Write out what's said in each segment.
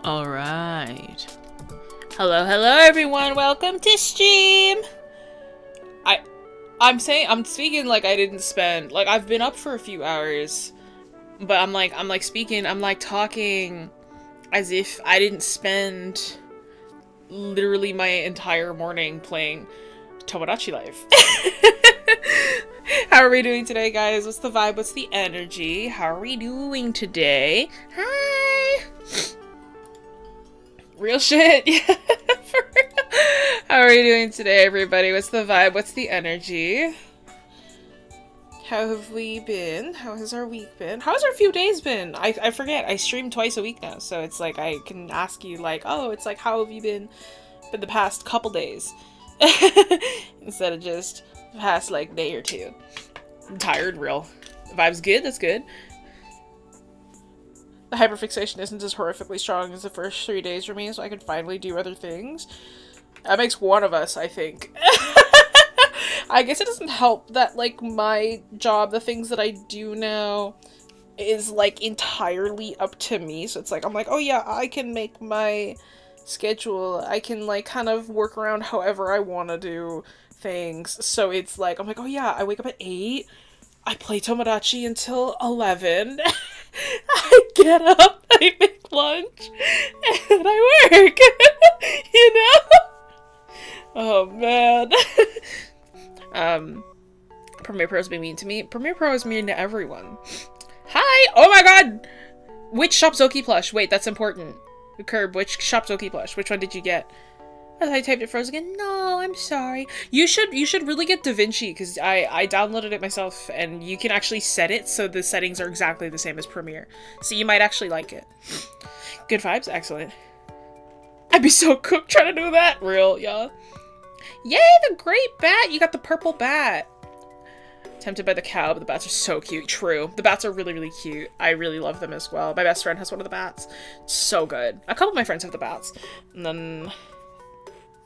Alright. Hello everyone, welcome to stream! I'm speaking like I didn't spend, like I've been up for a few hours, but I'm talking as if I didn't spend literally my entire morning playing Tomodachi Life. How are we doing today, guys? What's the vibe? What's the energy? How are we doing today? Hi! Real shit? Yeah, for real. How are we doing today, everybody? What's the vibe? What's the energy? How have we been? How has our week been? How has our few days been? I forget. I stream twice a week now, so it's like I can ask you like, oh, it's like, how have you been the past couple days? Instead of just the past like day or two. I'm tired, real. The vibe's good? That's good. The hyperfixation isn't as horrifically strong as the first 3 days for me, so I can finally do other things. That makes one of us, I think. I guess it doesn't help that, like, my job, the things that I do now, is, like, entirely up to me. So it's like, I'm like, oh yeah, I can make my schedule. I can, like, kind of work around however I want to do things. So it's like, I'm like, oh yeah, I wake up at 8. I play Tomodachi until 11. I get up, I make lunch, and I work. You know? Oh man. Premiere Pro's being mean to me. Premiere Pro is mean to everyone. Hi! Oh my god! Which 𝘧𝘰𝘭𝑭𝘰𝘳𝑥 plush? Wait, that's important. Curb, which 𝘧𝘰𝘭𝑭𝑰𝑥 plush? Which one did you get? I typed it froze again. No, I'm sorry. You should really get 𝘧𝘰𝘭𝑭𝑰 because I downloaded it myself and you can actually set it so the settings are exactly the same as Premiere. So you might actually like it. Good vibes? Excellent. I'd be so cooked trying to do that. Real, y'all. Yay, the great bat! You got the purple bat. Tempted by the cow, but the bats are so cute. True. The bats are really cute. I really love them as well. My best friend has one of the bats. It's so good. A couple of my friends have the bats. And then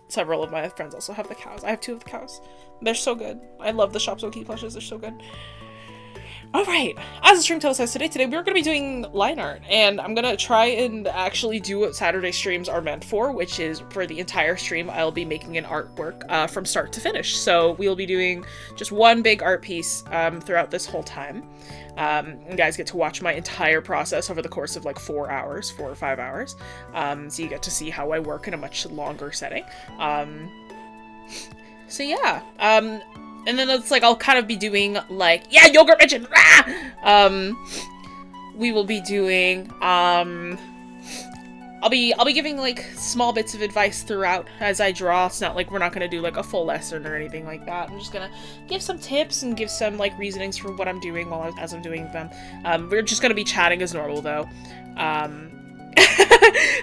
several of my friends also have the cows. I have 2 of the cows. They're so good. I love the 𝘧𝘰𝘭𝑭𝑰𝑥 plushes. They're so good. Alright, as the stream tells us today we're going to be doing line art, and I'm going to try and actually do what Saturday streams are meant for, which is for the entire stream I'll be making an artwork from start to finish. So we'll be doing just one big art piece throughout this whole time. You guys get to watch my entire process over the course of like 4 or 5 hours. So you get to see how I work in a much longer setting. So yeah, and then it's like I'll kind of be doing like, yeah, yogurt mentioned. We will be doing I'll be giving like small bits of advice throughout as I draw. It's not like we're not gonna do like a full lesson or anything like that. I'm just gonna give some tips and give some like reasonings for what I'm doing as I'm doing them. We're just gonna be chatting as normal though.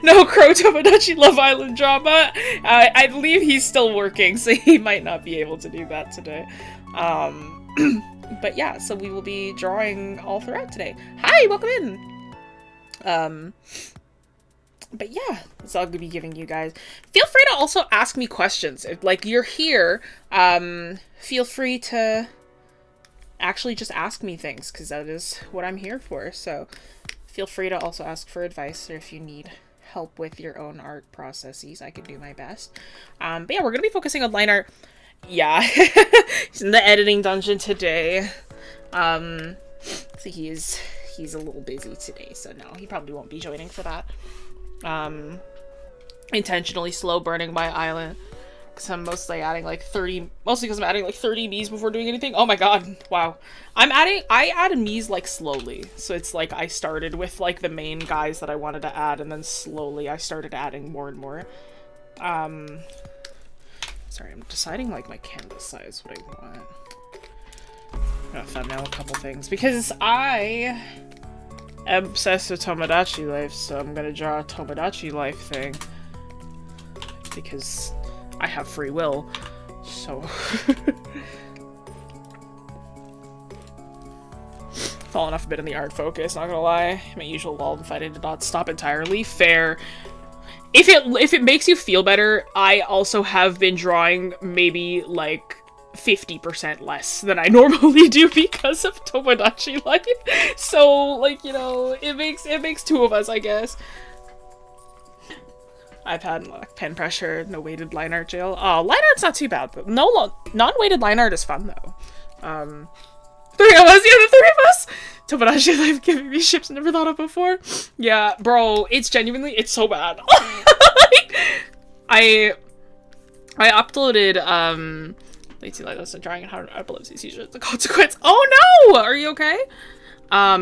No Crow Tomodachi Love Island drama. I believe he's still working, so he might not be able to do that today. But yeah, so we will be drawing all throughout today. Hi, welcome in. But yeah, that's all I'm gonna be giving you guys. Feel free to also ask me questions. If like you're here, feel free to actually just ask me things, because that is what I'm here for. So feel free to also ask for advice, or if you need help with your own art processes, I can do my best. But yeah, we're gonna be focusing on line art. Yeah, he's in the editing dungeon today. So he's a little busy today, so no, he probably won't be joining for that. Intentionally slow burning my island. Because I'm mostly adding like 30, mostly because I'm adding like 30 Miis before doing anything. Oh my god, wow. I add Miis like slowly. So it's like I started with like the main guys that I wanted to add, and then slowly I started adding more and more. Sorry, I'm deciding like my canvas size, what I want. I'm gonna thumbnail a couple things, because I am obsessed with Tomodachi Life, so I'm gonna draw a Tomodachi Life thing. Because I have free will, so fallen off a bit in the art focus, not gonna lie. My usual lull in fighting did not stop entirely. Fair. If it makes you feel better, I also have been drawing maybe like 50% less than I normally do because of Tomodachi Life. So like, you know, it makes 2 of us, I guess. iPad, like, pen pressure, no weighted line art jail. Oh, line art's not too bad, but non-weighted line art is fun though. 3 of us, yeah, the 3 of us! Tomodachi Life giving me ships never thought of before. Yeah, bro, it's genuinely, it's so bad. Like, I uploaded, Lazy Light Lesson trying how epilepsy seizure is the consequence. Oh no! Are you okay? But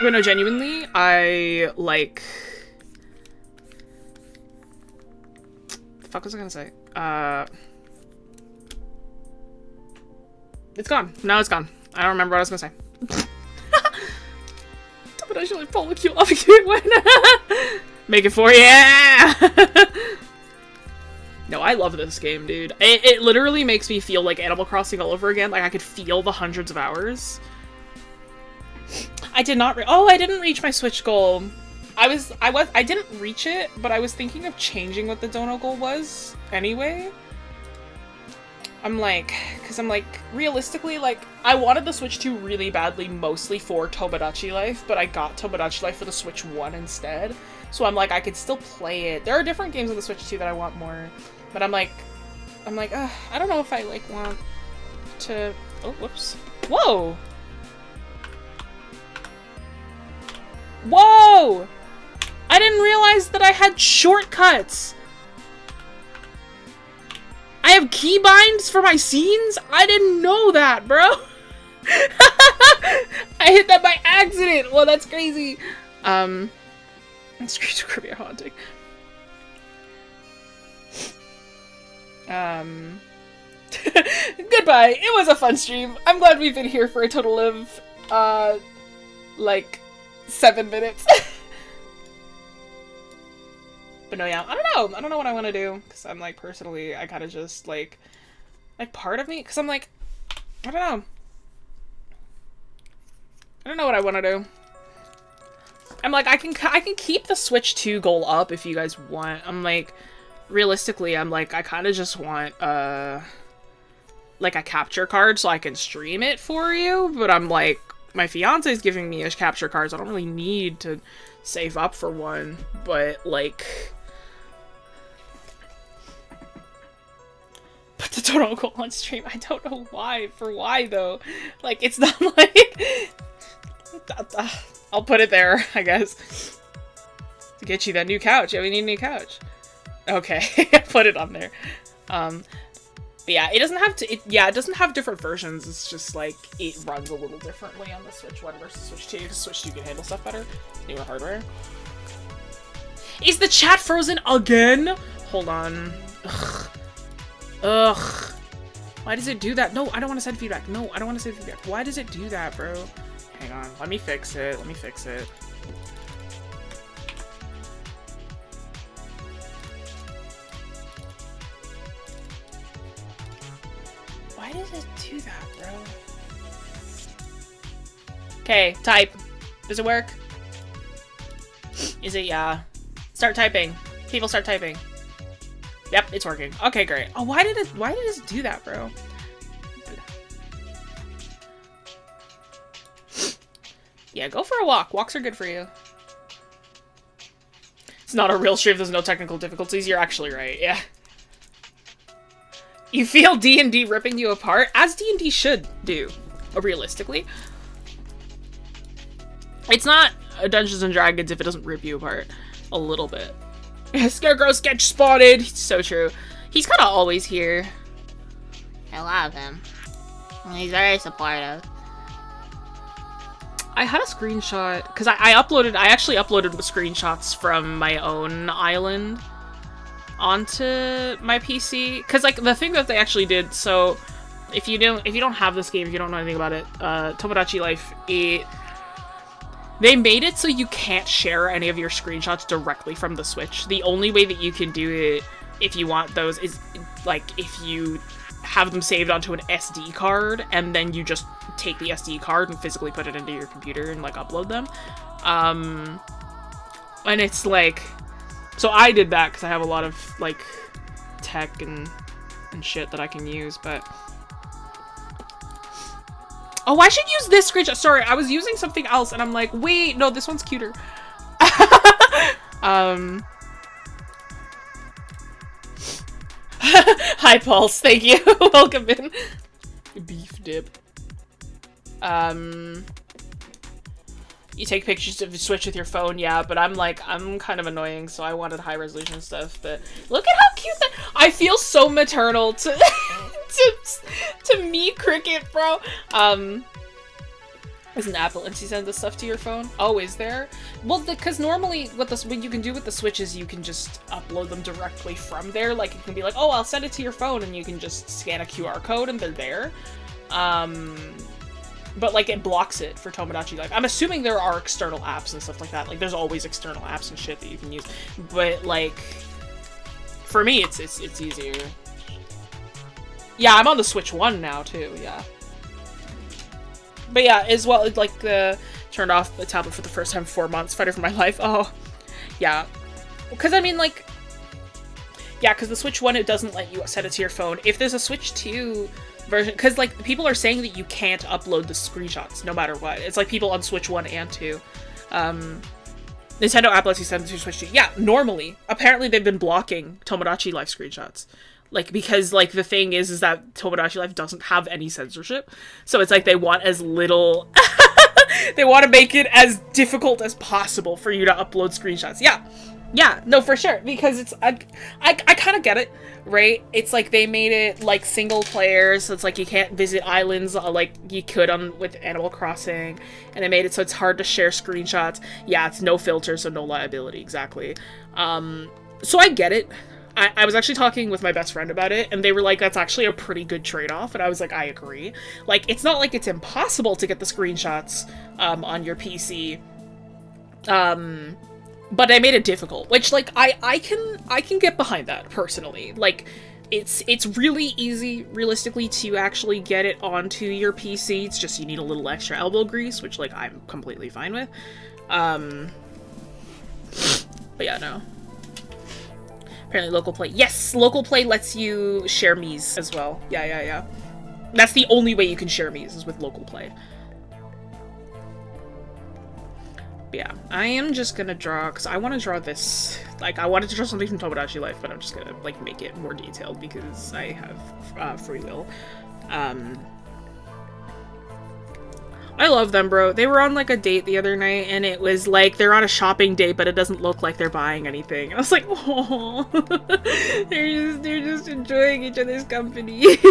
no, genuinely, I, like... The fuck was I gonna say? It's gone. Now it's gone. I don't remember what I was gonna say. But I should like follow cute off a cute one. Make it 4, yeah! No, I love this game, dude. It literally makes me feel like Animal Crossing all over again. Like I could feel the hundreds of hours. I did not I didn't reach my Switch goal. I didn't reach it, but I was thinking of changing what the dono goal was anyway. I'm like, realistically, like, I wanted the Switch 2 really badly, mostly for Tomodachi Life, but I got Tomodachi Life for the Switch 1 instead. So I'm like, I could still play it. There are different games on the Switch 2 that I want more, but I'm like, I don't know if I, like, want to, oh, whoops. Whoa! Whoa! I didn't realize that I had shortcuts! I have keybinds for my scenes? I didn't know that, bro! I hit that by accident! Well, that's crazy. Screech to Caribbean Haunting. Goodbye. It was a fun stream. I'm glad we've been here for a total of, like, 7 minutes. But no, yeah, I don't know what I want to do, because I'm, like, personally, I kind of just, like, part of me, because I'm, like, I don't know what I want to do. I'm, like, I can keep the Switch 2 goal up if you guys want. I'm, like, realistically, I'm, like, I kind of just want, like, a capture card so I can stream it for you, but I'm, like, my fiance's giving me a capture card, so I don't really need to save up for one, but, like... Put the total goal on stream. I don't know why. For why, though? Like, it's not like... I'll put it there, I guess. To get you that new couch. Yeah, we need a new couch. Okay, put it on there. But yeah, it doesn't have to... it doesn't have different versions. It's just, like, it runs a little differently on the Switch 1 versus Switch 2. Because Switch 2 can handle stuff better. Newer hardware. Is the chat frozen again? Hold on. Ugh. Ugh. Why does it do that? No, I don't want to send feedback. No, I don't want to send feedback. Why does it do that, bro? Hang on. Let me fix it. Let me fix it. Why does it do that, bro? Okay, type. Does it work? Is it? Yeah. Start typing. People start typing. Yep, it's working. Okay, great. Oh, why did it do that, bro? Yeah, go for a walk. Walks are good for you. It's not a real stream if there's no technical difficulties. You're actually right, yeah. You feel D&D ripping you apart? As D&D should do, realistically. It's not a Dungeons & Dragons if it doesn't rip you apart a little bit. Scarecrow sketch spotted! So true. He's kind of always here. I love him. He's very supportive. I had a screenshot, because I actually uploaded screenshots from my own island onto my PC. Because, like, the thing that they actually did, so, if you don't have this game, if you don't know anything about it, Tomodachi Life, they made it so you can't share any of your screenshots directly from the Switch. The only way that you can do it, if you want those, is, like, if you have them saved onto an SD card, and then you just take the SD card and physically put it into your computer and, like, upload them. And it's, like... So I did that, because I have a lot of, like, tech and shit that I can use, but... Oh, I should use this screenshot. Sorry, I was using something else, and I'm like, wait, no, this one's cuter. Hi, Pulse. Thank you. Welcome in. Beef dip. You take pictures of the Switch with your phone, yeah, but I'm kind of annoying, so I wanted high resolution stuff, but look at how cute that— I feel so maternal to to me, Cricket, bro. Isn't Apple and send the stuff to your phone? Oh, is there? Well, because normally what you can do with the Switch is you can just upload them directly from there. Like, it can be like, oh, I'll send it to your phone, and you can just scan a QR code and they're there. But, like, it blocks it for Tomodachi Life. I'm assuming there are external apps and stuff like that. Like, there's always external apps and shit that you can use. But, like, for me, it's easier. Yeah, I'm on the Switch 1 now, too, yeah. But yeah, as well, it, like, turned off the tablet for the first time in 4 months, fighter for my life. Oh, yeah. Because, I mean, like, yeah, because the Switch 1, it doesn't let you set it to your phone. If there's a Switch 2 version, because, like, people are saying that you can't upload the screenshots no matter what. It's like people on Switch 1 and 2. Nintendo app lets you send it to Switch 2. Yeah, normally. Apparently they've been blocking Tomodachi Life screenshots. Like, because, like, the thing is that Tomodachi Life doesn't have any censorship. So it's like they want as little... they want to make it as difficult as possible for you to upload screenshots. Yeah. Yeah, no, for sure. Because it's... I kind of get it, right? It's like they made it, like, single player, so it's like you can't visit islands like you could with Animal Crossing. And they made it so it's hard to share screenshots. Yeah, it's no filter, so no liability, exactly. So I get it. I was actually talking with my best friend about it, and they were like, that's actually a pretty good trade-off, and I was like, I agree. Like, it's not like it's impossible to get the screenshots on your PC, but they made it difficult, which, like, I can get behind that, personally. Like, it's really easy, realistically, to actually get it onto your PC. It's just you need a little extra elbow grease, which, like, I'm completely fine with. But yeah, no. Apparently local play. Yes! Local play lets you share Mii's as well. Yeah. That's the only way you can share Mii's is with local play. But yeah, I am just gonna draw, because I want to draw this. Like, I wanted to draw something from Tomodachi Life, but I'm just gonna, like, make it more detailed because I have free will. I love them, bro. They were on, like, a date the other night, and it was, like, they're on a shopping date, but it doesn't look like they're buying anything. I was like, oh, they're just enjoying each other's company. It's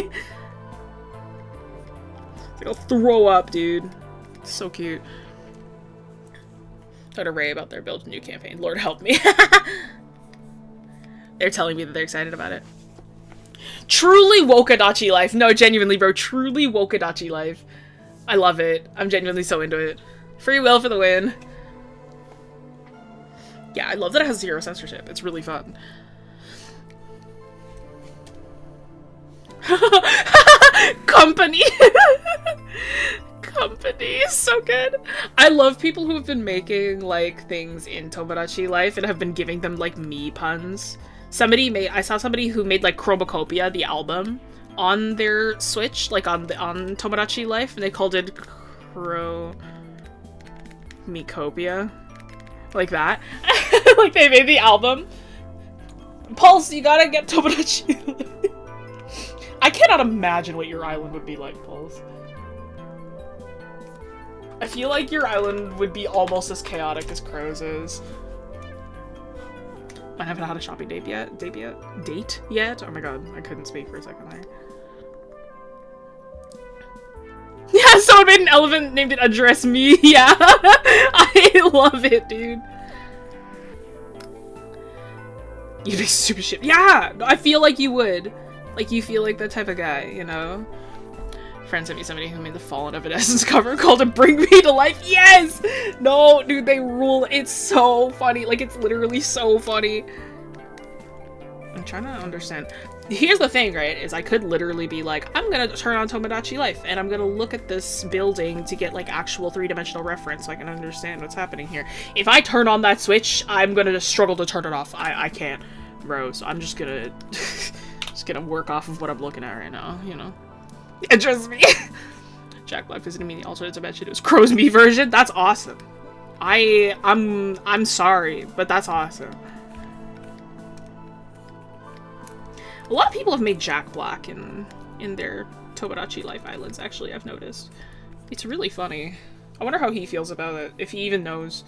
like, I'll throw up, dude. It's so cute. Told Ray about their build new campaign. Lord help me. They're telling me that they're excited about it. Truly 𝘥𝘪𝘴𝘰𝘪𝘯 Life. No, genuinely, bro. Truly 𝘥𝘪𝘴𝘰𝘪𝘯 Life. I love it. I'm genuinely so into it. Free will for the win. Yeah, I love that it has 0 censorship. It's really fun. Company. Company is so good. I love people who have been making, like, things in Tomodachi Life and have been giving them, like, Mii puns. I saw somebody who made, like, 𝘥𝘪𝘴𝘰𝘪𝘯, the album, on their Switch, like, on Tomodachi Life, and they called it 𝘥𝘪𝘴𝘰𝘪𝘯. Like that. Like, they made the album. Pulse, you gotta get Tomodachi Life. I cannot imagine what your island would be like, Pulse. I feel like your island would be almost as chaotic as Crow's is. I haven't had a shopping date yet? Date yet? Oh my god, I couldn't speak for a second there. Yeah, someone made an elephant, named it Address Me. Yeah, I love it, dude. You make stupid shit. Yeah, I feel like you would. Like, you feel like that type of guy, you know? Friend sent me somebody who made the Fallen Evanescence cover called it Bring Me to Life. Yes! No, dude, they rule. It's so funny. Like, it's literally so funny. I'm trying to understand. Here's the thing, right, is I could literally be like, I'm gonna turn on Tomodachi Life, and I'm gonna look at this building to get, like, actual 3-dimensional reference so I can understand what's happening here. If I turn on that switch, I'm gonna just struggle to turn it off. I can't, bro, so I'm just gonna just gonna work off of what I'm looking at right now, you know? Trust me. Jack Black visited me in the alternate dimension. It was Crow's Me version. That's awesome. I'm sorry, but that's awesome. A lot of people have made Jack Black in their Tomodachi Life Islands, actually, I've noticed. It's really funny. I wonder how he feels about it, if he even knows.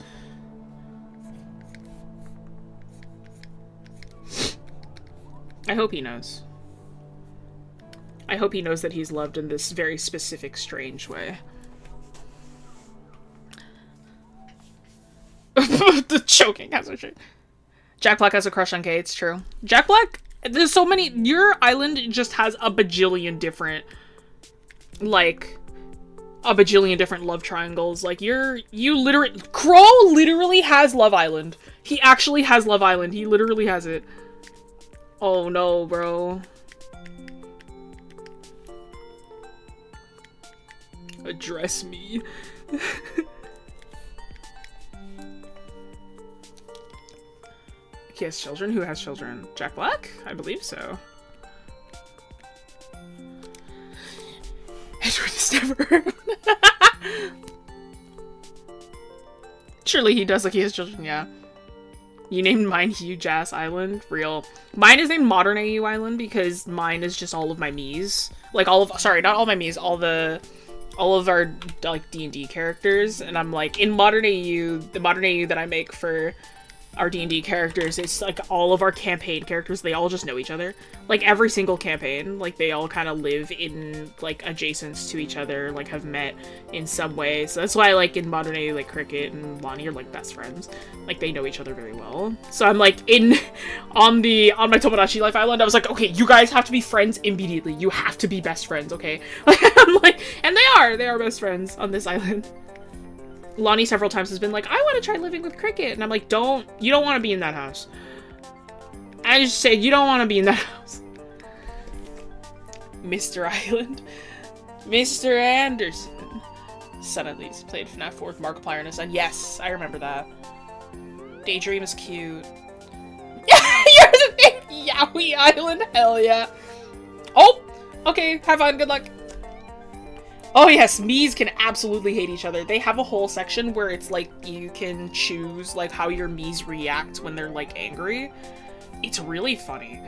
I hope he knows. I hope he knows that he's loved in this very specific, strange way. The choking has a shit. Jack Black has a crush on Kay, it's true. Jack Black, there's so many, your island just has a bajillion different, like, a bajillion different love triangles. Like, you literally, Crow literally has Love Island. He actually has Love Island. He literally has it. Oh no, bro. Address me. He has children? Who has children? Jack Black? I believe so. Edward is never. Surely he does, like he has children, yeah. You named mine Huge Ass Island? Real. Mine is named Modern AU Island because mine is just all of my Miis. Like all of, sorry, not all my Miis, all of our, like, D&D characters. And I'm like, in Modern AU, the Modern AU that I make for our D&D characters, it's like all of our campaign characters, they all just know each other. Like every single campaign, like they all kind of live in like adjacent to each other, like have met in some way. So that's why like in Modern Day, like Cricket and Lonnie are like best friends. Like they know each other very well. So I'm like on my Tomodachi Life Island, I was like, okay, you guys have to be friends immediately. You have to be best friends, okay? I'm like, and they are best friends on this island. Lonnie several times has been like, I want to try living with Cricket. And I'm like, you don't want to be in that house. I just said, you don't want to be in that house. Mr. Island. Mr. Anderson. Son at least played FNAF 4 with Markiplier and his son. Yes, I remember that. Daydream is cute. Yours is named Yowie Island. Hell yeah. Oh, okay. Have fun. Good luck. Oh yes, Miis can absolutely hate each other. They have a whole section where it's like you can choose like how your Miis react when they're like angry. It's really funny.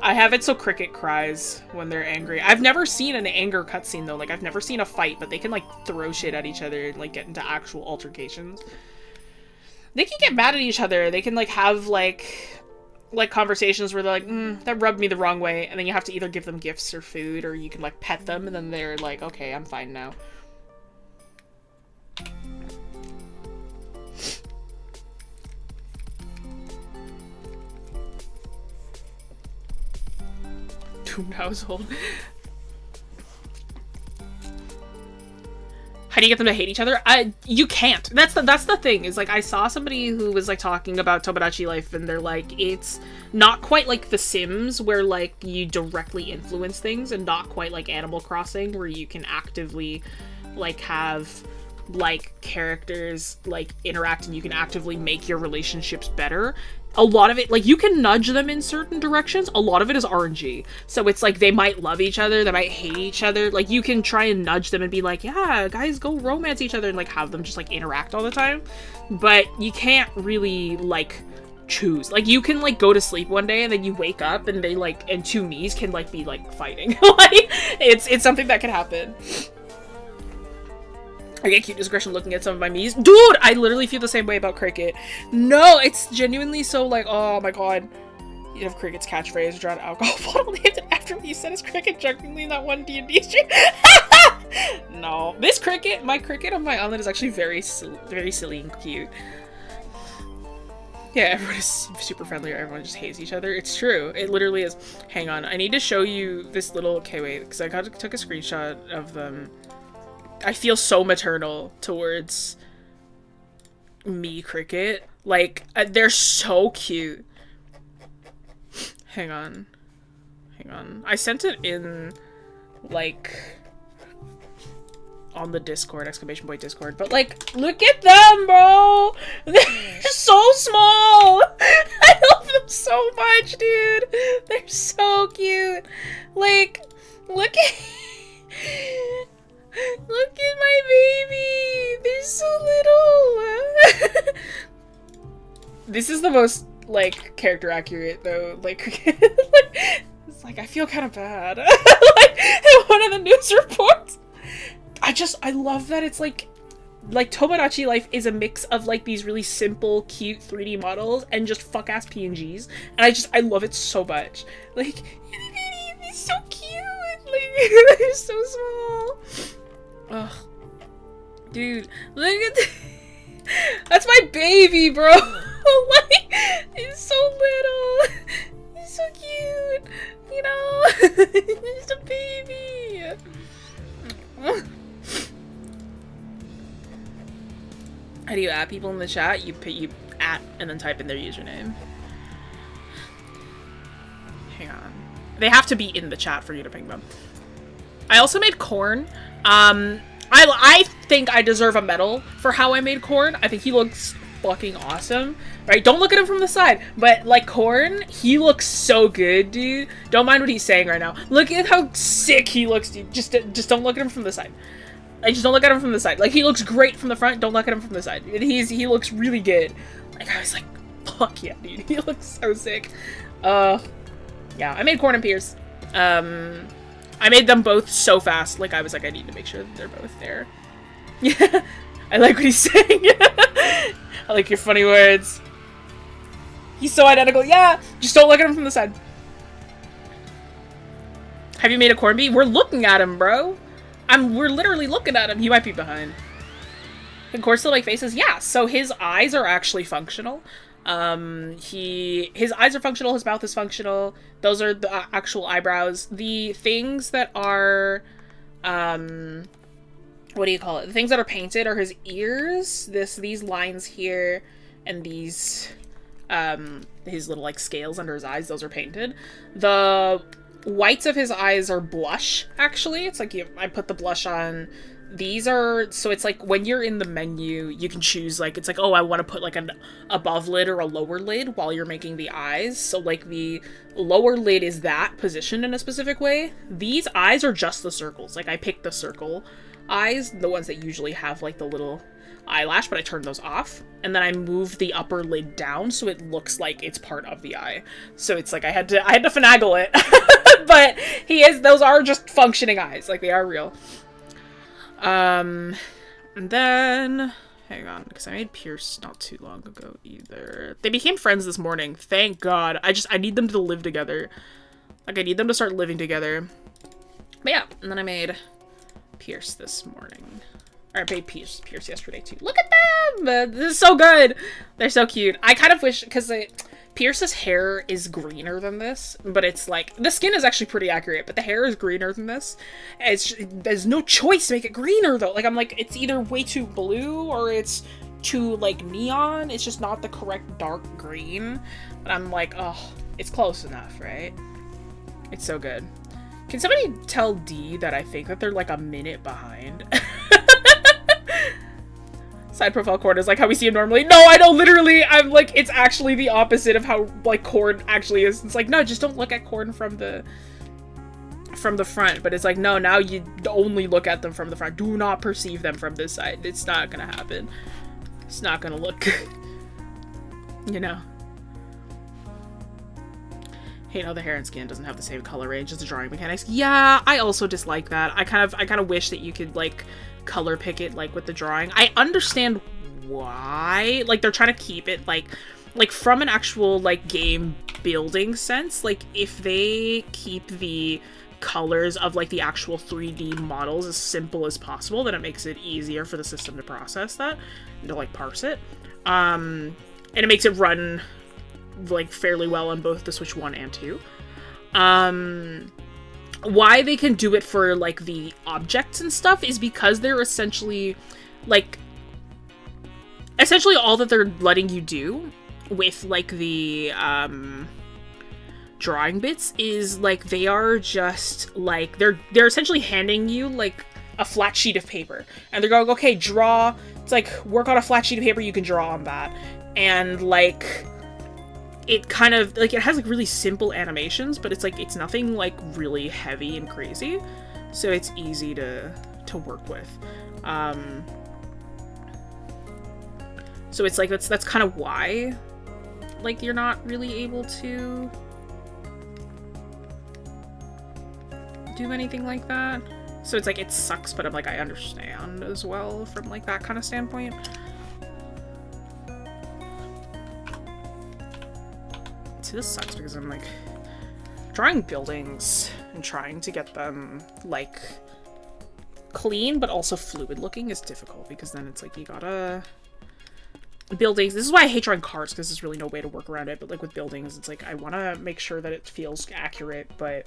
I have it so Cricket cries when they're angry. I've never seen an anger cutscene though. Like I've never seen a fight, but they can like throw shit at each other and like get into actual altercations. They can get mad at each other. They can like have like conversations where they're like, that rubbed me the wrong way, and then you have to either give them gifts or food, or you can like pet them, and then they're like, okay, I'm fine now. Doomed household. How do you get them to hate each other? You can't. That's the thing, is like I saw somebody who was like talking about Tomodachi Life and they're like, it's not quite like The Sims where like you directly influence things, and not quite like Animal Crossing where you can actively like have like characters like interact and you can actively make your relationships better. A lot of it, like, you can nudge them in certain directions. A lot of it is RNG. So it's like they might love each other, they might hate each other. Like, you can try and nudge them and be like, yeah, guys, go romance each other, and like have them just like interact all the time. But you can't really like choose. Like, you can like go to sleep one day and then you wake up and they like, and two Miis can like be like fighting. Like, it's something that can happen. I get cute discretion looking at some of my Miis. Dude, I literally feel the same way about Cricket. No, it's genuinely so like, oh my god. You have Cricket's catchphrase, drown alcohol bottle named after what you said is Cricket jokingly in that one D&D stream. No, this Cricket, my Cricket on my island is actually very silly and cute. Yeah, everyone is super friendly, or everyone just hates each other. It's true. It literally is. Hang on, I need to show you this little, okay wait, because I took a screenshot of them. I feel so maternal towards me, Cricket. Like, they're so cute. Hang on. I sent it in, like, on the Discord, exclamation point Discord. But, like, look at them, bro! They're so small! I love them so much, dude! They're so cute! Like, look at... Look at my This is the most, like, character accurate, though. Like, it's like, I feel kind of bad. Like, in one of the news reports. I love that it's, like, Tomodachi Life is a mix of, like, these really simple, cute 3D models and just fuck-ass PNGs. And I love it so much. Like, he's so cute. Like, they're so small. Ugh. Dude, look at that's my baby, bro. Like, he's so little. He's so cute. You know? He's a baby. How do you add people in the chat? You at and then type in their username. Hang on. They have to be in the chat for you to ping them. I also made corn. I think I deserve a medal for how I made corn. I think he looks fucking awesome. Right? Don't look at him from the side. But, like, corn, he looks so good, dude. Don't mind what he's saying right now. Look at how sick he looks, dude. Just don't look at him from the side. I just don't look at him from the side. Like, he looks great from the front. Don't look at him from the side. He looks really good. Like, I was like, fuck yeah, dude. He looks so sick. Yeah, I made corn and Pierce. I made them both so fast. Like, I was like, I need to make sure that they're both there. Yeah, I like what he's saying. I like your funny words. He's so identical. Yeah, just don't look at him from the side. Have you made a corn bee? We're looking at him, bro. We're literally looking at him. He might be behind. Can corn still make faces? Yeah, so his eyes are actually functional. His eyes are functional, his mouth is functional. Those are the actual eyebrows. The things that are, what do you call it? The things that are painted are his ears. These lines here, and these, his little, like, scales under his eyes, those are painted. The whites of his eyes are blush, actually. It's like I put the blush on. These are, so it's like when you're in the menu, you can choose, like, it's like, oh, I want to put like an above lid or a lower lid while you're making the eyes. So like the lower lid is that positioned in a specific way. These eyes are just the circles. Like I picked the circle eyes, the ones that usually have like the little eyelash, but I turned those off. And then I moved the upper lid down so it looks like it's part of the eye. So it's like I had to finagle it. But those are just functioning eyes. Like they are real. And then, hang on, because I made Pierce not too long ago either. They became friends this morning, thank God. I need them to live together. Like, I need them to start living together. But yeah, and then I made Pierce this morning. Or I made Pierce yesterday too. Look at them! This is so good! They're so cute. I kind of wish, because Pierce's hair is greener than this, but it's like, the skin is actually pretty accurate, but the hair is greener than this. There's no choice to make it greener, though. Like, I'm like, it's either way too blue, or it's too, like, neon. It's just not the correct dark green. But I'm like, oh, it's close enough, right? It's so good. Can somebody tell D that I think that they're, like, a minute behind? Side profile corn is like how we see him normally. No, I know, literally, I'm like, it's actually the opposite of how, like, corn actually is. It's like, no, just don't look at corn from the front. But it's like, no, now you only look at them from the front. Do not perceive them from this side. It's not gonna happen. It's not gonna look good. You know? Hey, no, the hair and skin doesn't have the same color range as the drawing mechanics. Yeah, I also dislike that. I kind of wish that you could, like, color pick it, like, with the drawing. I understand why, like, they're trying to keep it, like from an actual, like, game building sense, like, if they keep the colors of, like, the actual 3D models as simple as possible, then it makes it easier for the system to process that and to, like, parse it. And it makes it run, like, fairly well on both the Switch 1 and 2. Why they can do it for, like, the objects and stuff is because they're essentially all that they're letting you do with, like, the, drawing bits is, like, they are just, like, they're essentially handing you, like, a flat sheet of paper. And they're going, okay, draw. It's like, work on a flat sheet of paper, you can draw on that. And, like, it kind of, like, it has, like, really simple animations, but it's, like, it's nothing, like, really heavy and crazy. So it's easy to work with. So it's, like, that's kind of why like, you're not really able to do anything like that. So it's like, it sucks, but I'm like, I understand as well from like that kind of standpoint. See, this sucks because I'm like drawing buildings and trying to get them like clean but also fluid looking is difficult, because then it's like you gotta buildings, this is why I hate drawing cars, because there's really no way to work around it, but like with buildings it's like I want to make sure that it feels accurate, but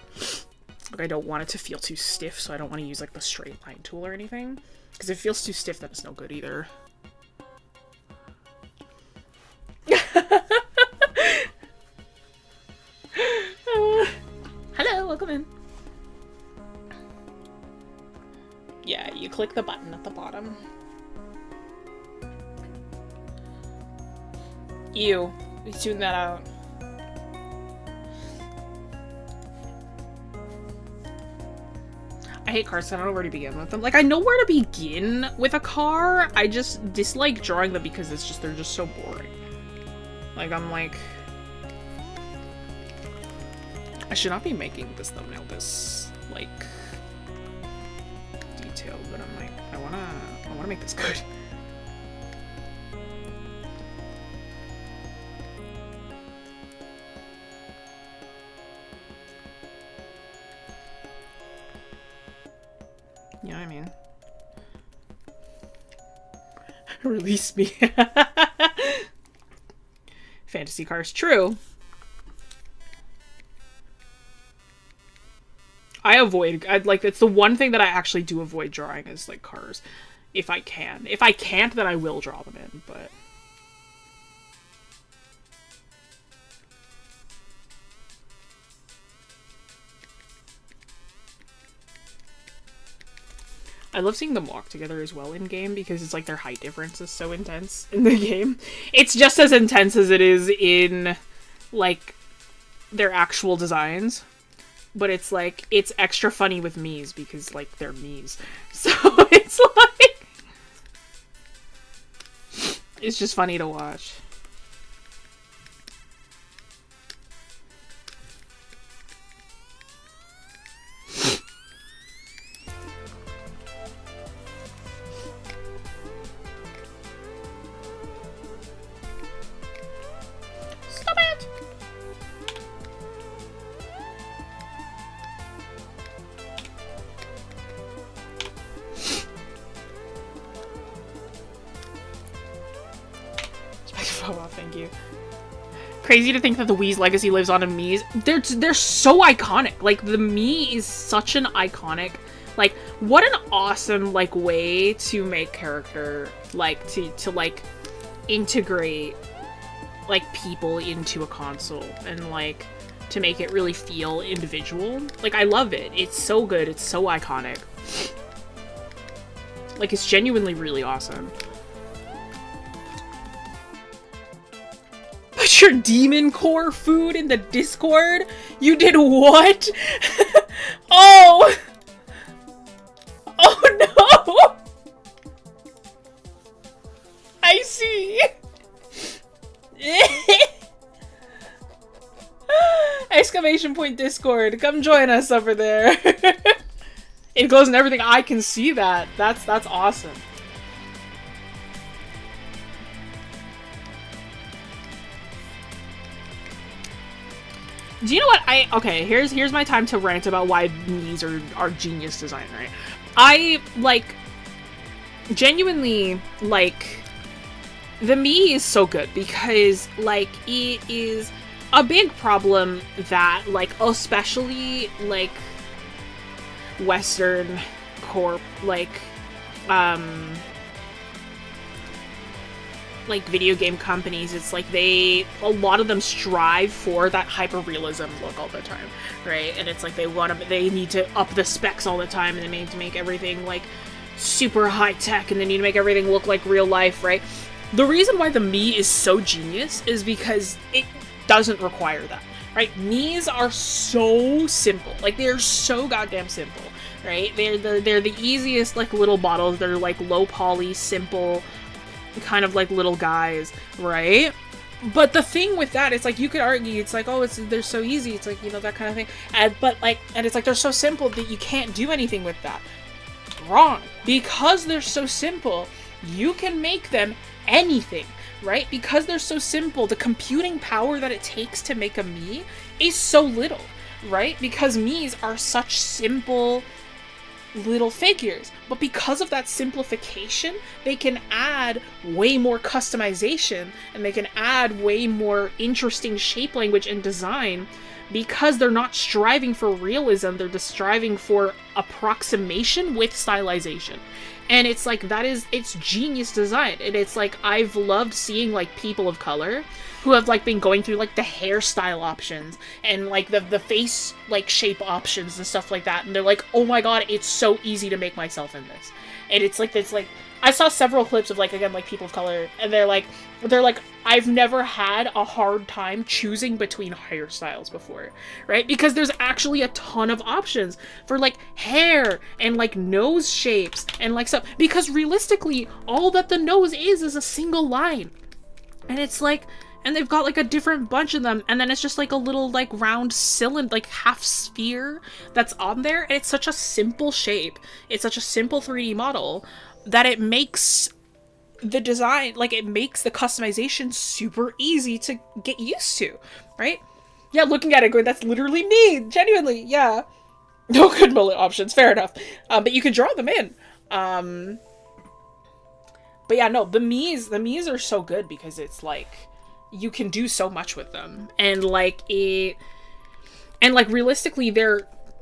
I don't want it to feel too stiff, so I don't want to use like the straight line tool or anything, because if it feels too stiff then it's no good either. Hello, welcome in. Yeah, you click the button at the bottom. Ew, we tuned that out. I hate cars, so I don't know where to begin with them. Like, I know where to begin with a car, I just dislike drawing them because it's just, they're just so boring. Like, I'm like, I should not be making this thumbnail this, like, detailed, but I'm like, I wanna make this good. You know what I mean? Release me. Fantasy cars, true. I'd like, it's the one thing that I actually do avoid drawing is like cars, if I can. If I can't, then I will draw them in, but I love seeing them walk together as well in game, because it's like their height difference is so intense in the game. It's just as intense as it is in like their actual designs. But it's like, it's extra funny with Miis because, like, they're Miis. So it's like, it's just funny to watch. Stop it! Oh, thank you. Crazy to think that the Wii's legacy lives on in Mii's. They're so iconic. Like, the Mii is such an iconic, like, what an awesome, like, way to make character, like, to like, integrate, like, people into a console, and, like, to make it really feel individual. Like, I love it. It's so good. It's so iconic. Like, it's genuinely really awesome. Put your demon core food in the Discord? You did what? Oh! Oh no! I see! Exclamation point Discord, come join us over there. It goes in everything. I can see that. That's awesome. Do you know what? Okay, here's my time to rant about why Mii's are genius design, right? I, like, genuinely, like, the Mii is so good because, like, it is a big problem that, like, especially, like, Western corp, like, video game companies, it's like a lot of them strive for that hyper-realism look all the time, right? And it's like they need to up the specs all the time, and they need to make everything, like, super high-tech, and they need to make everything look like real life, right? The reason why the Mii is so genius is because it doesn't require that, right? Mii's are so simple. Like, they're so goddamn simple, right? They're the easiest, like, little bottles. They're, like, low poly, simple, kind of like little guys, right? But the thing with that, it's like, you could argue, it's like, oh, they're so easy, it's like, you know, that kind of thing. And it's like, they're so simple that you can't do anything with that. Wrong. Because they're so simple, you can make them anything, right? Because they're so simple, the computing power that it takes to make a Mii is so little, right? Because Miis are such simple little figures, but because of that simplification, they can add way more customization, and they can add way more interesting shape language and design, because they're not striving for realism, they're just striving for approximation with stylization. And it's like, it's genius design. And it's like, I've loved seeing like people of color who have like been going through like the hairstyle options and like the face like shape options and stuff like that. And they're like, oh my god, it's so easy to make myself in this. And it's like, I saw several clips of like, again, like people of color, and they're like, I've never had a hard time choosing between hairstyles before, right? Because there's actually a ton of options for like hair and like nose shapes and like stuff. Because realistically, all that the nose is a single line. And it's like, and they've got like a different bunch of them, and then it's just like a little like round cylinder, like half sphere that's on there, and it's such a simple shape. It's such a simple 3D model that it makes the design, like, it makes the customization super easy to get used to, right? Yeah, looking at it going, that's literally me, genuinely, yeah. No good mullet options, fair enough. But you can draw them in. But yeah, no, the Miis are so good because it's like, you can do so much with them. And like, realistically,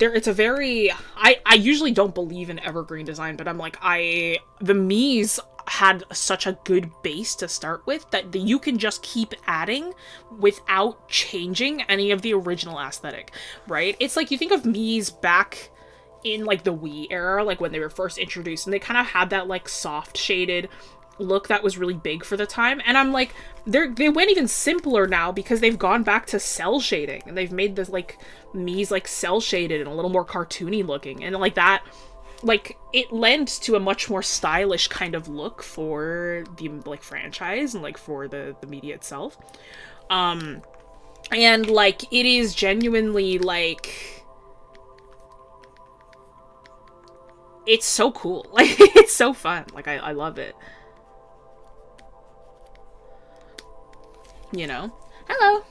it's a very, I usually don't believe in evergreen design, but I'm like, the Miis had such a good base to start with that you can just keep adding without changing any of the original aesthetic, right? It's like, you think of Miis back in like the Wii era, like when they were first introduced, and they kind of had that like soft shaded look that was really big for the time, and I'm like, they went even simpler now because they've gone back to cell shading, and they've made this like Mii's like cell shaded and a little more cartoony looking, and like that, like, it lends to a much more stylish kind of look for the like franchise and like for the media itself. And like, it is genuinely like, it's so cool. Like, it's so fun. Like, I love it. You know? Hello!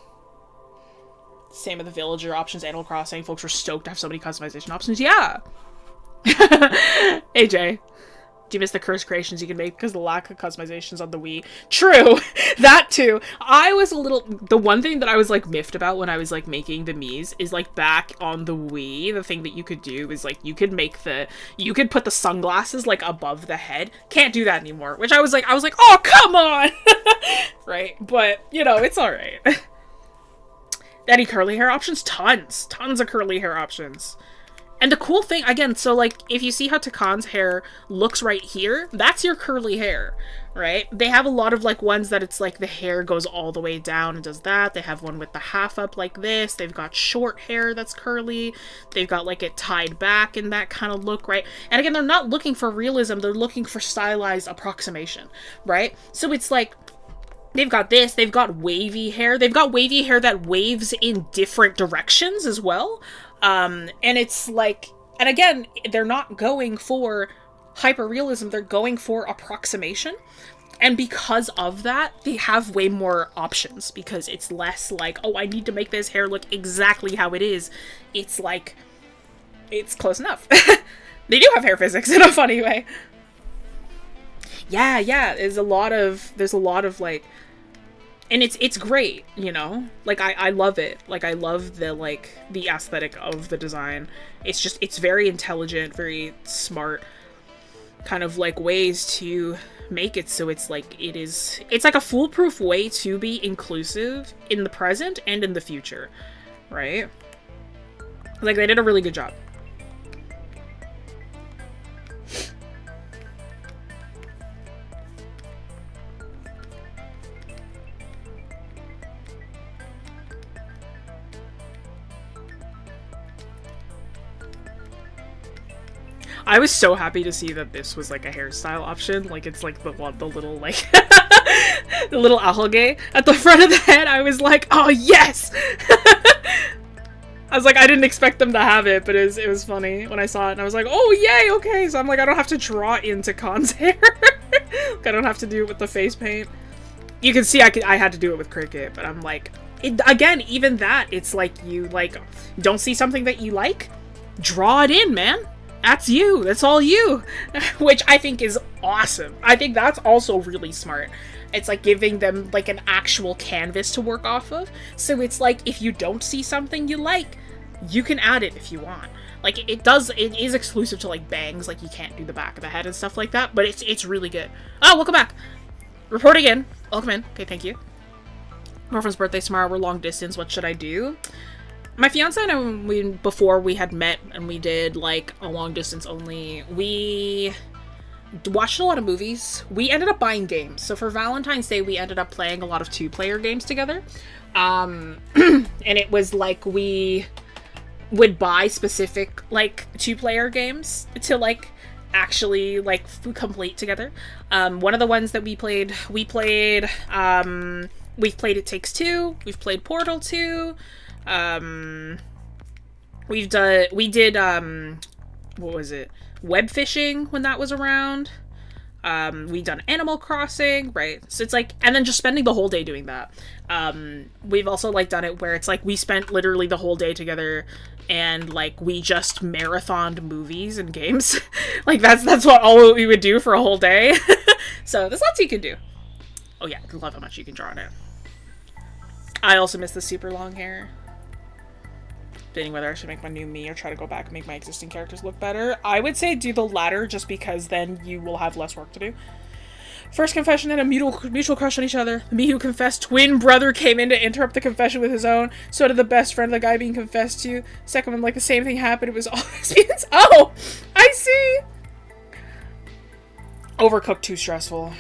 Same with the villager options, Animal Crossing. Folks were stoked to have so many customization options. Yeah! AJ, do you miss the cursed creations you can make because of the lack of customizations on the Wii? True! That too! The one thing that I was like miffed about when I was like making the Miis is like, back on the Wii, the thing that you could do is like, you could put the sunglasses like above the head. Can't do that anymore, which I was like, oh, come on! Right? But, you know, it's alright. Any curly hair options? Tons of curly hair options. And the cool thing, again, so like, if you see how Takan's hair looks right here, that's your curly hair, right? They have a lot of like ones that it's like the hair goes all the way down and does that. They have one with the half up like this. They've got short hair that's curly. They've got like it tied back in that kind of look, right? And again, they're not looking for realism. They're looking for stylized approximation, right? So it's like, they've got this, they've got wavy hair. They've got wavy hair that waves in different directions as well. And it's like, and again, they're not going for hyperrealism, they're going for approximation. And because of that, they have way more options, because it's less like, oh, I need to make this hair look exactly how it is. It's like, it's close enough. They do have hair physics in a funny way. Yeah, there's a lot of like, and it's great, you know? Like, I love it. Like, I love the aesthetic of the design. It's just, it's very intelligent, very smart kind of like ways to make it so it's like, it's like a foolproof way to be inclusive in the present and in the future, right? Like, they did a really good job. I was so happy to see that this was like a hairstyle option. Like, it's like the little like The little 𝘧𝘰𝘭𝘭𝘰𝘳𝘥 at the front of the head, I was like, oh yes! I was like, I didn't expect them to have it, but it was funny when I saw it, and I was like, oh yay, okay, so I'm like, I don't have to draw into Khan's hair. I don't have to do it with the face paint. You can see I had to do it with Cricket, but I'm like, again, even that, it's like, you, like, don't see something that you like? Draw it in, man. That's you. That's all you. Which I think is awesome. I think that's also really smart. It's like giving them like an actual canvas to work off of. So it's like, if you don't see something you like, you can add it if you want. Like, it is exclusive to like bangs, like you can't do the back of the head and stuff like that, but it's really good. Oh, welcome back. Reporting in. Welcome in. Okay, thank you. Girlfriend's birthday tomorrow. We're long distance. What should I do? My fiance and I, before we had met and we did like a long distance only, we watched a lot of movies. We ended up buying games. So for Valentine's Day, we ended up playing a lot of 2-player games together. And it was like we would buy specific like 2-player games to like actually like complete together. One of the ones that we've played It Takes Two. We've played Portal 2. We did what was it? Web fishing when that was around. We've done Animal Crossing, right? So it's like, and then just spending the whole day doing that. We've also like done it where it's like we spent literally the whole day together and like we just marathoned movies and games. Like that's what all we would do for a whole day. So there's lots you can do. Oh yeah, I love how much you can draw on it. I also miss the super long hair. Debating whether I should make my new me or try to go back and make my existing characters look better. I would say do the latter, just because then you will have less work to do. First confession and a mutual crush on each other. The me who confessed twin brother came in to interrupt the confession with his own. So did the best friend, the guy being confessed to. Second one, like the same thing happened. It was all lesbians. Oh, I see. Overcooked too stressful.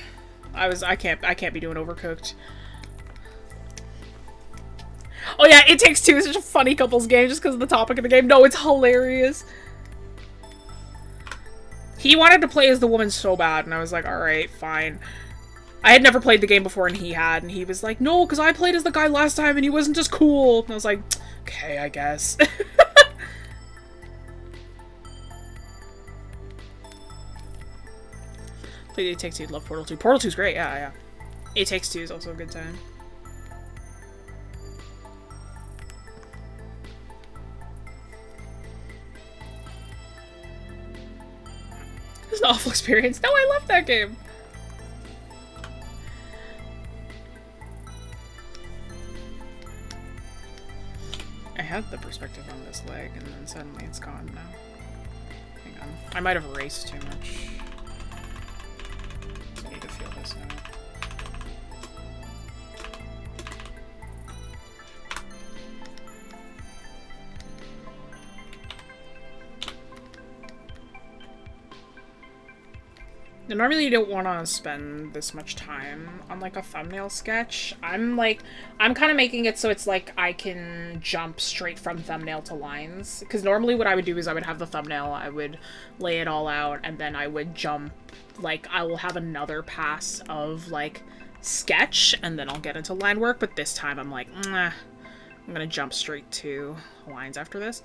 I can't be doing Overcooked. Oh yeah, It Takes Two is such a funny couples game just because of the topic of the game. No, it's hilarious. He wanted to play as the woman so bad, and I was like, alright, fine. I had never played the game before, and he had, and he was like, no, because I played as the guy last time, and he wasn't as cool. And I was like, okay, I guess. Played It Takes Two, love Portal 2. Portal 2's great, yeah. It Takes Two is also a good time. It was an awful experience. No, I love that game. I had the perspective on this leg, and then suddenly it's gone now. Hang on. I might have erased too much. I need to feel this now. Now, normally you don't want to spend this much time on like a thumbnail sketch. I'm kind of making it so it's like I can jump straight from thumbnail to lines. Because normally what I would do is I would have the thumbnail, I would lay it all out, and then I would jump, like I will have another pass of like sketch, and then I'll get into line work. But this time I'm like, nah, I'm gonna jump straight to lines after this.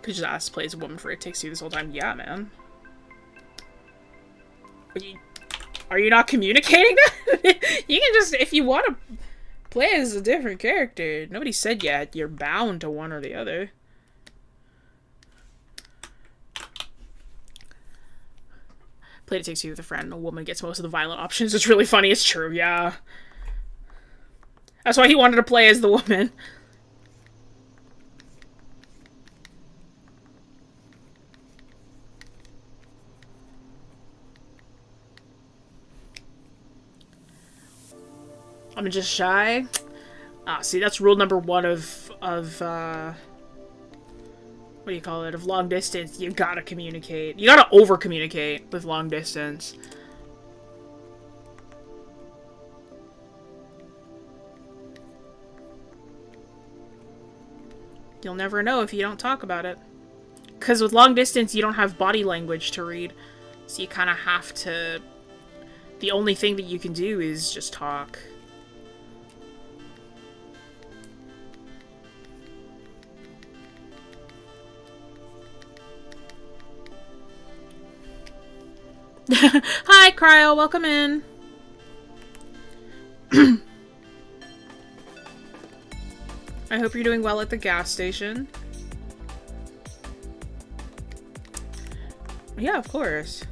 Could just ask to play as a woman for It Takes Two this whole time. Yeah, man. Are you not communicating that? You can just, if you want to play as a different character. Nobody said yet you're bound to one or the other. Played It Takes Two with a friend. A woman gets most of the violent options. It's really funny. It's true, yeah. That's why he wanted to play as the woman. I'm just shy. Ah, see, that's rule number one of what do you call it? Of long distance. You gotta communicate. You gotta over-communicate with long distance. You'll never know if you don't talk about it. because with long distance, you don't have body language to read. So you kind of have to... The only thing that you can do is just talk. Hi, Cryo. Welcome in. I hope you're doing well at the gas station. Yeah, of course.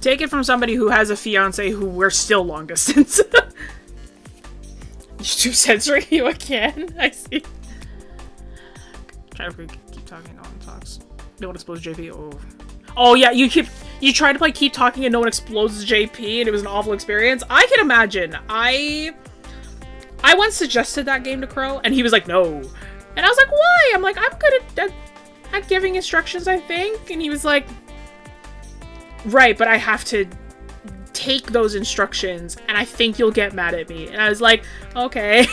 Take it from somebody who has a fiance who we're still long distance. YouTube censoring you again? I see. Try to keep talking, no one talks. No one explodes JP. Oh. Oh yeah, you try to play keep talking and no one explodes JP and it was an awful experience. I can imagine. I once suggested that game to Crow and he was like, no. And I was like, why? I'm like, I'm good at giving instructions, I think. And he was like, right, but I have to take those instructions and I think you'll get mad at me. And I was like, okay.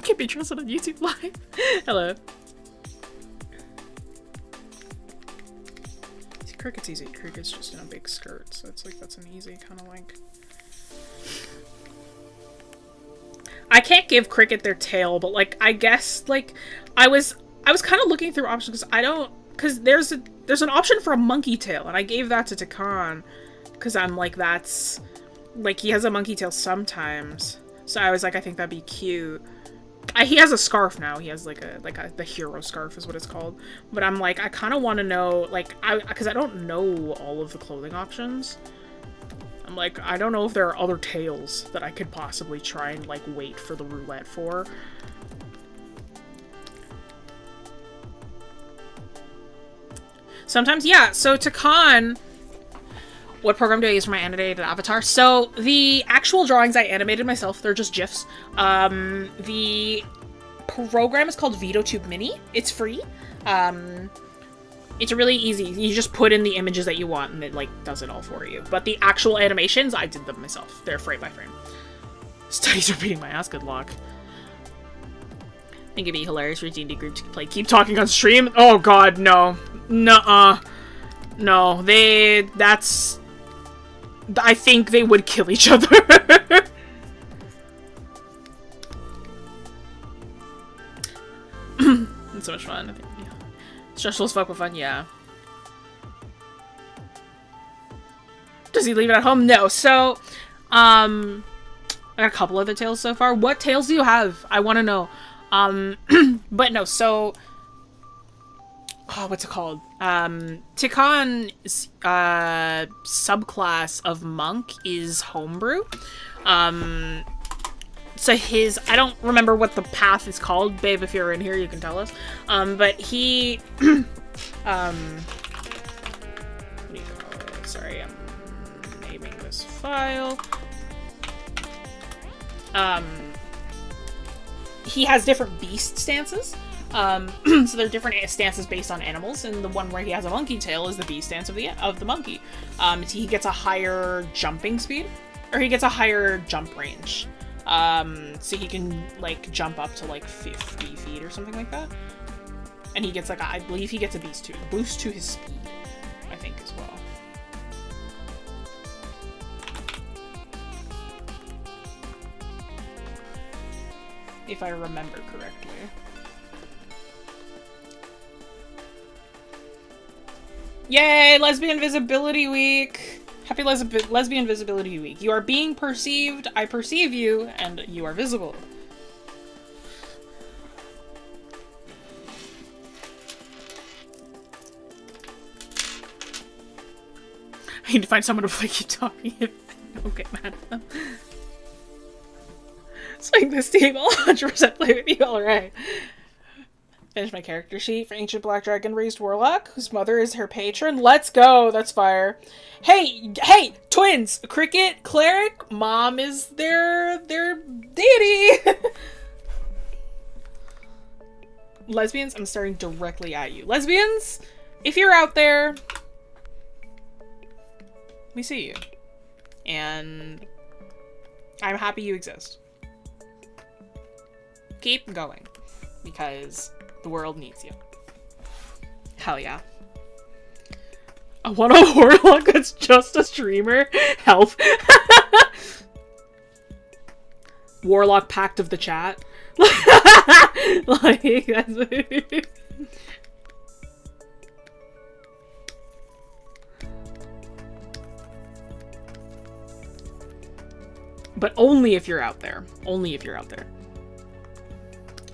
Can't be trusted on YouTube Live. Hello. See, Cricket's easy. Cricket's just in a big skirt, so it's like, that's an easy kind of like... I can't give Cricket their tail, but like, I guess, like, I was kind of looking through options because there's an option for a monkey tail, and I gave that to Takan, because I'm like, that's, like, he has a monkey tail sometimes, so I was like, I think that'd be cute. He has a scarf now, he has like the hero scarf is what it's called, but I'm like, I kind of want to know, like, because I don't know all of the clothing options. I'm like, I don't know if there are other tails that I could possibly try and, like, wait for the roulette for. Sometimes, yeah, so Takan, what program do I use for my animated avatar? So, the actual drawings I animated myself, they're just GIFs. The program is called VideoTube Mini. It's free. It's really easy. You just put in the images that you want and it, like, does it all for you. But the actual animations, I did them myself. They're frame by frame. Studies are beating my ass, good luck. I think it'd be hilarious for a D&D group to play Keep Talking on stream. Oh god, no. Nuh-uh. No, that's... I think they would kill each other. It's so much fun, I think. Stressful as fuck but fun, yeah. Does he leave it at home? No. So, I got a couple other tales so far. What tales do you have? I want to know. But no, so... Oh, what's it called? Tikan's subclass of monk is homebrew. So I don't remember what the path is called. Babe, if you're in here, you can tell us. But he, what do you call it? Sorry, I'm naming this file. He has different beast stances. So there are different stances based on animals, and the one where he has a monkey tail is the beast stance of the monkey. He gets a higher jumping speed, or he gets a higher jump range. So he can, like, jump up to, like, 50 feet or something like that. And he gets, like, I believe he gets a boost to his speed, I think, as well. If I remember correctly. Yay! Lesbian Visibility Week! Happy Lesbian Visibility Week. You are being perceived, I perceive you, and you are visible. I need to find someone to play Keep Talking if I don't get mad at them. Swing this team, I'll 100% play with you, alright. Finish my character sheet for Ancient Black Dragon Raised Warlock, whose mother is her patron. Let's go! That's fire. Hey! Twins! Cricket, Cleric, Mom is their deity! Lesbians, I'm staring directly at you. Lesbians, if you're out there, we see you. And I'm happy you exist. Keep going. because the world needs you. Hell yeah. I want a warlock that's just a streamer. Help. Warlock Pact of the Chat. Like, that's but only if you're out there. Only if you're out there.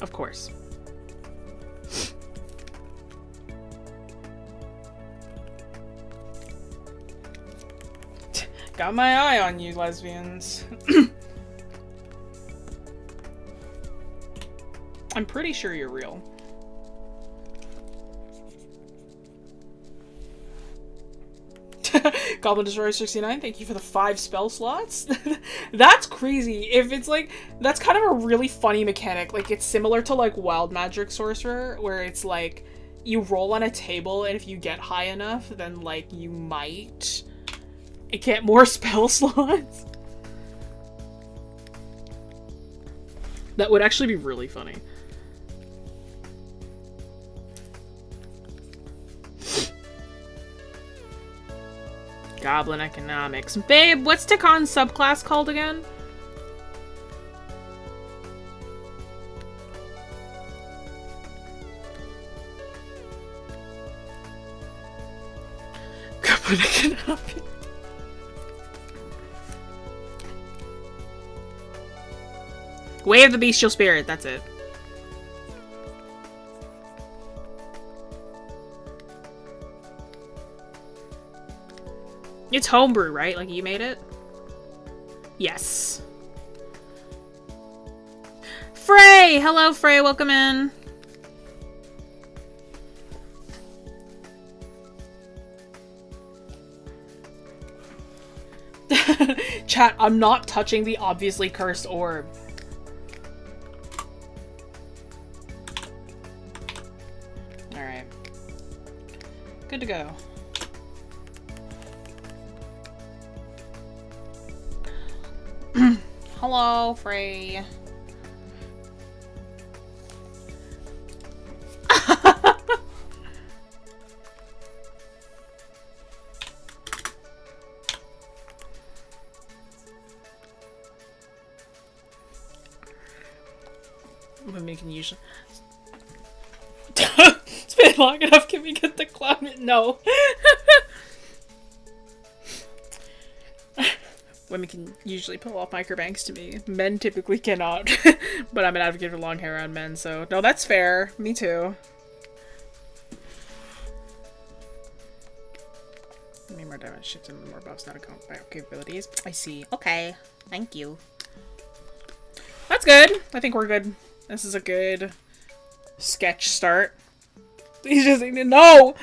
Of course. Got my eye on you, lesbians. I'm pretty sure you're real. Goblin Destroyer 69, thank you for the 5 spell slots. That's crazy. If it's like, that's kind of a really funny mechanic. Like, it's similar to like Wild Magic Sorcerer, where it's like, you roll on a table, and if you get high enough, then like, you might get more spell slots. That would actually be really funny. Goblin economics. Babe, what's Tikon's subclass called again? Goblin economics. Way of the Bestial Spirit, that's it. It's homebrew, right? Like, you made it? Yes. Frey! Hello, Frey. Welcome in. Chat, I'm not touching the obviously cursed orb. Alright. Good to go. Hello, Frey. Women can usually. It's been long enough. Can we get the clown? No. Women can usually pull off microbanks to me. Men typically cannot. But I'm an advocate for long hair on men, so no, that's fair. Me too. I mean, more damage shifts and more buffs, not account by capabilities. I see. Okay. Thank you. That's good. I think we're good. This is a good sketch start. He's just need to know.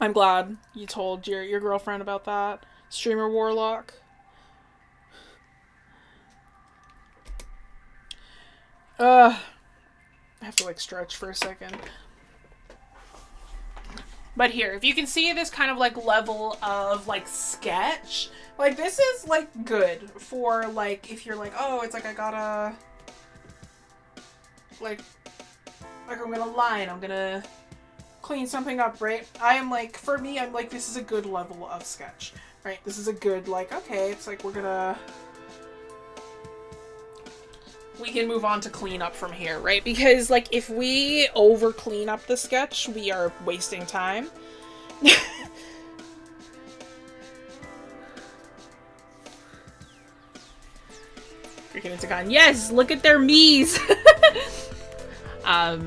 I'm glad you told your girlfriend about that. Streamer Warlock. I have to like stretch for a second. But here, if you can see this kind of like level of like sketch, like this is like good for like if you're like, oh, it's like I gotta like I'm gonna line, I'm gonna clean something up, right? I am like, for me, I'm like, this is a good level of sketch, right? This is a good like, okay, it's like we can move on to clean up from here, right? Because like if we over clean up the sketch, we are wasting time. Freaking Instagon. Yes, look at their me's. I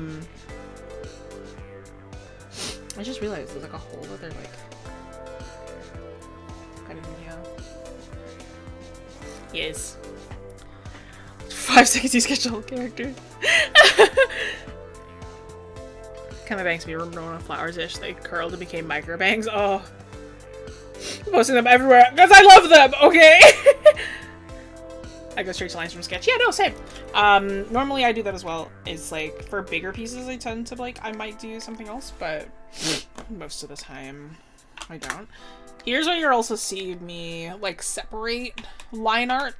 just realized there's like a whole other like kind of video. Yes. 5 seconds you sketch the whole character. Can my bangs be Ramona Flowers-ish? They curled and became micro bangs. Oh. I'm posting them everywhere because I love them, okay? I go straight to lines from sketch. Yeah, no, same. Normally I do that as well. It's like for bigger pieces I tend to like, I might do something else, but most of the time I don't. Here's where you'll also see me like separate line art.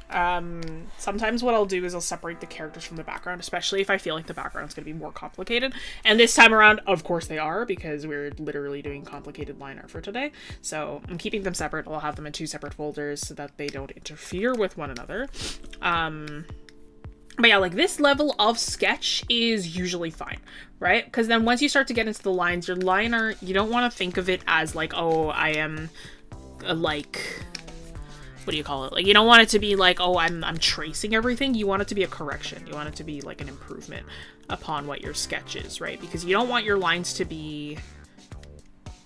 Sometimes what I'll do is I'll separate the characters from the background, especially if I feel like the background's going to be more complicated. And this time around, of course they are, because we're literally doing complicated line art for today. So I'm keeping them separate. I'll have them in 2 separate folders so that they don't interfere with one another. But yeah, like this level of sketch is usually fine, right? Because then once you start to get into the lines, your line art, you don't want to think of it as like, oh, I am like, what do you call it? Like, you don't want it to be like, oh, I'm tracing everything. You want it to be a correction. You want it to be like an improvement upon what your sketch is, right? Because you don't want your lines to be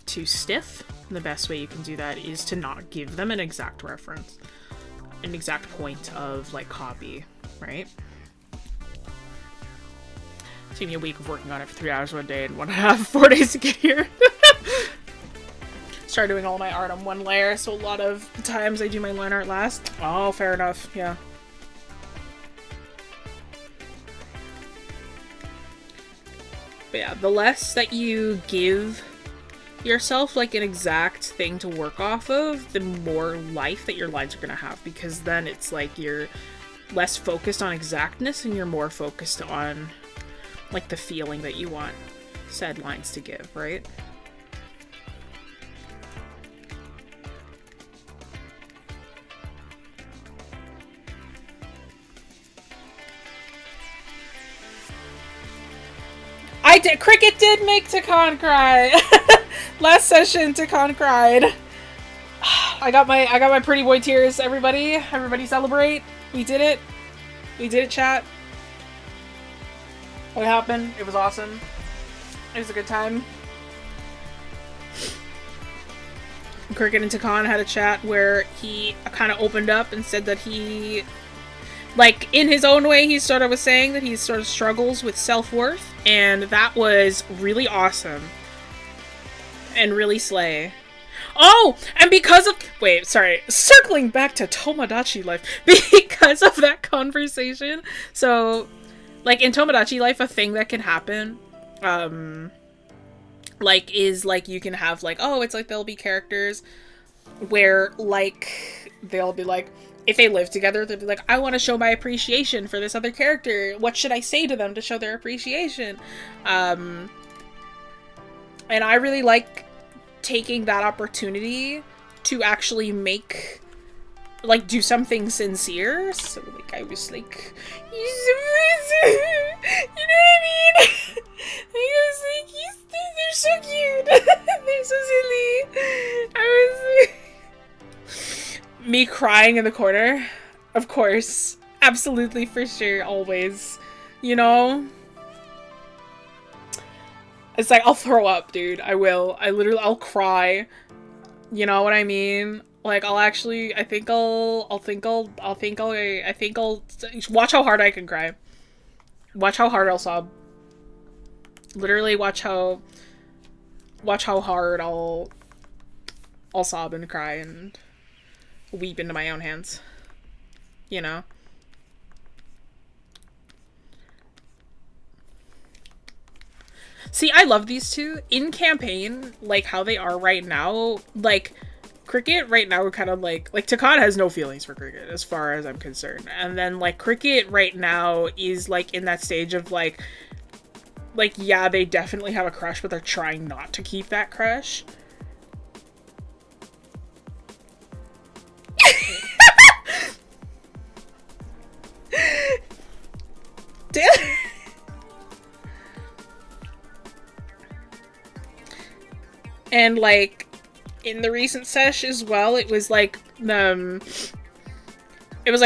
too stiff. And the best way you can do that is to not give them an exact reference, an exact point of like copy, right? It's gonna be a week of working on it for 3 hours one day and 1.5, 4 days to get here. Start doing all my art on one layer, so a lot of the times I do my line art last. Oh, fair enough, yeah. But yeah, the less that you give yourself like an exact thing to work off of, the more life that your lines are gonna have, because then it's like you're less focused on exactness and you're more focused on like the feeling that you want said lines to give, right? Cricket did make Takon cry. Last session, Takon cried. I got my pretty boy tears, everybody. Everybody celebrate. We did it. We did it, chat. What happened? It was awesome. It was a good time. Cricket and Takon had a chat where he kind of opened up and said that he, like, in his own way, he sort of was saying that he sort of struggles with self-worth, and that was really awesome. And really slay. Oh! And because of- wait, sorry. Circling back to Tomodachi Life. Because of that conversation. So, like, in Tomodachi Life, a thing that can happen, like, is, like, you can have, like, oh, it's like there'll be characters where, like, they'll be like, if they live together, they'll be like, I want to show my appreciation for this other character. What should I say to them to show their appreciation? And I really like taking that opportunity to actually make, like, do something sincere. So, like, I was like, you know what I mean? I was like, they're so cute. They're so silly. I was like, me crying in the corner. Of course. Absolutely, for sure, always. You know? It's like, I'll throw up, dude. I will. I'll cry. You know what I mean? Like, I'll actually, I think I'll watch how hard I can cry. Watch how hard I'll sob. Literally, watch how hard I'll sob and cry and weep into my own hands. You know? See, I love these two. In campaign, like, how they are right now, like, Cricket right now kind of like Takon has no feelings for Cricket as far as I'm concerned. And then, like, Cricket right now is, like, in that stage of, like, yeah, they definitely have a crush, but they're trying not to keep that crush. Damn. And, like, in the recent sesh as well, it was like,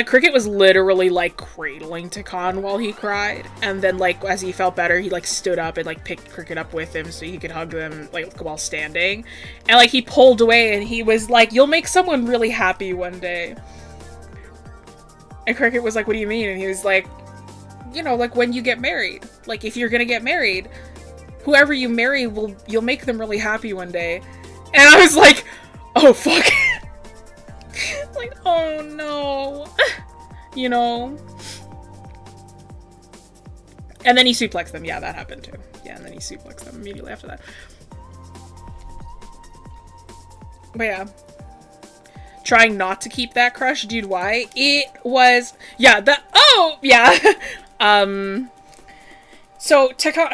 Cricket was literally, like, cradling Takon while he cried. And then, like, as he felt better, he, like, stood up and, like, picked Cricket up with him so he could hug them, like, while standing. And, like, he pulled away and he was like, you'll make someone really happy one day. And Cricket was like, what do you mean? And he was like, you know, like, when you get married. Like, if you're gonna get married, whoever you marry, you'll make them really happy one day. And I was like, oh, fuck. Like, oh, no. You know? And then he suplexed them. Yeah, that happened, too. Yeah, and then he suplexed them immediately after that. But yeah. trying not to keep that crush. Dude, why? It was, yeah, oh, yeah. So, Tekon,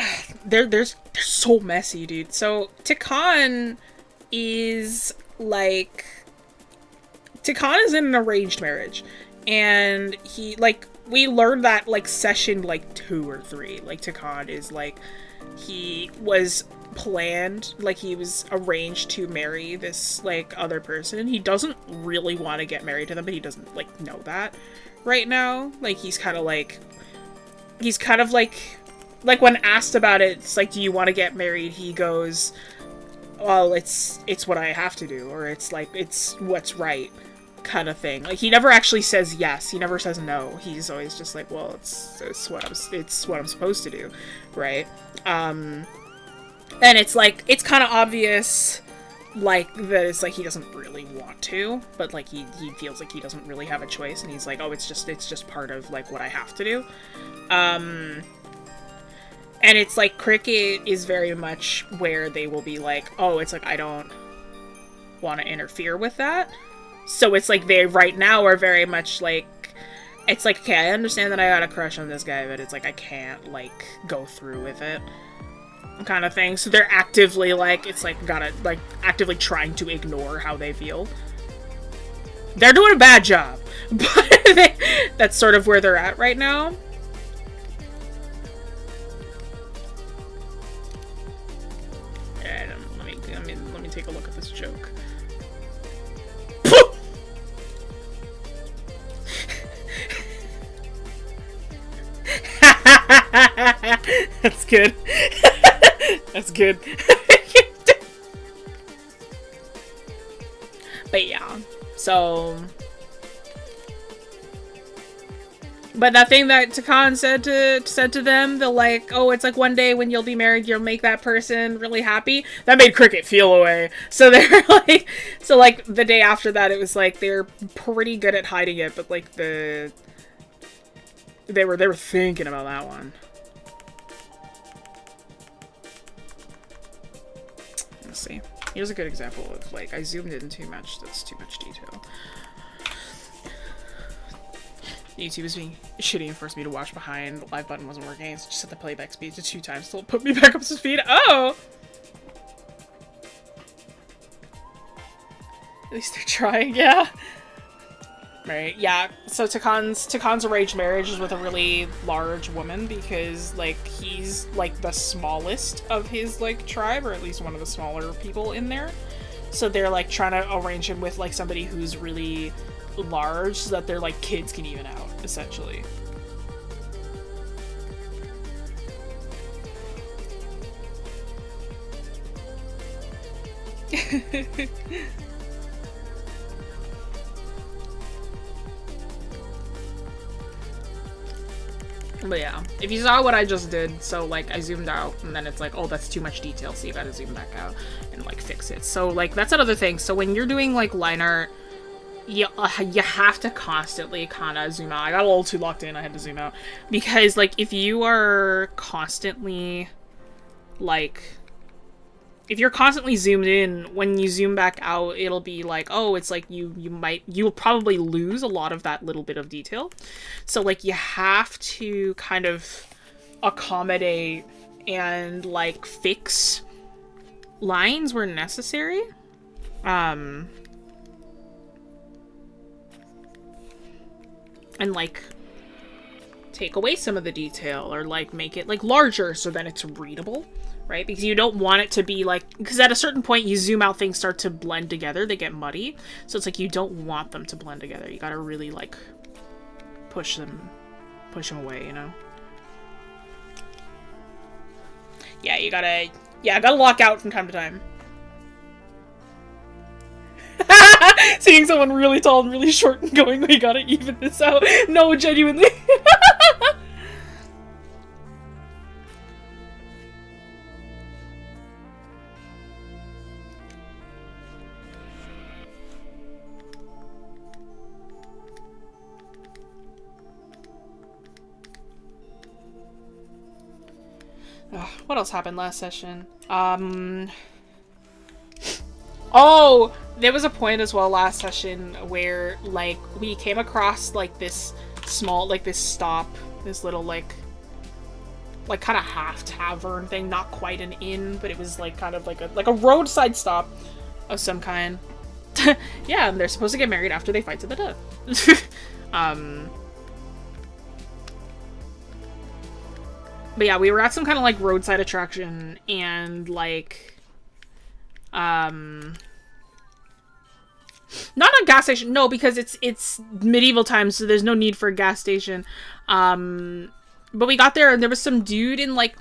they're so messy, dude. So, Tekon is, like, Tekon is in an arranged marriage. And he, like, we learned that, like, session, like, 2 or 3. Like, Tekon is, like, he was planned, like, he was arranged to marry this, like, other person. He doesn't really want to get married to them, but he doesn't, like, know that right now. Like, he's kind of, like, when asked about it, it's like, do you want to get married? He goes, well, it's what I have to do, or it's, like, it's what's right, kind of thing. Like, he never actually says yes, he never says no. He's always just like, well, it's what I'm supposed to do, right? And it's like, it's kind of obvious, like, that it's like he doesn't really want to, but like he feels like he doesn't really have a choice, and he's like, oh, it's just part of, like, what I have to do. And it's like, Cricket is very much where they will be like, oh, it's like, I don't want to interfere with that. So it's like, they right now are very much like, it's like, okay, I understand that I got a crush on this guy, but it's like, I can't, like, go through with it, kind of thing. So they're actively, like, it's like, gotta, like, actively trying to ignore how they feel. They're doing a bad job, but that's sort of where they're at right now. Let me take a look at this joke. That's good. That's good. But yeah, so... But that thing that Tekon said to them, they're like, oh, it's like one day when you'll be married, you'll make that person really happy. That made Cricket feel away. So they're like, so like the day after that, it was like they're pretty good at hiding it, but like they were thinking about that one. Let's see. Here's a good example of, like, I zoomed in too much. That's too much detail. YouTube is being shitty and forced me to watch behind. The live button wasn't working, so just set the playback speed to 2 times till it put me back up to speed. Oh! At least they're trying, yeah. Right, yeah. So Tekon's arranged marriage is with a really large woman because, like, he's, like, the smallest of his, like, tribe, or at least one of the smaller people in there. So they're, like, trying to arrange him with, like, somebody who's really large so that their, like, kids can even out, essentially. But yeah, if you saw what I just did, so like I zoomed out and then it's like, oh, that's too much detail, so you gotta zoom back out and like fix it. So like that's another thing. So when you're doing like line art, you have to constantly kind of zoom out. I got a little too locked in, I had to zoom out. Because like if you are constantly like, if you're constantly zoomed in, when you zoom back out, it'll be like, oh, it's like you'll probably lose a lot of that little bit of detail. So like you have to kind of accommodate and like fix lines where necessary. And like take away some of the detail or like make it like larger so that it's readable. Right? Because you don't want it to be like, because at a certain point you zoom out, things start to blend together, they get muddy. So it's like you don't want them to blend together. You gotta really like push them away, you know? Yeah, I gotta lock out from time to time. Seeing someone really tall and really short and going, we gotta even this out. No, genuinely. What else happened last session? Oh, there was a point as well last session where, like, we came across, like, this small, like, this stop, this little, like kind of half tavern thing, not quite an inn, but it was, like, kind of like a roadside stop of some kind. Yeah, and they're supposed to get married after they fight to the death. But yeah, we were at some kind of, like, roadside attraction, and, like, not a gas station, no, because it's medieval times, so there's no need for a gas station. But we got there, and there was some dude in, like,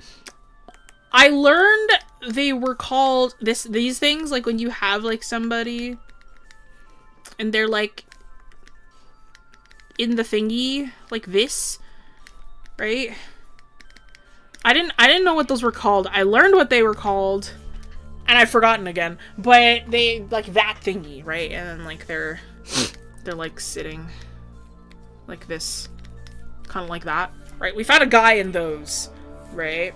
I learned they were called these things, like, when you have, like, somebody, and they're, like, in the thingy, like this, right? I didn't know what those were called. I learned what they were called, and I've forgotten again. But they, like, that thingy, right? And then, like, they're like sitting like this, kind of like that, right? We found a guy in those, right?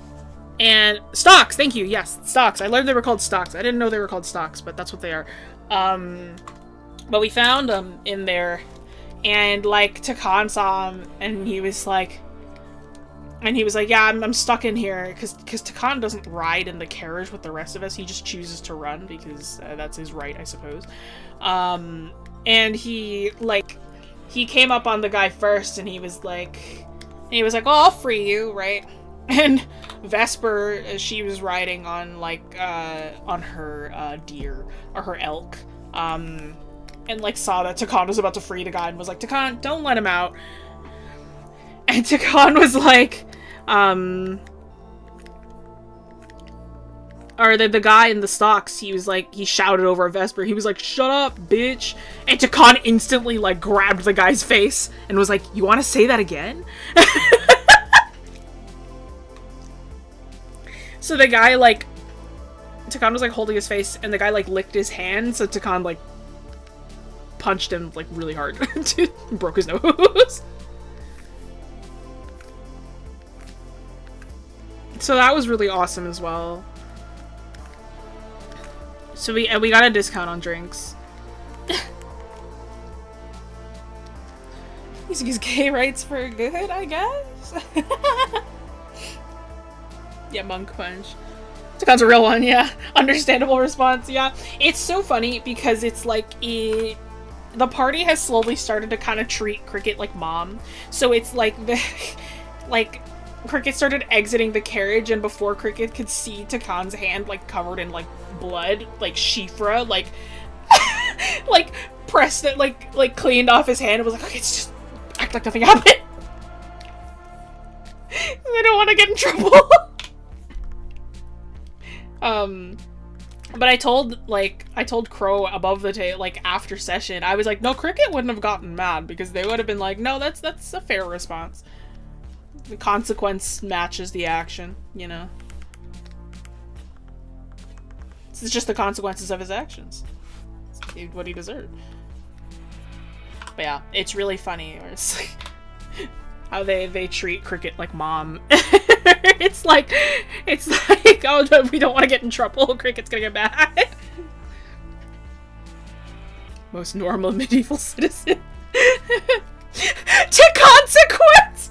And stocks, thank you. Yes, stocks. I learned they were called stocks. I didn't know they were called stocks, but that's what they are. But we found them in there, and, like, Takan saw him, and he was like, yeah, I'm stuck in here, because Takan doesn't ride in the carriage with the rest of us. He just chooses to run, because that's his right, I suppose. And he came up on the guy first, and he was like, oh, I'll free you, right? And Vesper, she was riding on, like, on her deer, or her elk, and, like, saw that Takan was about to free the guy, and was like, Takan, don't let him out. And Takan was like, or the guy in the stocks, he was like, he shouted over Vesper, he was like, shut up, bitch. And Takan instantly, like, grabbed the guy's face and was like, you want to say that again? So the guy, like, Takan was, like, holding his face, and the guy, like, licked his hand, so Takan, like, punched him, like, really hard. Broke his nose. So that was really awesome as well. So we got a discount on drinks. He's gay rights for good, I guess. Yeah, monk punch. Takan's a real one, yeah. Understandable response, yeah. It's so funny because it's like the party has slowly started to kind of treat Cricket like mom. So it's like like Cricket started exiting the carriage, and before Cricket could see Takan's hand, like, covered in, like, blood, like, 𝘰𝘭𝘭𝘰𝘳𝘥, like, like, pressed it, like, cleaned off his hand and was like, okay, it's just act like nothing happened. I don't want to get in trouble. But I told Crow above the table, like, after session, I was like, no, Cricket wouldn't have gotten mad, because they would have been like, no, that's a fair response. The consequence matches the action, you know? It's just the consequences of his actions. It's what he deserved. But yeah, it's really funny. Or it's like how they treat Cricket like mom. It's like, oh, no, we don't want to get in trouble. Cricket's gonna get mad. Most normal medieval citizen. To consequence!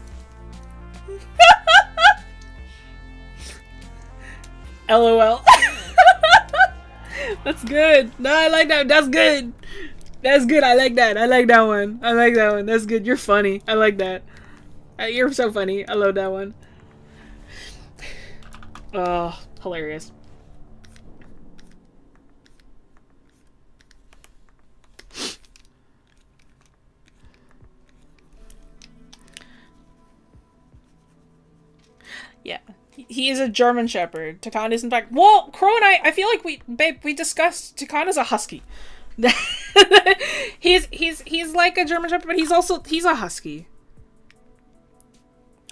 LOL. That's good. No, I like that. That's good. That's good. I like that. I like that one. I like that one. That's good. You're funny. I like that. You're so funny. I love that one. Oh, hilarious. Yeah. He is a German Shepherd. Takan is, in fact... Well, Crow and I feel like we discussed Takan is a husky. he's like a German Shepherd, but he's a husky.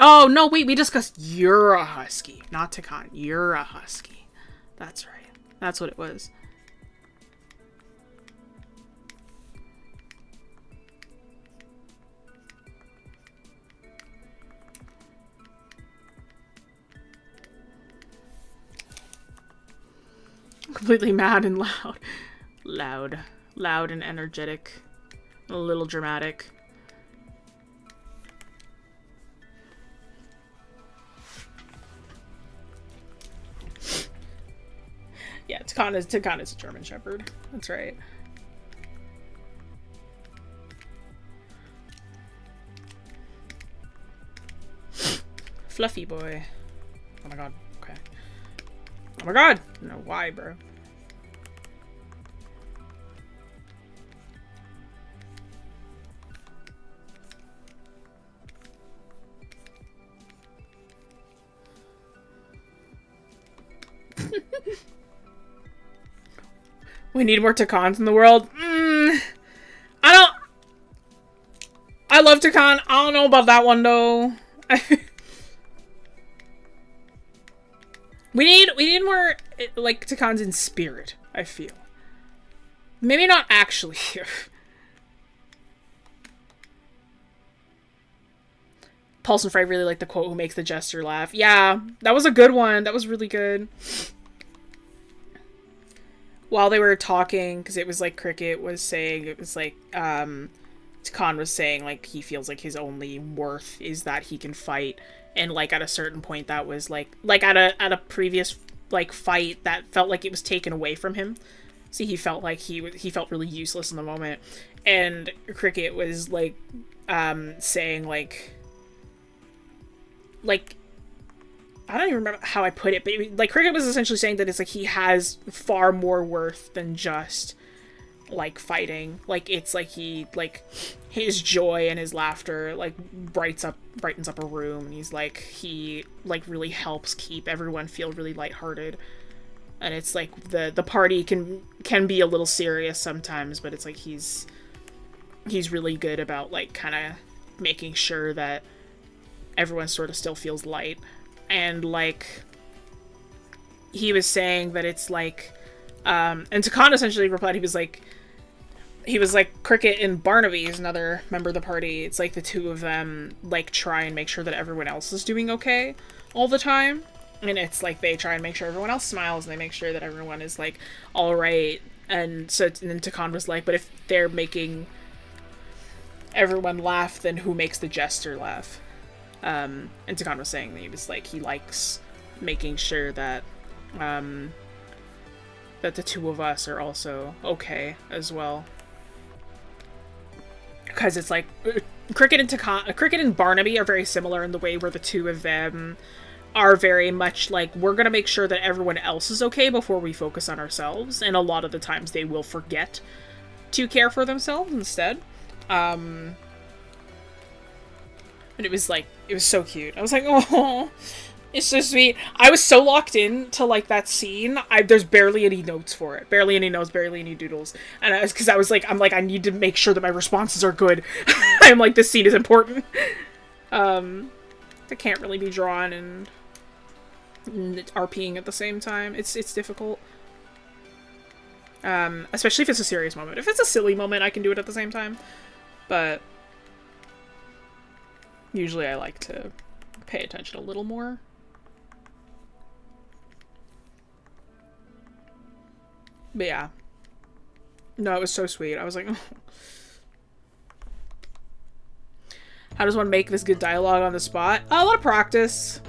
Oh, no, wait, we discussed you're a husky. Not Takan. You're a husky. That's right. That's what it was. Completely mad and loud. Loud and energetic. A little dramatic. Yeah, Takana's a German Shepherd. That's right. Fluffy boy. Oh my god. Okay. Oh my god! No, why, bro? We need more Takans in the world. I love Takan. I don't know about that one though. we need more like Takans in spirit, I feel. Maybe not actually. Pulse and Frey really like the quote, "Who makes the jester laugh." Yeah, that was a good one. That was really good. While they were talking, because it was like Cricket was saying, it was like, Takan was saying, like, he feels like his only worth is that he can fight. And, like, at a certain point that was, like at a previous, like, fight that felt like it was taken away from him. See, he felt like he felt really useless in the moment. And Cricket was, like, saying, like, I don't even remember how I put it, but like Cricket was essentially saying that it's like he has far more worth than just like fighting. Like it's like he like his joy and his laughter like brightens up a room, and he's like he like really helps keep everyone feel really lighthearted. And it's like the party can be a little serious sometimes, but it's like he's really good about like kind of making sure that everyone sort of still feels light. And, like, he was saying that it's, like, and Takana essentially replied, he was like, Cricket and Barnaby is another member of the party. It's, like, the two of them, like, try and make sure that everyone else is doing okay all the time. And it's, like, they try and make sure everyone else smiles, and they make sure that everyone is, like, alright. And so, and then Takana was like, but if they're making everyone laugh, then who makes the jester laugh? And Takan was saying that he was like, he likes making sure that, that the two of us are also okay as well. Because it's like, Cricket and Barnaby are very similar in the way where the two of them are very much like, we're gonna make sure that everyone else is okay before we focus on ourselves, and a lot of the times they will forget to care for themselves instead. And it was like, it was so cute. I was like, oh, it's so sweet. I was so locked in to like that scene. There's barely any notes for it. Barely any notes, barely any doodles. And I'm like, I need to make sure that my responses are good. I'm like, this scene is important. It can't really be drawn and RPing at the same time. It's difficult. Especially if it's a serious moment. If it's a silly moment, I can do it at the same time. But usually I like to pay attention a little more. But yeah. No, it was so sweet. I was like, oh. How does one make this good dialogue on the spot? A lot of practice.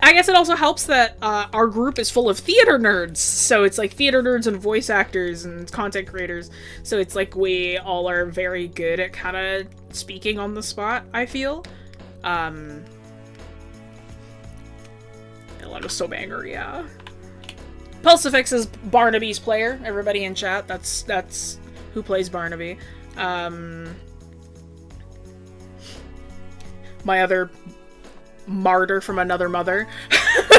I guess it also helps that our group is full of theater nerds. So it's like theater nerds and voice actors and content creators. So it's like we all are very good at kind of speaking on the spot, I feel. A lot of so banger, yeah. Pulsifix is Barnaby's player. Everybody in chat, that's who plays Barnaby. My other martyr from another mother. I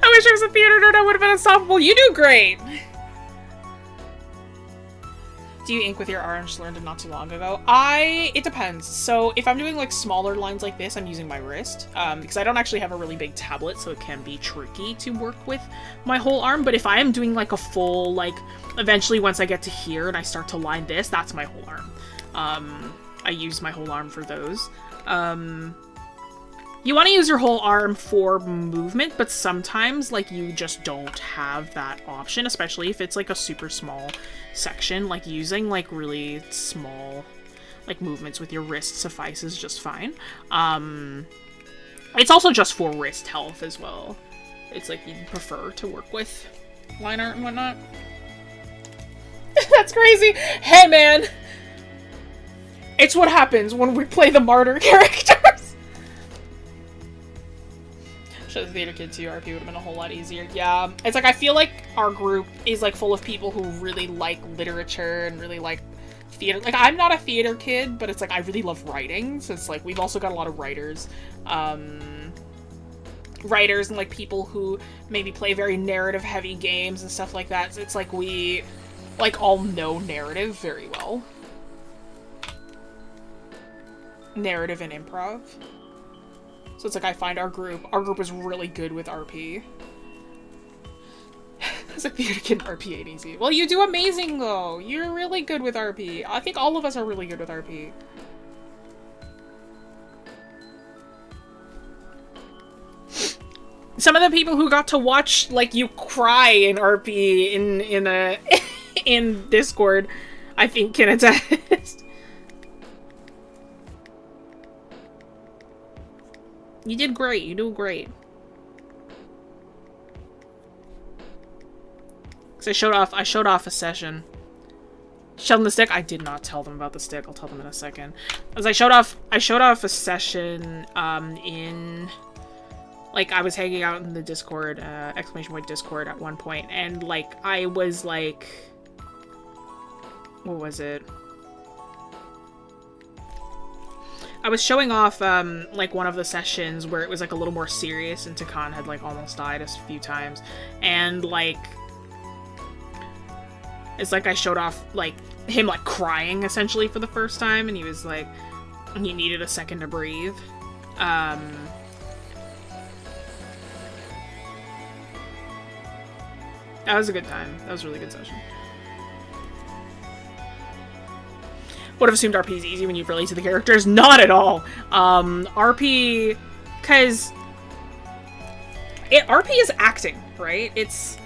wish I was a theater nerd, I would have been unstoppable. You do great! Do you ink with your R? I just learned it not too long ago. It depends. So if I'm doing like smaller lines like this, I'm using my wrist. Because I don't actually have a really big tablet, so it can be tricky to work with my whole arm. But if I am doing like a full, like, eventually once I get to here and I start to line this, that's my whole arm. I use my whole arm for those. You want to use your whole arm for movement, but sometimes, like, you just don't have that option, especially if it's, like, a super small section. Like, using, like, really small, like, movements with your wrist suffices just fine. It's also just for wrist health as well. It's like you'd prefer to work with line art and whatnot. That's crazy! Hey, man! It's what happens when we play the martyr characters! Show the theater kid to RP would have been a whole lot easier. Yeah, it's like I feel like our group is like full of people who really like literature and really like theater. Like, I'm not a theater kid, but it's like I really love writing, so it's like we've also got a lot of writers. Writers and like people who maybe play very narrative heavy games and stuff like that. So it's like we like all know narrative very well. Narrative and improv. So it's like I find our group is really good with RP. It's like theater kid RP ain't easy. Well, you do amazing though. You're really good with RP. I think all of us are really good with RP. Some of the people who got to watch like you cry in RP in Discord, I think can attest. You did great. You do great. So I showed off a session. Showed them the stick. I did not tell them about the stick. I'll tell them in a second. As I showed off a session in, like, I was hanging out in the Discord, exclamation point Discord at one point, and like I was like, what was it? I was showing off, like, one of the sessions where it was, like, a little more serious, and Takan had, like, almost died a few times, and, like, it's like I showed off, like, him, like, crying, essentially, for the first time, and he was, like, he needed a second to breathe. That was a good time. That was a really good session. Would have assumed RP is easy when you relate to the characters. Not at all. RP, because RP is acting, right? It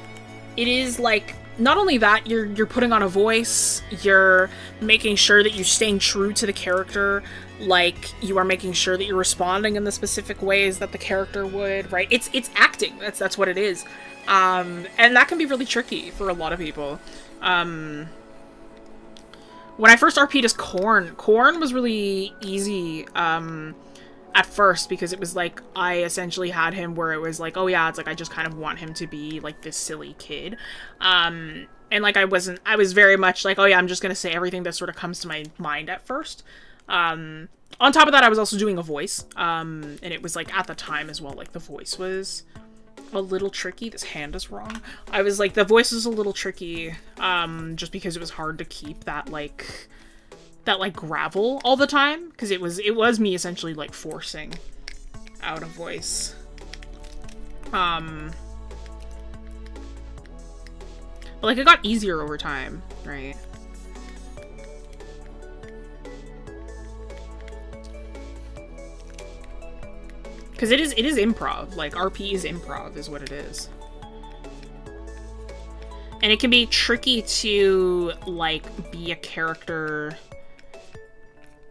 is like, not only that, you're putting on a voice, you're making sure that you're staying true to the character, like you are making sure that you're responding in the specific ways that the character would, right? It's acting. That's what it is. And that can be really tricky for a lot of people. When I first RP'd as Corn was really easy, at first, because it was like, I essentially had him where it was like, oh yeah, it's like, I just kind of want him to be like this silly kid. And like, I was very much like, oh yeah, I'm just gonna say everything that sort of comes to my mind at first. On top of that, I was also doing a voice, and it was like, at the time as well, like, the voice was a little tricky. This hand is wrong. I was like, the voice was a little tricky, just because it was hard to keep that gravel all the time, because it was me essentially like forcing out a voice. But like, it got easier over time, right? Because it is improv. Like, RP is improv, is what it is. And it can be tricky to, like, be a character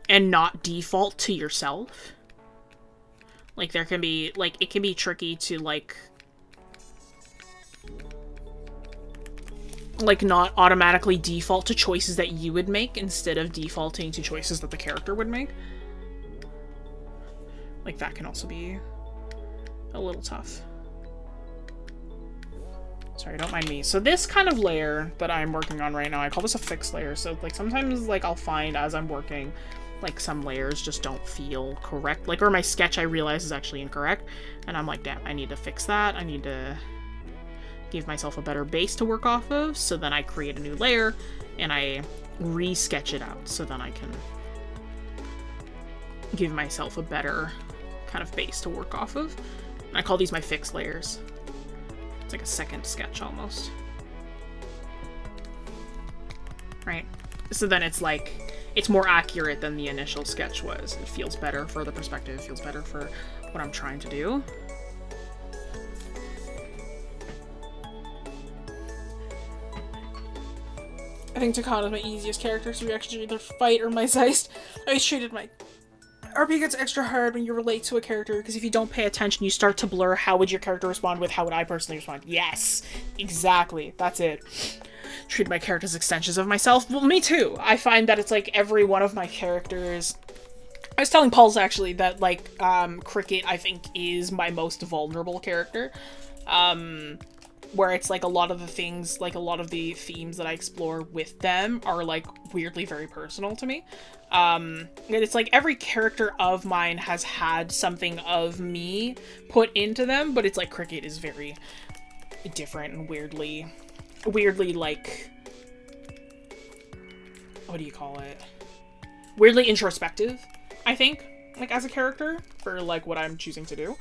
and not default to yourself. Like, there can be, like, it can be tricky to, like, not automatically default to choices that you would make instead of defaulting to choices that the character would make. Like, that can also be a little tough. Sorry, don't mind me. So this kind of layer that I'm working on right now, I call this a fixed layer. So, like, sometimes, like, I'll find as I'm working, like, some layers just don't feel correct. Like, or my sketch I realize is actually incorrect. And I'm like, damn, I need to fix that. I need to give myself a better base to work off of. So then I create a new layer and I re-sketch it out. So then I can give myself a better kind of base to work off of. And I call these my fixed layers. It's like a second sketch almost. Right? So then it's like, it's more accurate than the initial sketch was. It feels better for the perspective, it feels better for what I'm trying to do. I think Takana is my easiest character, so we actually either fight or my Zeist. I always treated my RP gets extra hard when you relate to a character, because if you don't pay attention, you start to blur how would your character respond with how would I personally respond. Yes, exactly. That's it. Treat my characters as extensions of myself. Well, me too. I find that it's like every one of my characters. I was telling Pulse actually that like Cricket I think is my most vulnerable character. Where it's like a lot of the things, like a lot of the themes that I explore with them are like weirdly very personal to me. And it's like every character of mine has had something of me put into them, but it's like Cricket is very different and weirdly like, what do you call it? Weirdly introspective, I think, like as a character for like what I'm choosing to do.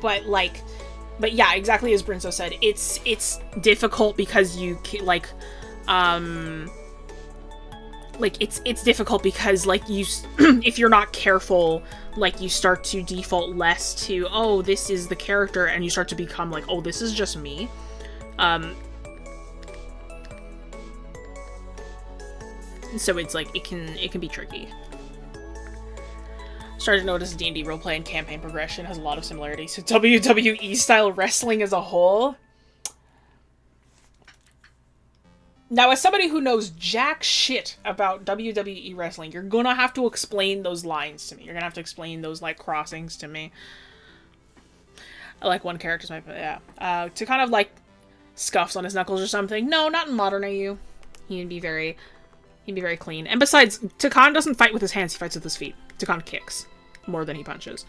But yeah, exactly as Brinso said, it's difficult because you like it's difficult because like you if you're not careful, like you start to default less to, oh, this is the character, and you start to become like, oh, this is just me. So it's like it can be tricky. Started to notice D&D roleplay and campaign progression has a lot of similarities to WWE style wrestling as a whole. Now, as somebody who knows jack shit about WWE wrestling, you're gonna have to explain those lines to me. You're gonna have to explain those, like, crossings to me. I like one character's my, yeah. To kind of, like, scuffs on his knuckles or something. No, not in modern AU. He'd be very clean. And besides, Takan doesn't fight with his hands, he fights with his feet. Takan kicks more than he punches.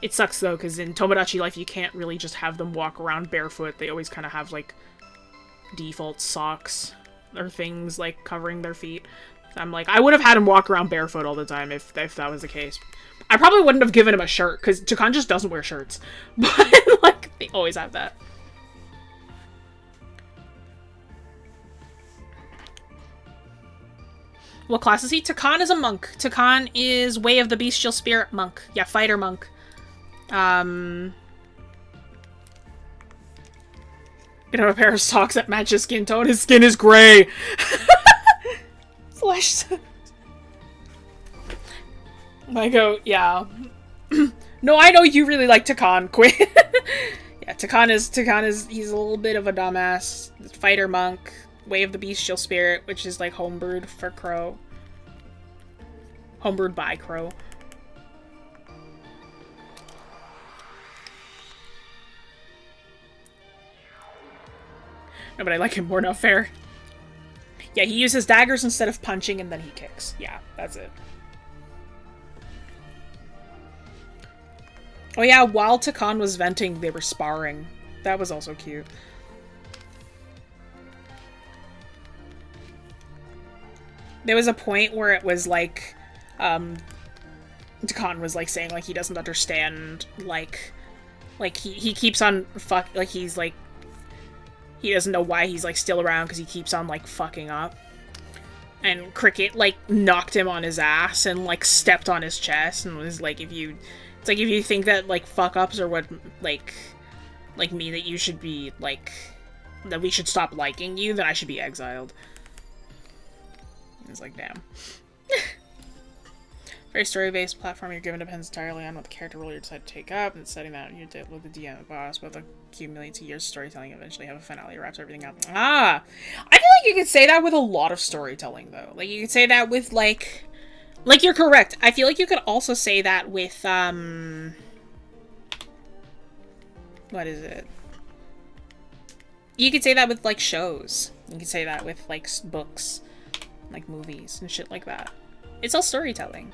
It sucks, though, because in Tomodachi Life, you can't really just have them walk around barefoot. They always kind of have, like, default socks or things, like, covering their feet. I'm like, I would have had him walk around barefoot all the time if that was the case. I probably wouldn't have given him a shirt, because Takan just doesn't wear shirts. But, like, they always have that. What class is he? Takan is a monk. Takan is Way of the Bestial Spirit monk. Yeah, fighter monk. Gonna have a pair of socks that match his skin tone. His skin is gray. Flesh. I go, yeah. No, I know you really like Takan. Quit. Yeah, Takan is, he's a little bit of a dumbass. Fighter monk. Way of the Bestial Spirit, which is like homebrewed for Crow. Homebrewed by Crow. No, but I like him more now, fair. Yeah, he uses daggers instead of punching, and then he kicks. Yeah, that's it. Oh yeah, while Takan was venting, they were sparring. That was also cute. There was a point where it was like, Takan was like saying like he doesn't understand, like he keeps on he's like, he doesn't know why he's like still around because he keeps on like fucking up. And Cricket like knocked him on his ass and like stepped on his chest and was like, it's like if you think that like fuck ups are what like me, that you should be like, that we should stop liking you, then I should be exiled. It's like, damn. Very story-based platform you're given depends entirely on what the character role you decide to take up, and setting that you did with the DM and boss, both accumulate to years of storytelling, eventually have a finale, wraps everything up. Ah! I feel like you could say that with a lot of storytelling, though. Like, you could say that with, like, you're correct. I feel like you could also say that with, what is it? You could say that with, like, shows. You could say that with, like, books. Like movies and shit like that. It's all storytelling.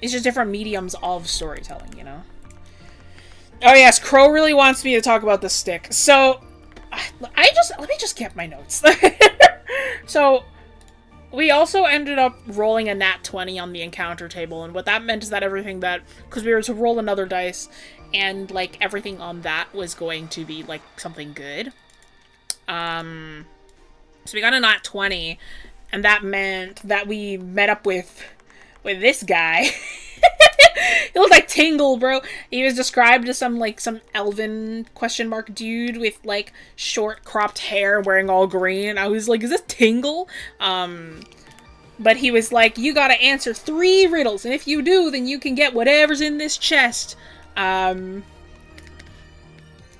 It's just different mediums of storytelling, you know? Oh yes, Crow really wants me to talk about the stick. So, let me just get my notes. So, we also ended up rolling a nat 20 on the encounter table, and what that meant is that everything that, because we were to roll another dice, and like everything on that was going to be like something good. So we got a nat 20, and that meant that we met up with this guy. He looked like Tingle, bro. He was described as some elven / dude with like short cropped hair wearing all green. I was like, is this Tingle? But he was like, you gotta answer 3 riddles, and if you do, then you can get whatever's in this chest. And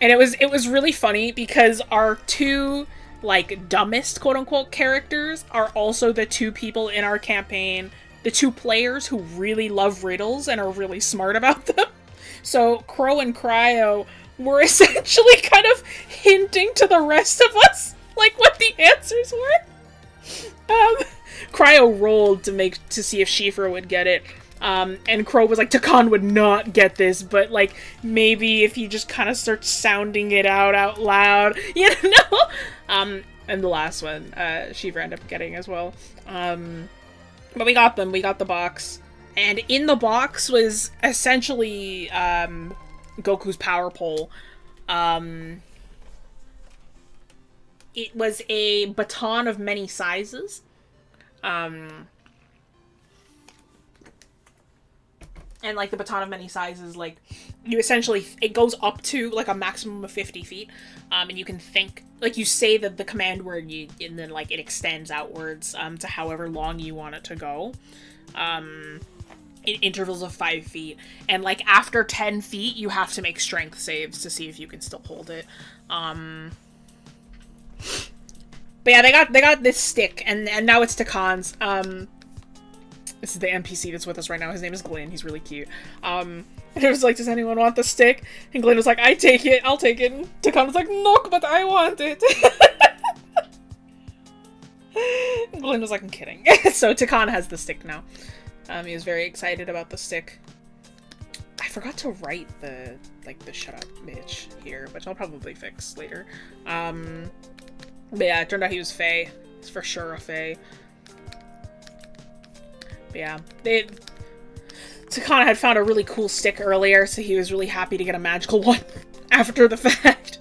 it was really funny because our 2 like dumbest quote unquote characters are also the 2 people in our campaign, the 2 players who really love riddles and are really smart about them. So Crow and Cryo were essentially kind of hinting to the rest of us like what the answers were. Cryo rolled to see if 𝘰𝘭𝘭𝘰𝘬 would get it. And Crow was like, Tokan would not get this, but like maybe if he just kind of starts sounding it out loud, you know? And the last one, 𝘰𝘭𝘭 ended up getting as well. But we got them. We got the box. And in the box was essentially Goku's power pole. It was a baton of many sizes. And like the baton of many sizes, like you essentially, it goes up to like a maximum of 50 feet. And you can think, like you say the command word, and then like it extends outwards to however long you want it to go. In intervals of 5 feet. And like after 10 feet, you have to make strength saves to see if you can still hold it. But yeah, they got this stick, and now it's Tokan's. This is the NPC that's with us right now. His name is Glenn. He's really cute. And it was like, does anyone want the stick? And Glenn was like, I take it. I'll take it. And Tokan was like, no, but I want it. And Glenn was like, I'm kidding. So Tokan has the stick now. He was very excited about the stick. I forgot to write the shut up bitch here, which I'll probably fix later. But yeah, it turned out he was Fae. He's for sure a Fae. But yeah, Tokan had found a really cool stick earlier, so he was really happy to get a magical one after the fact.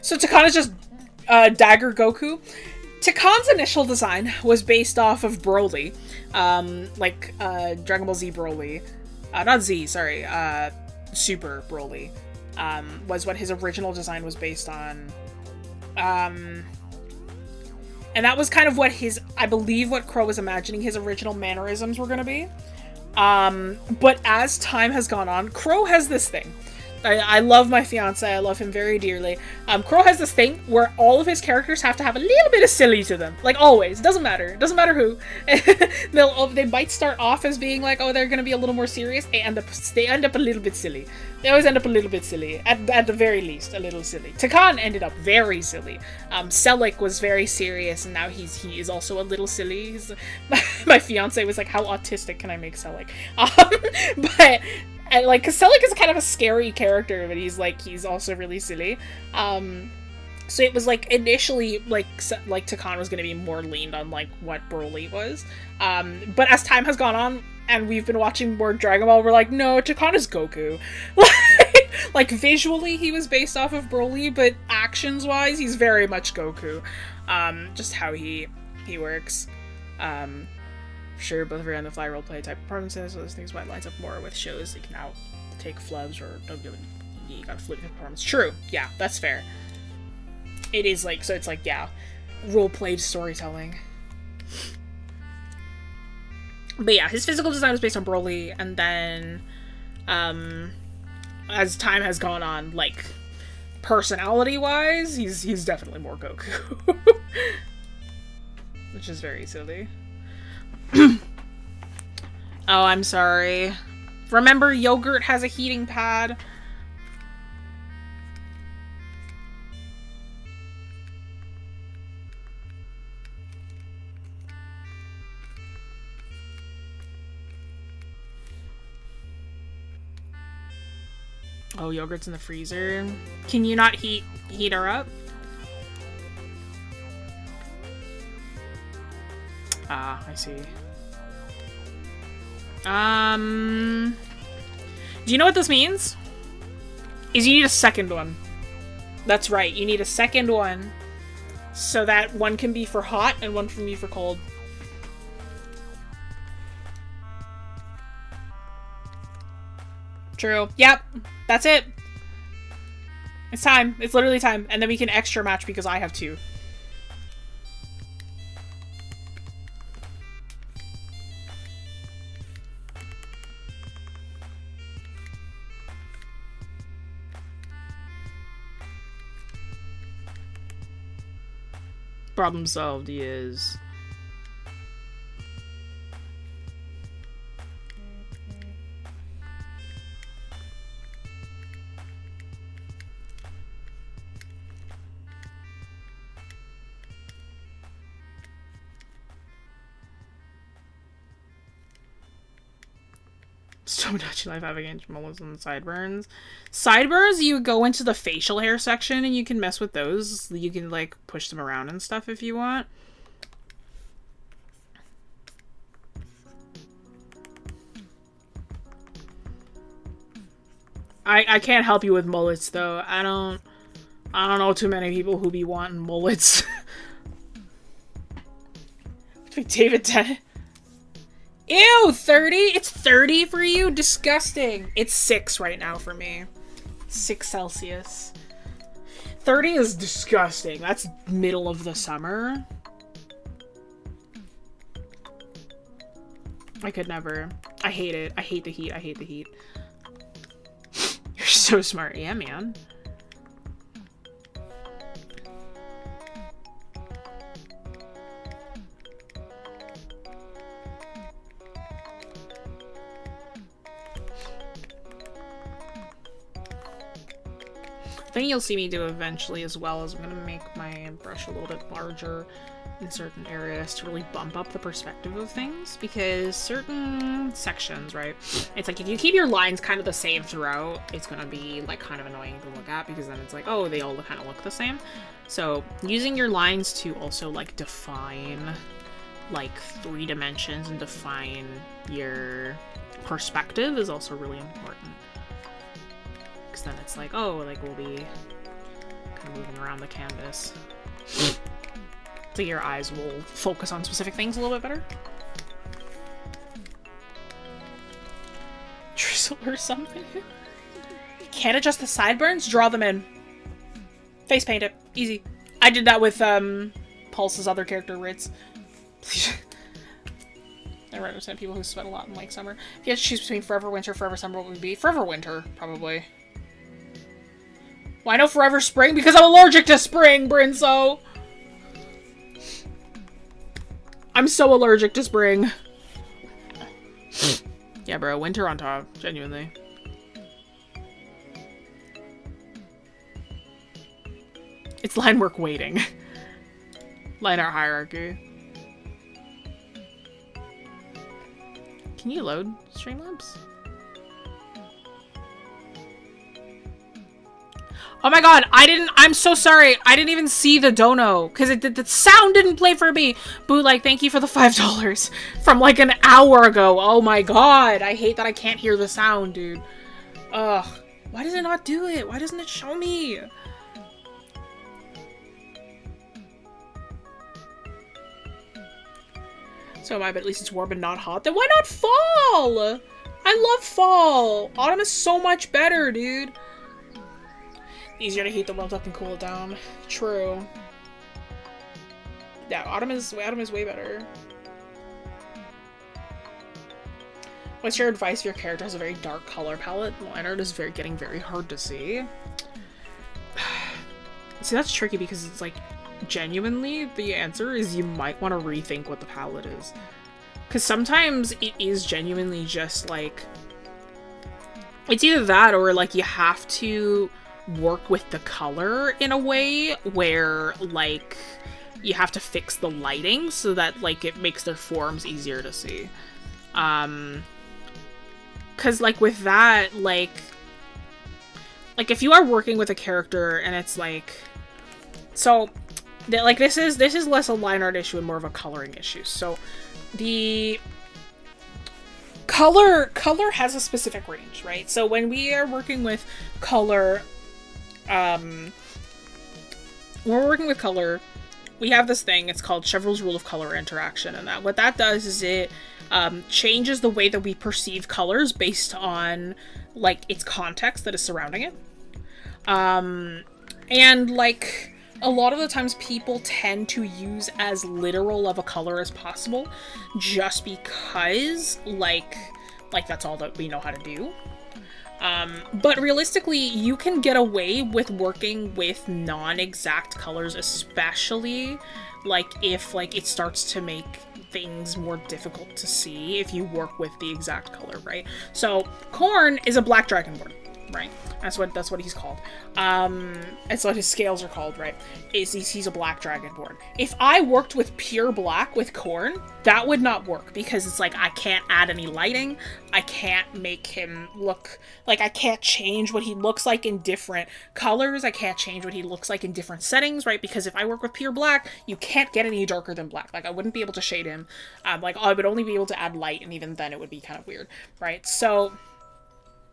So Tokan is just Dagger Goku. Tokan's initial design was based off of Broly, Dragon Ball Z Broly. Not Z, sorry, Super Broly, was what his original design was based on. And that was kind of what I believe what Crow was imagining his original mannerisms were gonna be. But as time has gone on, Crow has this thing. I love my fiance. I love him very dearly. Crow has this thing where all of his characters have to have a little bit of silly to them. Like, always. Doesn't matter. Doesn't matter who. They might start off as being like, oh, they're going to be a little more serious. They end up a little bit silly. They always end up a little bit silly. At the very least, a little silly. Tokan ended up very silly. 𝘴𝘰𝘭𝘭𝘰𝘬𝘮 was very serious, and now he is also a little silly. My fiance was like, how autistic can I make 𝘴𝘰𝘭𝘭𝘰𝘬𝘮? But... And, like, cause 𝘴𝘰𝘭𝘭𝘰 is kind of a scary character, but he's also really silly. So it was, like, initially, like Tokan was gonna be more leaned on, like, what Broly was. But as time has gone on, and we've been watching more Dragon Ball, we're like, no, Tokan is Goku. Like, visually, he was based off of Broly, but actions-wise, he's very much Goku. Just how he works. Sure, both are on the fly roleplay type performances, so those things might lines up more with shows that can now take flubs or WWE got a fluid performance. True, yeah, that's fair. It is like, so it's like, yeah, role-played storytelling. But yeah, his physical design was based on Broly, and then, as time has gone on, like, personality-wise, he's definitely more Goku. Which is very silly. Oh, I'm sorry. Remember, yogurt has a heating pad. Oh, yogurt's in the freezer. Can you not heat her up? Ah, I see. Do you know what this means? Is you need a second one. That's right. You need a second one. So that one can be for hot and one can be for cold. True. Yep. That's it. It's time. It's literally time. And then we can extra match because I have 2. Problem solved, yes. Tomodachi Life having inch mullets and sideburns. Sideburns, you go into the facial hair section and you can mess with those. You can, like, push them around and stuff if you want. I can't help you with mullets, though. I don't know too many people who be wanting mullets. David Tennant. Ew, 30? It's 30 for you? Disgusting. It's 6 right now for me. 6 Celsius. 30 is disgusting. That's middle of the summer. I could never. I hate it. I hate the heat. I hate the heat. You're so smart. Yeah, man. I think you'll see me do eventually as well is I'm gonna make my brush a little bit larger in certain areas to really bump up the perspective of things, because certain sections, right, it's like if you keep your lines kind of the same throughout, it's gonna be like kind of annoying to look at, because then it's like, oh, they all kind of look the same. So using your lines to also like define like 3 dimensions and define your perspective is also really important. Because then it's like, oh, like we'll be kind of moving around the canvas. So your eyes will focus on specific things a little bit better. Drizzle or something? Can't adjust the sideburns? Draw them in. Face paint it. Easy. I did that with Pulse's other character, Ritz. I don't understand people who sweat a lot in like summer. If you had to choose between forever winter, forever summer, what would it be? Forever winter, probably. Why no forever spring? Because I'm allergic to spring, Brinso! I'm so allergic to spring. Yeah, bro, winter on top, genuinely. It's line work waiting. Line art hierarchy. Can you load Streamlabs? Oh my god, I'm so sorry. I didn't even see the dono, because the sound didn't play for me. Boot, like, thank you for the $5 from like an hour ago. Oh my god, I hate that I can't hear the sound, dude. Ugh. Why does it not do it? Why doesn't it show me? So am I, but at least it's warm and not hot. Then why not fall? I love fall. Autumn is so much better, dude. Easier to heat the world up and cool it down. True. Yeah, autumn is way better. What's your advice if your character has a very dark color palette? Line art is getting very hard to see. See, that's tricky because it's like, genuinely, the answer is you might want to rethink what the palette is. Because sometimes it is genuinely just like, it's either that or like you have to work with the color in a way where like you have to fix the lighting so that like it makes their forms easier to see. Because like with that, like if you are working with a character and it's like, so like this is less a line art issue and more of a coloring issue. So the color has a specific range, right? So when we are working with color, when we're working with color, we have this thing, it's called Chevreul's rule of color interaction, and what that does is it changes the way that we perceive colors based on, like, its context that is surrounding it. And, like, a lot of the times people tend to use as literal of a color as possible just because, like that's all that we know how to do. But realistically, you can get away with working with non-exact colors, especially, like, if, like, it starts to make things more difficult to see if you work with the exact color, right? So, Corn is a black dragonborn, right? That's what he's called. That's what his scales are called, right? He's a black dragonborn. If I worked with pure black with Corn, that would not work because it's like I can't add any lighting. I can't make him look like, I can't change what he looks like in different colors. I can't change what he looks like in different settings, right? Because if I work with pure black, you can't get any darker than black. Like, I wouldn't be able to shade him. Like, I would only be able to add light, and even then it would be kind of weird, right? So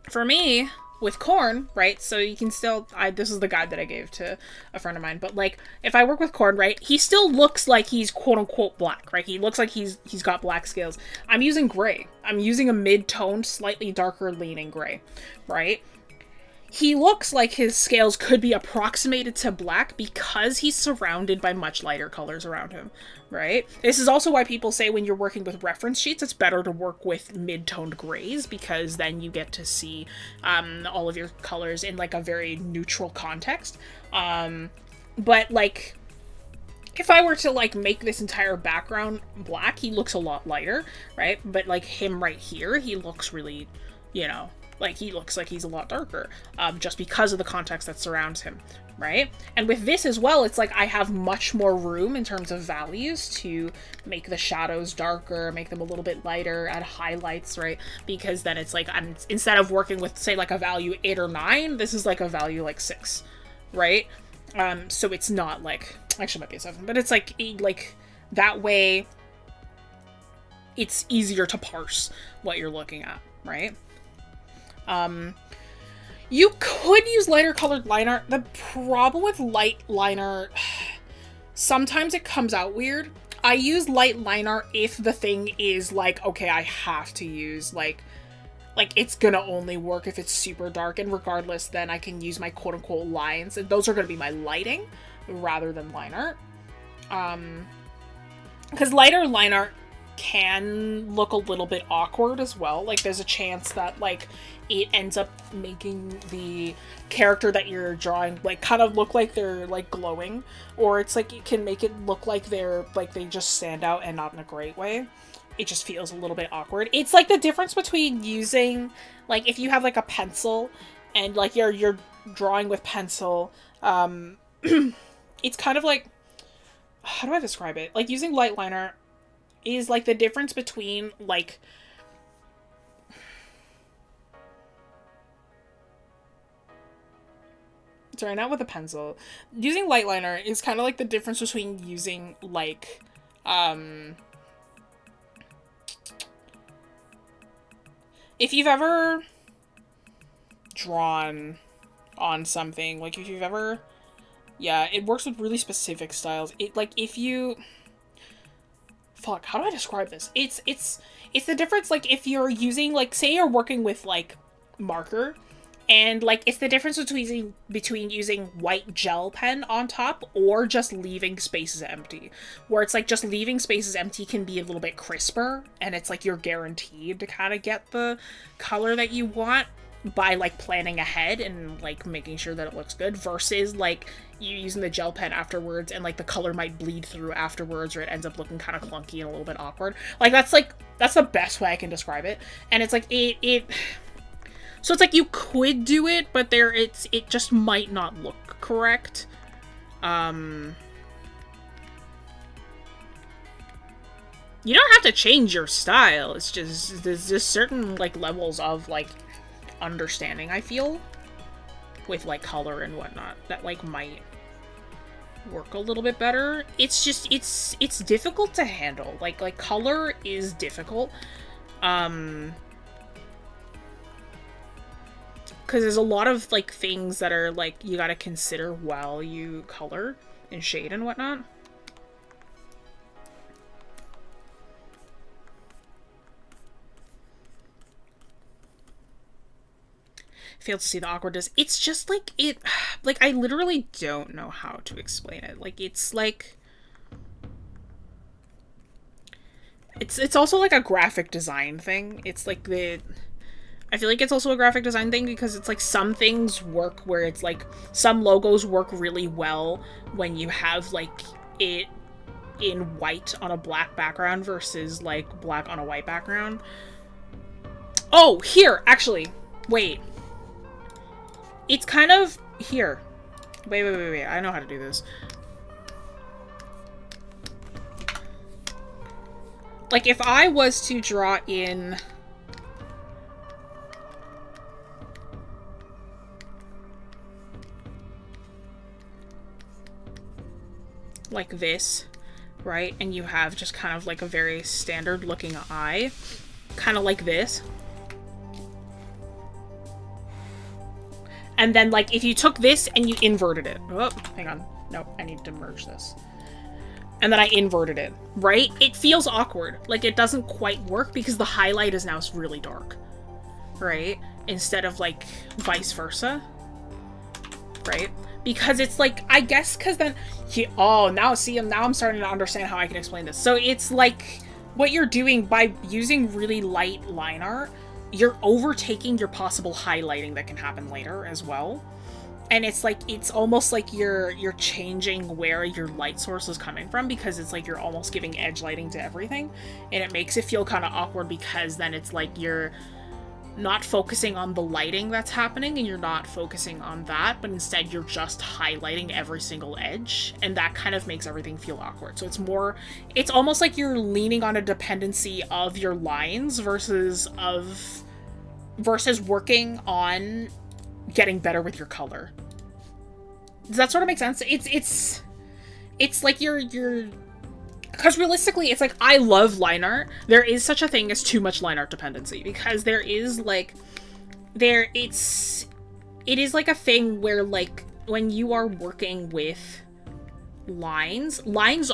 for me, with Corn, right, so you can still, this is the guide that I gave to a friend of mine, but, like, if I work with Corn, right, he still looks like he's quote-unquote black, right? He looks like he's got black scales. I'm using gray. I'm using a mid-toned, slightly darker leaning gray, right? He looks like his scales could be approximated to black because he's surrounded by much lighter colors around him, right? This is also why people say when you're working with reference sheets, it's better to work with mid-toned grays, because then you get to see all of your colors in, like, a very neutral context. But, like, if I were to, like, make this entire background black, he looks a lot lighter, right? But, like, him right here, he looks really, you know, like, he looks like he's a lot darker, just because of the context that surrounds him, right? And with this as well, it's like I have much more room in terms of values to make the shadows darker, make them a little bit lighter, add highlights, right? Because then it's like, instead of working with, say, like, a value 8 or 9, this is like a value like 6, right? So it's not like, actually it might be a 7, but it's like that way it's easier to parse what you're looking at, right? You could use lighter colored line art. The problem with light line art, sometimes it comes out weird. I use light line art if the thing is like, okay, I have to use, like it's gonna only work if it's super dark, and regardless, then I can use my quote-unquote lines, and those are gonna be my lighting rather than line art. Because lighter line art can look a little bit awkward as well. Like, there's a chance that, like, it ends up making the character that you're drawing, like, kind of look like they're, like, glowing, or it's like it can make it look like they're, like, they just stand out and not in a great way. It just feels a little bit awkward. It's like the difference between using, like, if you have, like, a pencil and, like, you're drawing with pencil, it's kind of like, how do I describe it? Like, using light liner is like the difference between, like, sorry, not with a pencil. Using light liner is kind of like the difference between using, like, if you've ever drawn on something, like, if you've ever, yeah, it works with really specific styles. It, like, if you, fuck, how do I describe this? It's the difference, like, if you're using, like, say you're working with, like, marker, and, like, it's the difference between using white gel pen on top or just leaving spaces empty. Where it's, like, just leaving spaces empty can be a little bit crisper, and it's, like, you're guaranteed to kind of get the color that you want by, like, planning ahead and, like, making sure that it looks good, versus, like, you using the gel pen afterwards and, like, the color might bleed through afterwards, or it ends up looking kind of clunky and a little bit awkward. Like, that's the best way I can describe it. And it's like, so it's like you could do it, but it just might not look correct. You don't have to change your style. It's just, there's just certain, like, levels of, like, understanding, I feel, with, like, color and whatnot that, like, might work a little bit better. It's just, it's difficult to handle. Like color is difficult. Because there's a lot of, like, things that are, like, you gotta consider while you color. and shade and whatnot. Failed to see the awkwardness. It's just like I literally don't know how to explain it. Like it's like it's also like a graphic design thing. It's like I feel like it's also a graphic design thing because it's like some things work where it's like some logos work really well when you have like it in white on a black background versus like black on a white background. Oh, here, actually. Wait. It's kind of here. Wait. I know how to do this. Like if I was to draw in like this, right? And you have just kind of like a very standard looking eye, kind of like this. And then, like, if you took this and you inverted it. Oh, hang on. No, I need to merge this. And then I inverted it, right? It feels awkward. Like, it doesn't quite work because the highlight is now really dark, right? Instead of, like, vice versa, right? Because it's, like, I guess because then... oh, now I'm starting to understand how I can explain this. So it's, like, what you're doing by using really light line art, you're overtaking your possible highlighting that can happen later as well. And it's like, it's almost like you're changing where your light source is coming from because it's like you're almost giving edge lighting to everything. And it makes it feel kind of awkward because then it's like you're not focusing on the lighting that's happening and you're not focusing on that, but instead you're just highlighting every single edge. And that kind of makes everything feel awkward. So it's almost like you're leaning on a dependency of your lines versus working on getting better with your color. Does that sort of make sense? It's like you're because realistically, it's like, I love line art. There is such a thing as too much line art dependency because there is like, it is like a thing where like, when you are working with lines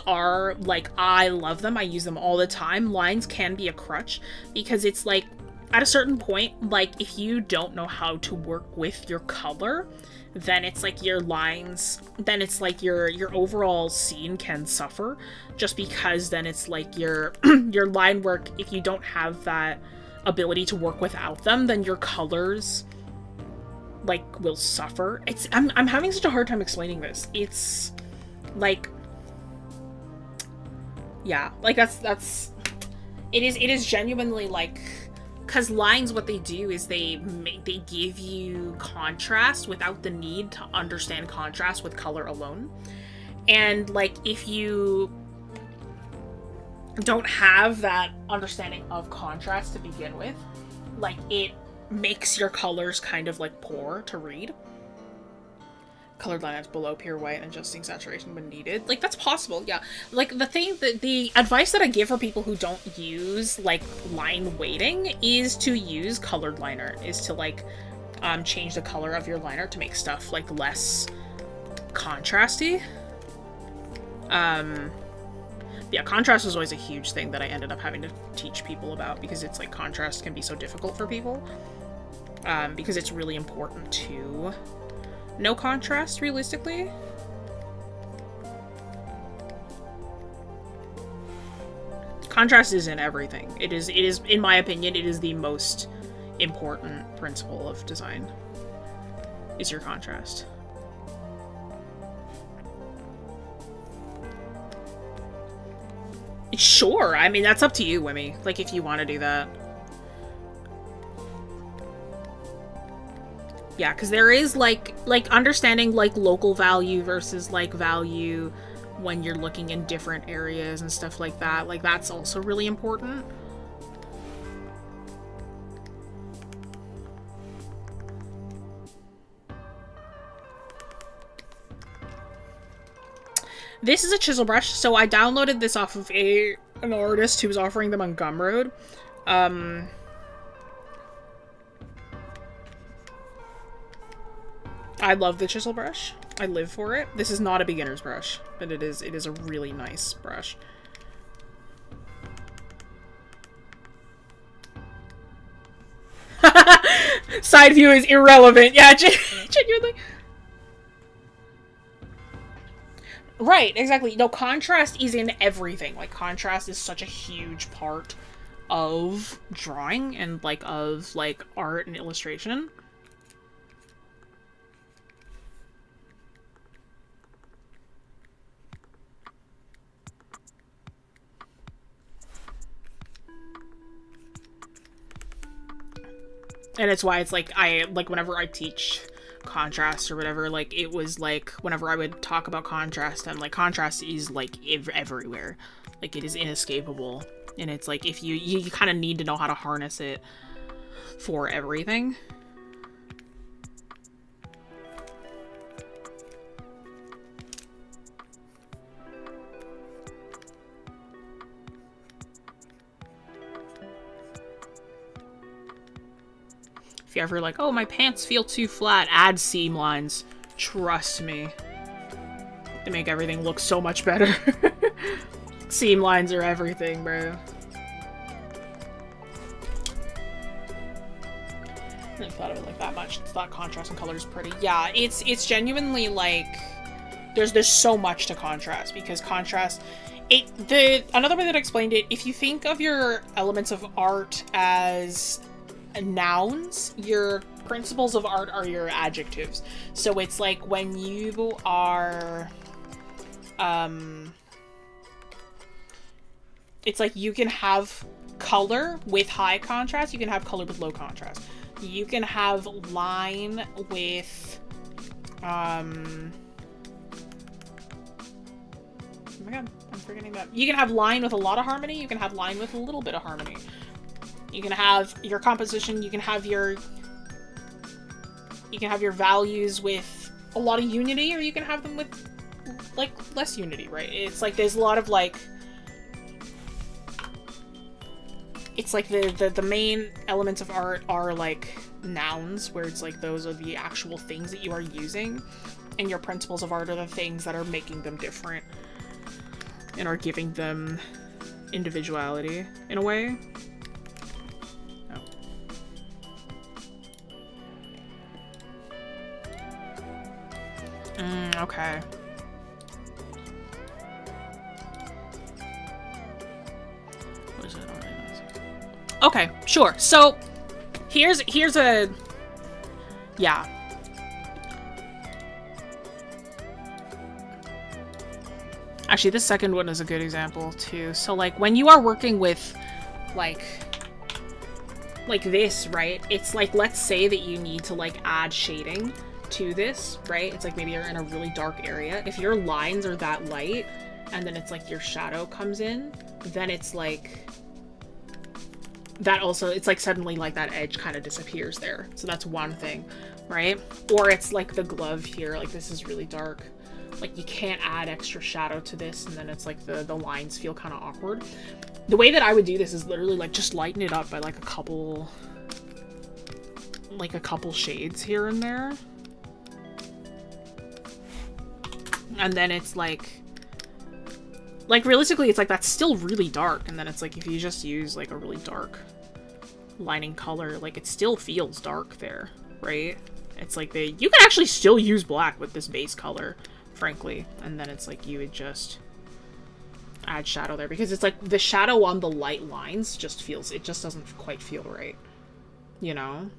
are like, I love them. I use them all the time. Lines can be a crutch because it's like, at a certain point, like, if you don't know how to work with your color, then it's like your lines, then it's like your overall scene can suffer, just because then it's like your line work, if you don't have that ability to work without them, then your colors, like, will suffer. I'm having such a hard time explaining this. It's, like, yeah, like, it is genuinely, like, because lines, what they do is they give you contrast without the need to understand contrast with color alone. And, like, if you don't have that understanding of contrast to begin with, like, it makes your colors kind of, like, poor to read. Colored lines below pure white and adjusting saturation when needed. Like, that's possible, yeah. Like, the advice that I give for people who don't use, like, line weighting is to use colored liner, is to, like, change the color of your liner to make stuff, like, less contrasty. Yeah, contrast was always a huge thing that I ended up having to teach people about because it's, like, contrast can be so difficult for people. Because it's really important to no contrast, realistically. Contrast is in everything. It is, in my opinion, it is the most important principle of design, is your contrast. Sure, I mean, that's up to you, Wimmy. Like, if you want to do that. Yeah, because there is, like, understanding, like, local value versus, like, value when you're looking in different areas and stuff like that. Like, that's also really important. This is a chisel brush, so I downloaded this off of an artist who was offering them on Gumroad. I love the chisel brush. I live for it. This is not a beginner's brush, but it is a really nice brush. Side view is irrelevant. Yeah, genuinely. Right, exactly. No, contrast is in everything. Like, contrast is such a huge part of drawing and, like, of, like, art and illustration. And it's why it's like, whenever I teach contrast or whatever, like, it was like, whenever I would talk about contrast, I'm like, contrast is like everywhere. Like, it is inescapable. And it's like, if you kind of need to know how to harness it for everything. If you're ever like, oh, my pants feel too flat, add seam lines. Trust me. They make everything look so much better. Seam lines are everything, bro. I never thought of it like that much. It's not contrast and color is pretty. Yeah, it's genuinely like there's so much to contrast, because contrast another way that I explained it, if you think of your elements of art as nouns, your principles of art are your adjectives. So it's like when you are it's like you can have color with high contrast, you can have color with low contrast. You can have line with oh my god, I'm forgetting that. You can have line with a lot of harmony, you can have line with a little bit of harmony. You can have your composition, you can have your values with a lot of unity, or you can have them with like less unity, right? It's like there's a lot of like, it's like the main elements of art are like nouns, where it's like those are the actual things that you are using, and your principles of art are the things that are making them different and are giving them individuality in a way. Okay. What is it? Okay, sure. So here's a yeah. Actually, this second one is a good example too. So like when you are working with like this, right? It's like, let's say that you need to like add shading to this, right? It's like maybe you're in a really dark area. If your lines are that light and then it's like your shadow comes in, then it's like that also, it's like suddenly like that edge kind of disappears there. So that's one thing, right? Or it's like the glove here, like this is really dark. Like you can't add extra shadow to this, and then it's like the lines feel kind of awkward. The way that I would do this is literally like just lighten it up by like a couple shades here and there. And then it's like realistically, it's like that's still really dark. And then it's like if you just use like a really dark lining color, like it still feels dark there, right? It's like you can actually still use black with this base color, frankly. And then it's like you would just add shadow there, because it's like the shadow on the light lines just feels, it just doesn't quite feel right, you know?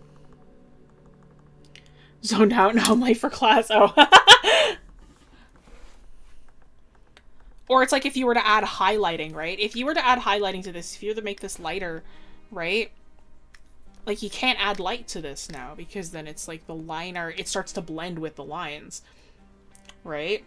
Zoned out, now I'm late for class. Oh. Or it's like if you were to add highlighting, right? If you were to add highlighting to this, if you were to make this lighter, right? Like you can't add light to this now, because then it's like the liner, it starts to blend with the lines, right?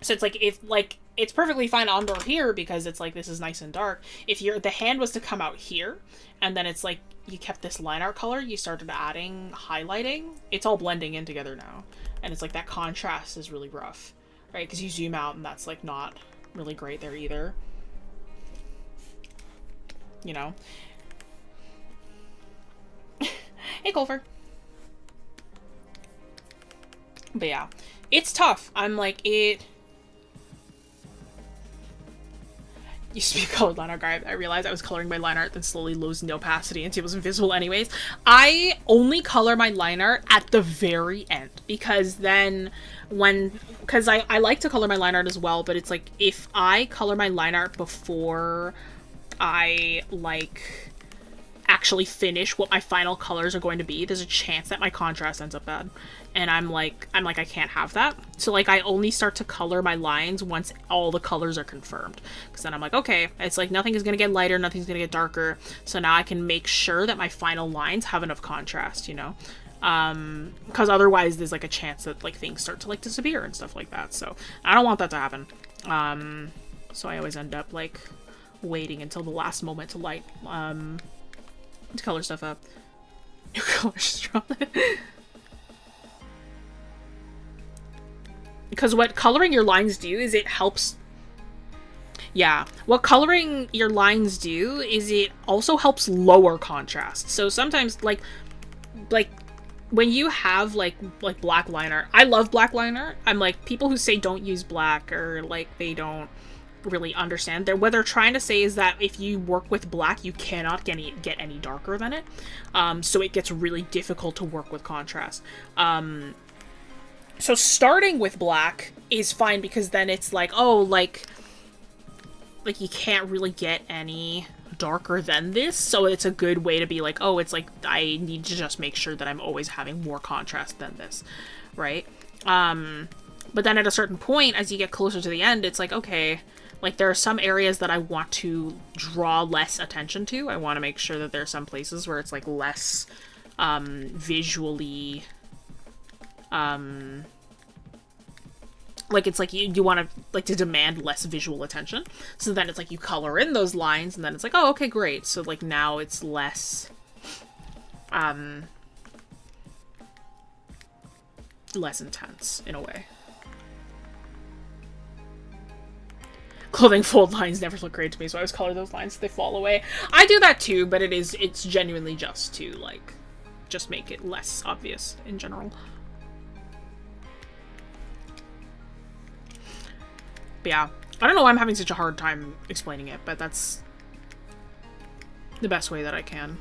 So it's like, if like, it's perfectly fine under here because it's like, this is nice and dark. If the hand was to come out here, and then it's like, you kept this line art color, you started adding highlighting, it's all blending in together now. And it's like that contrast is really rough. Right, because you zoom out and that's like not really great there either. You know? Hey, Golfer. But yeah, It's tough. I'm like, it used to be a colored line art guy. I realized I was coloring my line art, then slowly losing the opacity until it was invisible anyways. I only color my line art at the very end, because then because I like to color my line art as well, but it's like, if I color my line art before I, like, actually finish what my final colors are going to be, there's a chance that my contrast ends up bad. And I'm like, I can't have that. So, like, I only start to color my lines once all the colors are confirmed. Because then I'm like, okay, it's like nothing is going to get lighter, nothing's going to get darker. So now I can make sure that my final lines have enough contrast, you know? Because otherwise there's, like, a chance that, like, things start to, like, disappear and stuff like that. So I don't want that to happen. So I always end up, like, waiting until the last moment to light, to color stuff up. New colors drop it. Because what coloring your lines do is it helps... Yeah. What coloring your lines do is it also helps lower contrast. So sometimes, like when you have, like black line art... I love black line art. I'm like, people who say don't use black, or, like, they don't really understand. What they're trying to say is that if you work with black, you cannot get any darker than it. So it gets really difficult to work with contrast. So starting with black is fine, because then it's like, oh, like you can't really get any darker than this, so it's a good way to be like, oh, it's like, I need to just make sure that I'm always having more contrast than this, right? But then at a certain point, as you get closer to the end, it's like, okay, like, there are some areas that I want to draw less attention to. I want to make sure that there are some places where it's, like, less visually... like, it's like you want to, like, to demand less visual attention. So then it's like you color in those lines, and then it's like, oh, okay, great. So, like, now it's less, less intense, in a way. Clothing fold lines never look great to me, so I always color those lines so they fall away. I do that too, but it's genuinely just to, like, just make it less obvious in general. But yeah, I don't know why I'm having such a hard time explaining it, but that's the best way that I can.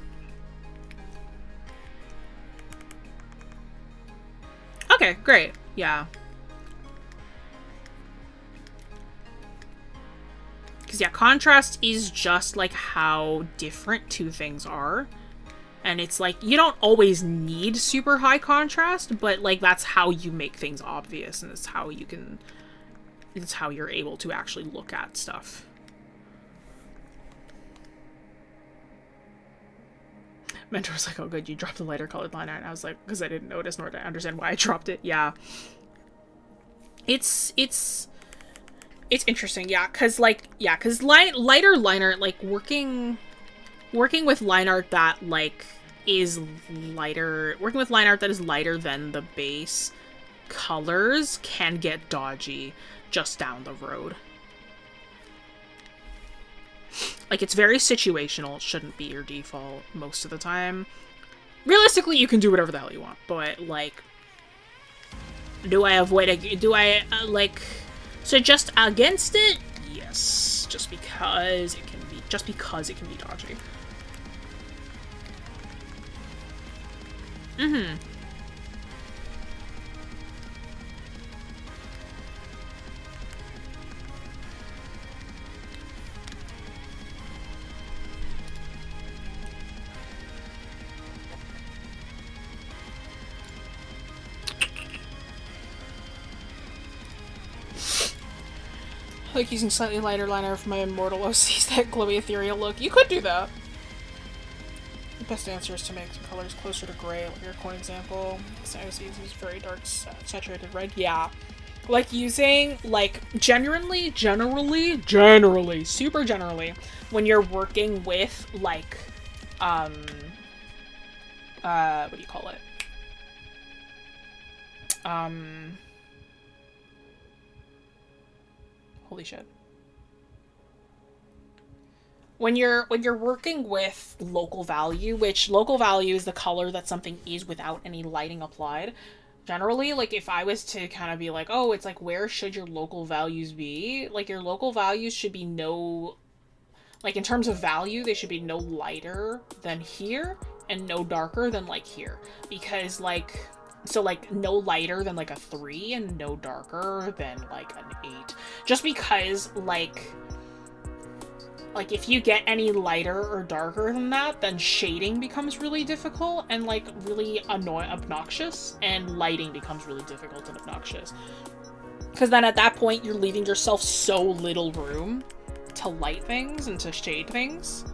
Okay, great. Yeah. Because, yeah, contrast is just, like, how different two things are. And it's like, you don't always need super high contrast, but, like, that's how you make things obvious, and it's how you can... It's how you're able to actually look at stuff. Mentor was like, oh good, you dropped the lighter colored line art. And I was like, because I didn't notice, nor did I understand why I dropped it. Yeah. It's interesting, yeah, because, like, yeah, because lighter line art, like, working with line art that, like, is lighter, working with line art that is lighter than the base colors can get dodgy just down the road. Like, it's very situational. It shouldn't be your default most of the time. Realistically, you can do whatever the hell you want, but, like, do I like, suggest against it? Yes. Just because it can be dodgy. Mm-hmm. I like using slightly lighter liner for my immortal OCs, that glowy ethereal look. You could do that. The best answer is to make some colors closer to gray, like your corn example. This OCs is very dark, saturated red. Yeah. Like, using, like, generally, super generally, when you're working with, like, what do you call it? Holy shit. When you're working with local value, which local value is the color that something is without any lighting applied, Generally, like, if I was to kind of be like, oh, it's like, where should your local values be? Like, your local values should be no, like, in terms of value, they should be no lighter than here and no darker than, like, here. Because, like, so, like, no lighter than, like, a 3 and no darker than, like, an 8. Just because, like, if you get any lighter or darker than that, then shading becomes really difficult and, like, really obnoxious, and lighting becomes really difficult and obnoxious. Because then at that point, you're leaving yourself so little room to light things and to shade things.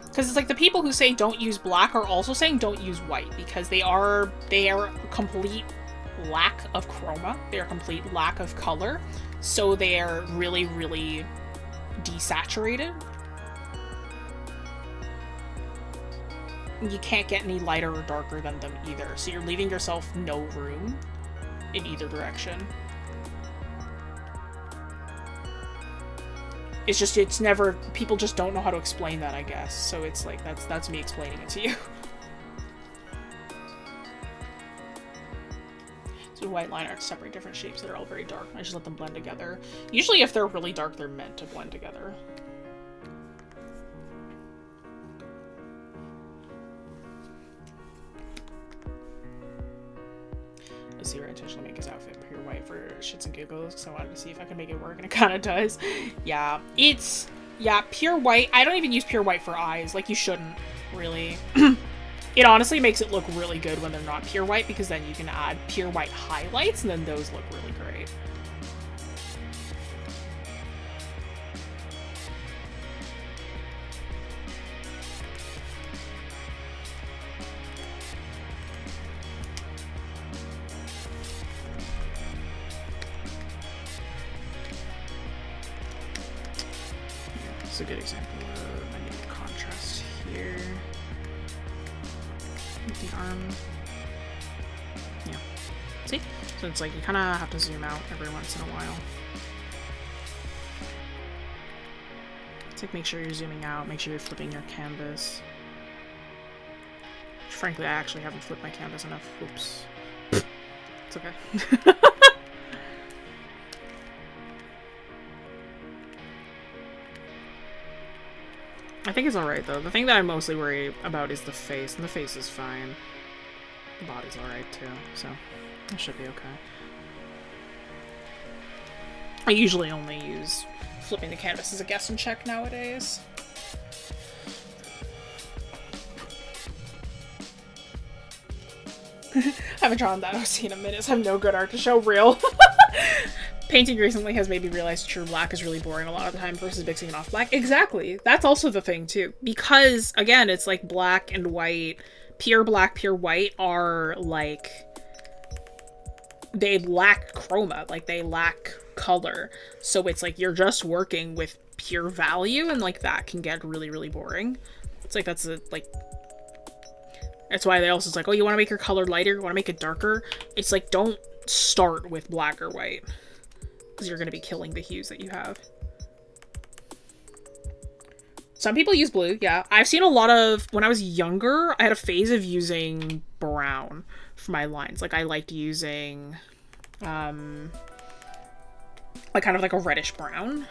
Because it's like the people who say don't use black are also saying don't use white, because they are a complete lack of chroma. They are a complete lack of color. So they are really, really desaturated. You can't get any lighter or darker than them either. So you're leaving yourself no room in either direction. It's just, it's never, people just don't know how to explain that, I guess. So it's like, that's me explaining it to you. So white line art to separate different shapes that are all very dark. I just let them blend together. Usually if they're really dark, they're meant to blend together. Let's see, I intentionally make his outfit pure white for shits and giggles, because I wanted to see if I could make it work, and it kind of does. Yeah, it's, yeah, pure white. I don't even use pure white for eyes. Like, you shouldn't, really. It honestly makes it look really good when they're not pure white, because then you can add pure white highlights, and then those look really great. It's a good example of I need contrast here. With the arm. Yeah. See? So it's like you kind of have to zoom out every once in a while. It's like make sure you're zooming out, make sure you're flipping your canvas. Frankly, I actually haven't flipped my canvas enough. Oops. It's okay. I think it's alright, though. The thing that I'm mostly worried about is the face, and the face is fine. The body's alright, too, so it should be okay. I usually only use flipping the canvas as a guess and check nowadays. I haven't drawn that OC in a minute, so I have no good art to show. Real. Painting recently has made me realize true black is really boring a lot of the time versus mixing it off black. Exactly. That's also the thing, too. Because, again, it's like black and white. Pure black, pure white are, like, they lack chroma. Like, they lack color. So it's like you're just working with pure value, and, like, that can get really, really boring. It's like, that's, like... That's why they also it's like, oh, you want to make your color lighter? You want to make it darker? It's like, don't start with black or white. Because you're going to be killing the hues that you have. Some people use blue, yeah. I've seen a lot of... When I was younger, I had a phase of using brown for my lines. Like, I liked using... like, kind of like a reddish brown.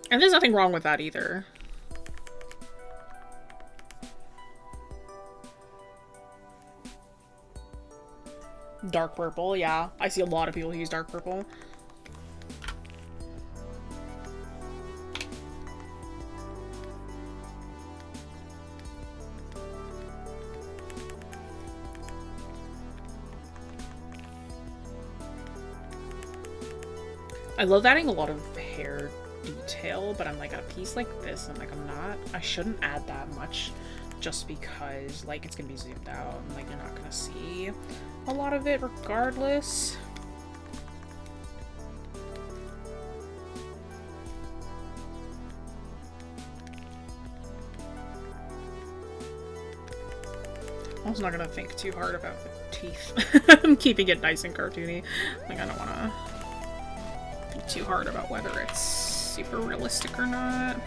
And there's nothing wrong with that either. Dark purple, yeah. I see a lot of people who use dark purple. I love adding a lot of hair detail, but I'm like, at a piece like this, I'm like, I shouldn't add that much, just because, like, it's gonna be zoomed out, and, like, you're not gonna see a lot of it regardless. I'm also not gonna think too hard about the teeth. I'm keeping it nice and cartoony. Like, I don't wanna think too hard about whether it's super realistic or not.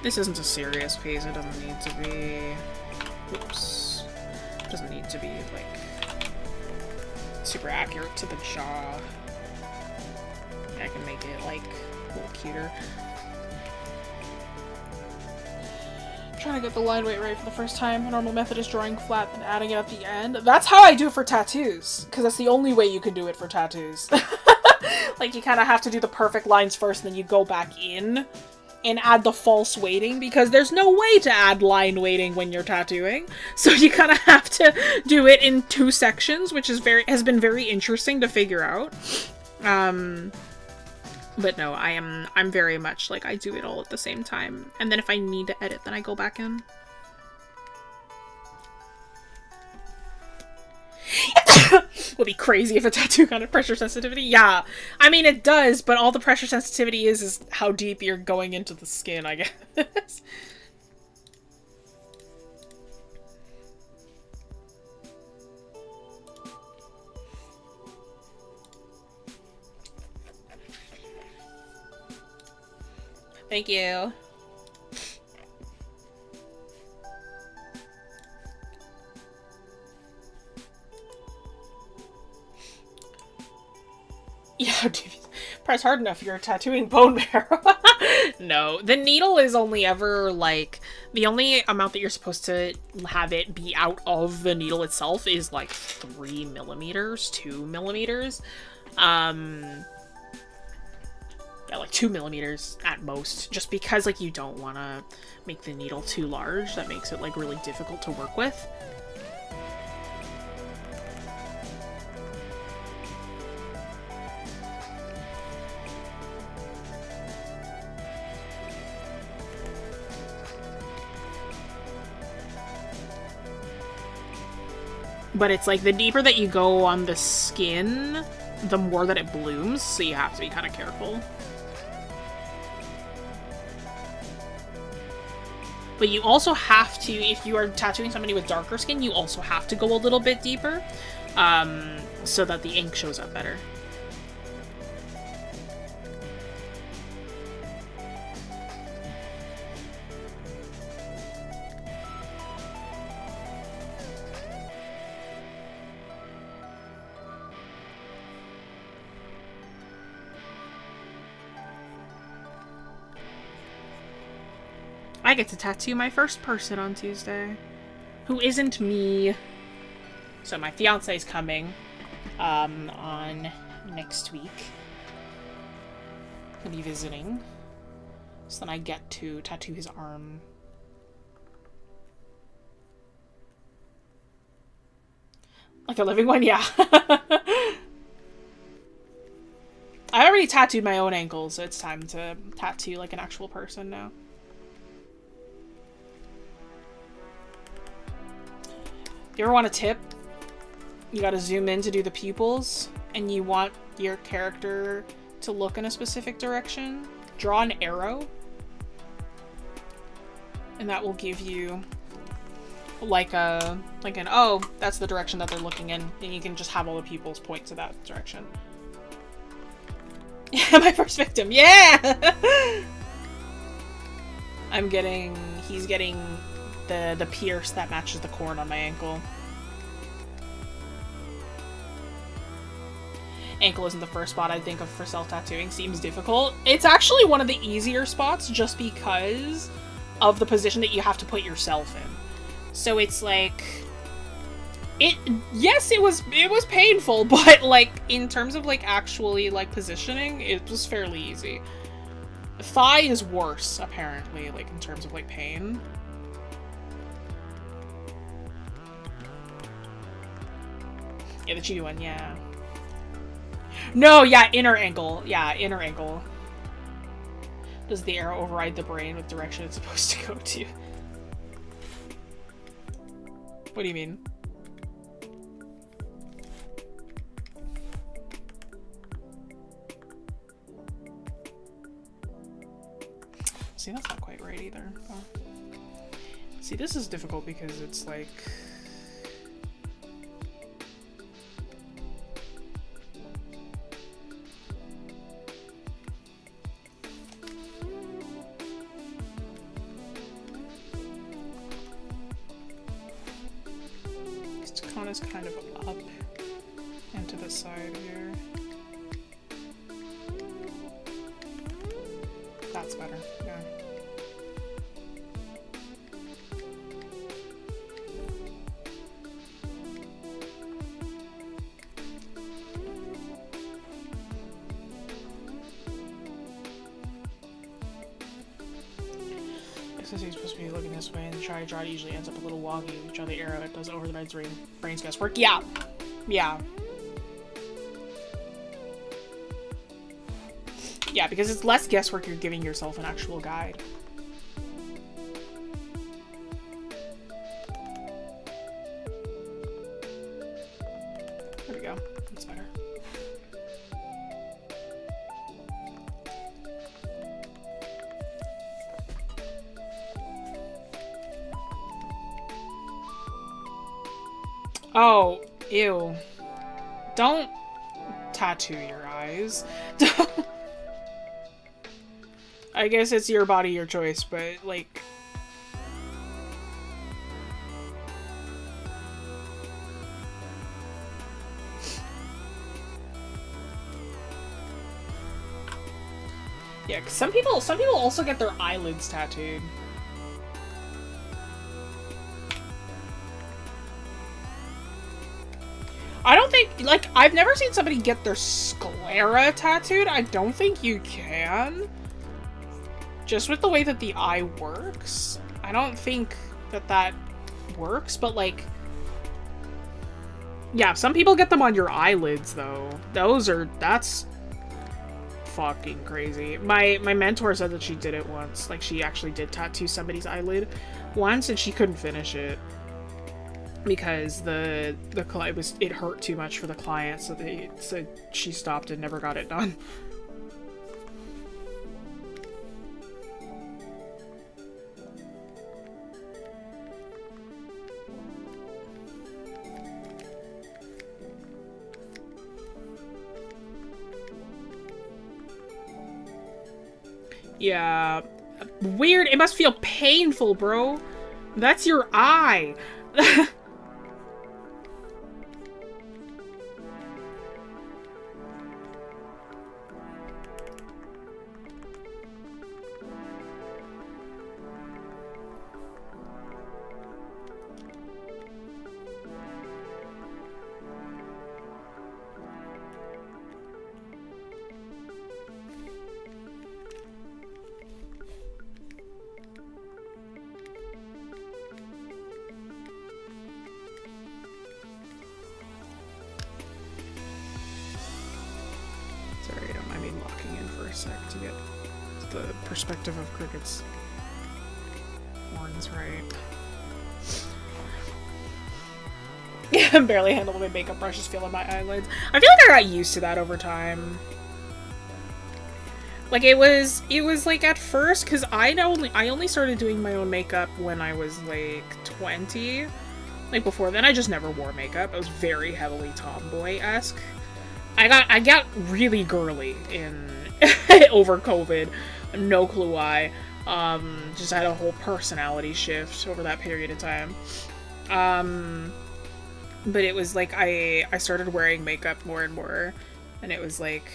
This isn't a serious piece. It doesn't need to be... Oops. It doesn't need to be, like, super accurate to the jaw. I can make it, like, a little cuter. Trying to get the line weight right for the first time. A normal method is drawing flat and adding it at the end. That's how I do it for tattoos, because that's the only way you can do it for tattoos. Like, you kind of have to do the perfect lines first, and then you go back in and add the false weighting, because there's no way to add line weighting when you're tattooing. So you kind of have to do it in 2 sections, which is has been very interesting to figure out. But no, I'm very much like, I do it all at the same time. And then if I need to edit, then I go back in. Would be crazy if a tattoo got a pressure sensitivity. Yeah, I mean it does, but all the pressure sensitivity is how deep you're going into the skin, I guess. Thank you. Yeah, dude, press hard enough, you're tattooing bone marrow. No, the needle is only ever, like, the only amount that you're supposed to have it be out of the needle itself is, like, 3 millimeters, 2 millimeters. Yeah, like 2 millimeters at most, just because, like, you don't want to make the needle too large. That makes it, like, really difficult to work with. But it's like, the deeper that you go on the skin, the more that it blooms, so you have to be kind of careful. But you also have to, if you are tattooing somebody with darker skin, you also have to go a little bit deeper, so that the ink shows up better. I get to tattoo my first person on Tuesday, who isn't me. So my fiance is coming on next week. He'll be visiting. So then I get to tattoo his arm. Like a living one? Yeah. I already tattooed my own ankle, so it's time to tattoo like an actual person now. If you ever want a tip, you gotta zoom in to do the pupils, and you want your character to look in a specific direction, draw an arrow, and that will give you like an, oh, that's the direction that they're looking in, and you can just have all the pupils point to that direction. Yeah, my first victim, yeah! He's getting the pierce that matches the corn on my ankle. Ankle isn't the first spot I think of for self-tattooing. Seems difficult. It's actually one of the easier spots just because of the position that you have to put yourself in. So it's like, yes, it was painful, but like in terms of like actually like positioning, it was fairly easy. Thigh is worse apparently, like in terms of like pain. Yeah, the cheaty one, yeah. No, yeah, inner ankle. Yeah, inner ankle. Does the arrow override the brain with direction it's supposed to go to? What do you mean? See, that's not quite right either. Oh. See, this is difficult because it's like... is kind of up and to the side here. That's better, yeah. Since he's supposed to be looking this way, and the try draw usually ends up a little wonky. We draw the arrow, it does over the brain's guesswork. Yeah! Yeah. Yeah, because it's less guesswork, you're giving yourself an actual guide. There we go. That's better. Oh, ew. Don't tattoo your eyes. I guess it's your body, your choice, but, like... Yeah, 'cause some people also get their eyelids tattooed. I don't think, like, I've never seen somebody get their sclera tattooed. I don't think you can. Just with the way that the eye works. I don't think that that works, but, like... Yeah, some people get them on your eyelids, though. That's fucking crazy. My mentor said that she did it once. Like, she actually did tattoo somebody's eyelid once, and she couldn't finish it. Because it hurt too much for the client, so she stopped and never got it done. Yeah. Weird. It must feel painful, bro. That's your eye. To get the perspective of Cricket's horns right. Yeah, I barely handle my makeup brushes feeling my eyelids. I feel like I got used to that over time. Like it was like at first, because I only started doing my own makeup when I was like 20. Like before then I just never wore makeup. I was very heavily tomboy-esque. I got really girly in over COVID. No clue why. Just had a whole personality shift over that period of time. But it was like I started wearing makeup more and more, and it was like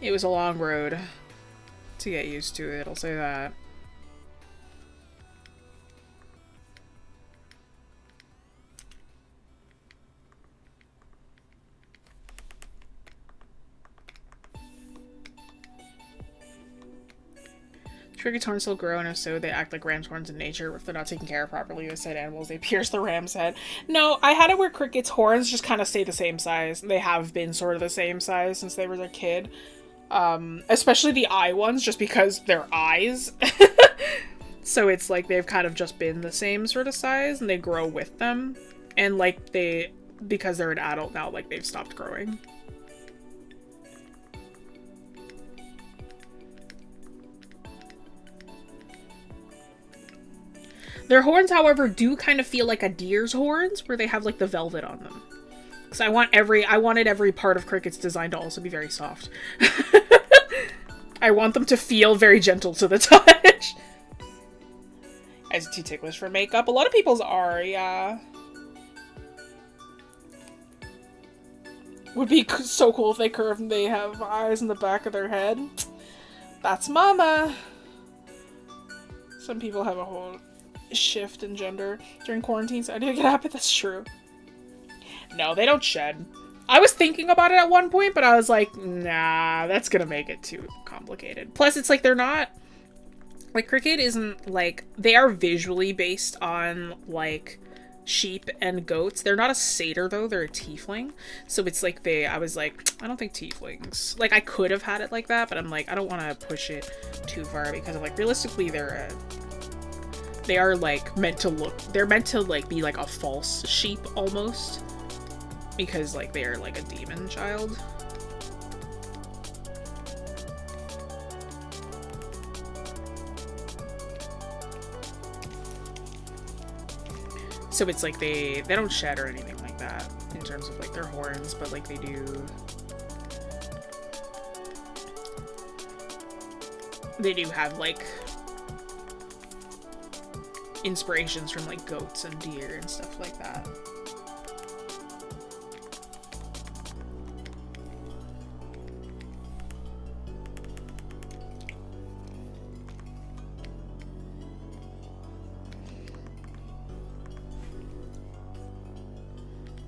it was a long road to get used to it, I'll say that. Cricket's horns still grow, and if so, they act like ram's horns in nature. If they're not taken care of properly with said animals, they pierce the ram's head. No, I had it where Cricket's horns just kind of stay the same size. They have been sort of the same size since they were a kid. Especially the eye ones, just because they're eyes. So it's like they've kind of just been the same sort of size, and they grow with them. And like because they're an adult now, like they've stopped growing. Their horns, however, do kind of feel like a deer's horns, where they have like the velvet on them. Because I wanted every part of Cricket's design to also be very soft. I want them to feel very gentle to the touch. Is it too ticklish for makeup? A lot of people's are, yeah. Would be so cool if they curve and they have eyes in the back of their head. That's mama! Some people have a whole shift in gender during quarantine, so I need to get happy. That's true. No, they don't shed. I was thinking about it at one point, but I was like, nah, that's gonna make it too complicated. Plus, it's like they're not... Like, cricket isn't, like... They are visually based on, like, sheep and goats. They're not a satyr, though. They're a tiefling. So it's like I was like, I don't think tieflings... Like, I could have had it like that, but I'm like, I don't want to push it too far because I'm like, realistically, they are, like, meant to look... They're meant to, like, be, like, a false sheep, almost. Because, like, they are, like, a demon child. So it's like they don't shed or anything like that in terms of, like, their horns, but, like, they do have, like, inspirations from, like, goats and deer and stuff like that.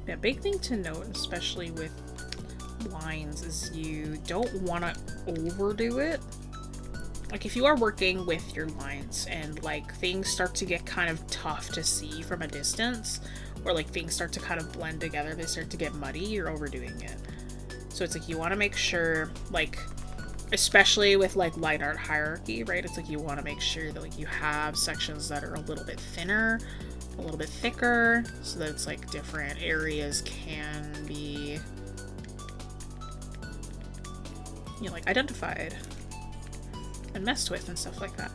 Yeah, big thing to note, especially with lines, is you don't want to overdo it. Like, if you are working with your lines and, like, things start to get kind of tough to see from a distance, or, like, things start to kind of blend together, they start to get muddy, you're overdoing it. So it's like, you want to make sure, like, especially with, like, line art hierarchy, right? It's like, you want to make sure that, like, you have sections that are a little bit thinner, a little bit thicker, so that it's like different areas can be, you know, like, identified and messed with and stuff like that.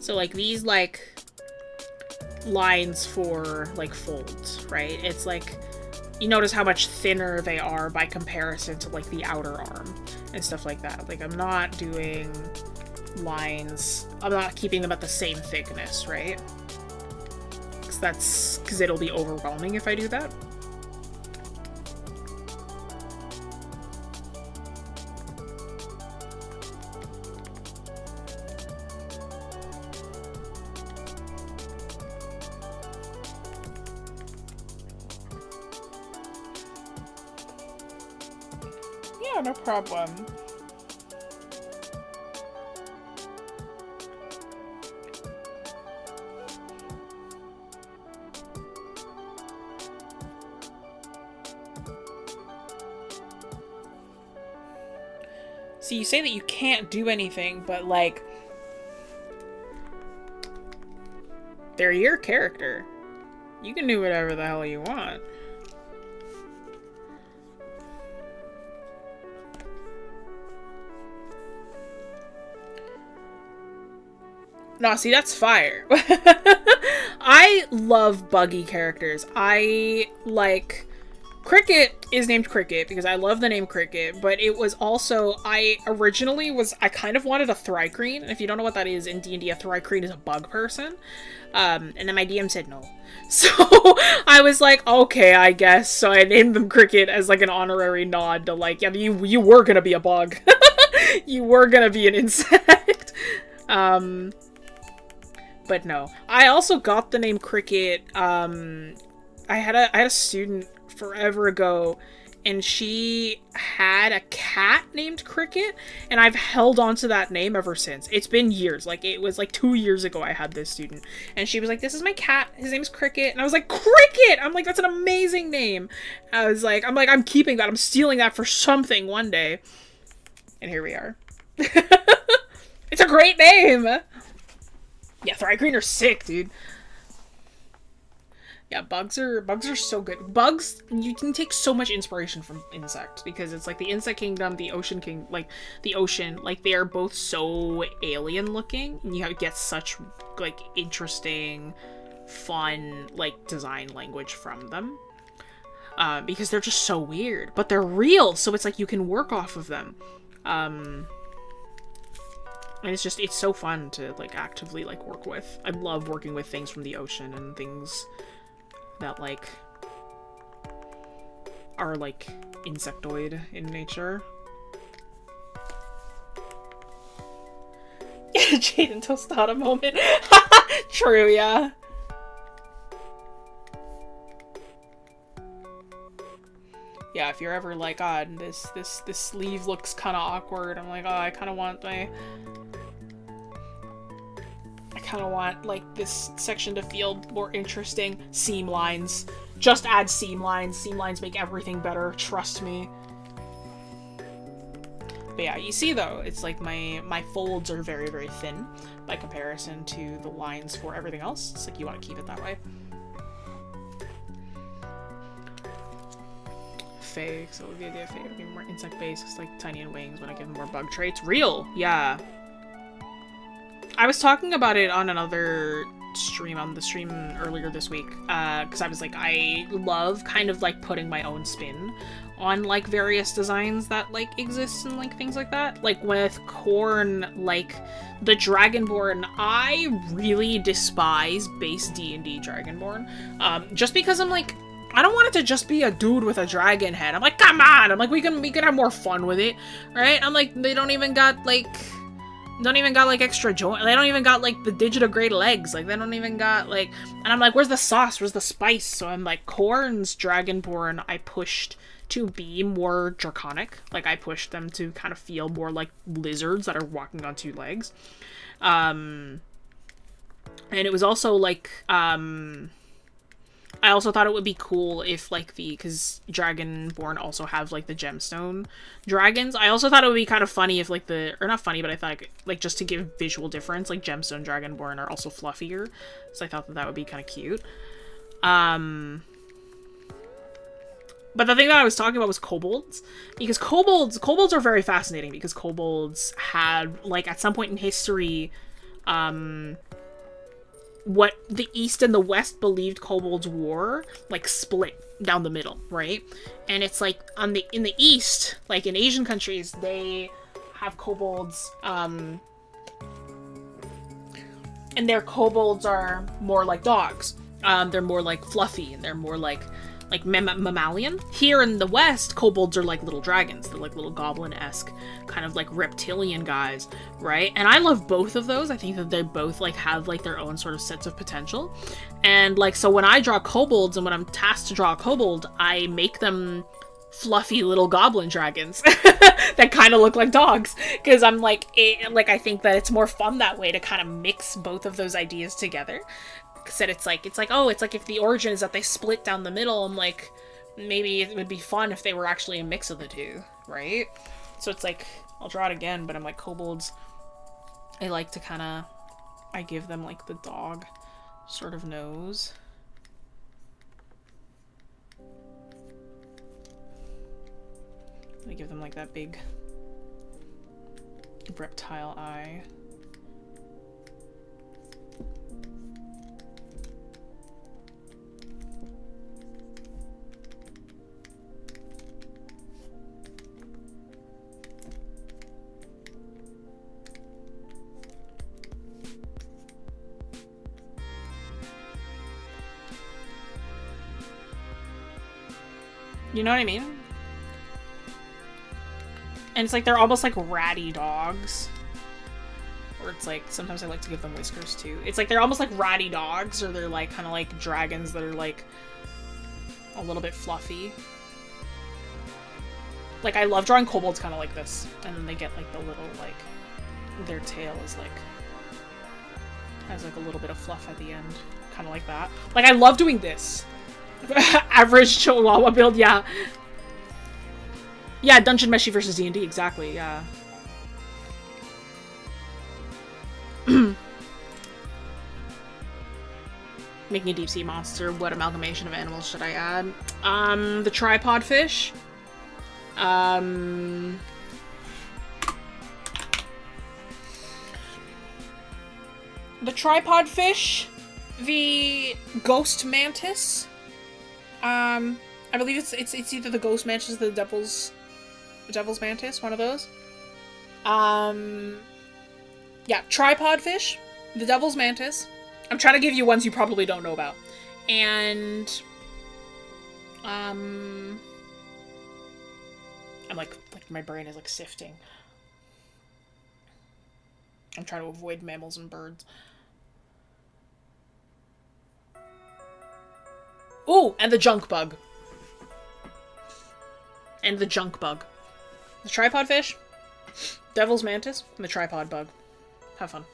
So, like, these, like, lines for, like, folds, right? It's like, you notice how much thinner they are by comparison to, like, the outer arm and stuff like that. Like, I'm not doing lines, I'm not keeping them at the same thickness, right? Because it'll be overwhelming if I do that. Yeah, no problem. So you say that you can't do anything, but, like, they're your character. You can do whatever the hell you want. No, see, that's fire. I love buggy characters. I like... Cricket is named Cricket because I love the name Cricket, but it was also... I kind of wanted a Thri-kreen, and if you don't know what that is, in D&D, a Thri-kreen is a bug person. And then my DM said no. So I was like, okay, I guess. So I named them Cricket as, like, an honorary nod to, like, yeah, you were gonna be a bug. You were gonna be an insect. But no. I also got the name Cricket, I had a student forever ago, and she had a cat named Cricket, and I've held on to that name ever since. It's been years. Like, it was like 2 years ago I had this student, and she was like, this is my cat, his name's Cricket, and I was like, Cricket! I'm like, that's an amazing name. I'm keeping that, I'm stealing that for something one day. And here we are. It's a great name! Yeah, Thri-kreen are sick, dude. Yeah, bugs are so good. Bugs, you can take so much inspiration from insects, because it's like the insect kingdom, the ocean like, they are both so alien looking, and you get such, like, interesting, fun, like, design language from them. Because they're just so weird, but they're real, so it's like you can work off of them. And it's just, it's so fun to, like, actively, like, work with. I love working with things from the ocean and things that, like, are, like, insectoid in nature. Jade and Tostada moment. True, yeah. Yeah, if you're ever like, God, this sleeve looks kind of awkward, I'm like, oh, I kind of want like this section to feel more interesting. Seam lines. Just add seam lines. Seam lines make everything better. Trust me. But yeah, you see though, it's like my folds are very, very thin by comparison to the lines for everything else. It's like you want to keep it that way. Fake, so the idea of fake would be more insect-based, it's like tiny and wings when I give them more bug traits. Real! Yeah. I was talking about it on another stream, on the stream earlier this week, because I was like, I love kind of like putting my own spin on like various designs that like exist and like things like that. Like with Corn, like the Dragonborn, I really despise base D&D Dragonborn, just because I'm like, I don't want it to just be a dude with a dragon head. I'm like, come on! I'm like, we can have more fun with it, right? I'm like, they don't even got like extra joint. They don't even got like the digitigrade legs. Like they don't even got like, and I'm like, where's the sauce? Where's the spice? So I'm like, Corn's Dragonborn, I pushed to be more draconic. Like I pushed them to kind of feel more like lizards that are walking on two legs. And it was also like, I also thought it would be cool if, like, because Dragonborn also have, like, the gemstone dragons. I also thought it would be kind of funny if, like, or not funny, but I thought, like, just to give visual difference, like, gemstone Dragonborn are also fluffier. So I thought that would be kind of cute. But the thing that I was talking about was kobolds. Because kobolds are very fascinating, because kobolds had, like, at some point in history, what the East and the West believed kobolds were, like, split down the middle, right? And it's like in the East, like in Asian countries, they have kobolds, and their kobolds are more like dogs. They're more like fluffy, and they're more like mammalian. Here in the West, kobolds are like little dragons. They're like little goblin-esque, kind of like reptilian guys, right? And I love both of those. I think that they both like have like their own sort of sets of potential. And like, so when I draw kobolds and when I'm tasked to draw a kobold, I make them fluffy little goblin dragons that kind of look like dogs, because I'm like, I think that it's more fun that way to kind of mix both of those ideas together. Said it's like if the origin is that they split down the middle, I'm like, maybe it would be fun if they were actually a mix of the two, right? So it's like, I'll draw it again, but I'm like, kobolds, I like to kind of, I give them like the dog sort of nose. I give them like that big reptile eye. You know what I mean? And it's like, they're almost like ratty dogs. Or it's like, sometimes I like to give them whiskers too. It's like, they're almost like ratty dogs, or they're like, kind of like dragons that are like, a little bit fluffy. Like, I love drawing kobolds kind of like this. And then they get like the little, like, their tail is like, has like a little bit of fluff at the end. Kind of like that. Like, I love doing this. Average Chihuahua build, yeah. Yeah, Dungeon Meshi versus D&D, exactly, yeah. Making a deep sea monster, what amalgamation of animals should I add? The tripod fish. The tripod fish. The ghost mantis. I believe it's either the ghost mantis or the devil's mantis, one of those. Yeah, tripod fish, the devil's mantis. I'm trying to give you ones you probably don't know about. And, I'm like my brain is like sifting. I'm trying to avoid mammals and birds. Ooh, and the junk bug. And the junk bug. The tripod fish, devil's mantis, and the tripod bug. Have fun.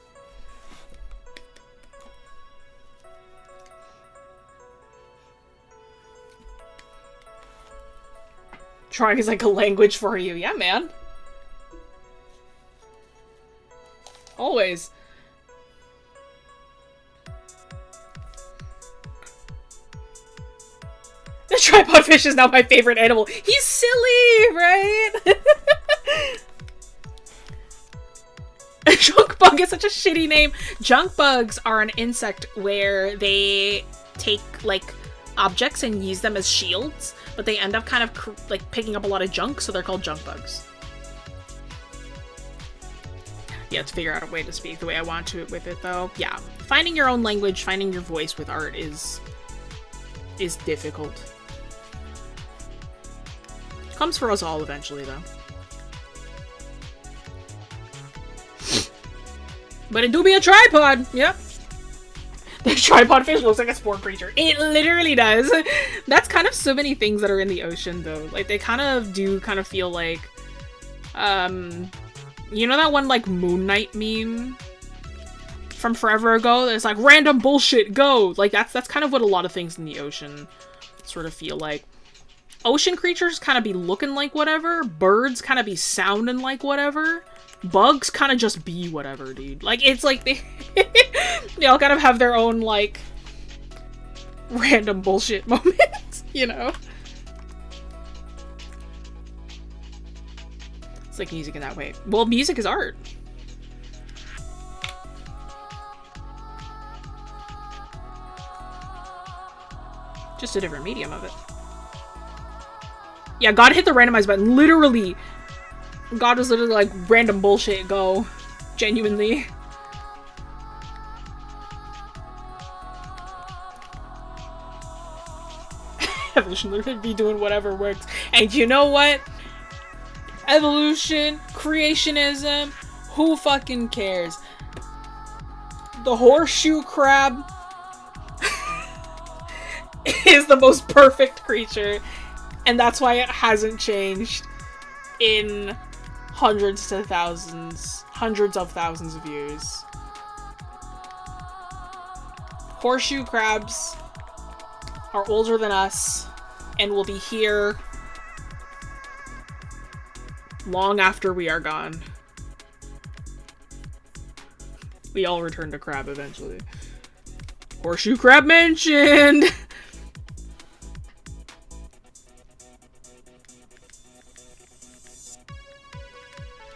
Trying is like a language for you. Yeah, man. Always. The tripod fish is now my favorite animal. He's silly, right? Junk bug is such a shitty name. Junk bugs are an insect where they take, like, objects and use them as shields, but they end up kind of, like, picking up a lot of junk, so they're called junk bugs. Yeah, to figure out a way to speak the way I want to with it, though. Yeah. Finding your own language, finding your voice with art is difficult. Comes for us all eventually, though. But it do be a tripod! Yep. The tripod fish looks like a spore creature. It literally does! That's kind of so many things that are in the ocean, though. Like, they kind of do kind of feel like, you know that one, like, Moon Knight meme? From forever ago? There's like, random bullshit, go! Like, that's kind of what a lot of things in the ocean sort of feel like. Ocean creatures kind of be looking like whatever. Birds kind of be sounding like whatever. Bugs kind of just be whatever, dude. Like, it's like they all kind of have their own, like, random bullshit moments, you know? It's like music in that way. Well, music is art. Just a different medium of it. Yeah, God hit the randomize button. Literally. God was literally like, random bullshit, go. Genuinely. Evolution literally be doing whatever works. And you know what? Evolution, creationism, who fucking cares? The horseshoe crab is the most perfect creature. And that's why it hasn't changed in hundreds of thousands of years. Horseshoe crabs are older than us and will be here long after we are gone. We all return to crab eventually. Horseshoe crab mentioned!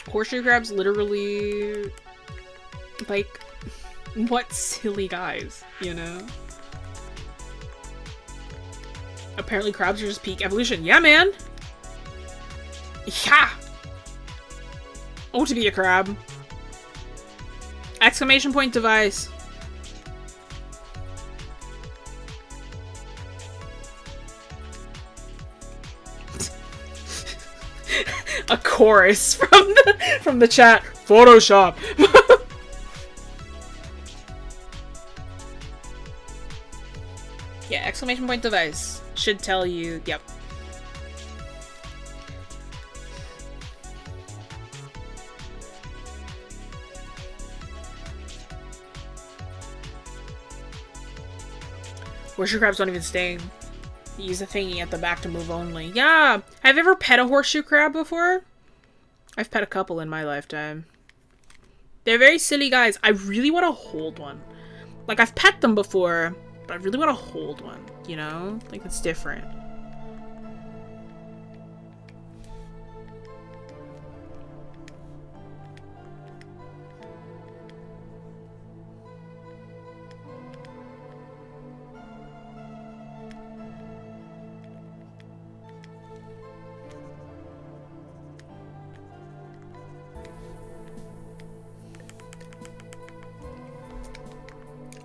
Horseshoe crabs literally, like, what silly guys, you know? Apparently crabs are just peak evolution. Yeah, man! Yeah! Oh, to be a crab. Exclamation point device. A chorus from the chat. Photoshop. Yeah, exclamation point device should tell you. Yep. Horseshoe crabs don't even sting. You use a thingy at the back to move only. Yeah! Have you ever pet a horseshoe crab before? I've pet a couple in my lifetime. They're very silly guys. I really want to hold one. Like, I've pet them before, but I really want to hold one, you know? Like, it's different.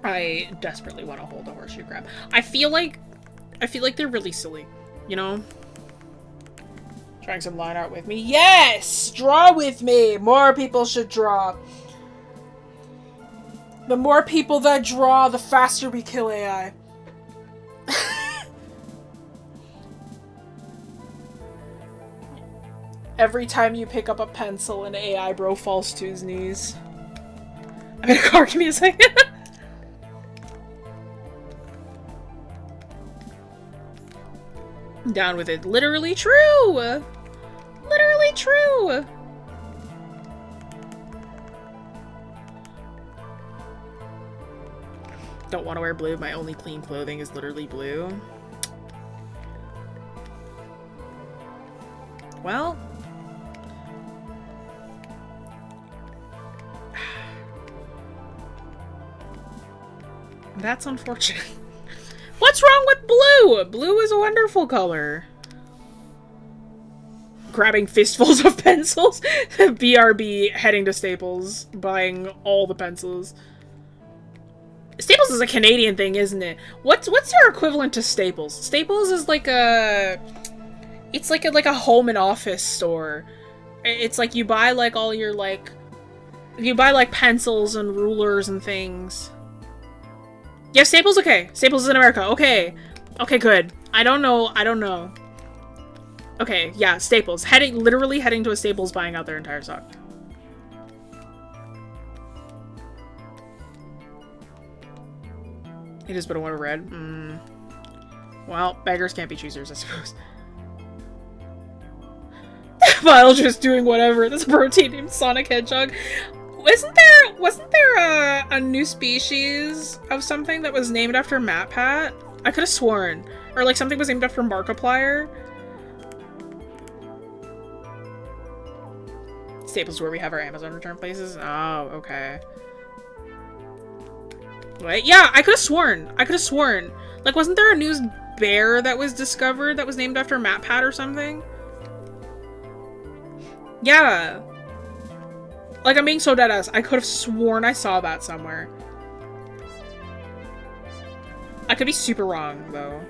I desperately want to hold a horseshoe crab. I feel like they're really silly, you know? Trying some line art with me. Yes! Draw with me! More people should draw. The more people that draw, the faster we kill AI. Every time you pick up a pencil, an AI bro falls to his knees. I'm in a car, give me a second. Down with it. Literally true! Literally true! Don't want to wear blue. My only clean clothing is literally blue. Well... that's unfortunate. What's wrong with blue? Blue is a wonderful color. Grabbing fistfuls of pencils. BRB heading to Staples. Buying all the pencils. Staples is a Canadian thing, isn't it? What's your equivalent to Staples? Staples is like a... it's like a home and office store. It's like you buy like all your like... you buy like pencils and rulers and things. Yeah, Staples, okay. Staples is in America, okay. Okay, good. I don't know. Okay, yeah, Staples. Literally heading to a Staples, buying out their entire stock. It is but a one of red. Well, beggars can't be choosers, I suppose. Vile just doing whatever. This protein named Sonic Hedgehog. Wasn't there a new species of something that was named after MatPat? I could have sworn. Or like something was named after Markiplier. Staples where we have our Amazon return places? Oh, okay. Wait, yeah, I could have sworn. Like, wasn't there a new bear that was discovered that was named after MatPat or something? Yeah. Like, I'm being so deadass. I could have sworn I saw that somewhere. I could be super wrong, though.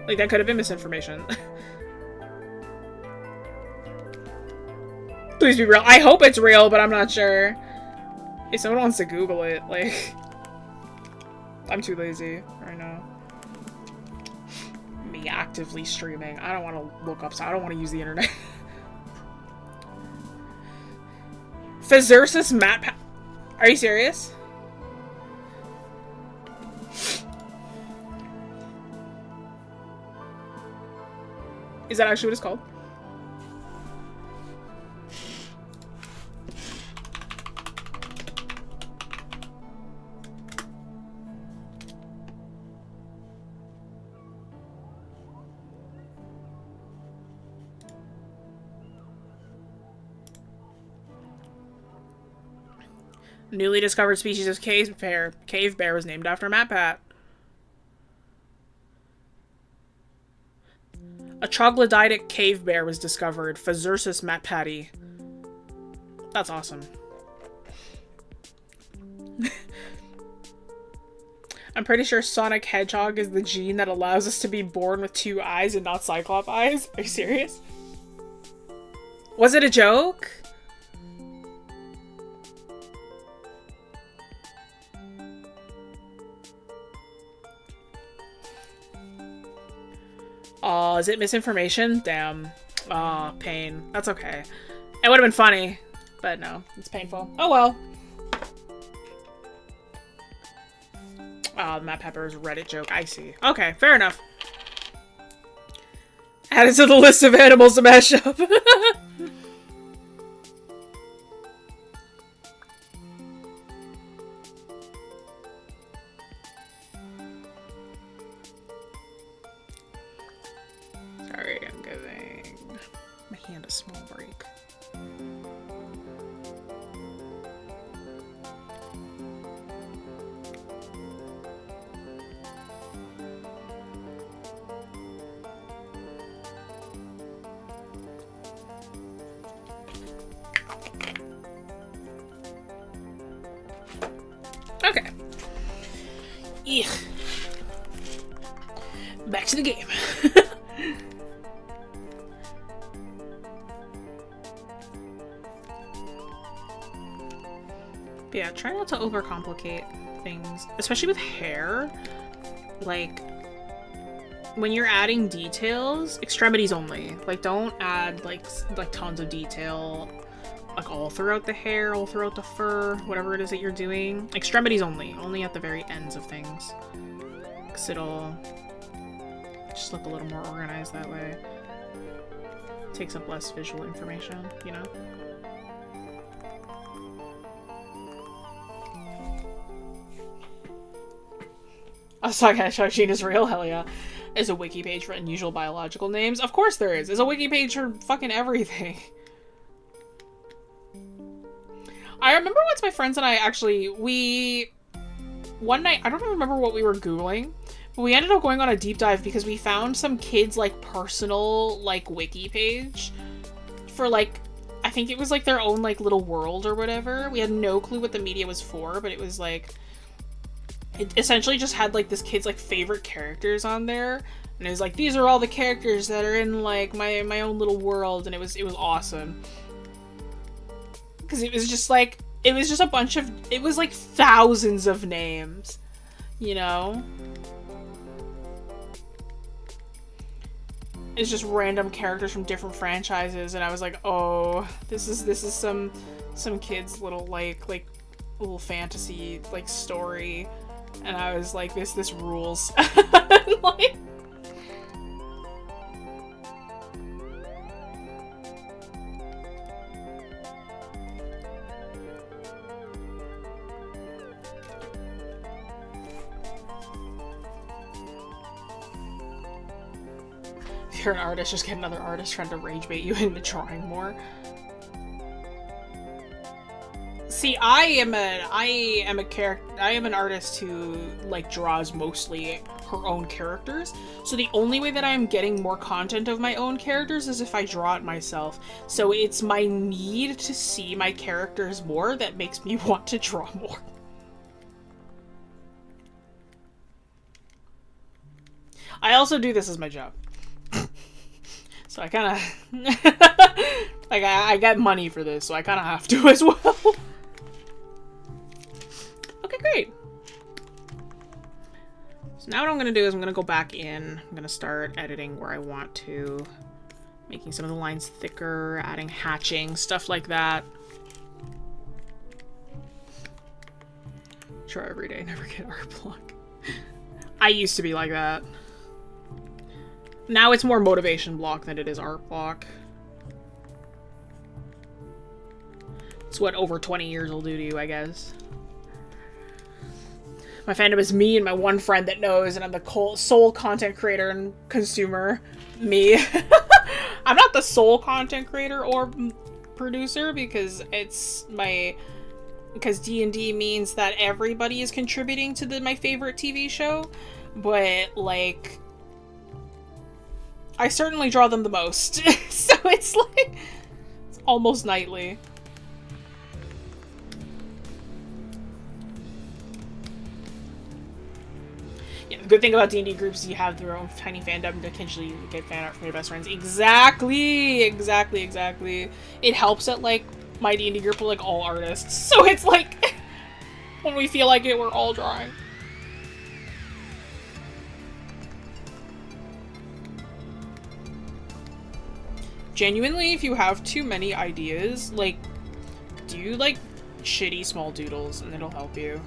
Like, that could have been misinformation. Please be real. I hope it's real, but I'm not sure. If someone wants to Google it, like... I'm too lazy right now. Me actively streaming. I don't want to look up, so I don't want to use the internet. 𝘧𝘰𝘪𝘯𝘰𝘳𝘥 MatPat. Are you serious? Is that actually what it's called? Newly discovered species of cave bear. Cave bear was named after MatPat. A troglodytic cave bear was discovered. 𝘧𝘰𝘪𝘯𝘰𝘬𝑒𝑠 matpati. That's awesome. I'm pretty sure Sonic Hedgehog is the gene that allows us to be born with 2 eyes and not Cyclop eyes. Are you serious? Was it a joke? Oh, is it misinformation? Damn. Aw, pain. That's okay. It would have been funny, but no, it's painful. Oh well. Oh, Matt Pepper's Reddit joke. I see. Okay, fair enough. Add it to the list of animals to mash up. Sorry, I'm giving my hand a small break. Okay. Eek. Back to the game. But yeah, try not to overcomplicate things, especially with hair. Like, when you're adding details, extremities only. Like, don't add like tons of detail, like all throughout the hair, all throughout the fur, whatever it is that you're doing. Extremities only at the very ends of things, because it'll just look a little more organized that way. Takes up less visual information, you know? I was talking about Shajin is real, hell yeah. Is a wiki page for unusual biological names? Of course there is. There's a wiki page for fucking everything. I remember once my friends and I one night, I don't remember what we were Googling, but we ended up going on a deep dive because we found some kids' like personal like wiki page for like, I think it was like their own like little world or whatever. We had no clue what the media was for, but it was like, it essentially just had like this kid's like favorite characters on there, and it was like, these are all the characters that are in like my own little world, and it was awesome. Because it was just like, it was just a bunch of, it was like thousands of names, you know? It's just random characters from different franchises, and I was like, oh, this is some kid's little like little fantasy like story. And I was like, this rules. Like, if you're an artist, just get another artist trying to rage bait you into drawing more. See, I am an artist who like draws mostly her own characters. So the only way that I am getting more content of my own characters is if I draw it myself. So it's my need to see my characters more that makes me want to draw more. I also do this as my job. So I kind of like I get money for this, so I kind of have to as well. Okay, great. So now what I'm going to do is I'm going to go back in. I'm going to start editing where I want to. Making some of the lines thicker, adding hatching, stuff like that. Draw every day, never get art block. I used to be like that. Now it's more motivation block than it is art block. It's what over 20 years will do to you, I guess. My fandom is me and my one friend that knows, and I'm the sole content creator and consumer. Me. I'm not the sole content creator or producer because because D&D means that everybody is contributing to my favorite TV show, but like I certainly draw them the most. So it's like it's almost nightly. Yeah, the good thing about D&D groups is you have their own tiny fandom to occasionally get fan art from your best friends. Exactly! It helps that, like, my D&D group are, like, all artists. So it's, like, when we feel like it, we're all drawing. Genuinely, if you have too many ideas, like, do, like, shitty small doodles, and it'll help you.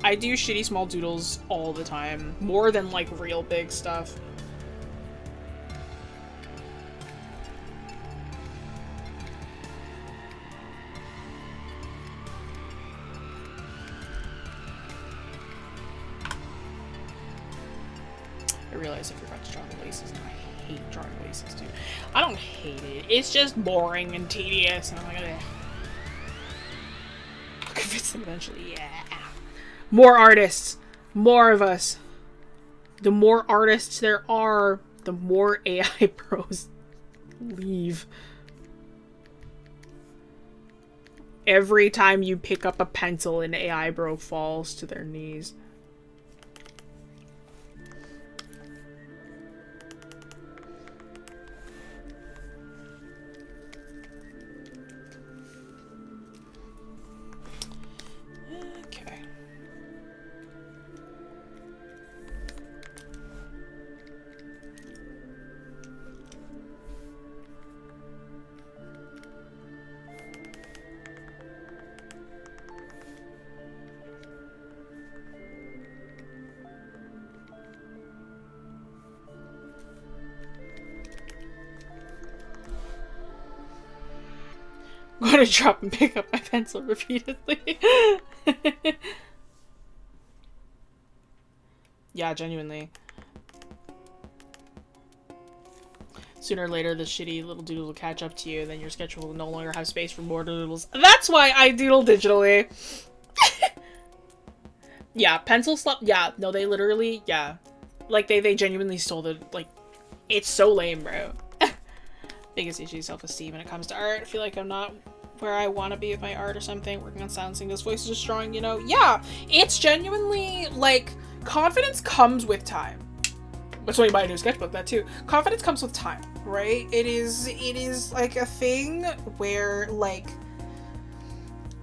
I do shitty small doodles all the time, more than like real big stuff. I realized I forgot to draw the laces, and I hate drawing laces, dude. I don't hate it, it's just boring and tedious, and I'm like, eh. I'll convince them eventually, yeah. More artists. More of us. The more artists there are, the more AI pros leave. Every time you pick up a pencil, an AI bro falls to their knees. Okay. I'm gonna drop and pick up my pencil repeatedly. Yeah, genuinely. Sooner or later, the shitty little doodle will catch up to you, then your schedule will no longer have space for more doodles. That's why I doodle digitally. Yeah, pencil slap. Yeah, no, they literally, yeah. Like, they genuinely stole the, like, it's so lame, bro. Biggest issue, self-esteem when it comes to art. I feel like I'm not where I want to be with my art or something. Working on sound, singing, those voices are strong, you know? Yeah, it's genuinely, like, confidence comes with time. That's why you buy a new sketchbook, that too. Confidence comes with time, right? It is like a thing where, like,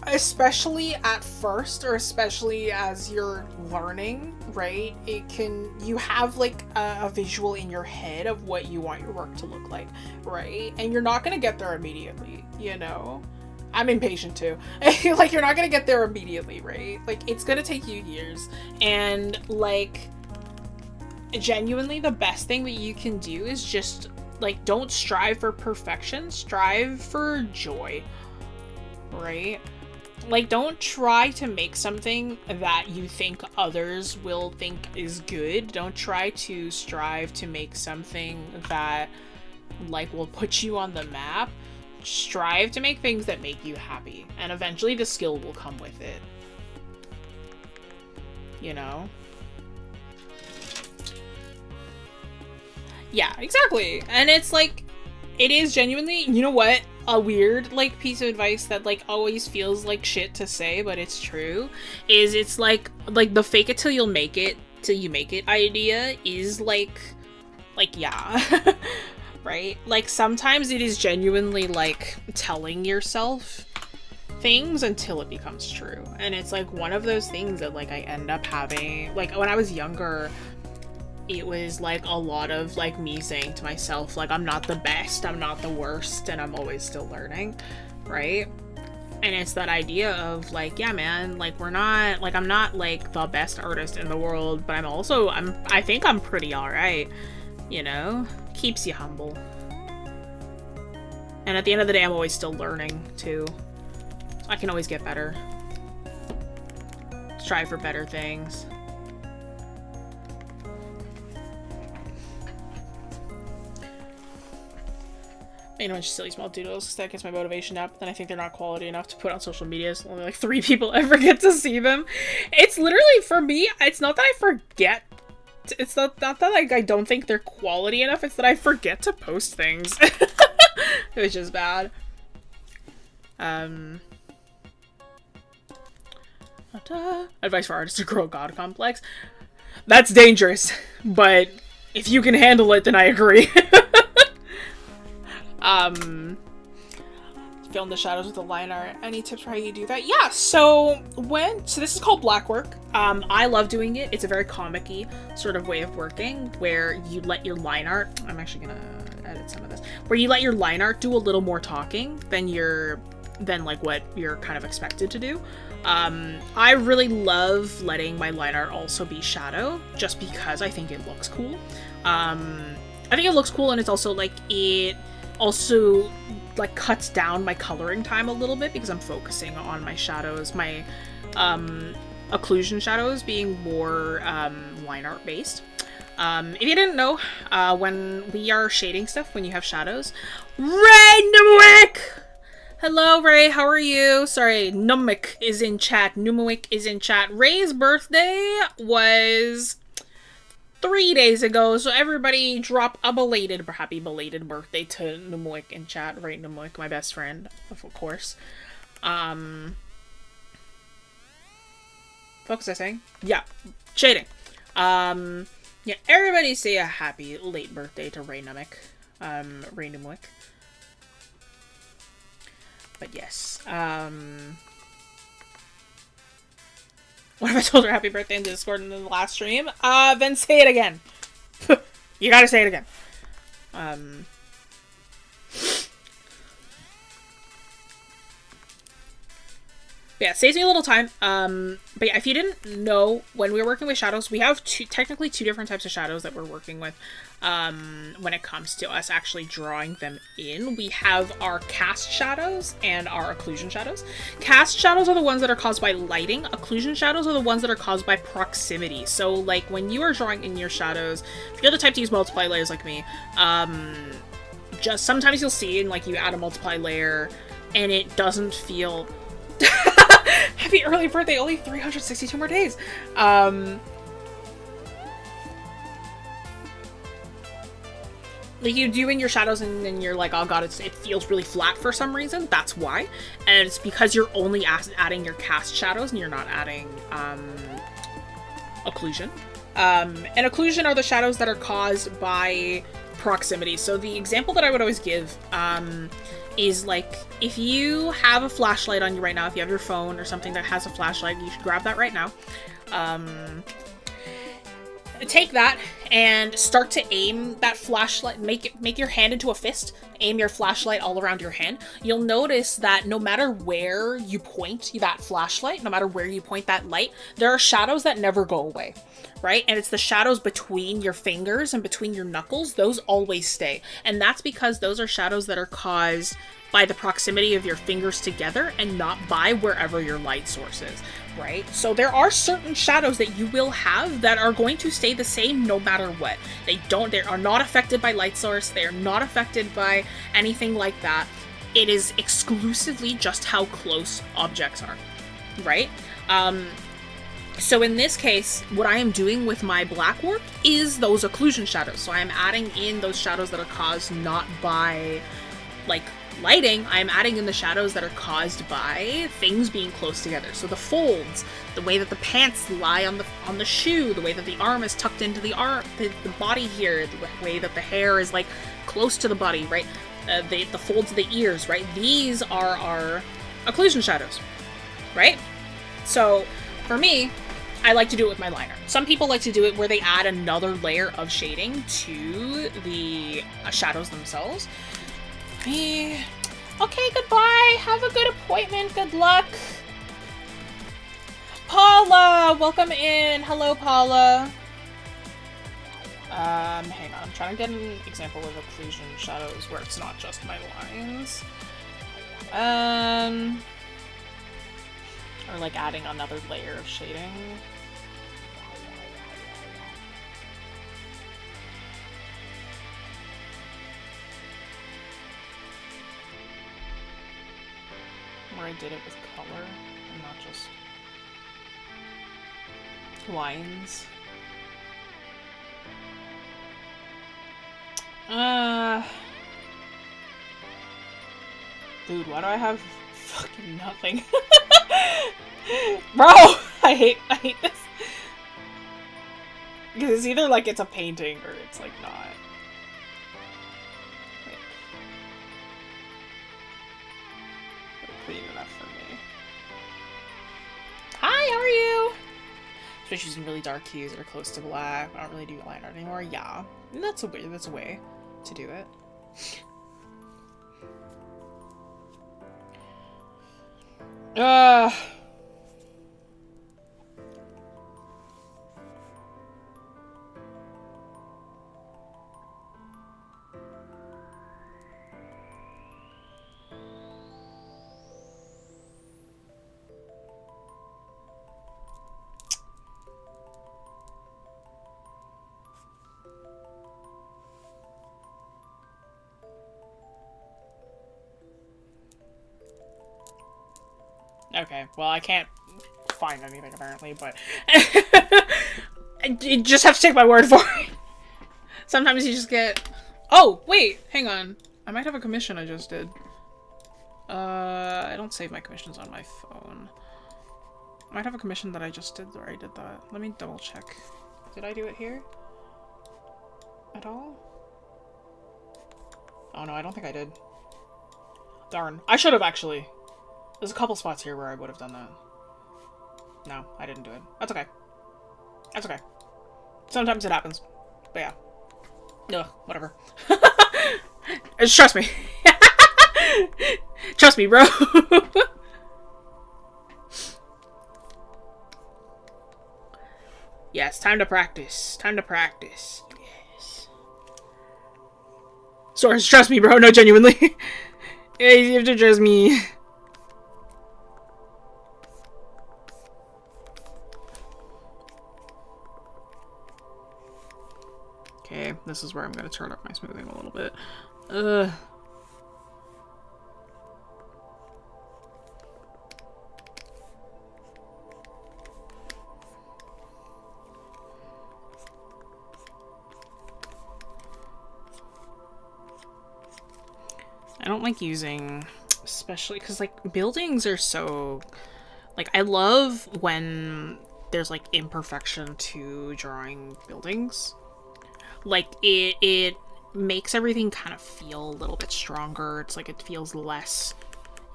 especially at first, or especially as you're learning, right? You have like a visual in your head of what you want your work to look like, right? And you're not gonna get there immediately, you know? I'm impatient too. Like, you're not gonna get there immediately, right? Like, it's gonna take you years. And, like, genuinely the best thing that you can do is just, like, don't strive for perfection, strive for joy, right? Like, don't try to make something that you think others will think is good. Don't try to strive to make something that, like, will put you on the map. Strive to make things that make you happy, and eventually the skill will come with it. You know? Yeah, exactly. And it's like, it is genuinely, you know what? A weird, like, piece of advice that, like, always feels like shit to say, but it's true, is it's like the fake it till you make it idea is like, yeah. Right? Like, sometimes it is genuinely, like, telling yourself things until it becomes true. And it's, like, one of those things that, like, I end up having, like, when I was younger, it was, like, a lot of, like, me saying to myself, like, I'm not the best, I'm not the worst, and I'm always still learning, right? And it's that idea of, like, yeah, man, like, we're not, like, I'm not, like, the best artist in the world, but I think I'm pretty alright, you know? Keeps you humble. And at the end of the day, I'm always still learning, too. So I can always get better. Strive for better things. Made a bunch of silly small doodles, that gets my motivation up, then I think they're not quality enough to put on social media, so only like 3 people ever get to see them. It's literally, for me, it's not that I forget. It's not that, like, I don't think they're quality enough, it's that I forget to post things. Which is bad. Advice for artists to grow a god complex. That's dangerous, but if you can handle it, then I agree. Film the shadows with the line art. Any tips for how you do that? Yeah, so this is called black work. I love doing it. It's a very comic-y sort of way of working where you let your line art, I'm actually gonna edit some of this, where you let your line art do a little more talking than like what you're kind of expected to do. I really love letting my line art also be shadow, just because I think it looks cool. I think it looks cool, and it's also like, it also like cuts down my coloring time a little bit because I'm focusing on my shadows, my occlusion shadows being more line art based. If you didn't know, when we are shading stuff, when you have shadows, Ray! Hello, Ray, how are you? Sorry, Numik is in chat. Numik is in chat. Ray's birthday was 3 days ago, so everybody drop a happy belated birthday to Numik in chat. Right, Numik, my best friend, of course. What was I saying? Yeah, shading. Yeah, everybody say a happy late birthday to 𝘴𝘶𝘱𝘰𝘓𝘴. But yes, what if I told her happy birthday in Discord in the last stream? Then say it again. You gotta say it again. Yeah, it saves me a little time. But yeah, if you didn't know, when we were working with shadows, we have technically two different types of shadows that we're working with. When it comes to us actually drawing them in, we have our cast shadows and our occlusion shadows. Cast shadows are the ones that are caused by lighting. Occlusion shadows are the ones that are caused by proximity. So like when you are drawing in your shadows, if you're the type to use multiply layers like me, just sometimes you'll see and like you add a multiply layer and it doesn't feel happy early birthday, only 362 more days. Like you doing your shadows and then you're like, oh god, it feels really flat for some reason. That's why. And it's because you're only adding your cast shadows and you're not adding occlusion. And occlusion are the shadows that are caused by proximity. So the example that I would always give is like, if you have a flashlight on you right now, if you have your phone or something that has a flashlight, you should grab that right now. Take that and start to aim that flashlight, make your hand into a fist, aim your flashlight all around your hand. You'll notice that no matter where you point that flashlight, no matter where you point that light, there are shadows that never go away, right? And it's the shadows between your fingers and between your knuckles, those always stay. And that's because those are shadows that are caused by the proximity of your fingers together and not by wherever your light source is, right? So there are certain shadows that you will have that are going to stay the same no matter what. They are not affected by light source. They are not affected by anything like that. It is exclusively just how close objects are, right? So in this case, what I am doing with my black work is those occlusion shadows. So I am adding in those shadows that are caused not by like lighting. I'm adding in the shadows that are caused by things being close together. So the folds, the way that the pants lie on the shoe, the way that the arm is tucked into the body here, the way that the hair is like close to the body, right? The folds of the ears, right? These are our occlusion shadows, right? So for me, I like to do it with my liner. Some people like to do it where they add another layer of shading to the shadows themselves. Me. Okay, goodbye. Have a good appointment. Good luck. Paula, welcome in. Hello, Paula. Hang on. I'm trying to get an example of occlusion shadows where it's not just my lines. Or like adding another layer of shading. Where I did it with color and not just lines. Dude, why do I have fucking nothing? Bro, I hate this. Because it's either like it's a painting or it's like not. Clean enough for me. Hi, how are you? Especially using really dark hues that are close to black. I don't really do line art anymore. Yeah, that's a way to do it. Okay, well, I can't find anything apparently, but you just have to take my word for it. Sometimes you just get... Oh, wait, hang on. I might have a commission I just did. I don't save my commissions on my phone. I might have a commission that I just did where I did that. Let me double check. Did I do it here? At all? Oh no, I don't think I did. Darn. I should have actually. There's a couple spots here where I would have done that. No, I didn't do it. That's okay. That's okay. Sometimes it happens. But yeah. Ugh, whatever. Just trust me. Trust me, bro. Yes, time to practice. Time to practice. Yes. Source, trust me, bro. No, genuinely. Yeah, you have to trust me. Okay, this is where I'm gonna turn up my smoothing a little bit. I don't like using, especially because like buildings are so, like I love when there's like imperfection to drawing buildings. Like it makes everything kind of feel a little bit stronger. It's like it feels less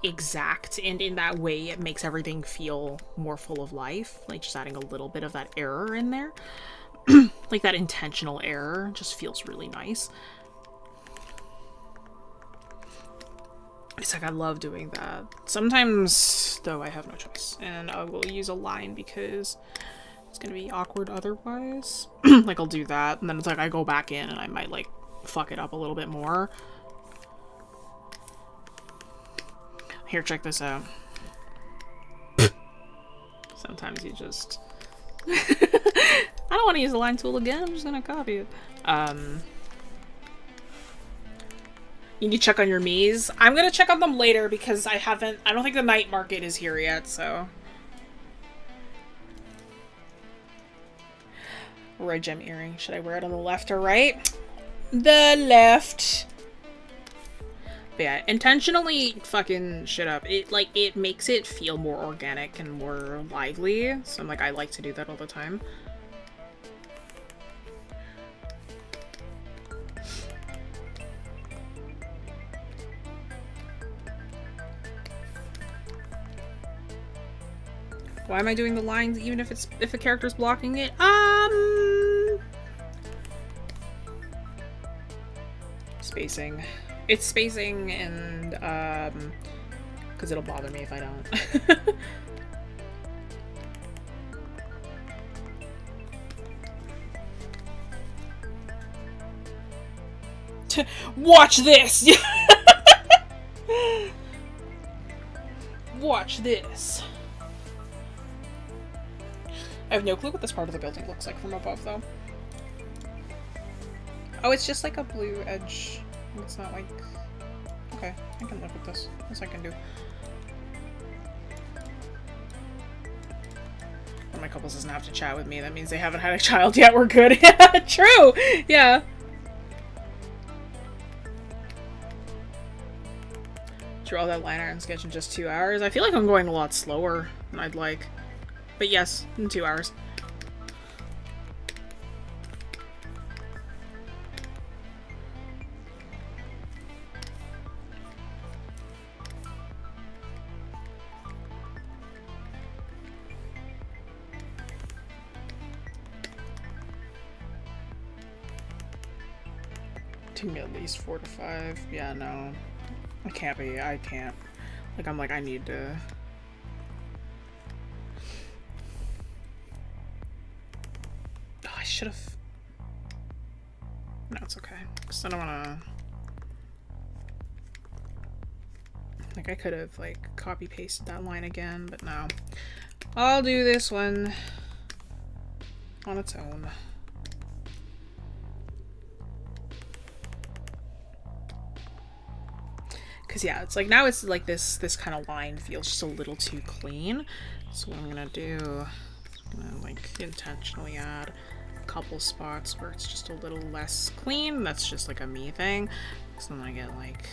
exact, and in that way it makes everything feel more full of life, like just adding a little bit of that error in there. Like that intentional error just feels really nice. It's like I love doing that. Sometimes though I have no choice and I will use a line because it's gonna be awkward otherwise. Like I'll do that and then it's like I go back in and I might like fuck it up a little bit more. Here, check this out. Sometimes you just I don't want to use the line tool again, I'm just gonna copy it. You need to check on your Mies. I'm gonna check on them later because I don't think the night market is here yet, so. Red gem earring. Should I wear it on the left or right? The left. But yeah, intentionally fucking shit up. It makes it feel more organic and more lively. So I'm like, I like to do that all the time. Why am I doing the lines even if a character's blocking it? Spacing. It's spacing and because it'll bother me if I don't. Watch this. Watch this. I have no clue what this part of the building looks like from above, though. Oh, it's just like a blue edge. It's not like... Okay, I can live with this. This I can do. When my couple doesn't have to chat with me, that means they haven't had a child yet. We're good. Yeah, true! Yeah. Drew all that line art and sketch in just 2 hours. I feel like I'm going a lot slower than I'd like. But yes, in 2 hours. At least 4 to 5. Yeah, no. I can't be. I can't. Like, I'm like, I need to... I should have. No, it's okay. Cause I don't wanna. Like, I could have, like, copy pasted that line again, but no. I'll do this one on its own. Cause yeah, it's like now it's like this kind of line feels just a little too clean. So what I'm gonna do, I'm gonna like intentionally add couple spots where it's just a little less clean. That's just like a me thing. So then I get like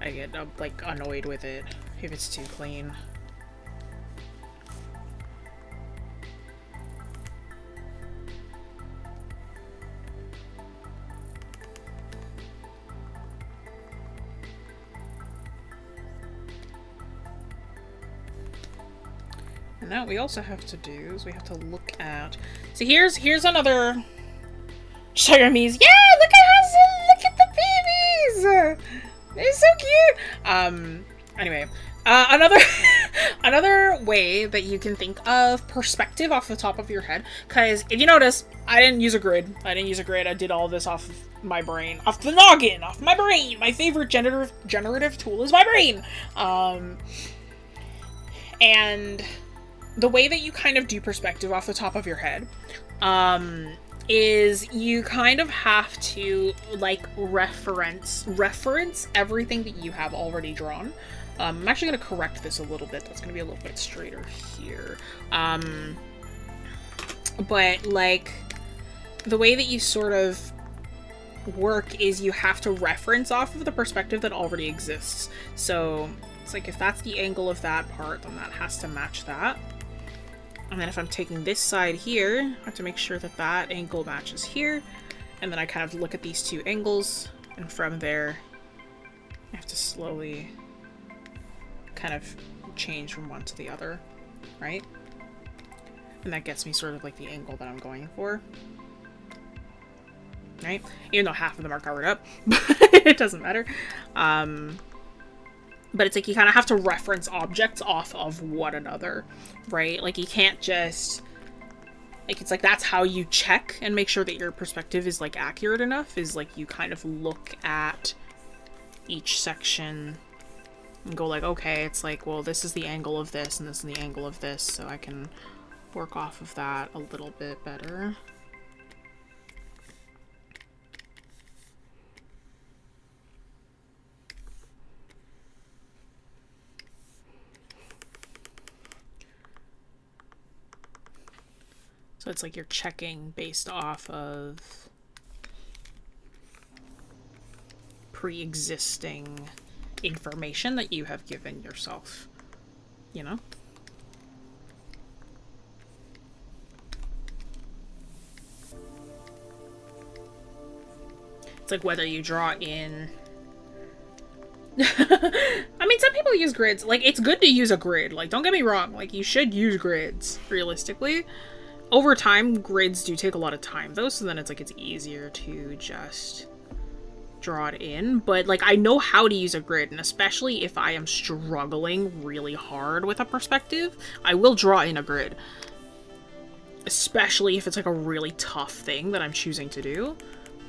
I get, like, annoyed with it if it's too clean. And now what we also have to do is we have to look at... So here's another... Siamese. Yeah, look at us! Look at the babies! They're so cute! Anyway. Another... another way that you can think of perspective off the top of your head, because if you notice, I didn't use a grid. I did all this off of my brain. Off the noggin! Off my brain! My favorite generative tool is my brain! And... the way that you kind of do perspective off the top of your head, is you kind of have to, like, reference everything that you have already drawn. I'm actually going to correct this a little bit. That's going to be a little bit straighter here. But, like, the way that you sort of work is you have to reference off of the perspective that already exists. So, it's like, if that's the angle of that part, then that has to match that. And then if I'm taking this side here, I have to make sure that that angle matches here. And then I kind of look at these two angles, and from there, I have to slowly kind of change from one to the other, right? And that gets me sort of like the angle that I'm going for. Right? Even though half of them are covered up, but it doesn't matter. But it's like you kind of have to reference objects off of one another, right? Like you can't just, like, it's like that's how you check and make sure that your perspective is like accurate enough, is like you kind of look at each section and go like, okay, it's like, well, this is the angle of this and this is the angle of this, so I can work off of that a little bit better. So it's like you're checking based off of pre-existing information that you have given yourself, you know? It's like whether you draw in... I mean, some people use grids. Like, it's good to use a grid. Like, don't get me wrong. Like, you should use grids, realistically. Over time, grids do take a lot of time, though, so then it's like it's easier to just draw it in. But, like, I know how to use a grid, and especially if I am struggling really hard with a perspective, I will draw in a grid. Especially if it's, like, a really tough thing that I'm choosing to do.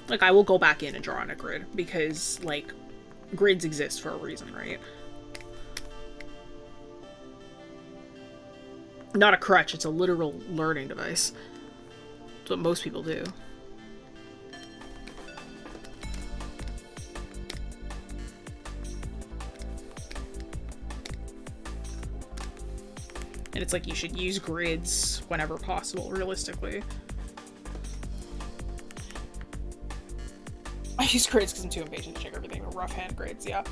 Like, I will go back in and draw in a grid, because, like, grids exist for a reason, right? Not a crutch, it's a literal learning device. That's what most people do. And it's like you should use grids whenever possible, realistically. I use grids because I'm too impatient to check everything. Rough hand grids, yeah.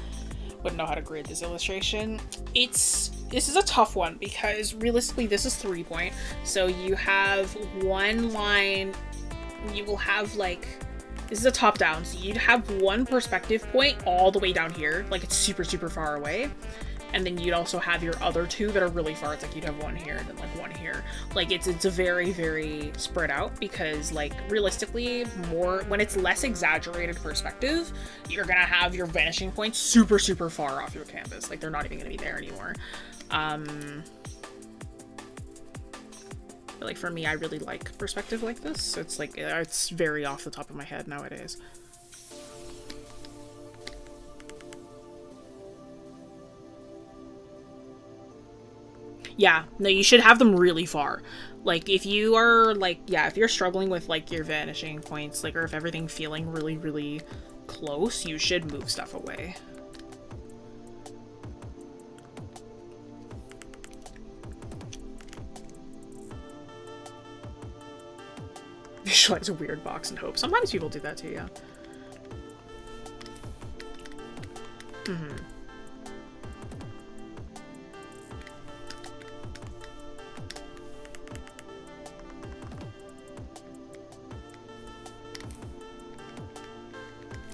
Wouldn't know how to grid this illustration. This is a tough one because realistically this is 3-point. So you have one line, you will have like, this is a top down, so you'd have one perspective point all the way down here, like it's super, super far away. And then you'd also have your other two that are really far. It's like you'd have one here and then like one here. Like it's a very, very spread out because like realistically more, when it's less exaggerated perspective, you're gonna have your vanishing points super, super far off your canvas. Like they're not even gonna be there anymore. But like for me, I really like perspective like this. So it's like, it's very off the top of my head nowadays. Yeah, no, you should have them really far. Like, if you are, like, yeah, if you're struggling with, like, your vanishing points, like, or if everything feeling really, really close, you should move stuff away. Visualize a weird box and hope. Sometimes people do that too, yeah. Mm-hmm.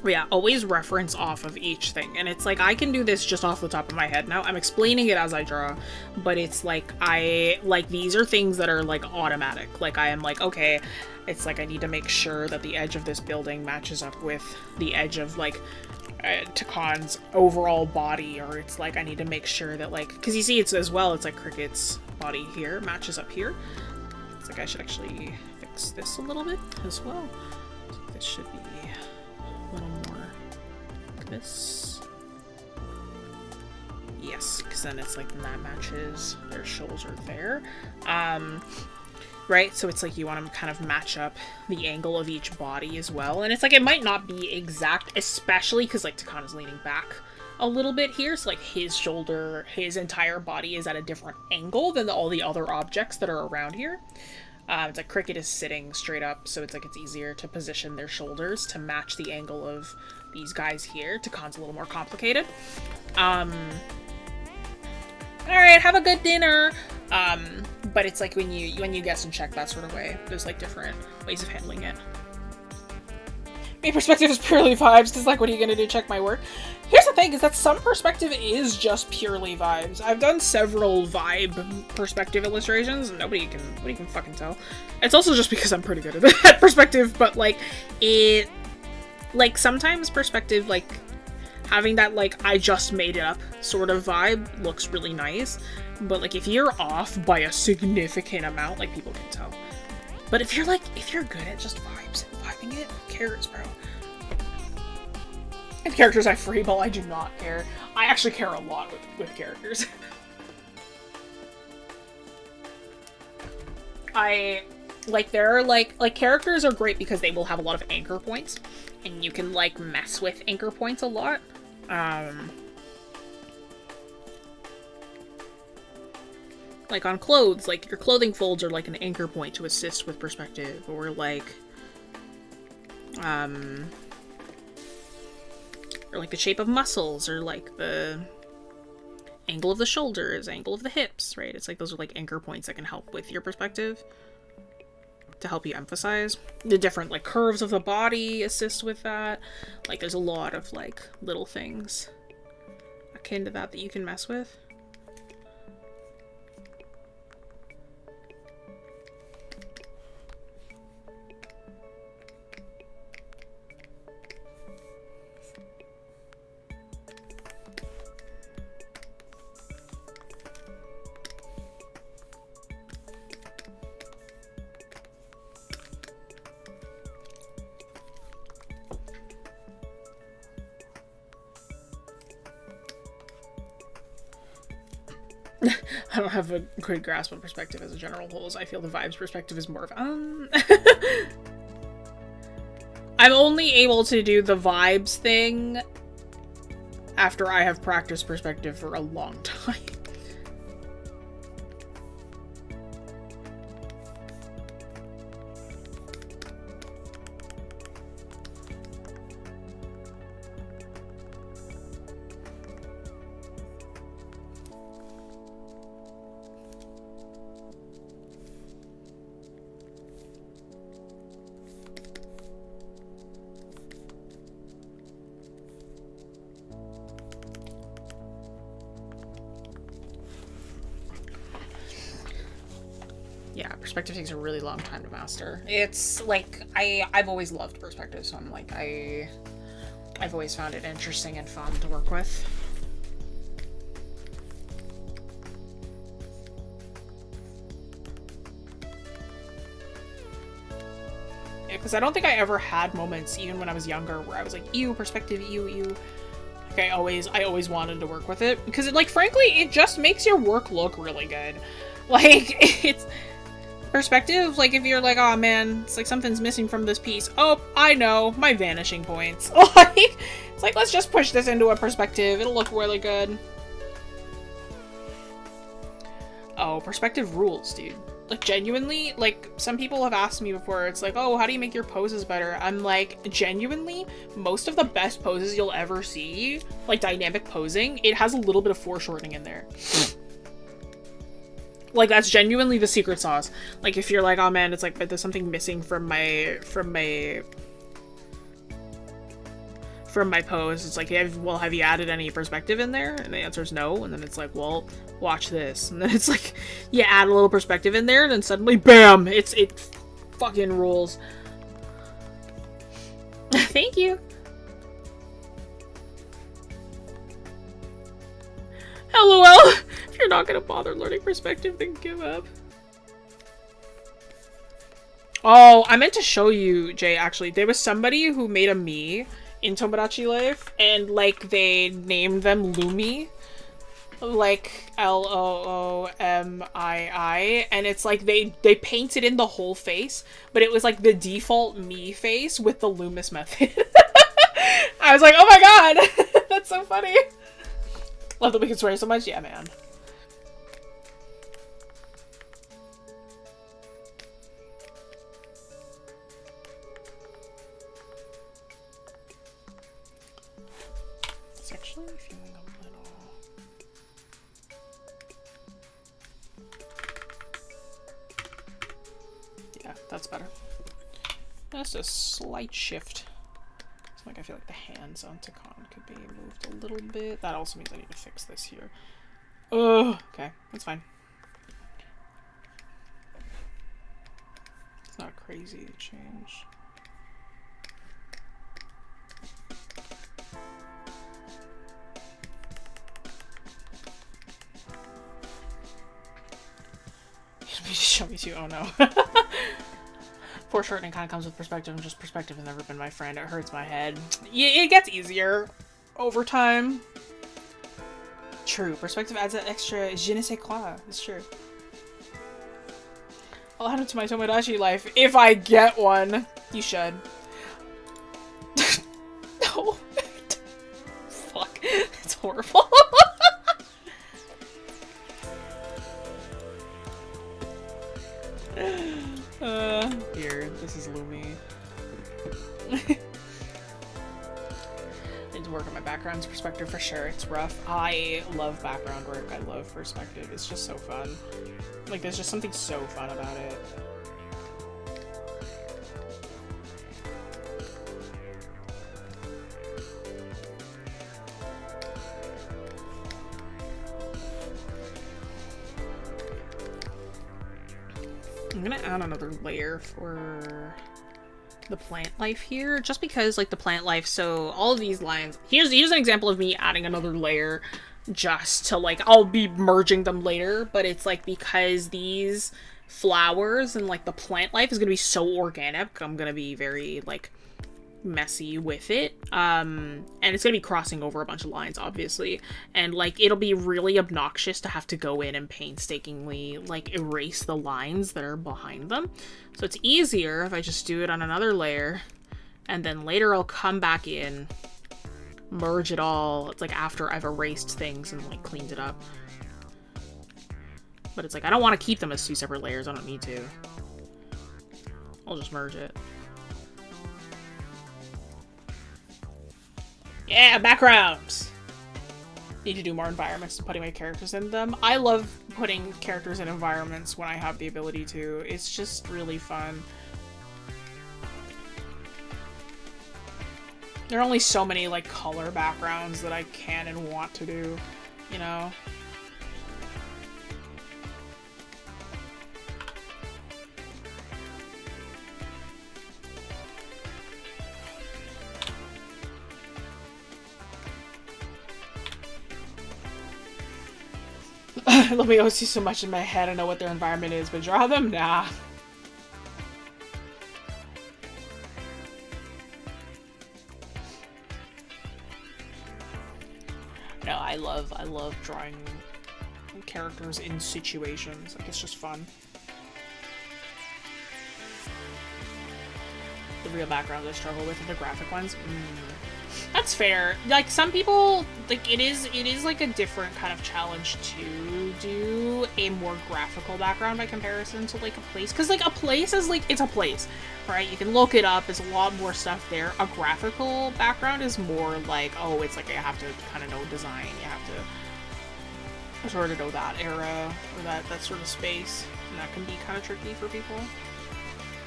Yeah, always reference off of each thing. And it's like, I can do this just off the top of my head now. I'm explaining it as I draw, but it's like, these are things that are like automatic. Like, I am like, okay, it's like, I need to make sure that the edge of this building matches up with the edge of like, Takon's overall body, or it's like, I need to make sure that like, because you see it's as well, it's like Cricket's body here matches up here. It's like, I should actually fix this a little bit as well. So this should be a little more like this. Yes, because then it's like, then that matches their shoulder there. Right, so it's like you want to kind of match up the angle of each body as well. And it's like, it might not be exact, especially because like Takon is leaning back a little bit here. So like his shoulder, his entire body is at a different angle than all the other objects that are around here. It's like Cricket is sitting straight up, so it's like it's easier to position their shoulders to match the angle of these guys here. Takon's a little more complicated. Alright, have a good dinner! But it's like when you guess and check that sort of way, there's like different ways of handling it. My perspective is purely vibes, because like, what are you gonna do, check my work? Here's the thing, is that some perspective is just purely vibes. I've done several vibe perspective illustrations, and nobody can fucking tell. It's also just because I'm pretty good at that perspective, but like, sometimes perspective, like, having that, like, I just made it up sort of vibe looks really nice, but like, if you're off by a significant amount, like, people can tell. But if you're good at just vibing it, who cares, bro? If characters I freeball, I do not care. I actually care a lot with characters. There are, characters are great because they will have a lot of anchor points, and you can, like, mess with anchor points a lot. Like, on clothes, like, your clothing folds are, like, an anchor point to assist with perspective, or, like, or, like, the shape of muscles, or, like, the angle of the shoulders, angle of the hips, right? It's like, those are, like, anchor points that can help with your perspective to help you emphasize. The different, like, curves of the body assist with that. Like, there's a lot of, like, little things akin to that you can mess with. I don't have a good grasp on perspective as a general whole, so I feel the vibes perspective is more of, I'm only able to do the vibes thing after I have practiced perspective for a long time. Yeah, perspective takes a really long time to master. It's like, I've always loved perspective, so I'm like, I've always found it interesting and fun to work with. Yeah, because I don't think I ever had moments, even when I was younger, where I was like, ew, perspective, ew. Like, I always wanted to work with it, because it, like, frankly, it just makes your work look really good. Like, it's perspective, like, if you're like, oh man, it's like something's missing from this piece. Oh, I know, my vanishing points. Like, it's like, let's just push this into a perspective. It'll look really good. Oh, perspective rules, dude. Like, genuinely, like, some people have asked me before, it's like, oh, how do you make your poses better? I'm like, genuinely, most of the best poses you'll ever see, like dynamic posing, it has a little bit of foreshortening in there. Like, that's genuinely the secret sauce. Like, if you're like, oh man, it's like, but there's something missing from my pose, it's like, well, have you added any perspective in there? And the answer is no. And then it's like, well, watch this. And then it's like, you add a little perspective in there, and then suddenly, bam! It fucking rules. Thank you. LOL. If you're not gonna bother learning perspective, then give up. Oh, I meant to show you, Jay, actually. There was somebody who made a me in Tomodachi Life, and, like, they named them Lumi. Like, Loomii, and it's like, they painted in the whole face, but it was, like, the default me face with the Loomis method. I was like, oh my god! That's so funny! Love that we can swear so much? Yeah, man. It's actually feeling a little... Yeah, that's better. Just a slight shift. It's like I feel like the hands on Takon could be moved a little bit. That also means I need to fix this here. Oh, okay, that's fine. It's not crazy to change. You just show me too. Oh no. Foreshortening kind of comes with perspective, and just perspective has never been my friend. It hurts my head. Yeah, it gets easier over time. True. Perspective adds an extra je ne sais quoi. It's true. I'll add it to my Tomodachi Life if I get one. You should. No. Fuck. It's horrible. Here, this is Lumi. I need to work on my background's perspective for sure. It's rough. I love background work. I love perspective. It's just so fun. Like, there's just something so fun about it. I'm gonna add another layer for the plant life here, just because, like, the plant life, so all of these lines, here's an example of me adding another layer just to, like, I'll be merging them later, but it's like, because these flowers and, like, the plant life is gonna be so organic, I'm gonna be very, like, messy with it, and it's gonna be crossing over a bunch of lines, obviously, and, like, it'll be really obnoxious to have to go in and painstakingly, like, erase the lines that are behind them. So it's easier if I just do it on another layer, and then later I'll come back in, merge it all. It's like after I've erased things and, like, cleaned it up. But it's like, I don't want to keep them as two separate layers. I don't need to. I'll just merge it. Yeah, backgrounds! Need to do more environments and putting my characters in them. I love putting characters in environments when I have the ability to. It's just really fun. There are only so many, like, color backgrounds that I can and want to do, you know? Let me see so much in my head. I know what their environment is, but draw them? Nah. No, I love drawing characters in situations. Like, it's just fun. The real backgrounds I struggle with are the graphic ones. That's fair. Like, some people, like, it is like a different kind of challenge to do a more graphical background by comparison to, like, a place. Because, like, a place is, like, it's a place, right? You can look it up. There's a lot more stuff there. A graphical background is more like, oh, it's like you have to kind of know design. You have to sort of know that era or that sort of space. And that can be kind of tricky for people.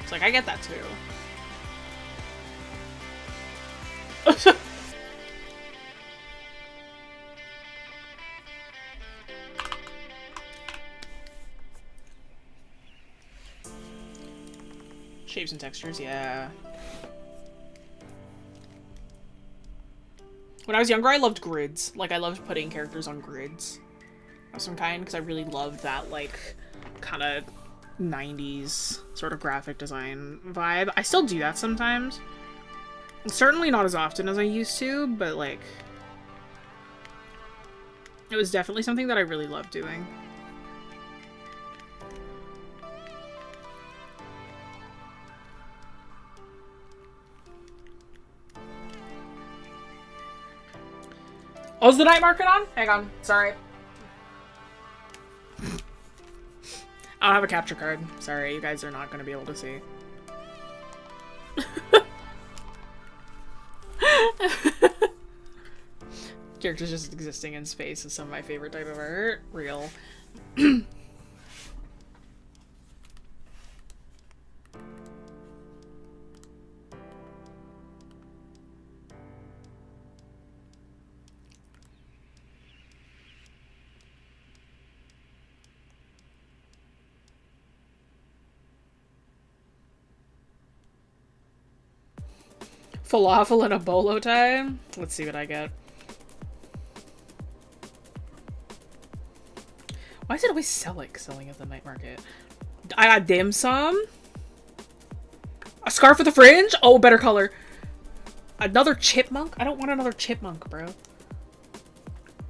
It's like, I get that, too. Shapes and textures, yeah. When I was younger, I loved grids. Like, I loved putting characters on grids of some kind, because I really loved that, like, kind of 90s sort of graphic design vibe. I still do that sometimes. Certainly not as often as I used to, but, like, it was definitely something that I really loved doing. Oh, is the night market on? Hang on. Sorry. I don't have a capture card. Sorry, you guys are not going to be able to see. Characters just existing in space is some of my favorite type of art. Real. Falafel and a bolo tie? Let's see what I get. Why is it always selling at the night market? I got dim sum. A scarf with a fringe? Oh, better color. Another chipmunk? I don't want another chipmunk, bro.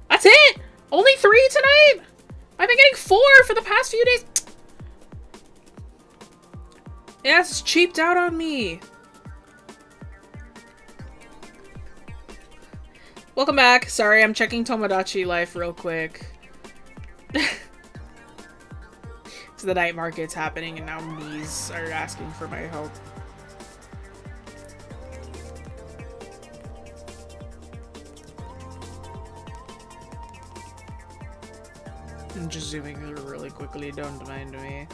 That's it! Only 3 tonight? I've been getting 4 for the past few days. Yeah, it's cheaped out on me. Welcome back. Sorry, I'm checking Tomodachi Life real quick. So the night market's happening and now knees are asking for my help. I'm just zooming through really quickly, don't mind me.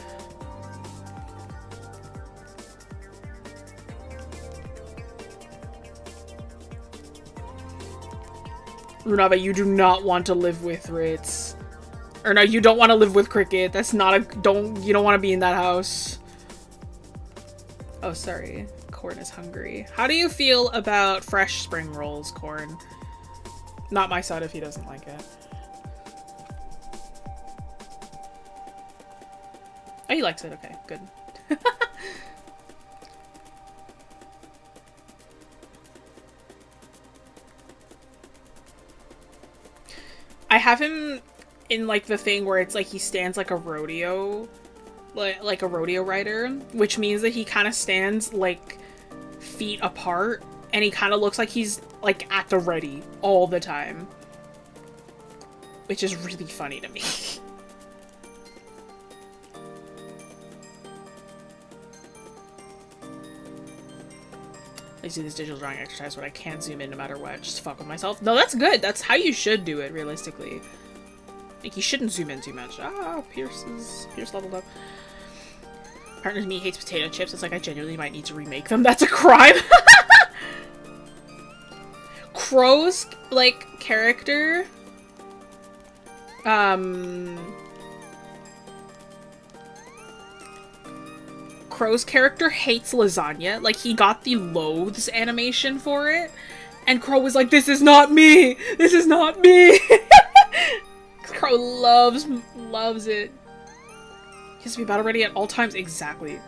Runava, you do not want to live with Ritz. Or no, you don't want to live with Cricket. That's not a- you don't want to be in that house. Oh, sorry. Corn is hungry. How do you feel about fresh spring rolls, Corn? Not my son if he doesn't like it. Oh, he likes it. Okay, good. I have him in, like, the thing where it's, like, he stands like a rodeo, like a rodeo rider, which means that he kind of stands, like, feet apart, and he kind of looks like he's, like, at the ready all the time. Which is really funny to me. I do this digital drawing exercise where I can't zoom in no matter what, just fuck with myself. No, that's good. That's how you should do it, realistically. Like, you shouldn't zoom in too much. Ah, Pierce leveled up. Partner's me hates potato chips. It's like I genuinely might need to remake them. That's a crime. Crow's, like, character. Crow's character hates lasagna. Like, he got the loathes animation for it. And Crow was like, this is not me! This is not me! Crow loves it. He has to be battle ready at all times. Exactly.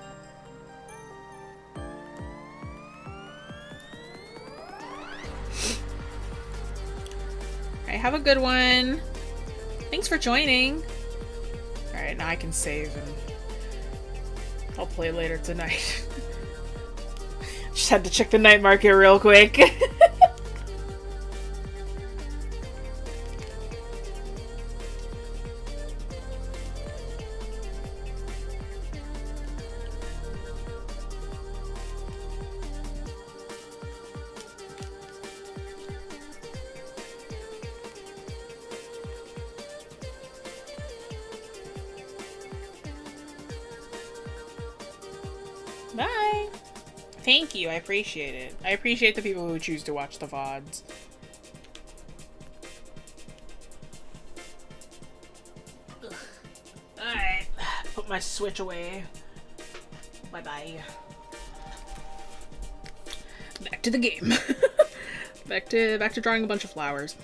Alright, have a good one. Thanks for joining. Alright, now I can save and I'll play later tonight. Just had to check the night market real quick. Bye! Thank you, I appreciate it. I appreciate the people who choose to watch the VODs. Alright, put my Switch away. Bye-bye. Back to the game. back to drawing a bunch of flowers.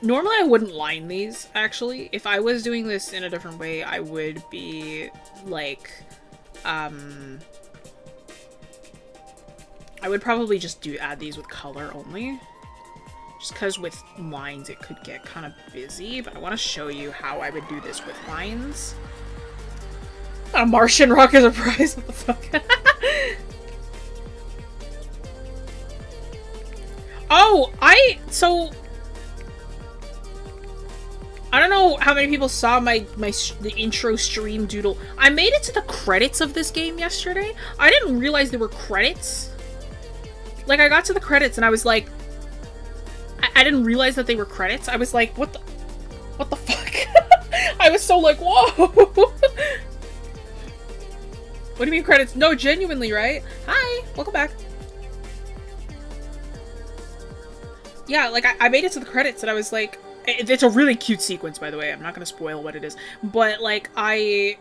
Normally I wouldn't line these, actually. If I was doing this in a different way, I would be, like, I would probably just add these with color only. Just because with lines it could get kind of busy, but I want to show you how I would do this with lines. A Martian rock is a prize? What the fuck? Oh, I don't know how many people saw the intro stream doodle. I made it to the credits of this game yesterday. I didn't realize there were credits. Like, I got to the credits and I was like, I didn't realize that they were credits. I was like, what the fuck? I was so like, whoa. What do you mean credits? No, genuinely, right? Hi, welcome back. Yeah, like, I made it to the credits and I was like, it's a really cute sequence, by the way. I'm not gonna spoil what it is. But, like, I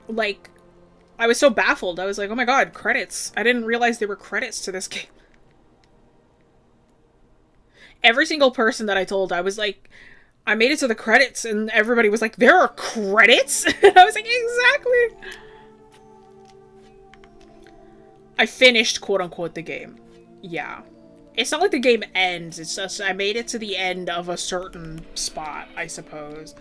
was so baffled. I was like, oh my god, credits. I didn't realize there were credits to this game. Every single person that I told, I was like, I made it to the credits, and everybody was like, there are credits? And I was like, exactly! I finished, quote-unquote, the game. Yeah. It's not like the game ends, it's just I made it to the end of a certain spot, I suppose.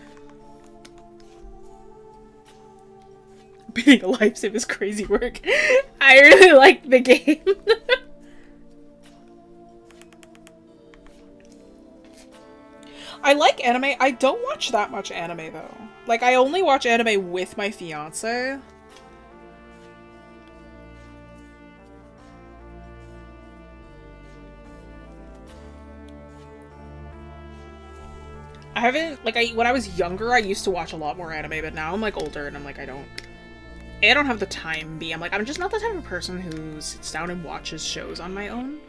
Being a lifesaver is crazy work. I really like the game. I like anime. I don't watch that much anime, though. Like, I only watch anime with my fiance. I haven't, like, when I was younger, I used to watch a lot more anime, but now I'm, like, older, and I'm like, I don't have the time. I'm like, I'm just not the type of person who sits down and watches shows on my own,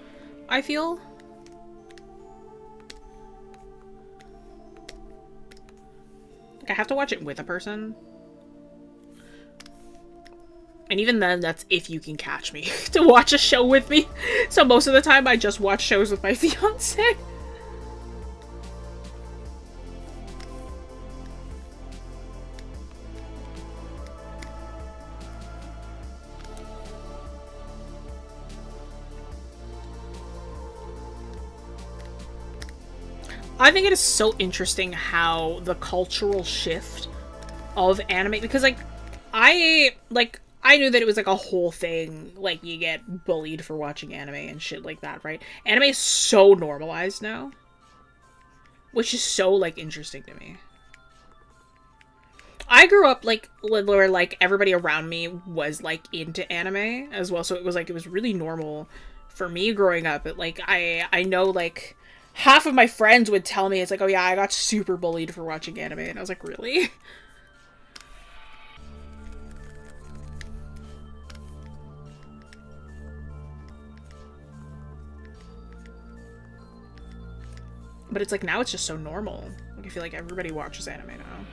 I feel. Like, I have to watch it with a person. And even then, that's if you can catch me to watch a show with me. So most of the time, I just watch shows with my fiance. I think it is so interesting how the cultural shift of anime, because, like, I knew that it was, like, a whole thing, like, you get bullied for watching anime and shit like that, right? Anime is so normalized now, which is so, like, interesting to me. I grew up, like, where, like, everybody around me was, like, into anime as well, so it was, like, it was really normal for me growing up, but, like, I know, like, half of my friends would tell me, it's like, oh yeah, I got super bullied for watching anime, and I was like, really? But it's like, now it's just so normal. Like, I feel like everybody watches anime now.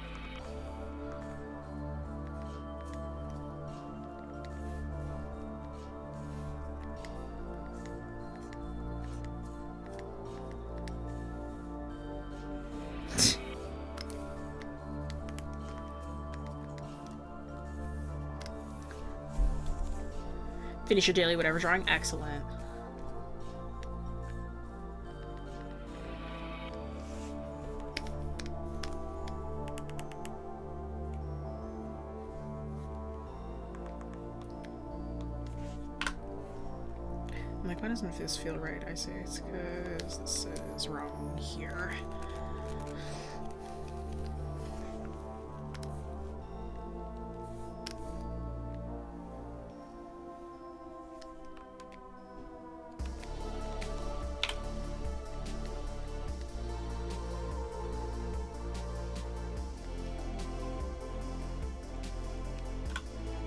Finish your daily whatever drawing. Excellent. I'm like, why doesn't this feel right? I say it's because this is wrong here.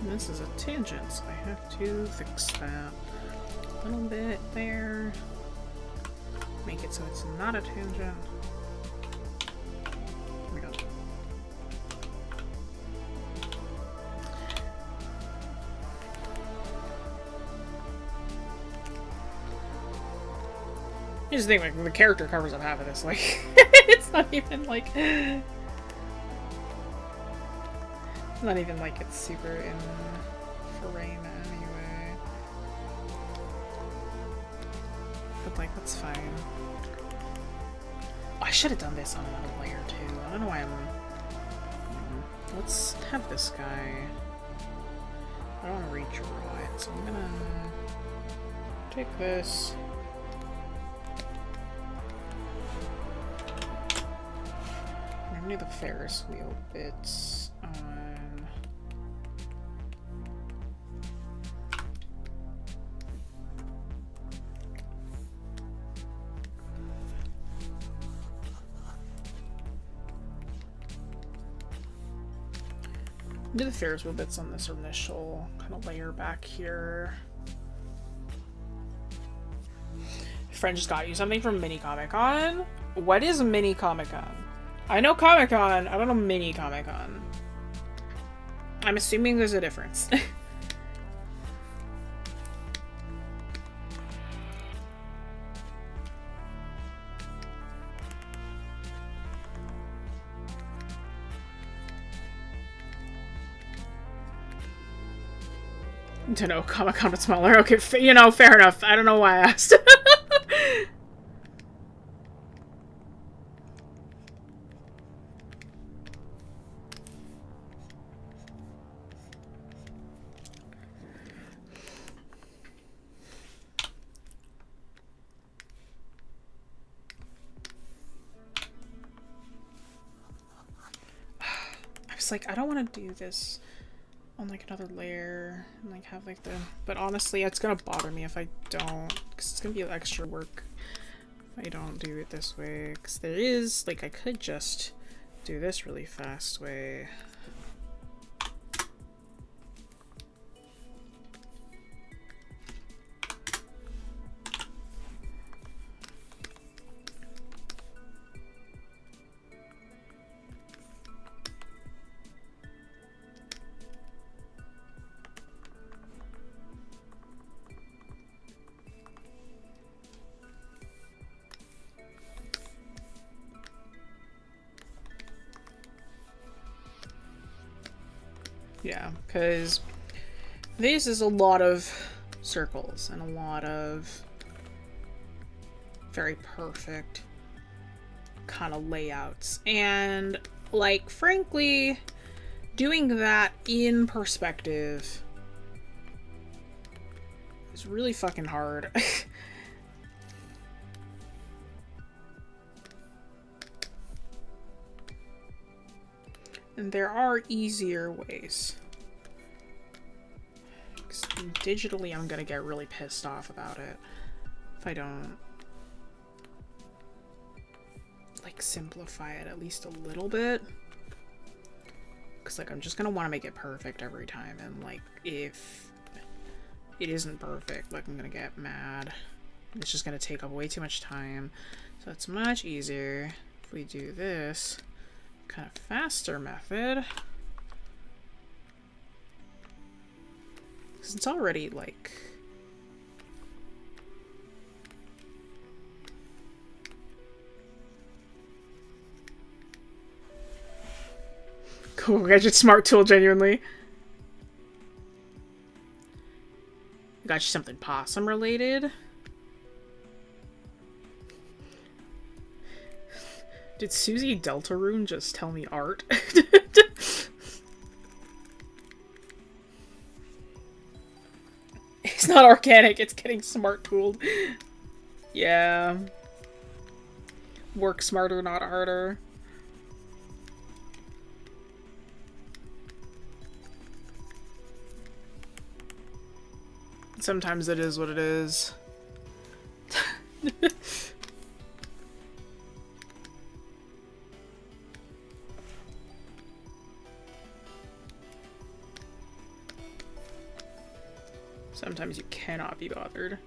This is a tangent, so I have to fix that a little bit there. Make it so it's not a tangent. There we go. You just think, like, the character covers up half of this, like, it's not even, like... It's not even, like, it's super in frame anyway. But, like, that's fine. Oh, I should have done this on another layer, too. I don't know why I'm... Let's have this guy... I don't want to redraw it, so I'm gonna... take this... I'm gonna do the Ferris wheel bits on... do the Ferris wheel bits on this initial kind of layer back here. Friend just got you something from Mini Comic Con? What is Mini Comic Con? I know Comic Con, I don't know Mini Comic Con. I'm assuming there's a difference. To know Comic Con but smaller. Okay, you know, fair enough. I don't know why I asked. Like, I don't want to do this on like another layer and like have like the, but honestly it's gonna bother me if I don't, because it's gonna be extra work if I don't do it this way, because there is like, I could just do this really fast way. Yeah, because this is a lot of circles and a lot of very perfect kind of layouts. And, like, frankly, doing that in perspective is really fucking hard. And there are easier ways. 'Cause digitally, I'm gonna get really pissed off about it if I don't, like, simplify it at least a little bit. Because, like, I'm just gonna want to make it perfect every time, and, like, if it isn't perfect, like, I'm gonna get mad. It's just gonna take up way too much time. So it's much easier if we do this kind of faster method, because it's already like, cool gadget smart tool, genuinely. Got you something possum related. Did Susie Deltarune just tell me art? It's not organic, it's getting smart tooled. Yeah. Work smarter, not harder. Sometimes it is what it is. Sometimes you cannot be bothered.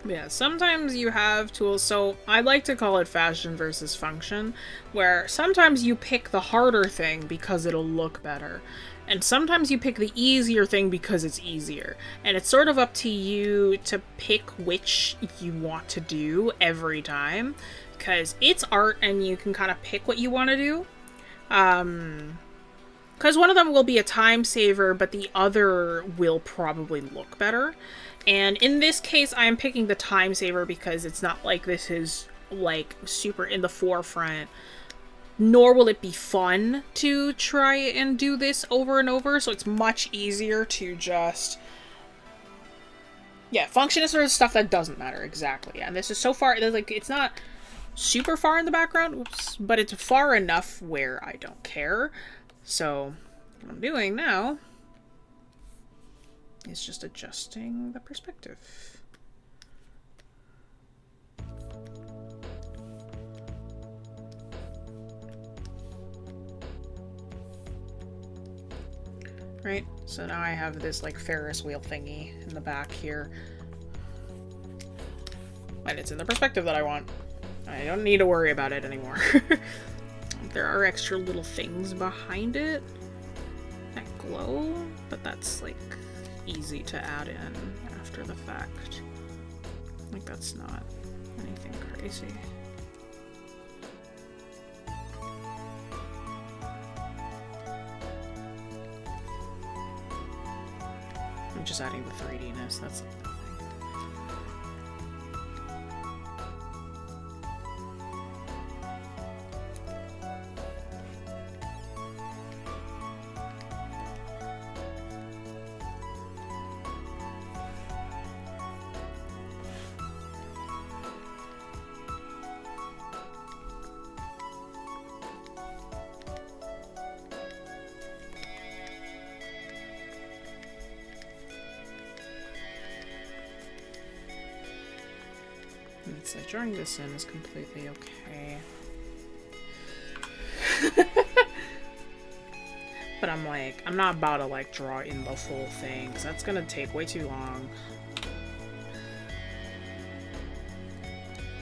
Yeah, sometimes you have tools, so I like to call it fashion versus function, where sometimes you pick the harder thing because it'll look better, and sometimes you pick the easier thing because it's easier, and it's sort of up to you to pick which you want to do every time, because it's art and you can kind of pick what you want to do. Because one of them will be a time saver, but the other will probably look better. And in this case, I am picking the time saver because it's not like this is, like, super in the forefront. Nor will it be fun to try and do this over and over, so it's much easier to just... Yeah, function is sort of stuff that doesn't matter, exactly. And this is so far, like, it's not super far in the background, oops, but it's far enough where I don't care. So, what I'm doing now is just adjusting the perspective. Right, so now I have this like Ferris wheel thingy in the back here. And it's in the perspective that I want. I don't need to worry about it anymore. There are extra little things behind it that glow, but that's like easy to add in after the fact. Like, that's not anything crazy. I'm just adding the 3D-ness, that's like nothing. So drawing this in is completely okay. But I'm like, I'm not about to like draw in the full thing, because that's gonna take way too long.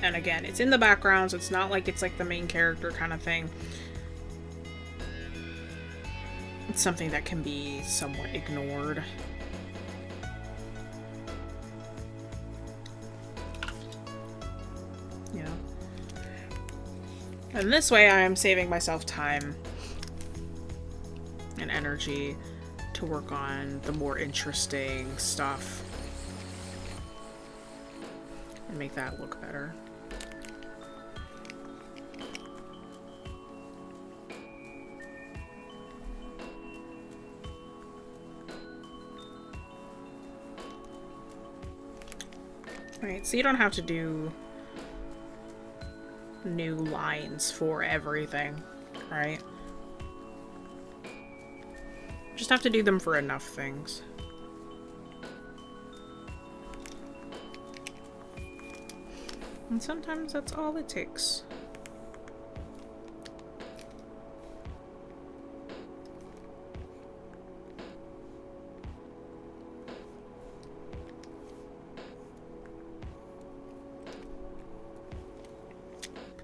And again, it's in the background, so it's not like it's like the main character kind of thing. It's something that can be somewhat ignored. And this way I am saving myself time and energy to work on the more interesting stuff and make that look better. Right, so you don't have to do new lines for everything, right? Just have to do them for enough things. And sometimes that's all it takes.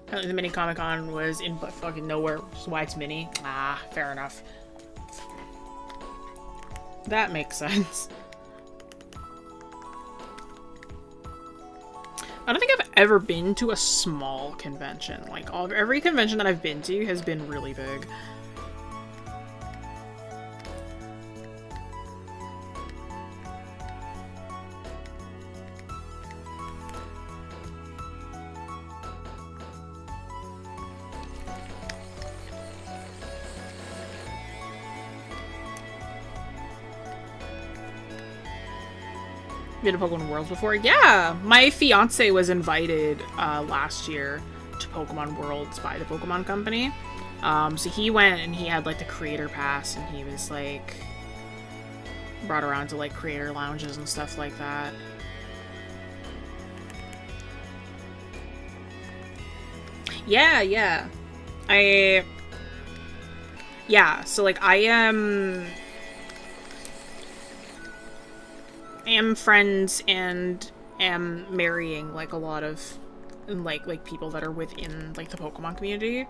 Apparently the mini Comic-Con was in but fucking nowhere, which is why it's mini. Ah, fair enough. That makes sense. I don't think I've ever been to a small convention. Like, every convention that I've been to has been really big. Been to Pokemon Worlds before? Yeah! My fiance was invited last year to Pokemon Worlds by the Pokemon Company. So he went and he had like the creator pass and he was like brought around to like creator lounges and stuff like that. Yeah, yeah. So like I am friends and am marrying like a lot of like people that are within like the Pokemon community.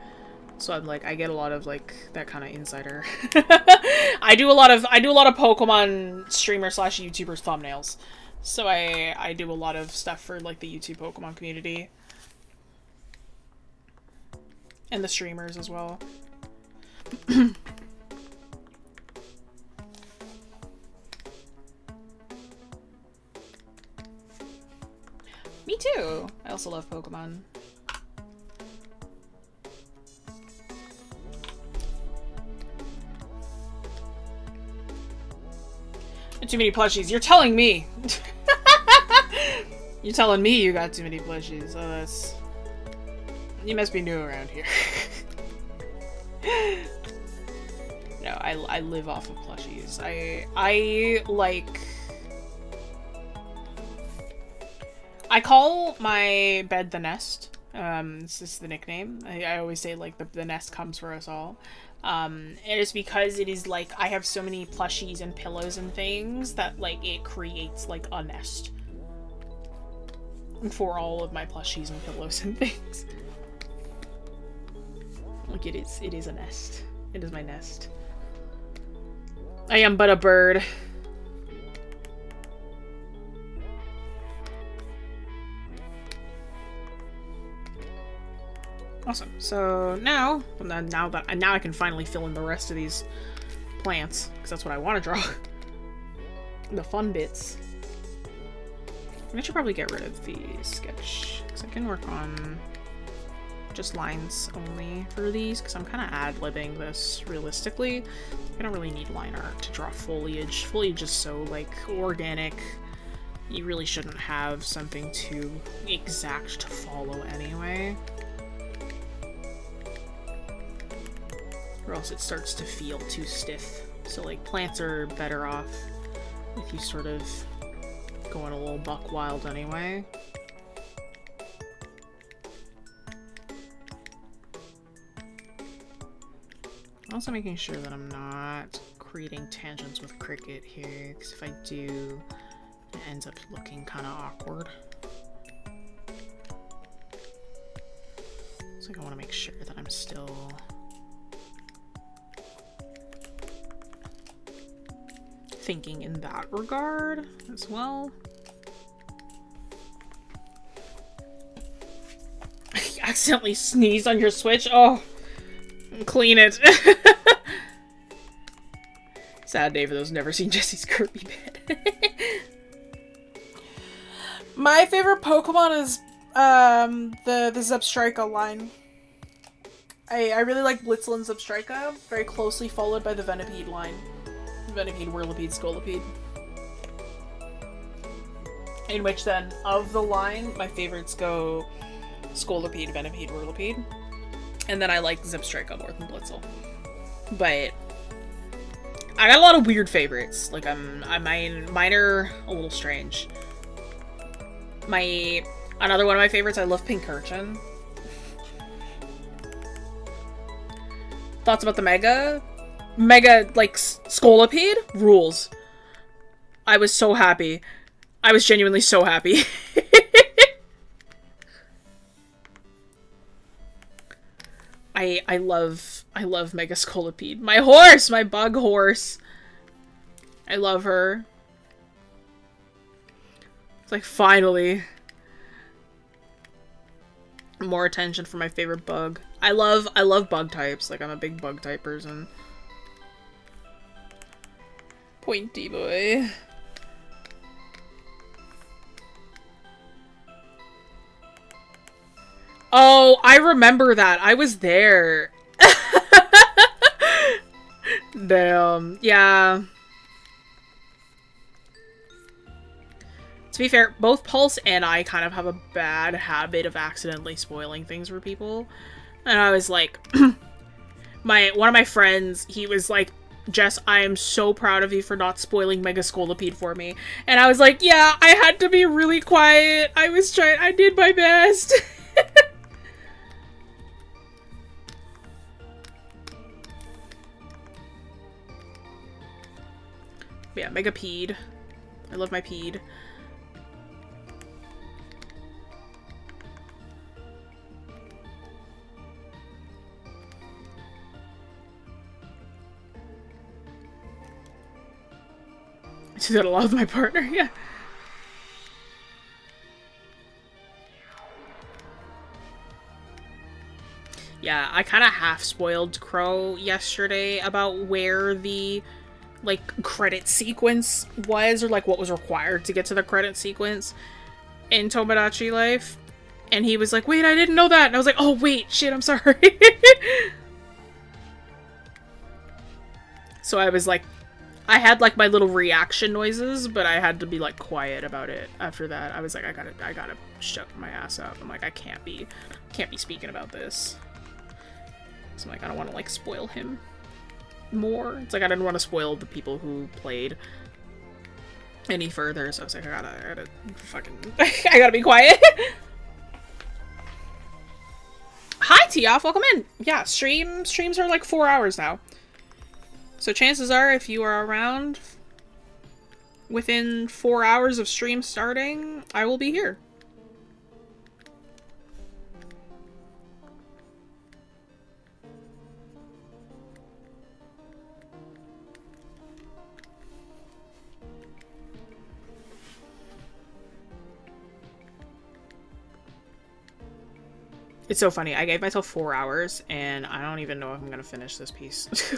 So I'm like I get a lot of like that kind of insider. I do a lot of Pokemon streamer / YouTubers thumbnails. So I do a lot of stuff for like the YouTube Pokemon community. And the streamers as well. Me too. I also love Pokemon. Too many plushies. You're telling me. You're telling me you got too many plushies. Oh, that's... You must be new around here. No, I live off of plushies. I like... I call my bed the nest. This is the nickname. I always say, like, the nest comes for us all. It is because it is, like, I have so many plushies and pillows and things that, like, it creates, like, a nest. For all of my plushies and pillows and things. Like, it is a nest. It is my nest. I am but a bird. Awesome. So now I can finally fill in the rest of these plants, because that's what I want to draw. The fun bits. I should probably get rid of the sketch, because I can work on just lines only for these, because I'm kind of ad-libbing this realistically. I don't really need line art to draw foliage. Foliage is so, like, organic. You really shouldn't have something too exact to follow anyway. Or else it starts to feel too stiff. So, like, plants are better off if you sort of going a little buck wild anyway. Also making sure that I'm not creating tangents with Cricket here, because if I do, it ends up looking kind of awkward. So I want to make sure that I'm still thinking in that regard as well. You accidentally sneezed on your Switch? Oh, clean it. Sad day for those who've never seen Jesse's Kirby bed. My favorite Pokemon is the 𝘧𝘰𝘭𝘭𝘰𝘳 line. I really like Blitzle and 𝘧𝘰𝘭, very closely followed by the Venipede line. Venipede, Whirlipede, Scolipede. In which then, of the line, my favorites go Scolipede, Venipede, Whirlipede. And then I like 𝘧𝘰𝘭𝘭 more than Blitzle. But I got a lot of weird favorites. Like, mine are a little strange. Another one of my favorites, I love Pincurchin. Thoughts about the Mega, like, Scolipede? Rules. I was so happy. I was genuinely so happy. I love Mega Scolipede. My horse! My bug horse! I love her. It's like, finally. More attention for my favorite bug. I love bug types. Like, I'm a big bug type person. Pointy boy. Oh, I remember that. I was there. Damn. Yeah. To be fair, both Pulse and I kind of have a bad habit of accidentally spoiling things for people. And I was like, one of my friends, he was like, Jess, I am so proud of you for not spoiling 𝘥𝘪𝘴𝘰𝘪𝘯 for me. And I was like, yeah, I had to be really quiet. I did my best. Yeah, 𝘥𝘪𝘴𝘰𝘪𝘯. I love my peed. I do that a lot with my partner, yeah. Yeah, I kind of half spoiled Crow yesterday about where the, like, credit sequence was, or, like, what was required to get to the credit sequence in Tomodachi Life. And he was like, wait, I didn't know that! And I was like, oh, wait, shit, I'm sorry. So I was like, I had, like, my little reaction noises, but I had to be, like, quiet about it after that. I was like, I gotta shut my ass up. I'm like, I can't be speaking about this. So I'm like, I don't want to, like, spoil him more. It's like, I didn't want to spoil the people who played any further, so I was like, I gotta fucking, I gotta be quiet. Hi, Tioff, welcome in. Yeah, streams are, like, 4 hours now. So chances are, if you are around within 4 hours of stream starting, I will be here. It's so funny. I gave myself 4 hours, and I don't even know if I'm gonna finish this piece.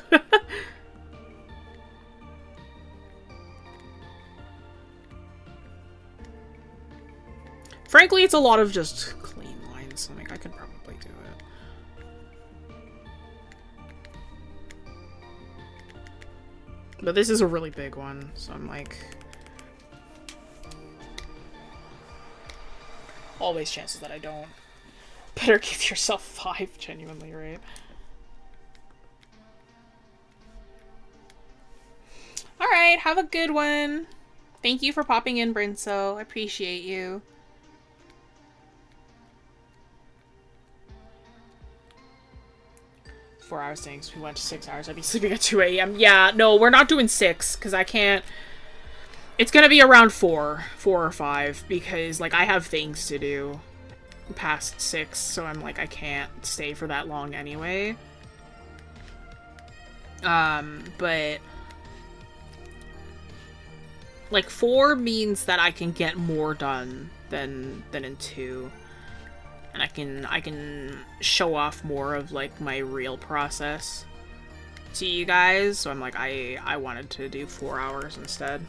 Frankly, it's a lot of just clean lines. I think I could probably do it. But this is a really big one, so I'm like... Always chances that I don't. Better give yourself 5, genuinely, right? Alright, have a good one. Thank you for popping in, Brinso. I appreciate you. Four hours things. We went to 6 hours. I'd be sleeping at 2 a.m. Yeah, no, we're not doing 6, because I can't... It's gonna be around 4 or 5, because, like, I have things to do past 6, so I'm like, I can't stay for that long anyway. But... Like, 4 means that I can get more done than in 2. And I can show off more of, like, my real process to you guys. So I'm like, I wanted to do 4 hours instead.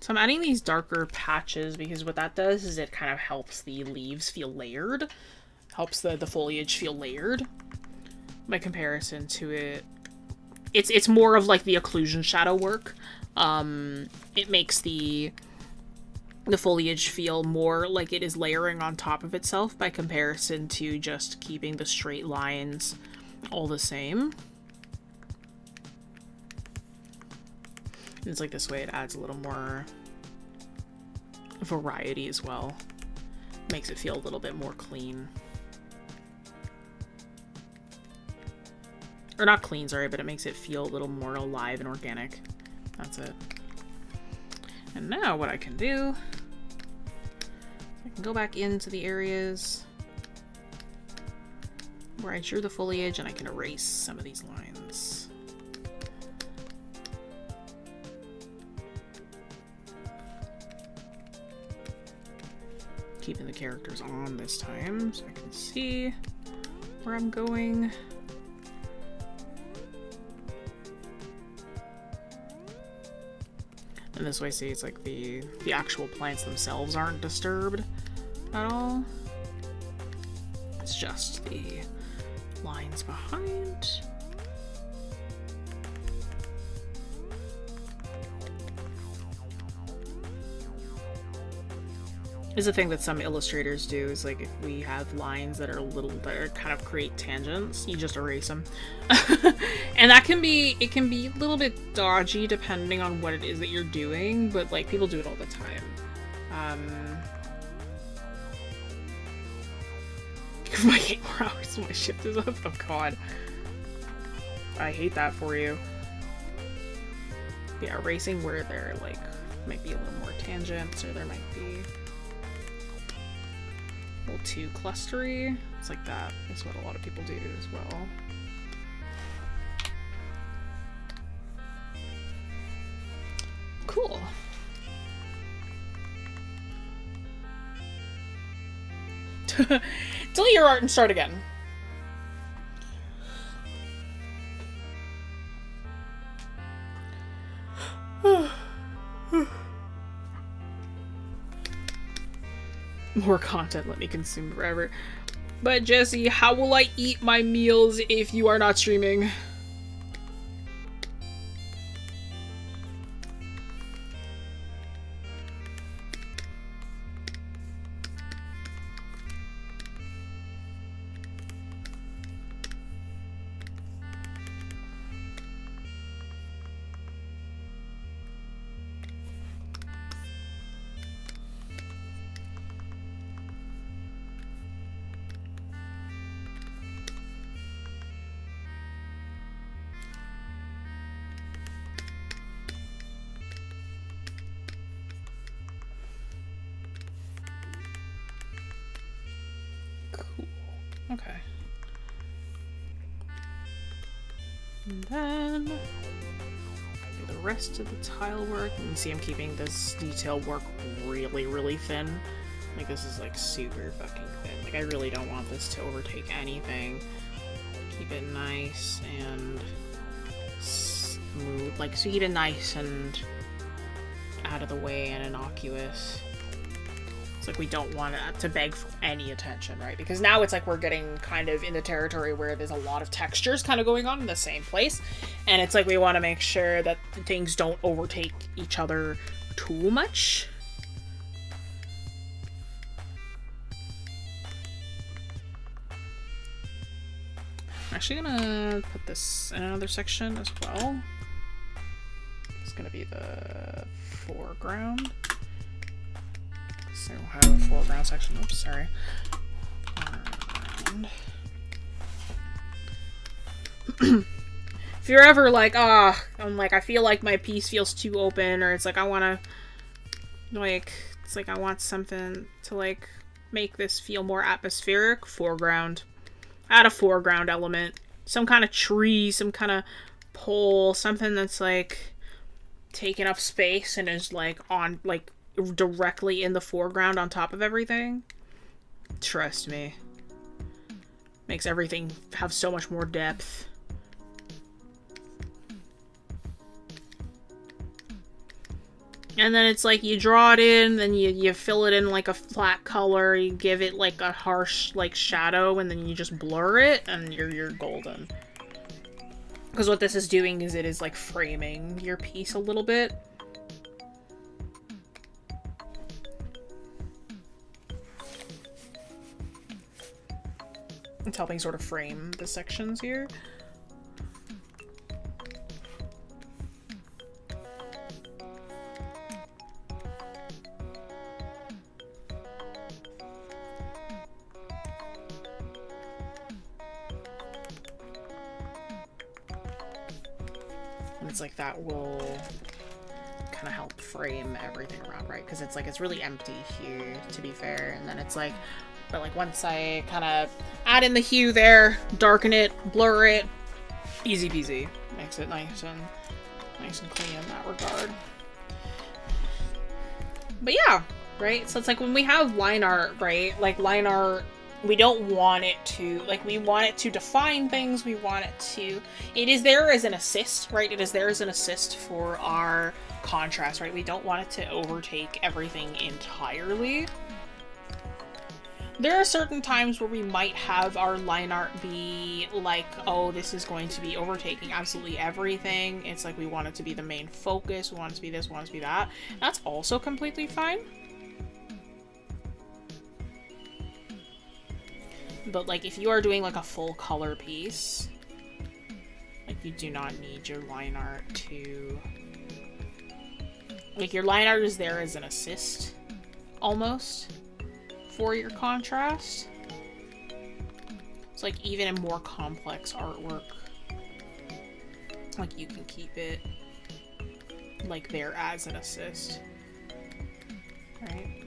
So I'm adding these darker patches because what that does is it kind of helps the leaves feel layered. Helps the foliage feel layered. By comparison to it. It's more of like the occlusion shadow work. It makes the foliage feel more like it is layering on top of itself by comparison to just keeping the straight lines all the same. It's like this way it adds a little more variety as well. Makes it feel a little bit more clean. Or not clean, sorry, but it makes it feel a little more alive and organic. That's it. And now what I can do, I can go back into the areas where I drew the foliage and I can erase some of these lines. Keeping the characters on this time so I can see. where I'm going. And this way, see, it's like the actual plants themselves aren't disturbed at all. It's just the lines behind. Is a thing that some illustrators do, is like if we have lines that are kind of create tangents, you just erase them. And it can be a little bit dodgy depending on what it is that you're doing, but like people do it all the time. My 8 more hours, my shift is up. Oh god. I hate that for you. Yeah, erasing where there like might be a little more tangents, or there might be a little too clustery. It's like that is what a lot of people do as well. Cool. Delete your art and start again. More content let me consume forever. But Jesse, how will I eat my meals if you are not streaming? Okay. And then do the rest of the tile work. You can see I'm keeping this detail work really, really thin. Like this is like super fucking thin. Like I really don't want this to overtake anything. Keep it nice and smooth. Like so keep it nice and out of the way and innocuous. It's like we don't want it to beg for any attention, right? Because now it's like we're getting kind of in the territory where there's a lot of textures kind of going on in the same place. And it's like we want to make sure that things don't overtake each other too much. I'm actually gonna put this in another section as well. It's gonna be the foreground. So we'll have a foreground section. Oops, sorry. Foreground. If you're ever like, I'm like, I feel like my piece feels too open, or it's like I want to, like, it's like I want something to like make this feel more atmospheric. Foreground. Add a foreground element. Some kind of tree, some kind of pole, something that's like taking up space and is like on like directly in the foreground on top of everything. Trust me. Makes everything have so much more depth. And then it's like you draw it in, then you fill it in like a flat color, you give it like a harsh like shadow, and then you just blur it, and you're golden. Because what this is doing is it is like framing your piece a little bit. It's helping sort of frame the sections here. And it's like that will kind of help frame everything around, right? Because it's like it's really empty here, to be fair, and then it's like, but like once I kind of add in the hue there, darken it, blur it, easy peasy. Makes it nice and clean in that regard. But yeah, right? So it's like when we have line art, right? Like line art we don't want it to, like, we want it to define things, we want it to, it is there as an assist, right? It is there as an assist for our contrast, right? We don't want it to overtake everything entirely. There are certain times where we might have our line art be like, oh, this is going to be overtaking absolutely everything. It's like we want it to be the main focus, we want it to be this, we want it to be that. That's also completely fine. But, like, if you are doing, like, a full color piece, like, you do not need your line art to... Like, your line art is there as an assist, almost, for your contrast. It's like, even in more complex artwork, like, you can keep it, like, there as an assist. Right?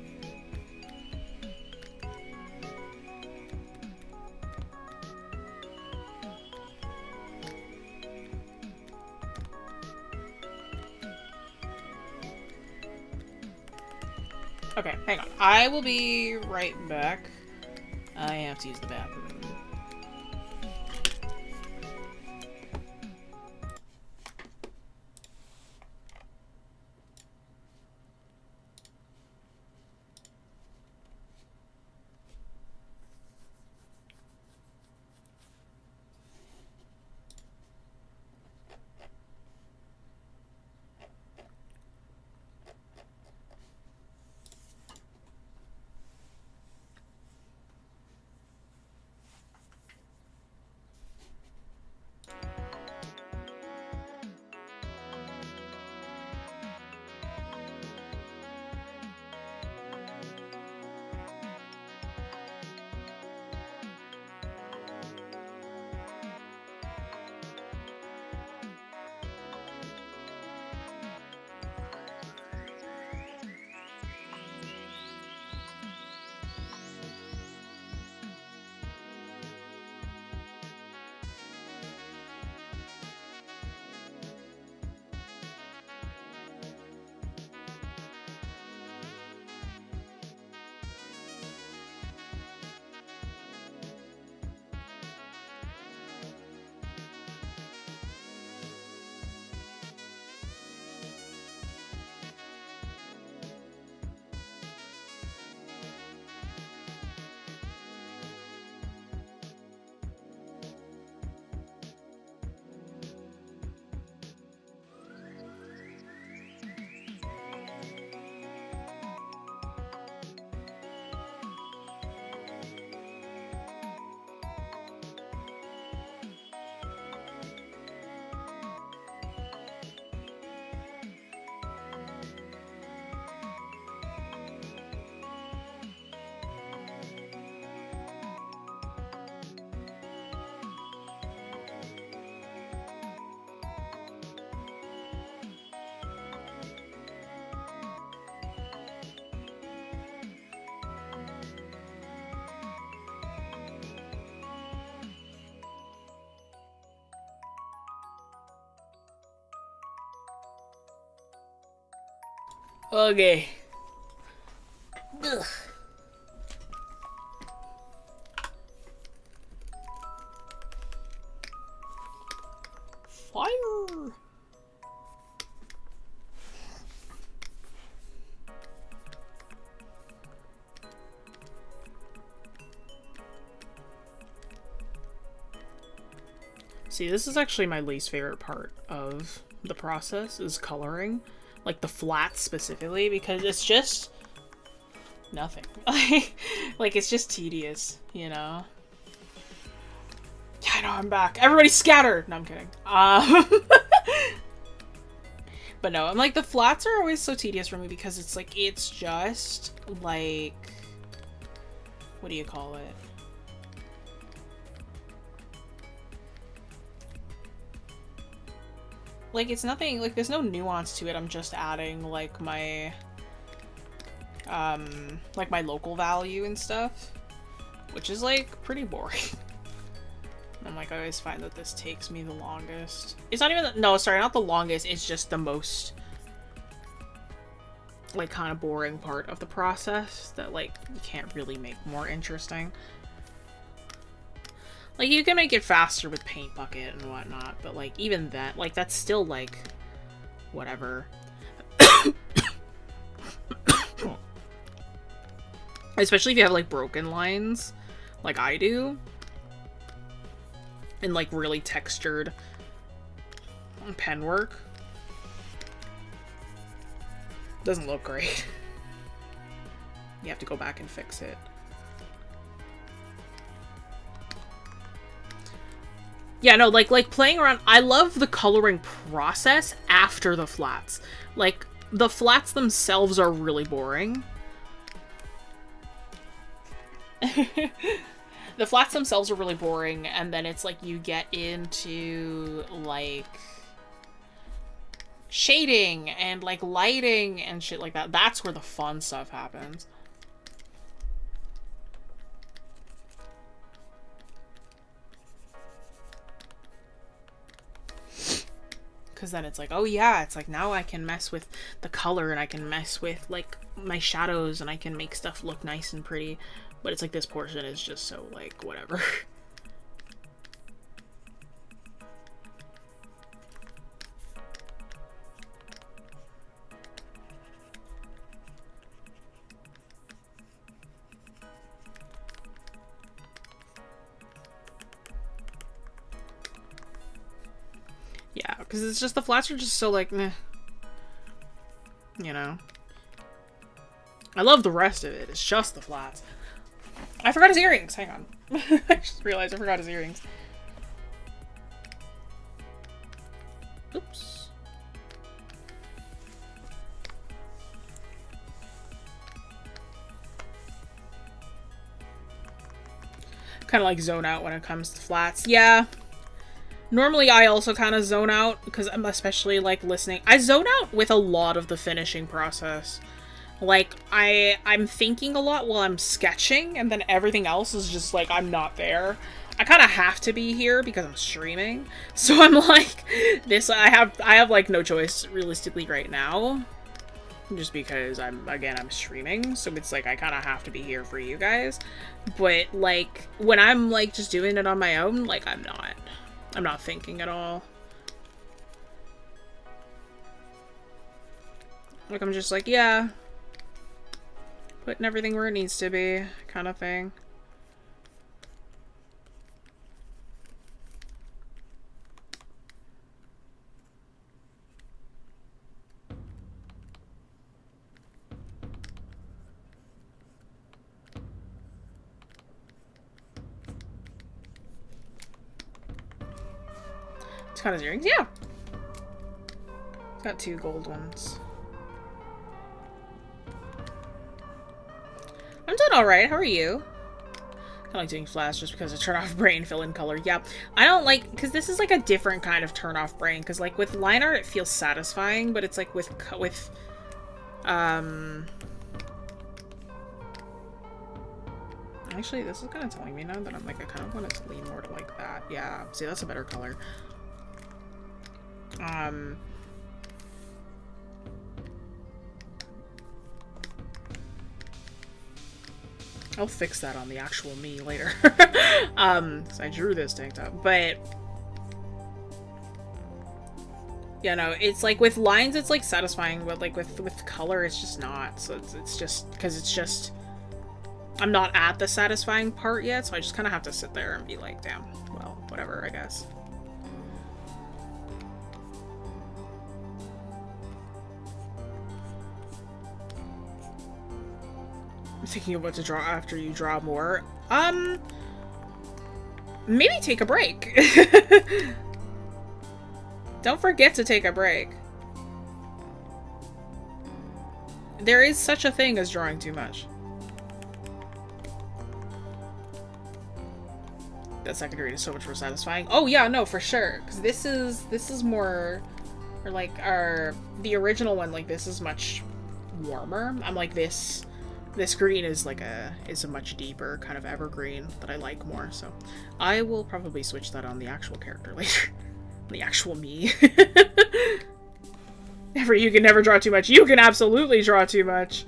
Okay, hang on. I will be right back. I have to use the bathroom. Okay. Ugh. Fire. See, this is actually my least favorite part of the process, is coloring. Like, the flats specifically, because it's just nothing. Like, it's just tedious, you know? Yeah, I know, I'm back. Everybody scatter! No, I'm kidding. But no, I'm like, the flats are always so tedious for me because it's like, it's just, like, what do you call it? Like, it's nothing, like, there's no nuance to it. I'm just adding, like, my local value and stuff, which is, like, pretty boring. I'm like, I always find that this takes me the longest. It's not even, no, sorry, not the longest, it's just the most, like, kind of boring part of the process that, like, you can't really make more interesting. Like, you can make it faster with Paint Bucket and whatnot, but, like, even that, like, that's still, like, whatever. Especially if you have, like, broken lines, like I do. And, like, really textured pen work. Doesn't look great. You have to go back and fix it. Yeah, no, like playing around, I love the coloring process after the flats. Like, the flats themselves are really boring. The flats themselves are really boring, and then it's like you get into, like, shading and, like, lighting and shit like that. That's where the fun stuff happens. Because then it's like, oh yeah, it's like now I can mess with the color and I can mess with, like, my shadows and I can make stuff look nice and pretty. But it's like this portion is just so, like, whatever. Yeah, because it's just the flats are just so, like, meh. You know? I love the rest of it. It's just the flats. I forgot his earrings. Hang on. I just realized I forgot his earrings. Oops. Kind of like zone out when it comes to flats. Yeah. Normally I also kind of zone out because I'm especially, like, listening. I zone out with a lot of the finishing process. Like, I'm thinking a lot while I'm sketching, and then everything else is just, like, I'm not there. I kind of have to be here because I'm streaming. So I'm like, this, I have, like, no choice, realistically, right now. Just because I'm streaming. So it's like, I kind of have to be here for you guys. But, like, when I'm, like, just doing it on my own, like, I'm not thinking at all. Like, I'm just like, yeah. Putting everything where it needs to be, kind of thing. It's got his earrings? Yeah! It's got 2 gold ones. I'm doing alright, how are you? I like doing flash just because I turn off brain, fill in color. Yeah, I don't like, because this is like a different kind of turn off brain, because like with line art it feels satisfying, but it's like with actually this is kind of telling me now that I'm like, I kind of want it to lean more to like that. Yeah, see, that's a better color. I'll fix that on the actual me later. So I drew this tank top, but yeah, no, it's like with lines it's like satisfying, but like with color it's just not. So it's just because it's just I'm not at the satisfying part yet, so I just kind of have to sit there and be like, damn, well, whatever, I guess. Thinking of what to draw after you draw more. Maybe take a break. Don't forget to take a break. There is such a thing as drawing too much. That second read is so much more satisfying. Oh yeah, no, for sure. Because this is more, or like the original one, like this is much warmer. I'm like this green is like a much deeper kind of evergreen that I like more, so I will probably switch that on the actual character later. The actual me. You can never draw too much. You can absolutely draw too much.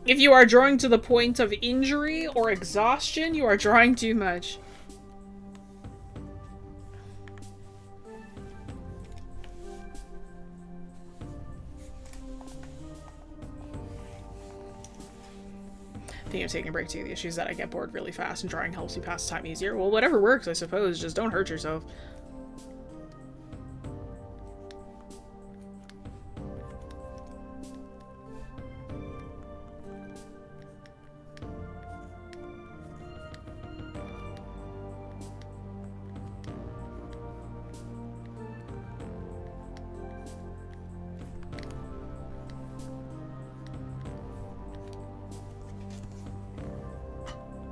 If you are drawing to the point of injury or exhaustion, you are drawing too much. Thinking of taking a break too. The issue is that I get bored really fast and drawing helps me pass the time easier. Well, whatever works, I suppose. Just don't hurt yourself.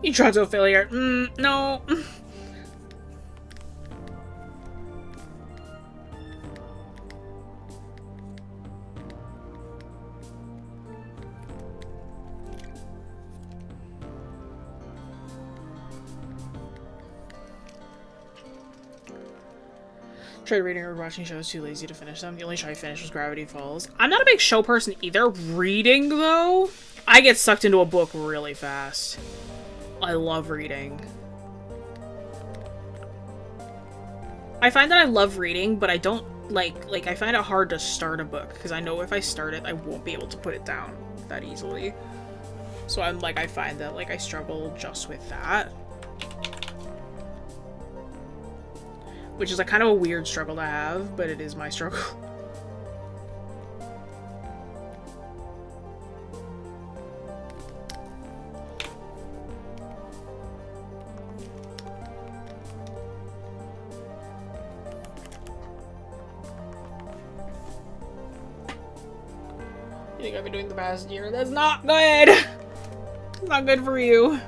You tried to a failure. No. Tried reading or watching shows, too lazy to finish them. The only show I finished was Gravity Falls. I'm not a big show person either. Reading, though, I get sucked into a book really fast. I love reading. I find that I love reading, but I don't like I find it hard to start a book because I know if I start it, I won't be able to put it down that easily. So I'm like, I find that like I struggle just with that. Which is like kind of a weird struggle to have, but it is my struggle. You think I've been doing the past year? That's not good! It's not good for you.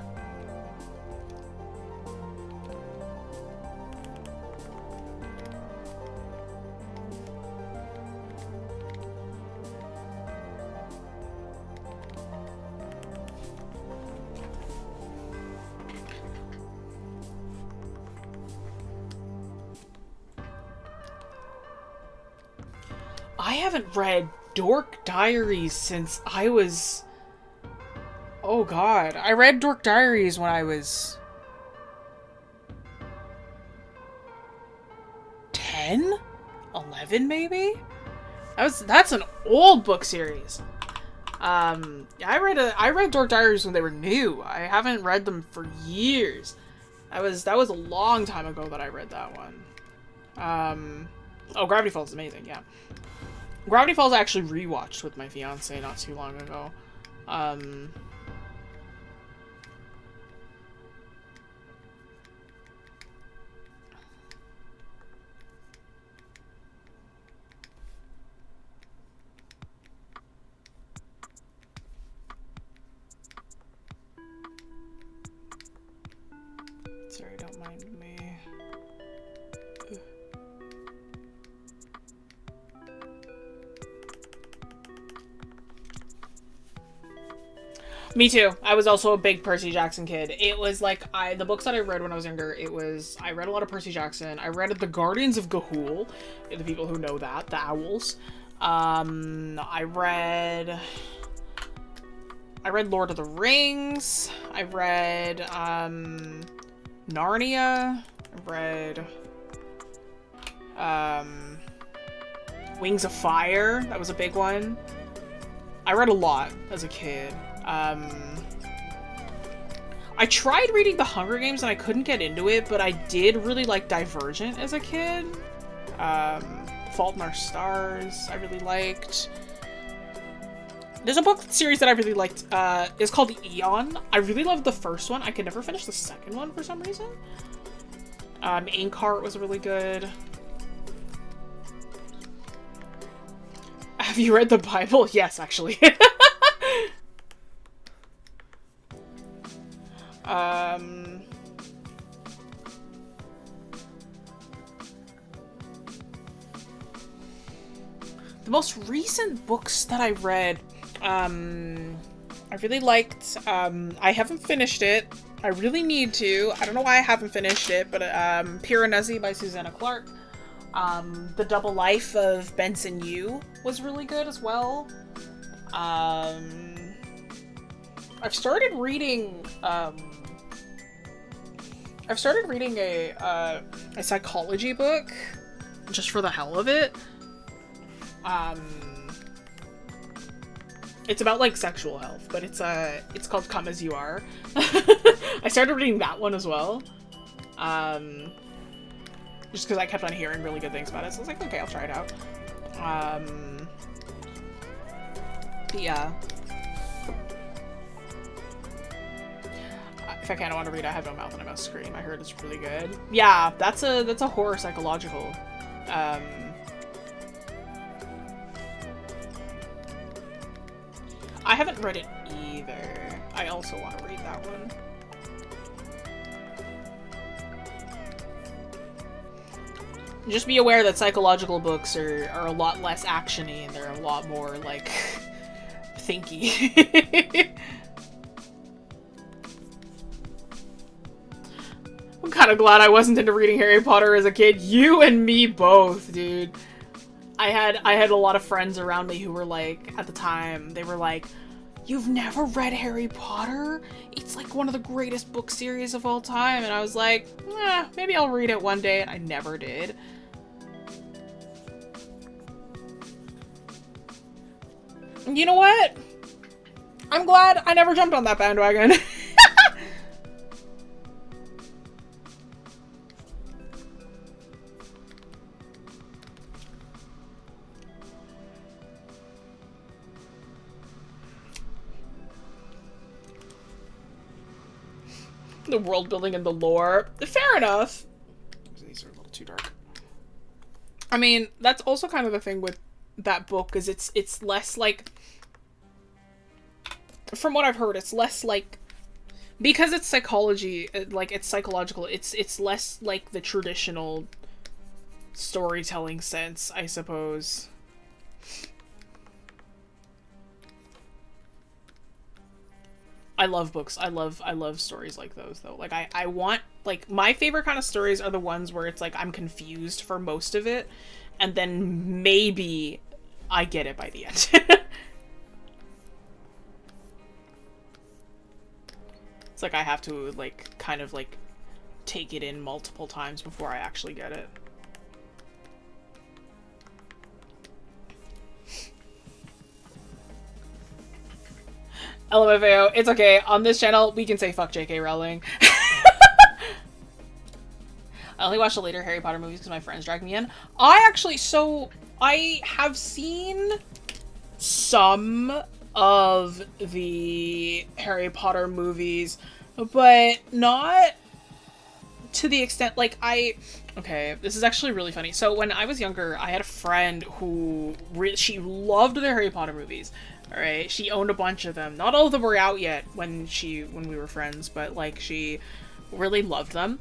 I haven't read Dork Diaries since I was... Oh god. I read Dork Diaries when I was... 10? 11 maybe? That's an old book series. I read Dork Diaries when they were new. I haven't read them for years. That was a long time ago that I read that one. Oh, Gravity Falls is amazing, yeah. Gravity Falls I actually rewatched with my fiance not too long ago. Sorry, don't mind me. Me too. I was also a big Percy Jackson kid. It was like, the books that I read when I was younger, I read a lot of Percy Jackson. I read The Guardians of Ga'Hoole, the people who know that, the owls. I read Lord of the Rings. I read, Narnia. I read, Wings of Fire. That was a big one. I read a lot as a kid. I tried reading The Hunger Games and I couldn't get into it, but I did really like Divergent as a kid. Fault in Our Stars, I really liked. There's a book series that I really liked. It's called Eon. I really loved the first one. I could never finish the second one for some reason. Inkheart was really good. Have you read the Bible? Yes, actually. The most recent books that I read, I really liked, I haven't finished it. I really need to. I don't know why I haven't finished it, but, 𝘴𝘶𝘮𝘰 by Susanna Clarke. The Double Life of Benson Yu was really good as well. I've started reading a psychology book, just for the hell of it. It's about like sexual health, but it's called Come As You Are. I started reading that one as well. Just because I kept on hearing really good things about it, so I was like, okay, I'll try it out. But yeah. If I kind of want to read I Have No Mouth and I Must Scream, I heard it's really good. Yeah, that's a horror psychological. I haven't read it either. I also want to read that one. Just be aware that psychological books are a lot less action-y and they're a lot more, like, thinky. I'm kind of glad I wasn't into reading Harry Potter as a kid. You and me both, dude. I had a lot of friends around me who were like, at the time, they were like, "You've never read Harry Potter? It's like one of the greatest book series of all time." And I was like, maybe I'll read it one day, and I never did. You know what? I'm glad I never jumped on that bandwagon. The world building and the lore. Fair enough. These are a little too dark. I mean, that's also kind of the thing with that book, is it's less like, from what I've heard, it's less like, because it's psychology, like it's psychological, it's less like the traditional storytelling sense, I suppose. I love books. I love stories like those, though. Like, I want, like, my favorite kind of stories are the ones where it's like I'm confused for most of it, and then maybe I get it by the end. It's like I have to, like, kind of, like, take it in multiple times before I actually get it. LMFAO, it's okay. On this channel, we can say fuck J.K. Rowling. I only watched the later Harry Potter movies because my friends dragged me in. I have seen some of the Harry Potter movies, but not to the extent, like, okay, this is actually really funny. So when I was younger, I had a friend who she loved the Harry Potter movies. All right, she owned a bunch of them. Not all of them were out yet when we were friends, but like she really loved them.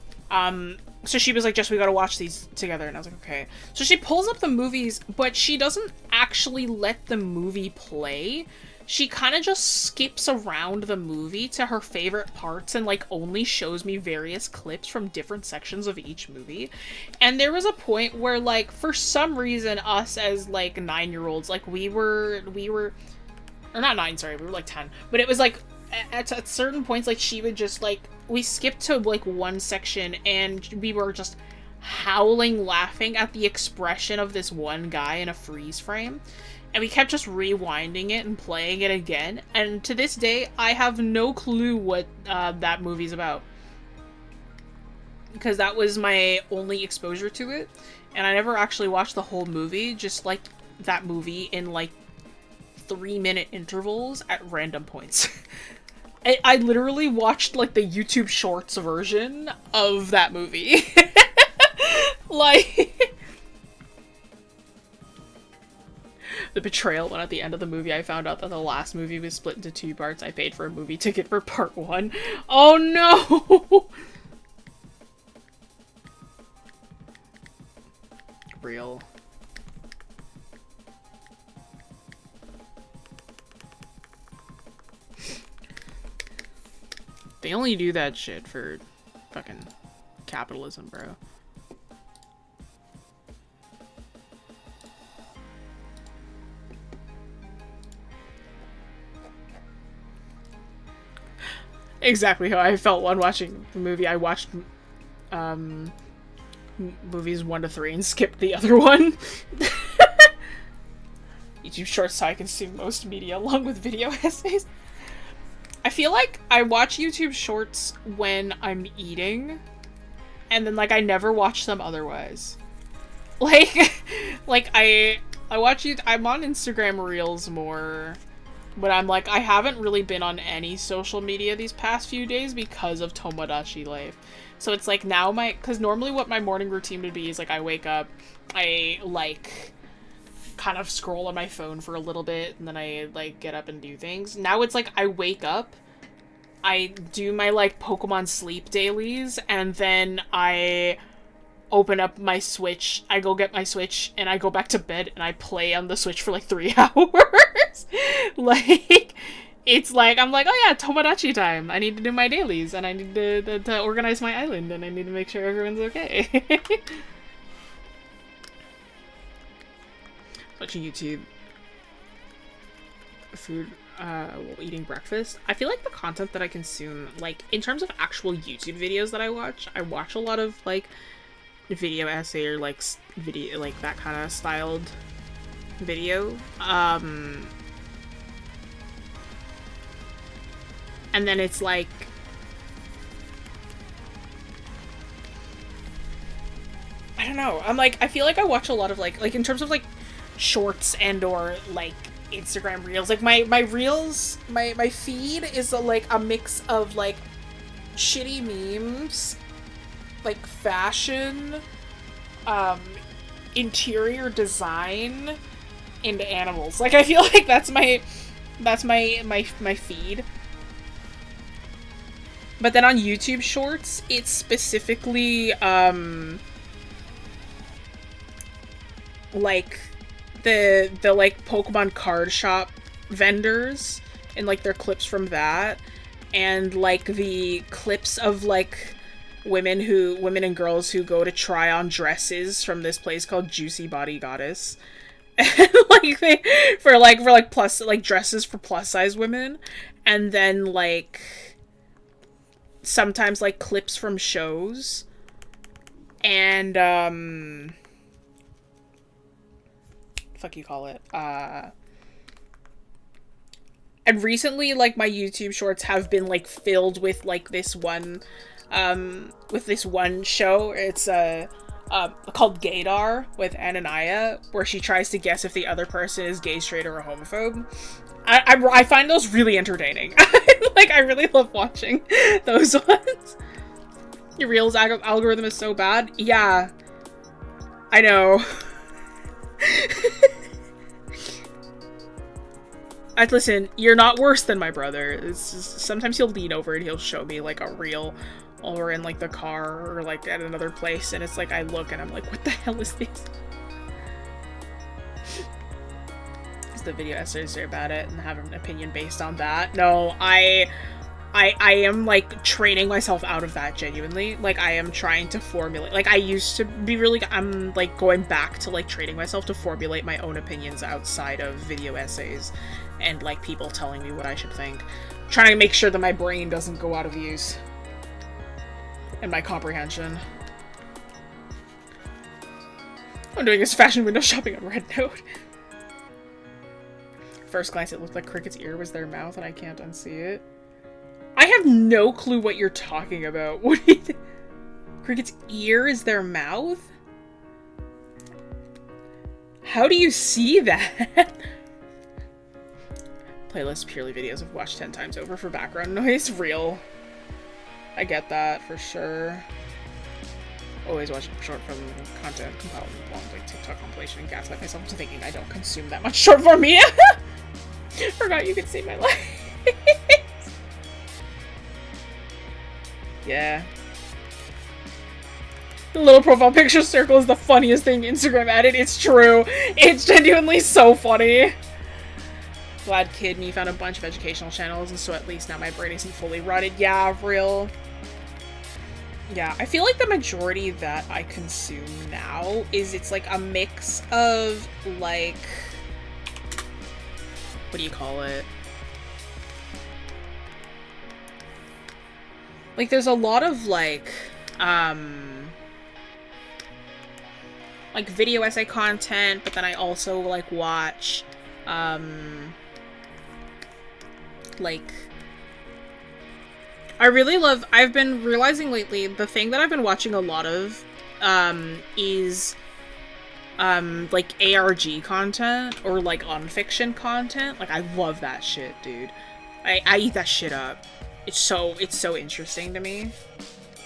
So she was like, "Jess, we gotta watch these together," and I was like, "Okay." So she pulls up the movies, but she doesn't actually let the movie play. She kind of just skips around the movie to her favorite parts and, like, only shows me various clips from different sections of each movie. And there was a point where, like, for some reason, us as, like, 9-year-olds, like, we were, or not 9, sorry, we were, like, 10. But it was, like, at certain points, like, she would just, like, we skipped to, like, one section and we were just howling laughing at the expression of this one guy in a freeze frame. And we kept just rewinding it and playing it again. And to this day, I have no clue what that movie's about. Because that was my only exposure to it. And I never actually watched the whole movie. Just, like, that movie in, like, 3-minute intervals at random points. I literally watched, like, the YouTube Shorts version of that movie. Like... The betrayal when at the end of the movie I found out that the last movie was split into 2 parts. I paid for a movie ticket for part 1. Oh no! Real. They only do that shit for fucking capitalism, bro. Exactly how I felt when watching the movie. I watched movies 1 to 3 and skipped the other one. YouTube Shorts is how I consume most media, along with video essays. I feel like I watch YouTube Shorts when I'm eating, and then, like, I never watch them otherwise. Like, I watch you. I'm on Instagram Reels more, but I'm like, I haven't really been on any social media these past few days because of Tomodachi Life. So it's like now because normally what my morning routine would be is like I wake up, I like kind of scroll on my phone for a little bit, and then I like get up and do things. Now it's like I wake up, I do my like Pokemon sleep dailies, and then I open up my Switch, I go get my Switch, and I go back to bed, and I play on the Switch for like 3 hours. Like, it's like, I'm like, oh yeah, Tomodachi time. I need to do my dailies, and I need to organize my island, and I need to make sure everyone's okay. Watching YouTube. Food, while eating breakfast. I feel like the content that I consume, like, in terms of actual YouTube videos that I watch a lot of, like, video essay or, like, video, like, that kind of styled video. And then it's like, I don't know. I'm like, I feel like I watch a lot of like in terms of like shorts and or like Instagram Reels. Like my Reels, my feed is like a mix of like shitty memes, like fashion, interior design, and animals. Like I feel like that's my feed. But then on YouTube Shorts, it's specifically, like, the like, Pokemon card shop vendors, and, like, their clips from that, and, like, the clips of, like, women and girls who go to try on dresses from this place called Juicy Body Goddess. And, like, for plus, like, dresses for plus-size women, and then, like, sometimes like clips from shows, and and recently like my YouTube Shorts have been like filled with like this one show. It's called 𝘰𝘪𝘯 with Ananaya, where she tries to guess if the other person is gay, straight, or a homophobe. I find those really entertaining. Like, I really love watching those ones. Your Reels algorithm is so bad. Yeah. I know. Listen, you're not worse than my brother. It's just, sometimes he'll lean over and he'll show me, like, a reel while we're in, like, the car or, like, at another place, and it's like, I look and I'm like, what the hell is this? The video essays are about it and have an opinion based on that. No, I am like training myself out of that, genuinely. Like I am trying to formulate, like I used to be really, I'm like going back to like training myself to formulate my own opinions outside of video essays and like people telling me what I should think. I'm trying to make sure that my brain doesn't go out of use and my comprehension. I'm doing this fashion window shopping on Red Note. First glance, it looked like Cricket's ear was their mouth, and I can't unsee it. I have no clue what you're talking about. What do you think? Cricket's ear is their mouth? How do you see that? Playlist purely videos I've watched 10 times over for background noise. Real. I get that, for sure. Always watching short form content compiled in long like TikTok compilation and gaslight myself into thinking I don't consume that much short form media. Forgot you could see my life. Yeah. The little profile picture circle is the funniest thing Instagram added. It's true. It's genuinely so funny. Glad Kid Me found a bunch of educational channels, and so at least now my brain isn't fully rotted. Yeah, real. Yeah, I feel like the majority that I consume now is it's like a mix of like, what do you call it? Like there's a lot of like video essay content, but then I also like watch Like, I really love, I've been realizing lately, the thing that I've been watching a lot of, is, like, ARG content, or, like, unfiction content. Like, I love that shit, dude. I eat that shit up. It's so interesting to me.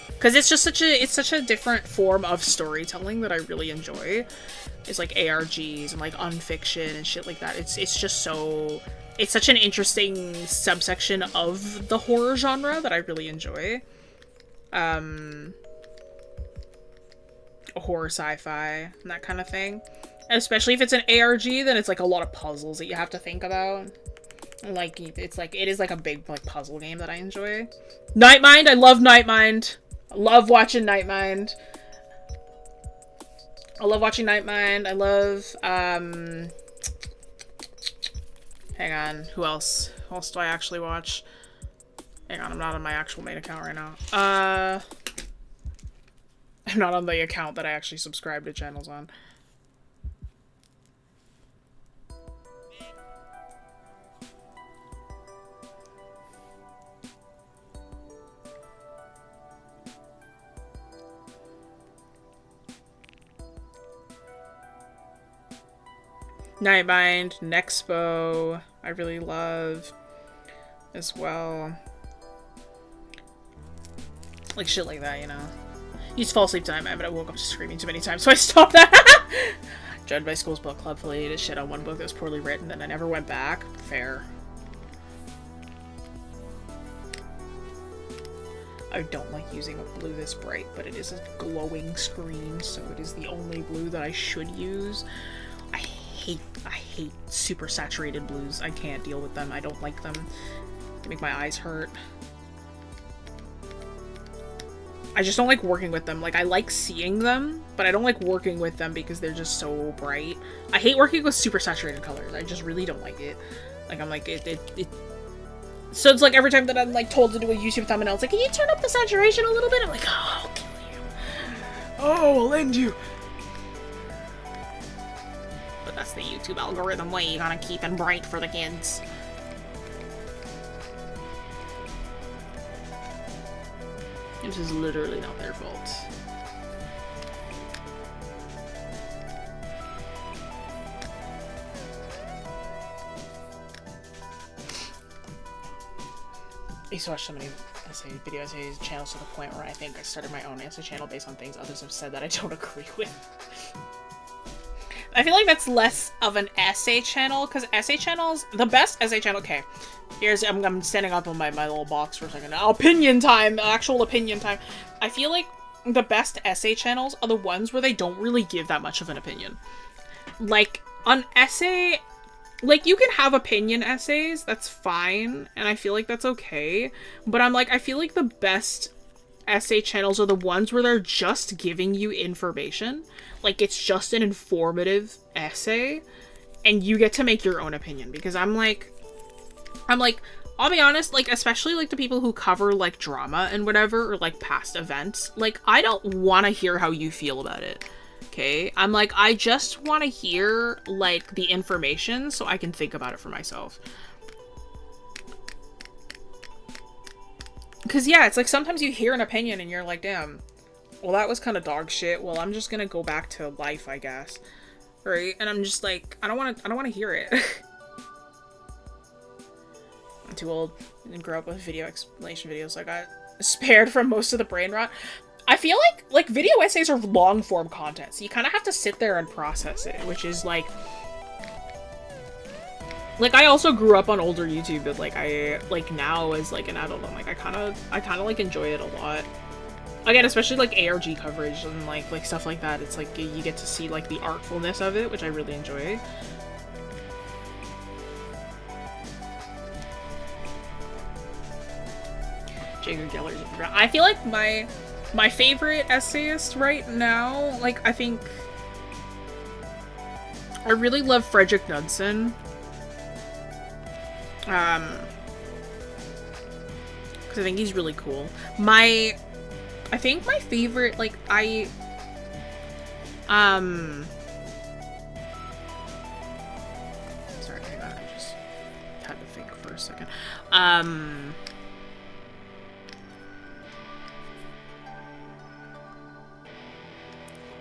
Because it's just such a different form of storytelling that I really enjoy. It's like ARGs and like unfiction and shit like that. It's just so, it's such an interesting subsection of the horror genre that I really enjoy. Horror sci-fi and that kind of thing. And especially if it's an ARG, then it's like a lot of puzzles that you have to think about. Like, it's like, it is like a big like puzzle game that I enjoy. Nightmind, I love Nightmind. I love watching Nightmind. I love watching Nightmind. I love, hang on, who else? Who else do I actually watch? Hang on, I'm not on my actual main account right now. I'm not on the account that I actually subscribe to channels on. Nightmind, Nexpo, I really love as well. Like shit like that, you know. I used to fall asleep to Nightmind, but I woke up just screaming too many times, so I stopped that. Judged by school's book club for the latest shit on one book that was poorly written, and I never went back. Fair. I don't like using a blue this bright, but it is a glowing screen, so it is the only blue that I should use. I hate super saturated blues. I can't deal with them. I don't like them. They make my eyes hurt. I just don't like working with them. Like, I like seeing them, but I don't like working with them because they're just so bright. I hate working with super saturated colors. I just really don't like it. Like, I'm like, So it's like every time that I'm like told to do a YouTube thumbnail, it's like, can you turn up the saturation a little bit? I'm like, oh, I'll kill you. Oh, I'll end you. But that's the YouTube algorithm way. You gotta keep it bright for the kids. This is literally not their fault. I used to watch so many video essays channels to the point where I think I started my own essay channel based on things others have said that I don't agree with. I feel like that's less of an essay channel, because essay channels, the best essay channel, okay, here's, I'm standing up on my little box for a second. Opinion time, actual opinion time. I feel like the best essay channels are the ones where they don't really give that much of an opinion. Like, an essay, like, you can have opinion essays, that's fine, and I feel like that's okay, but I'm like, I feel like the best essay channels are the ones where they're just giving you information. Like, it's just an informative essay, and you get to make your own opinion, because I'm like, I'll be honest, like, especially, like, the people who cover, like, drama and whatever, or, like, past events, like, I don't want to hear how you feel about it, okay? I'm like, I just want to hear, like, the information so I can think about it for myself. Because, yeah, it's like, sometimes you hear an opinion and you're like, damn, well, that was kind of dog shit. Well, I'm just gonna go back to life, I guess. Right? And I'm just like, I don't want to hear it. I'm too old and grew up with video explanation videos, so I got spared from most of the brain rot. I feel like video essays are long form content, so you kind of have to sit there and process it, which is like I also grew up on older YouTube, but like I like now as like an adult, I'm like I kind of like enjoy it a lot. Again, especially like ARG coverage and like stuff like that. It's like you get to see like the artfulness of it, which I really enjoy. Jager Geller's. I feel like my favorite essayist right now, like I think I really love Frederick Knudsen. Because I think he's really cool. I think my favorite, like, sorry, hang for a second.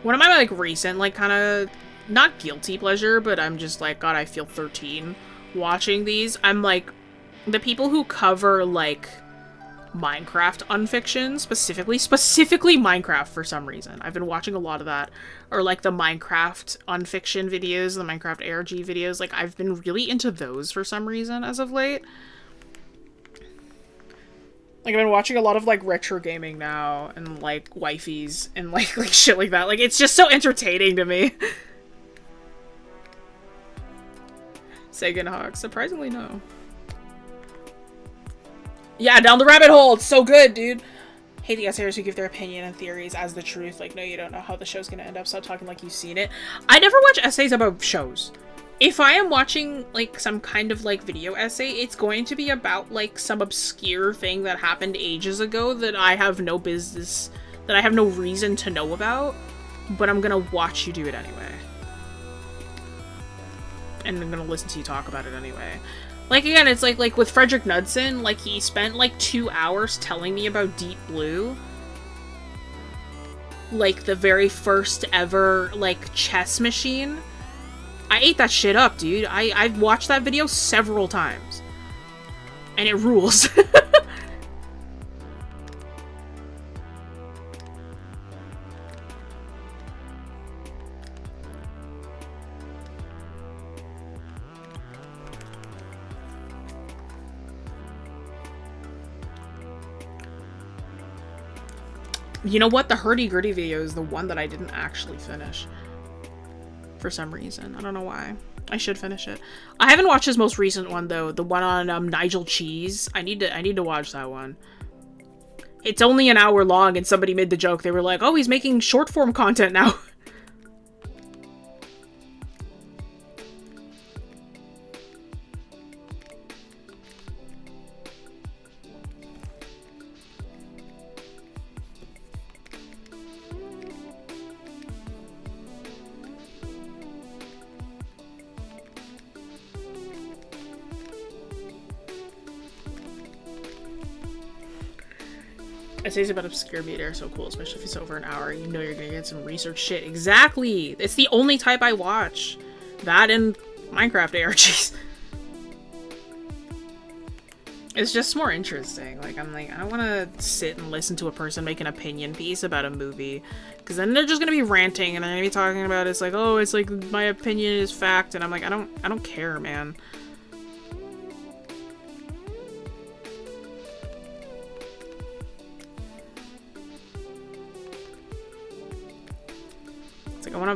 One of my, like, recent, like, kind of, not guilty pleasure, but I'm just like, God, I feel 13 watching these. I'm like, the people who cover, like, Minecraft unfiction, specifically Minecraft for some reason. I've been watching a lot of that. Or, like, the Minecraft unfiction videos, the Minecraft ARG videos. Like, I've been really into those for some reason as of late. Like, I've been watching a lot of, like, retro gaming now, and, like, wifeys, and, like shit like that. Like, it's just so entertaining to me. Sagan Hawk. Surprisingly, no. Yeah, down the rabbit hole! It's so good, dude! Hate the essayers who give their opinion and theories as the truth. Like, no, you don't know how the show's gonna end up. Stop talking like you've seen it. I never watch essays about shows. If I am watching, like, some kind of, like, video essay, it's going to be about, like, some obscure thing that happened ages ago that I have no business, that I have no reason to know about, but I'm gonna watch you do it anyway. And I'm gonna listen to you talk about it anyway. Like, again, it's like with Frederick Knudsen, like, he spent, like, 2 hours telling me about Deep Blue. Like, the very first ever, like, chess machine. I ate that shit up, dude. I've watched that video several times. And it rules. You know what? The 𝘧𝘰𝘪𝘰𝘳𝘥 video is the one that I didn't actually finish. For some reason. I don't know why. I should finish it. I haven't watched his most recent one, though. The one on Nigel Cheese. I need to watch that one. It's only an hour long, and somebody made the joke. They were like, oh, he's making short-form content now. Essays about obscure media are so cool, especially if it's over an hour. You know you're gonna get some research shit. Exactly! It's the only type I watch. That and Minecraft ARGs. It's just more interesting. Like, I'm like, I don't want to sit and listen to a person make an opinion piece about a movie. Because then they're just gonna be ranting and they're gonna be talking about it's like, oh, it's like my opinion is fact. And I'm like, I don't care, man.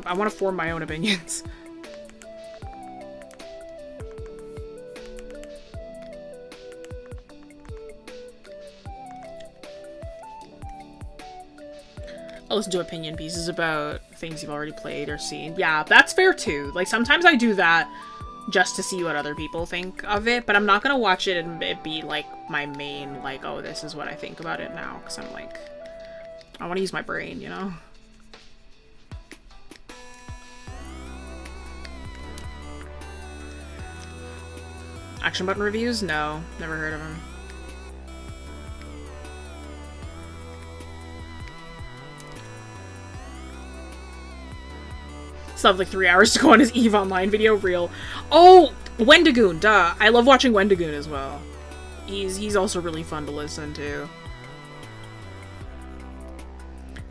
I want to form my own opinions. I'll listen to opinion pieces about things you've already played or seen. Yeah, that's fair too. Like, sometimes I do that just to see what other people think of it, but I'm not gonna watch it and it be like my main, like, oh, this is what I think about it now, because I'm like, I want to use my brain, you know? Action Button Reviews? No. Never heard of him. Still have like 3 hours to go on his EVE Online video reel. Oh! 𝘥𝘪𝘴𝘰𝘪𝘯, duh. I love watching 𝘥𝘪𝘴𝘰𝘪 as well. He's also really fun to listen to.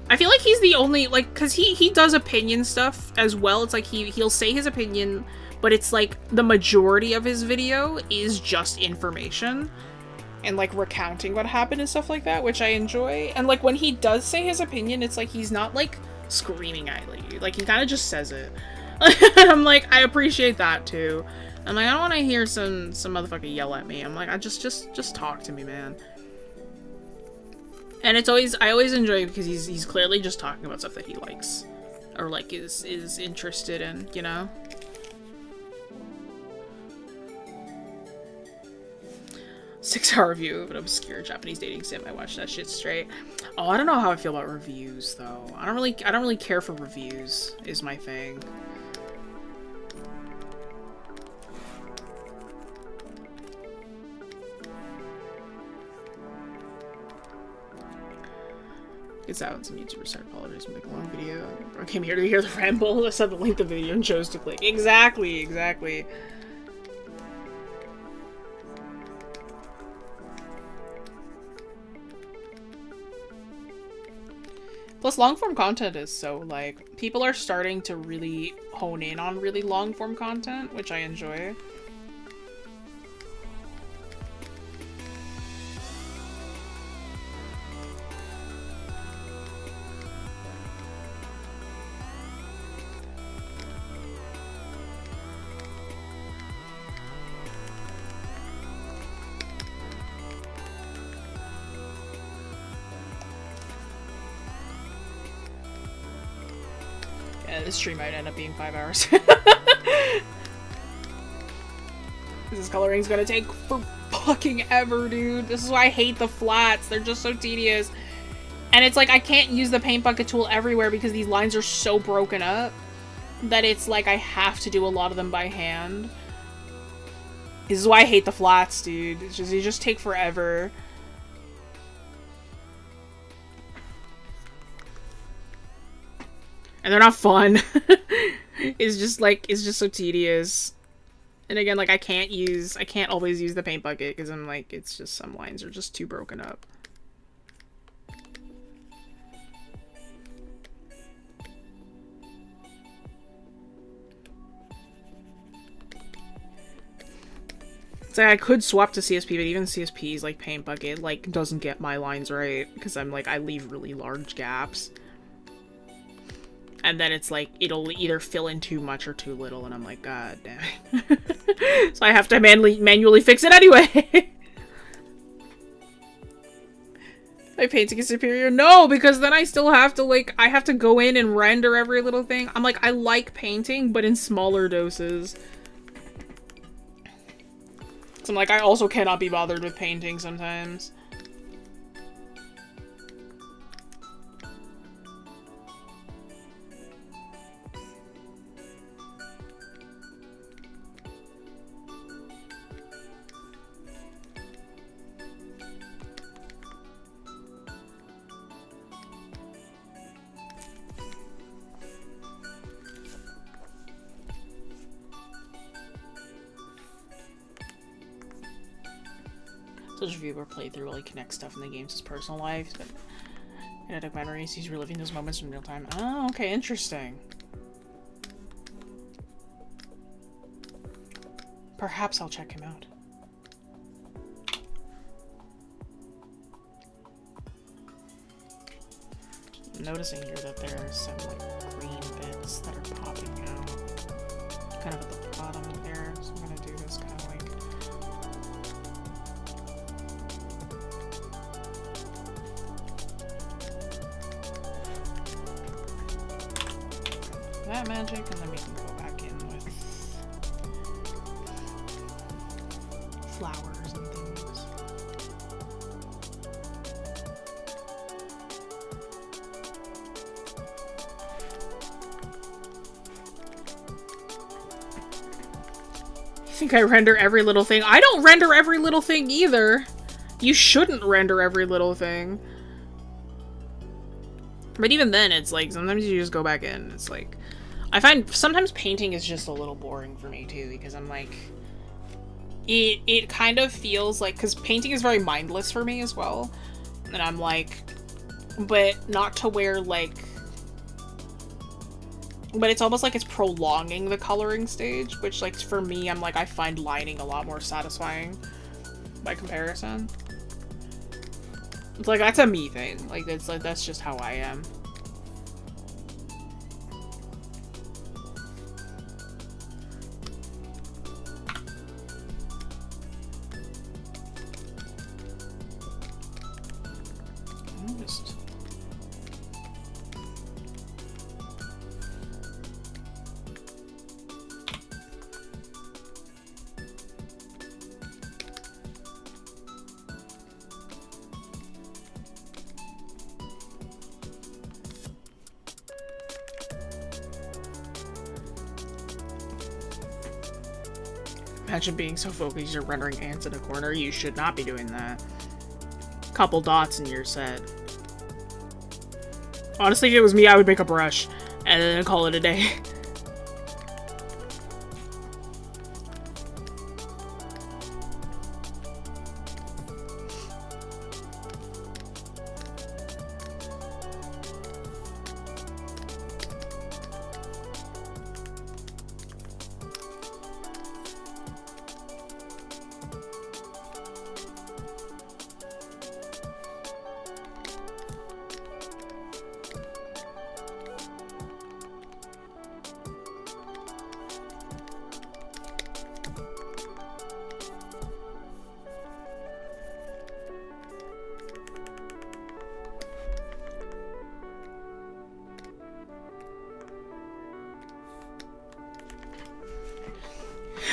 I feel like he's the only, like, because he does opinion stuff as well. It's like he'll say his opinion, but it's like the majority of his video is just information and like recounting what happened and stuff like that, which I enjoy. And like when he does say his opinion, it's like he's not like screaming at you. Like he kind of just says it. I'm like, I appreciate that too. I'm like, I don't want to hear some motherfucker yell at me. I'm like, just talk to me, man. And it's always, I always enjoy it because he's clearly just talking about stuff that he likes or like is interested in, you know? Six-hour review of an obscure Japanese dating sim. I watched that shit straight. Oh, I don't know how I feel about reviews though. I don't really care for reviews, is my thing. It's out. Some YouTubers started apologizing for making a long video. I came here to hear the ramble. I said the length of the video and chose to click. Exactly, exactly. Plus, long-form content is so, like, people are starting to really hone in on really long-form content, which I enjoy. Yeah, this stream might end up being 5 hours. This coloring's gonna take for fucking ever, dude. This is why I hate the flats. They're just so tedious. And it's like, I can't use the paint bucket tool everywhere because these lines are so broken up that it's like I have to do a lot of them by hand. This is why I hate the flats, dude. It's just, you just take forever. And they're not fun. It's just like, it's just so tedious. And again, like, I can't always use the paint bucket because I'm like, it's just, some lines are just too broken up. So I could swap to CSP, but even CSP's like paint bucket like doesn't get my lines right because I'm like, I leave really large gaps. And then it's like, it'll either fill in too much or too little, and I'm like, god damn it. So I have to manually fix it anyway. My painting is superior? No, because then I still have to, like, I have to go in and render every little thing. I'm like, I like painting, but in smaller doses. So I'm like, I also cannot be bothered with painting sometimes. Such a viewer playthrough really connects stuff in the games to his personal life, but in a documentary, he's reliving those moments in real time. Oh, okay, interesting. Perhaps I'll check him out. I'm noticing here that there are some like green bits that are popping out, kind of at the bottom there. So I'm gonna do this kind of like. That magic, and then we can go back in with flowers and things. You think I render every little thing? I don't render every little thing either. You shouldn't render every little thing. But even then, it's like, sometimes you just go back in. It's like, I find sometimes painting is just a little boring for me too, because I'm like, it kind of feels like, because painting is very mindless for me as well, and I'm like, but not to where like, but it's almost like it's prolonging the coloring stage, which like for me, I'm like, I find lining a lot more satisfying by comparison. It's like, that's a me thing. Like, it's like, that's just how I am. Imagine being so focused you're rendering ants in a corner. You should not be doing that. Couple dots and you're set. Honestly, if it was me, I would make a brush and then call it a day.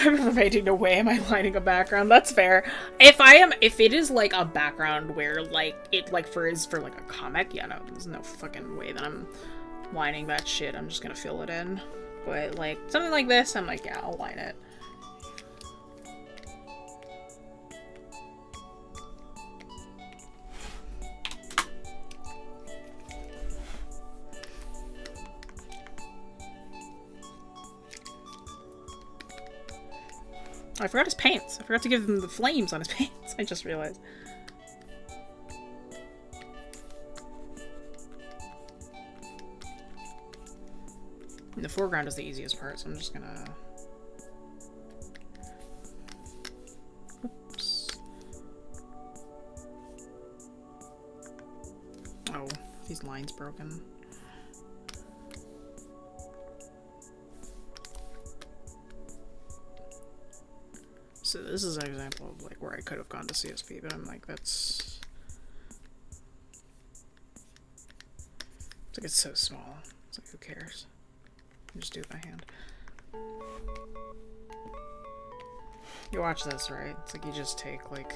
I'm painting away. Am I lining a background? That's fair. If it is like a background where like it like for like a comic, yeah, no, there's no fucking way that I'm lining that shit. I'm just gonna fill it in. But like something like this, I'm like, yeah, I'll line it. I forgot his paints. I forgot to give him the flames on his paints. I just realized. And the foreground is the easiest part, so I'm just gonna... Oops. Oh, these lines broken. So this is an example of like where I could have gone to CSP, but I'm like, that's... It's like it's so small. It's like, who cares? I just do it by hand. You watch this, right? It's like you just take like...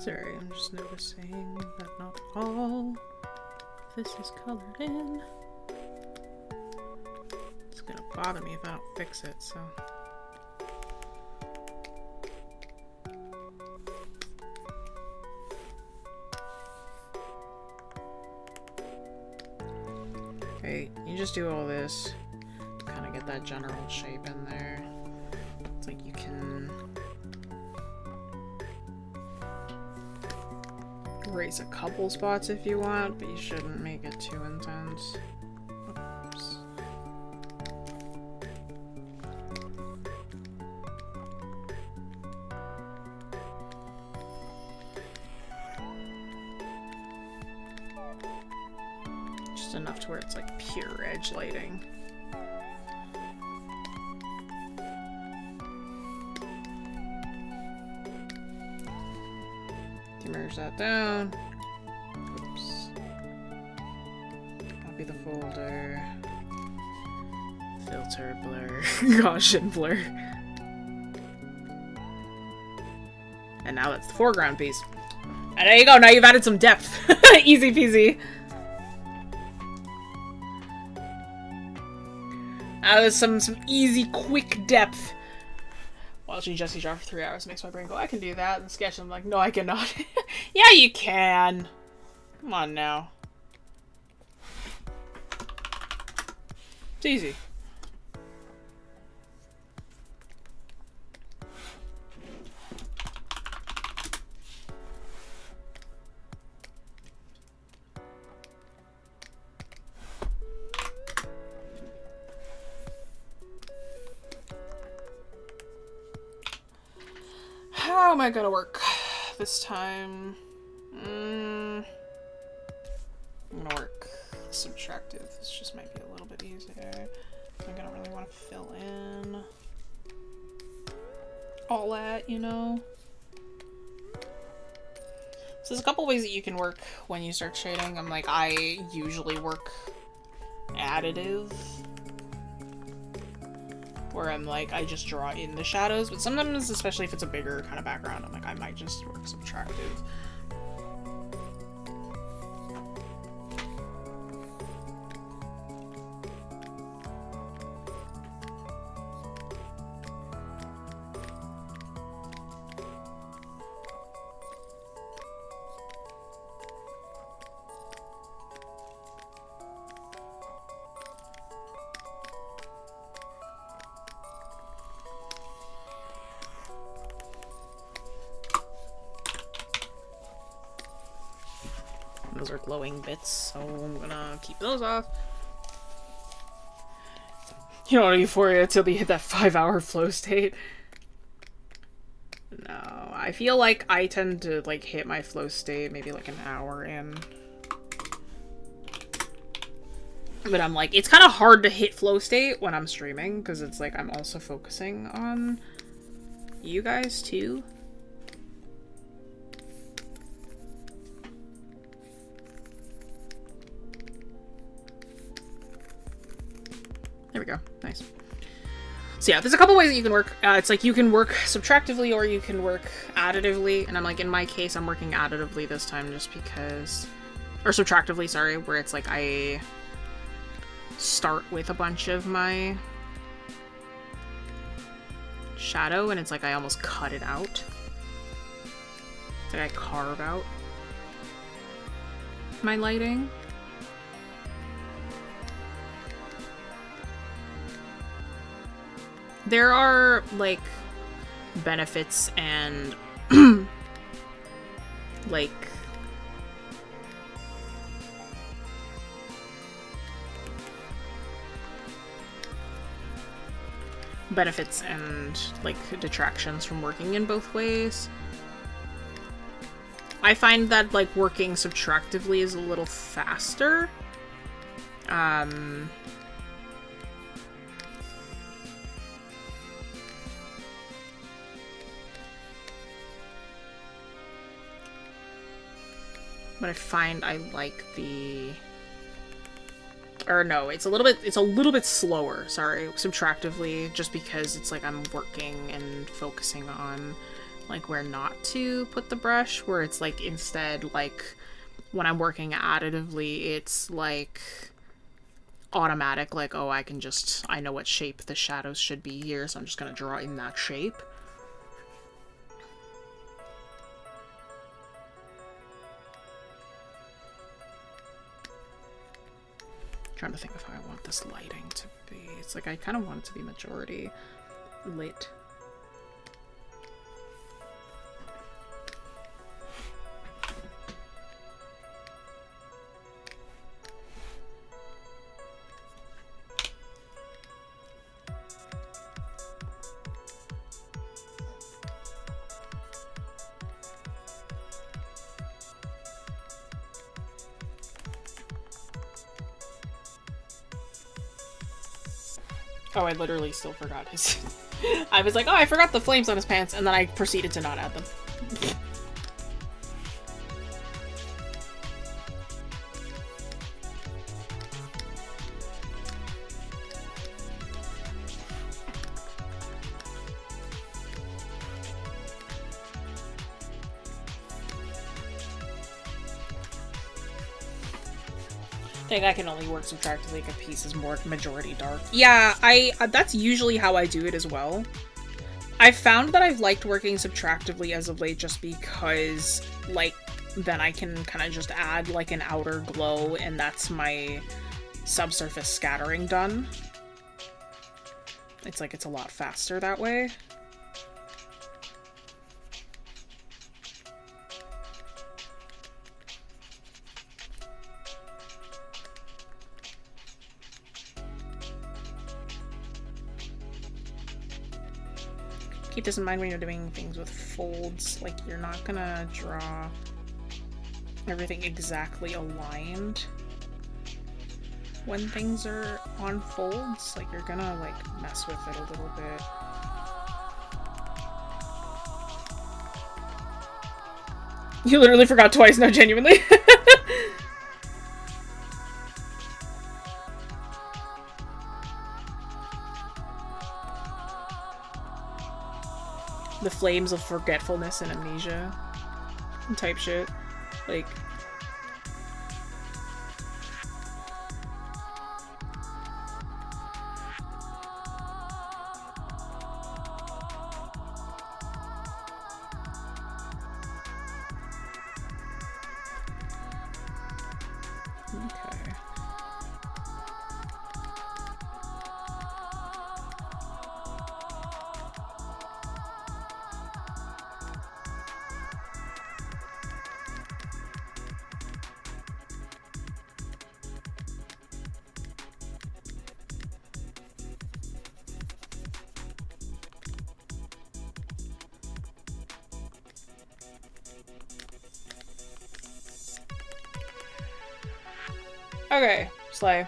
Sorry, I'm just noticing that not all this is colored in. It's gonna bother me if I don't fix it, so... Okay, you just do all this to kind of get that general shape in there. It's like you can... erase a couple spots if you want, but you shouldn't make it too intense. Oops. Just enough to where it's like pure edge lighting. Merge that down. Oops. Copy the folder. Filter, blur, Gaussian blur. And now that's the foreground piece. And there you go, now you've added some depth. Easy peasy. That was some easy, quick depth. Watching Jesse draw for 3 hours makes my brain go, I can do that. And sketch, I'm like, no, I cannot. Yeah, you can. Come on now. It's easy. How am I gonna work this time? I'm gonna work subtractive. This just might be a little bit easier. I'm gonna really want to fill in all that, you know? So there's a couple ways that you can work when you start shading. I usually work additive. where I'm like, I just draw in the shadows, but sometimes, especially if it's a bigger kind of background, I'm like, I might just work subtractive. Those are glowing bits, so I'm gonna keep those off. You don't want euphoria until they hit that 5-hour flow state. No, I feel like I tend to like hit my flow state maybe like an hour in. But I'm like, it's kind of hard to hit flow state when I'm streaming, because it's like I'm also focusing on you guys too. There we go. Nice. So yeah, there's a couple ways that you can work. It's like you can work subtractively or you can work additively. And I'm like, in my case, I'm working additively this time just because... Or subtractively, sorry, where it's like I start with a bunch of my shadow and it's like I almost cut it out. It's like I carve out my lighting. There are, like, benefits and, like, benefits and, like, detractions from working in both ways. I find that, like, working subtractively is a little faster. But I find I like the... Or no, it's a little bit slower, sorry, subtractively, just because it's like I'm working and focusing on, like, where not to put the brush, where it's like, instead, like, when I'm working additively, it's like automatic, like, oh, I know what shape the shadows should be here, so I'm just gonna draw in that shape. Trying to think of how I want this lighting to be. It's like I kind of want it to be majority lit. Oh, I literally still forgot his... I was like, oh, I forgot the flames on his pants, and then I proceeded to not add them. I think I can only work subtractively if a piece is more majority dark. Yeah, that's usually how I do it as well. I've found that I've liked working subtractively as of late just because, like, then I can kind of just add, like, an outer glow and that's my subsurface scattering done. It's like, it's a lot faster that way. Keep this in mind when you're doing things with folds. Like, you're not gonna draw everything exactly aligned when things are on folds. Like, you're gonna, like, mess with it a little bit. You literally forgot twice, no, genuinely. The flames of forgetfulness and amnesia type shit. Like, okay. Okay, Slay.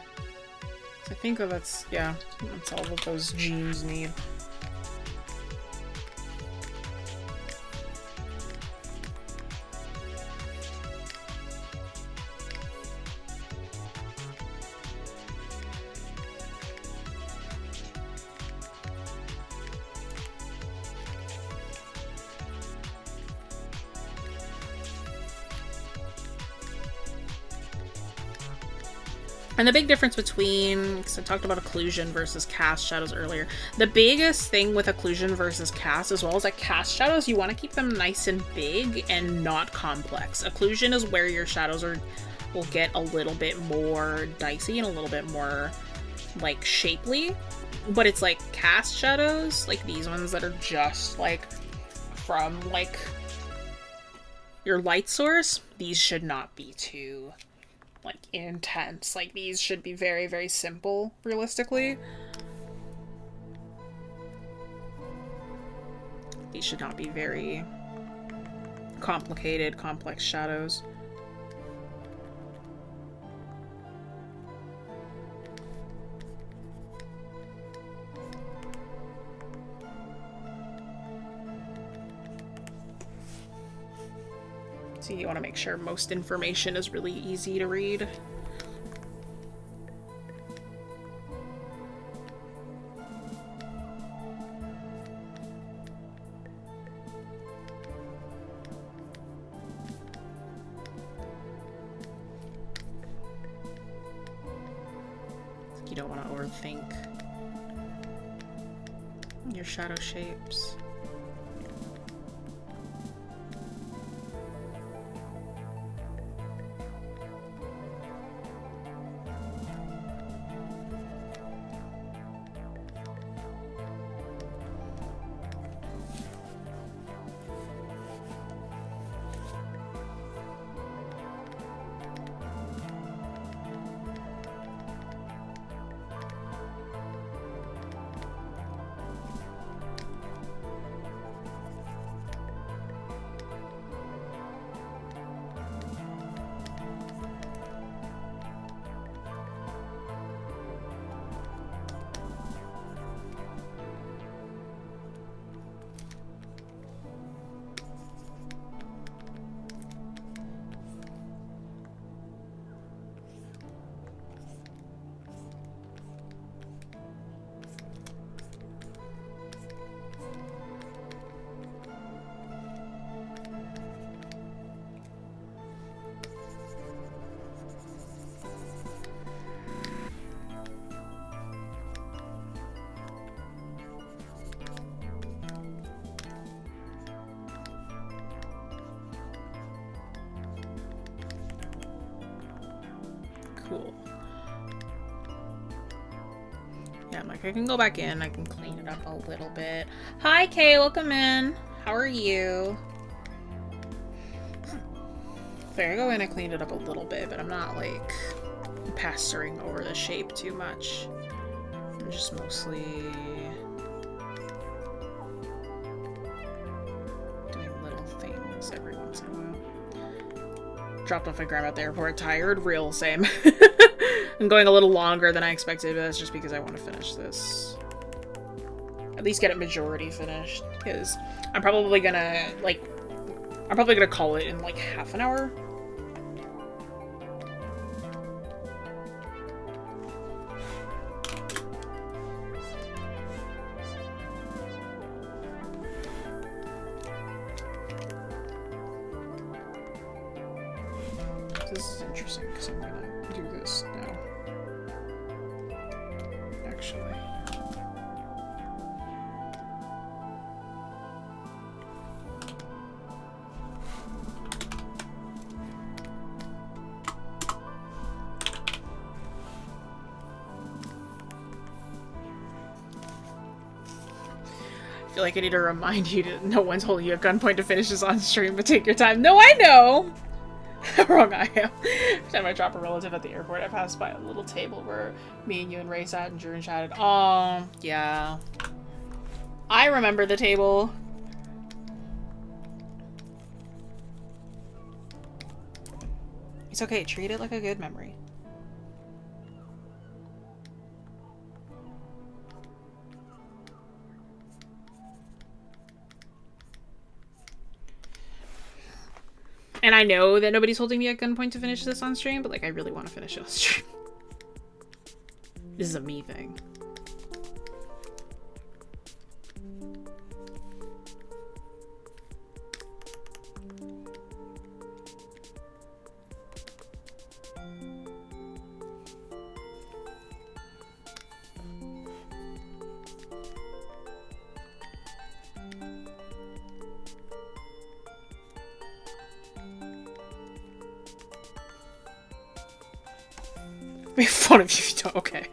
So I think that's, yeah, that's all that those genes need. And the big difference between, because I talked about occlusion versus cast shadows earlier, the biggest thing with occlusion versus cast, as well as like cast shadows, you want to keep them nice and big and not complex. Occlusion is where your shadows will get a little bit more dicey and a little bit more like shapely, but it's like cast shadows, like these ones that are just like from like your light source, these should not be too like intense. Like these should be very, very simple, realistically. These should not be very complicated, complex shadows. So you want to make sure most information is really easy to read. You don't want to overthink your shadow shapes. Cool. Yeah, I'm like, I can go back in, I can clean it up a little bit. Hi, Kay, welcome in. How are you? There, I go in, I cleaned it up a little bit, but I'm not, like, pasturing over the shape too much. I'm just mostly doing little things every once in a while. Dropped off my grandma at the airport, tired, real same. I'm going a little longer than I expected, but that's just because I want to finish this. At least get it majority finished, because I'm probably gonna call it in like half an hour. This is interesting because I'm gonna do this now. Actually. I feel like I need to remind you that no one's holding you at gunpoint to finish this on stream, but take your time. No, I know! How wrong I am. Every time I drop a relative at the airport, I pass by a little table where me and you and Ray sat and Drew and chatted. Oh, yeah. I remember the table. It's okay, treat it like a good memory. And I know that nobody's holding me at gunpoint to finish this on stream, but like I really want to finish it on stream. This is a me thing. Make fun of you if you don't. Okay.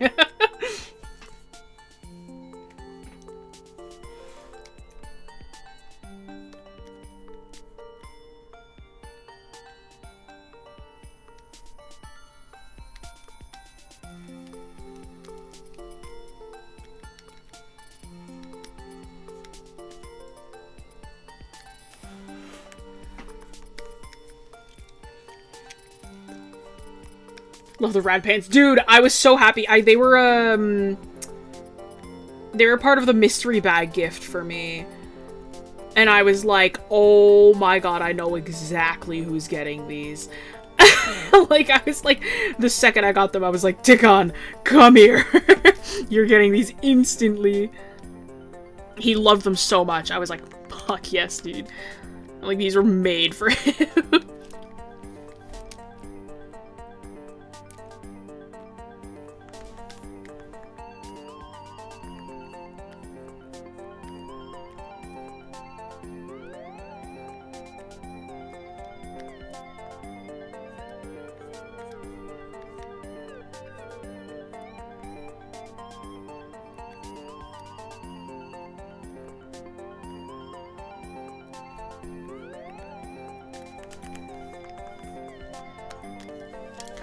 Love the rad pants. Dude, I was so happy. They were part of the mystery bag gift for me. And I was like, oh my god, I know exactly who's getting these. Like, I was like, the second I got them, I was like, Tikkon, come here. You're getting these instantly. He loved them so much. I was like, fuck yes, dude. Like, these were made for him.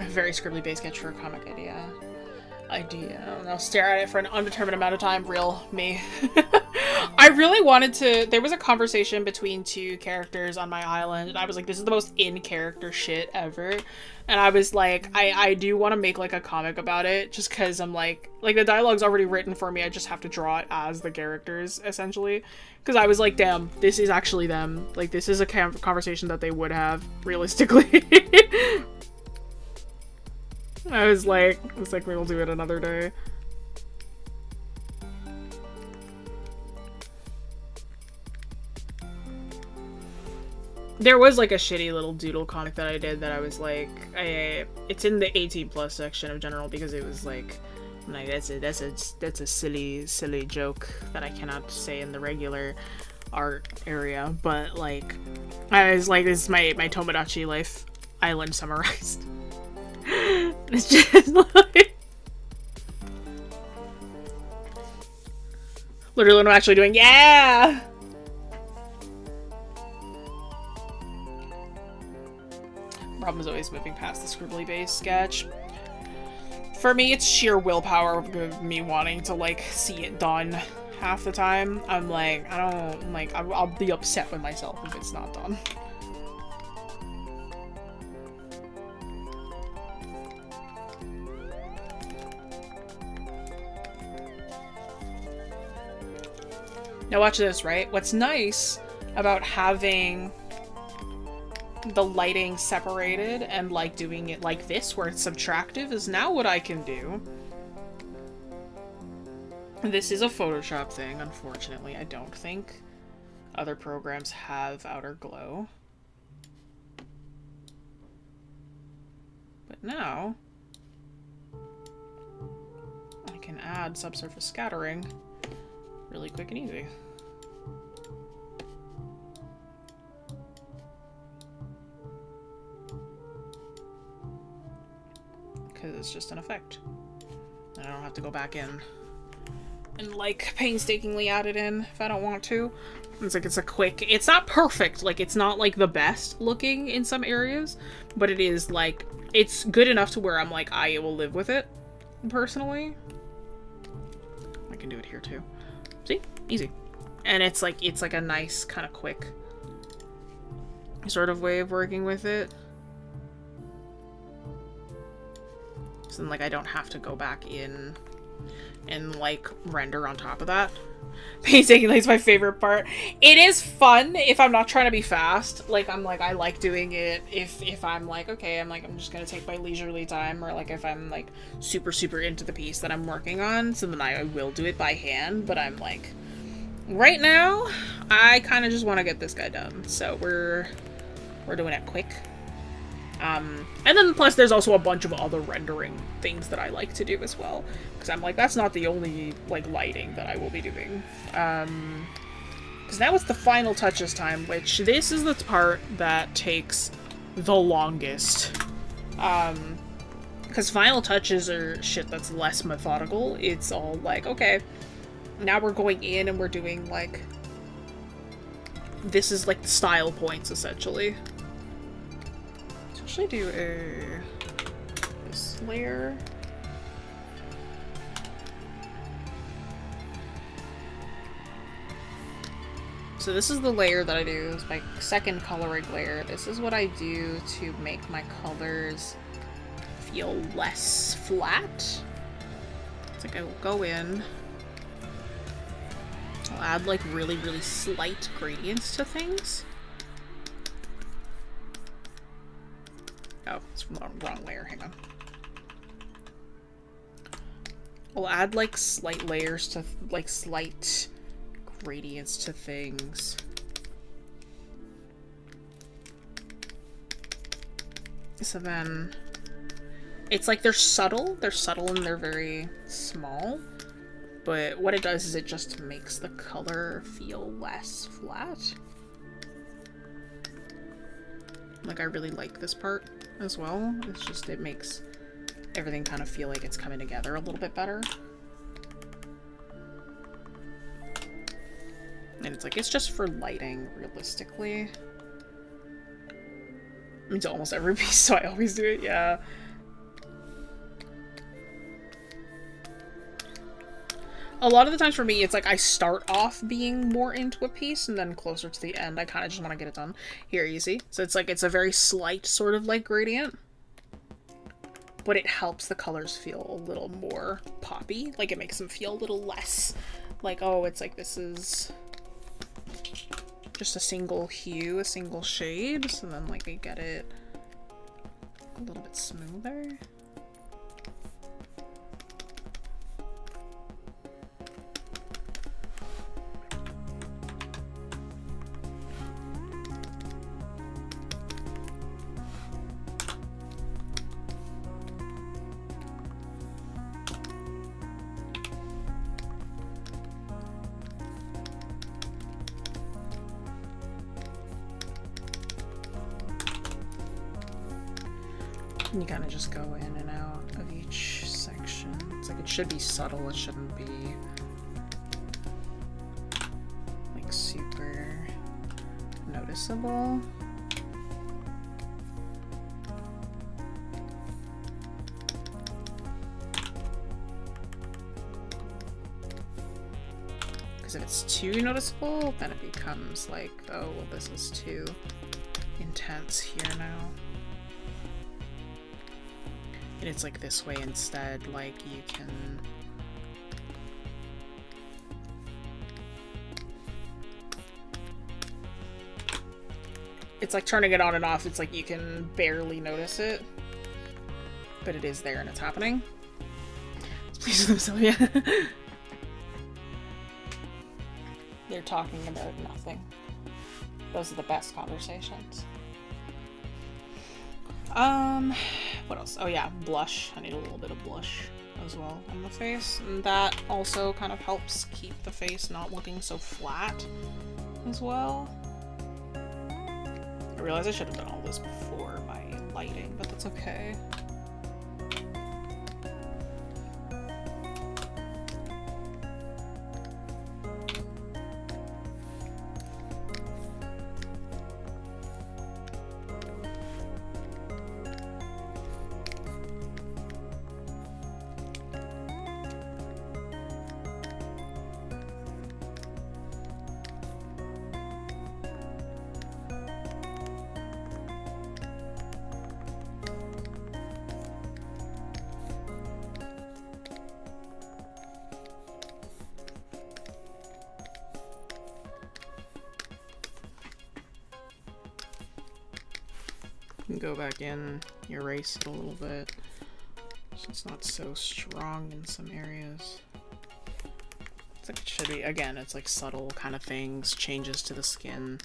Very scribbly base sketch for a comic idea. I'll stare at it for an undetermined amount of time. Real me. I really wanted to. There was a conversation between two characters on my island, and I was like, this is the most in-character shit ever. And I was like, I do want to make like a comic about it, just because I'm like the dialogue's already written for me. I just have to draw it as the characters, essentially. Because I was like, damn, this is actually them. Like, this is a conversation that they would have, realistically. I was like, we'll do it another day. There was like a shitty little doodle comic that I did that I was like, it's in the 18+ section of general because it was like that's a silly joke that I cannot say in the regular art area. But like, I was like, this is my Tomodachi Life island summarized. It's just like literally what I'm actually doing. Yeah. Problem is always moving past the scribbly base sketch. For me, it's sheer willpower of me wanting to like see it done. Half the time, I'm like, I'll be upset with myself if it's not done. Now watch this, right? What's nice about having the lighting separated and like doing it like this where it's subtractive is now what I can do. This is a Photoshop thing, unfortunately. I don't think other programs have outer glow. But now I can add subsurface scattering really quick and easy. Because it's just an effect. And I don't have to go back in and like painstakingly add it in if I don't want to. It's like it's a quick, it's not perfect, like it's not like the best looking in some areas, but it is like, it's good enough to where I'm like, I will live with it personally. I can do it here too. See? Easy. And it's like a nice kind of quick sort of way of working with it. So then, like, I don't have to go back in and, like, render on top of that. Painstakingly is my favorite part. It is fun if I'm not trying to be fast. Like, I'm like, I like doing it if I'm like, okay, I'm just gonna take my leisurely time, or like if I'm like super, super into the piece that I'm working on, so then I will do it by hand, but I'm like, right now, I kind of just want to get this guy done. So we're doing it quick. And then plus there's also a bunch of other rendering things that I like to do as well. Because I'm like, that's not the only, like, lighting that I will be doing. Because now it's the final touches time, which this is the part that takes the longest. Because final touches are shit that's less methodical. It's all like, okay, now we're going in and we're doing, like, this is, like, the style points, essentially. Actually do this layer. So this is the layer that I do. It's my second coloring layer. This is what I do to make my colors feel less flat. It's like I will go in. I'll add like really, really slight gradients to things. Oh, it's the wrong layer, hang on. I'll add like slight layers to, like slight gradients to things. So then, it's like they're subtle and they're very small, but what it does is it just makes the color feel less flat. Like, I really like this part as well. It's just, it makes everything kind of feel like it's coming together a little bit better. And it's like, it's just for lighting, realistically. I mean, to almost every piece, so I always do it, yeah. A lot of the times for me, it's like I start off being more into a piece, and then closer to the end, I kind of just want to get it done. Here, you see? So it's like, it's a very slight sort of like gradient, but it helps the colors feel a little more poppy. Like, it makes them feel a little less like, oh, it's like this is just a single hue, a single shade, so then like I get it a little bit smoother. You kind of just go in and out of each section. It's like, it should be subtle, it shouldn't be like super noticeable. Because if it's too noticeable, then it becomes like, oh, well, this is too intense here now. And it's like this way instead, like you can it's like turning it on and off, it's like you can barely notice it, but it is there and it's happening. It's pleased with themselves, yeah. They're talking about nothing. Those are the best conversations. What else? Oh yeah, blush. I need a little bit of blush as well on the face. And that also kind of helps keep the face not looking so flat as well. I realize I should have done all this before my lighting, but that's okay. Go back in, erase it a little bit so it's not so strong in some areas. It's like it should be. Again, it's like subtle kind of things, changes to the skin,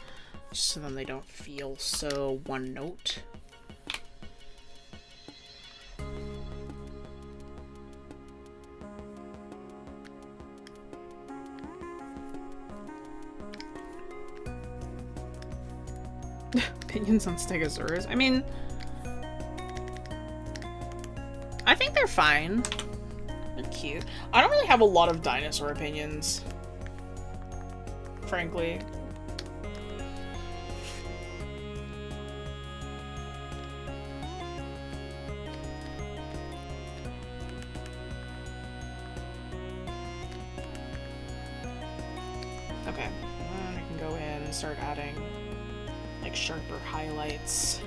just so then they don't feel so one note. Opinions on stegosaurus? I mean, I think they're fine. They're cute. I don't really have a lot of dinosaur opinions, frankly. Okay, then we can go in and start adding like sharper highlights.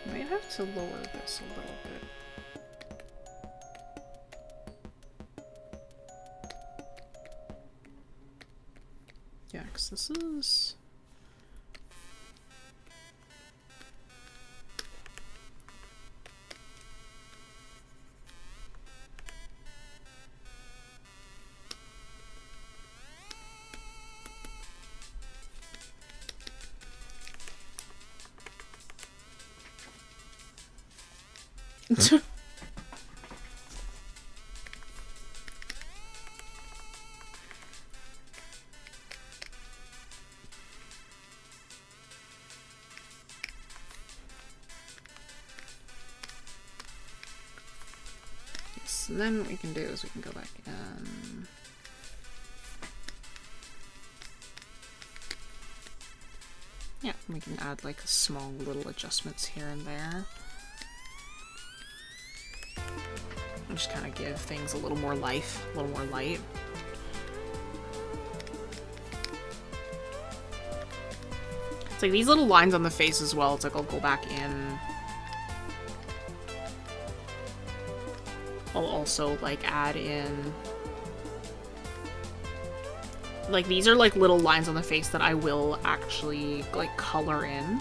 Might have to lower this a little bit. Yeah, because this is... Yes, and then what we can do is we can go back in. Yeah, we can add like small little adjustments here and there. And just kind of give things a little more life, a little more light. It's like these little lines on the face as well. It's like I'll go back in. I'll also like add in. Like these are like little lines on the face that I will actually like color in.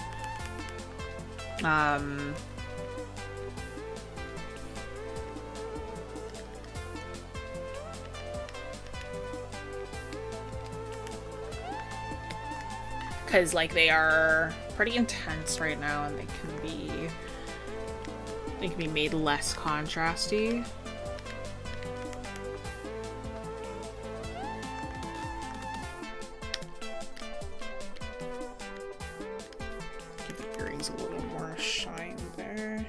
Because like they are pretty intense right now and they can be made less contrasty. Give the earrings a little more shine there.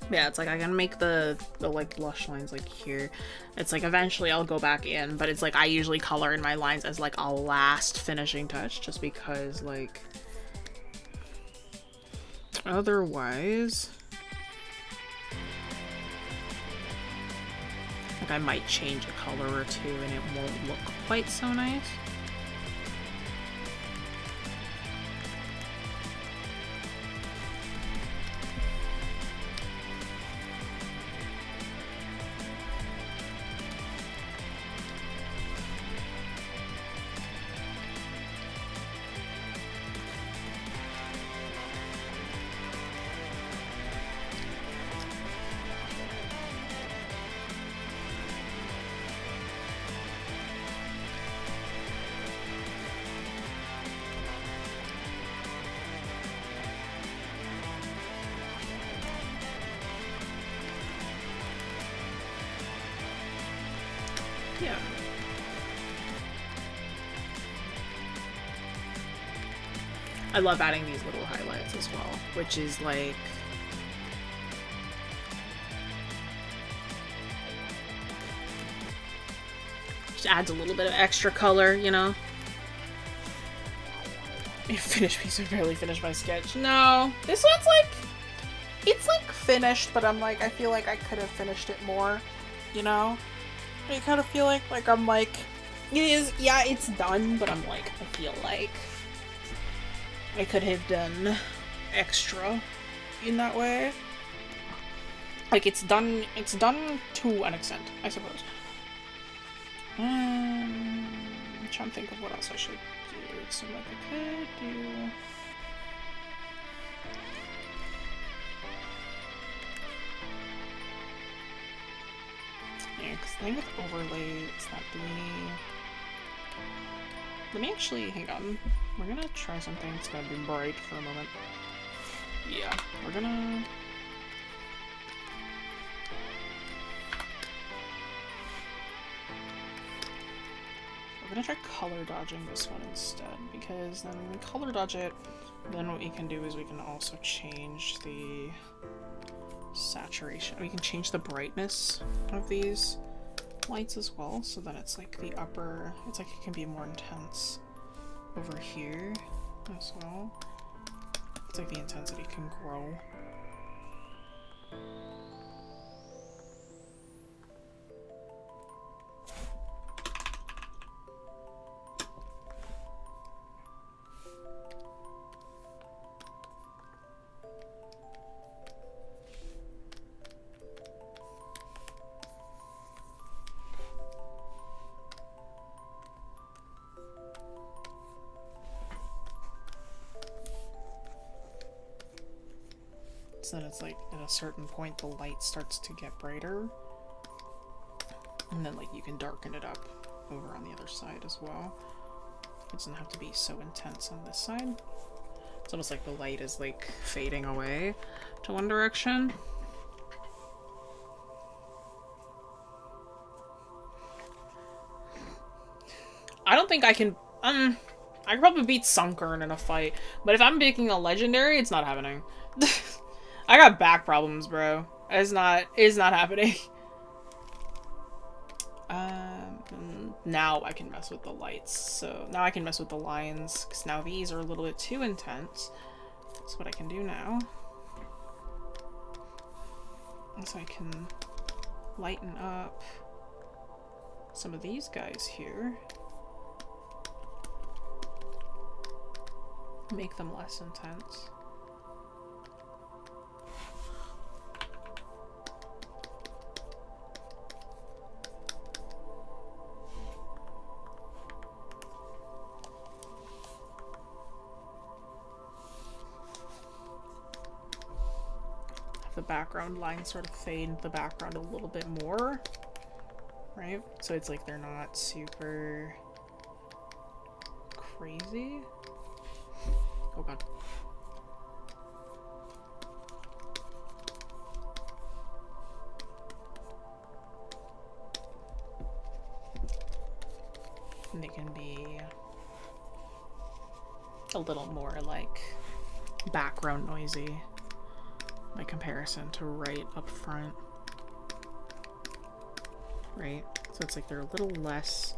Yeah, it's like I can make the like blush lines like here. It's like eventually I'll go back in, but it's like I usually color in my lines as like a last finishing touch just because like otherwise like I might change a color or two and it won't look quite so nice. Yeah. I love adding these little highlights as well, which is like... just adds a little bit of extra color, you know? Finished piece, I barely finished my sketch. No, this one's like... it's like finished, but I'm like, I feel like I could have finished it more, you know? I kind of feel like I'm like... it is, yeah, it's done, but I'm like, I feel like I could have done extra in that way. Like, it's done to an extent, I suppose. I'm trying to think of what else I should do. So, like, I could do... yeah, because the thing with overlay is that let me actually, hang on. We're gonna try something that's gonna be bright for a moment. Yeah, we're gonna... try color dodging this one instead, because then when we color dodge it, then what we can do is we can also change the saturation. We can change the brightness of these lights as well, so that it's like the upper, it's like it can be more intense over here as well. It's like the intensity can grow. So then it's like at a certain point the light starts to get brighter, and then like you can darken it up over on the other side as well. It doesn't have to be so intense on this side. It's almost like the light is like fading away to one direction. I don't think I can I could probably beat 𝘰𝘰𝘪𝘯 in a fight, but if I'm making a legendary, it's not happening. I got back problems, bro. It's not happening. Now I can mess with the lights. So now I can mess with the lines, because now these are a little bit too intense. That's what I can do now. So I can lighten up some of these guys here. Make them less intense. The background lines sort of fade into the background a little bit more, right? So it's like they're not super crazy. Oh god. And they can be a little more like background noisy by comparison to right up front. Right? So it's like they're a little less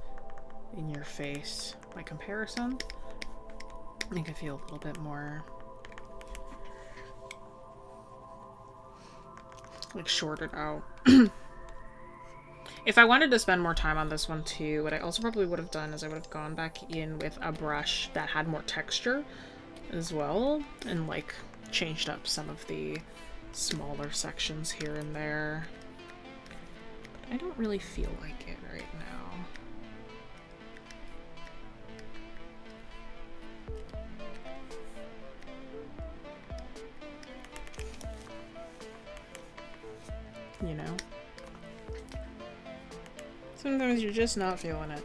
in your face by comparison. Make it feel a little bit more like shorted out. If I wanted to spend more time on this one too, what I also probably would have done is I would have gone back in with a brush that had more texture as well, and like changed up some of the smaller sections here and there. But I don't really feel like it right now. You know? Sometimes you're just not feeling it.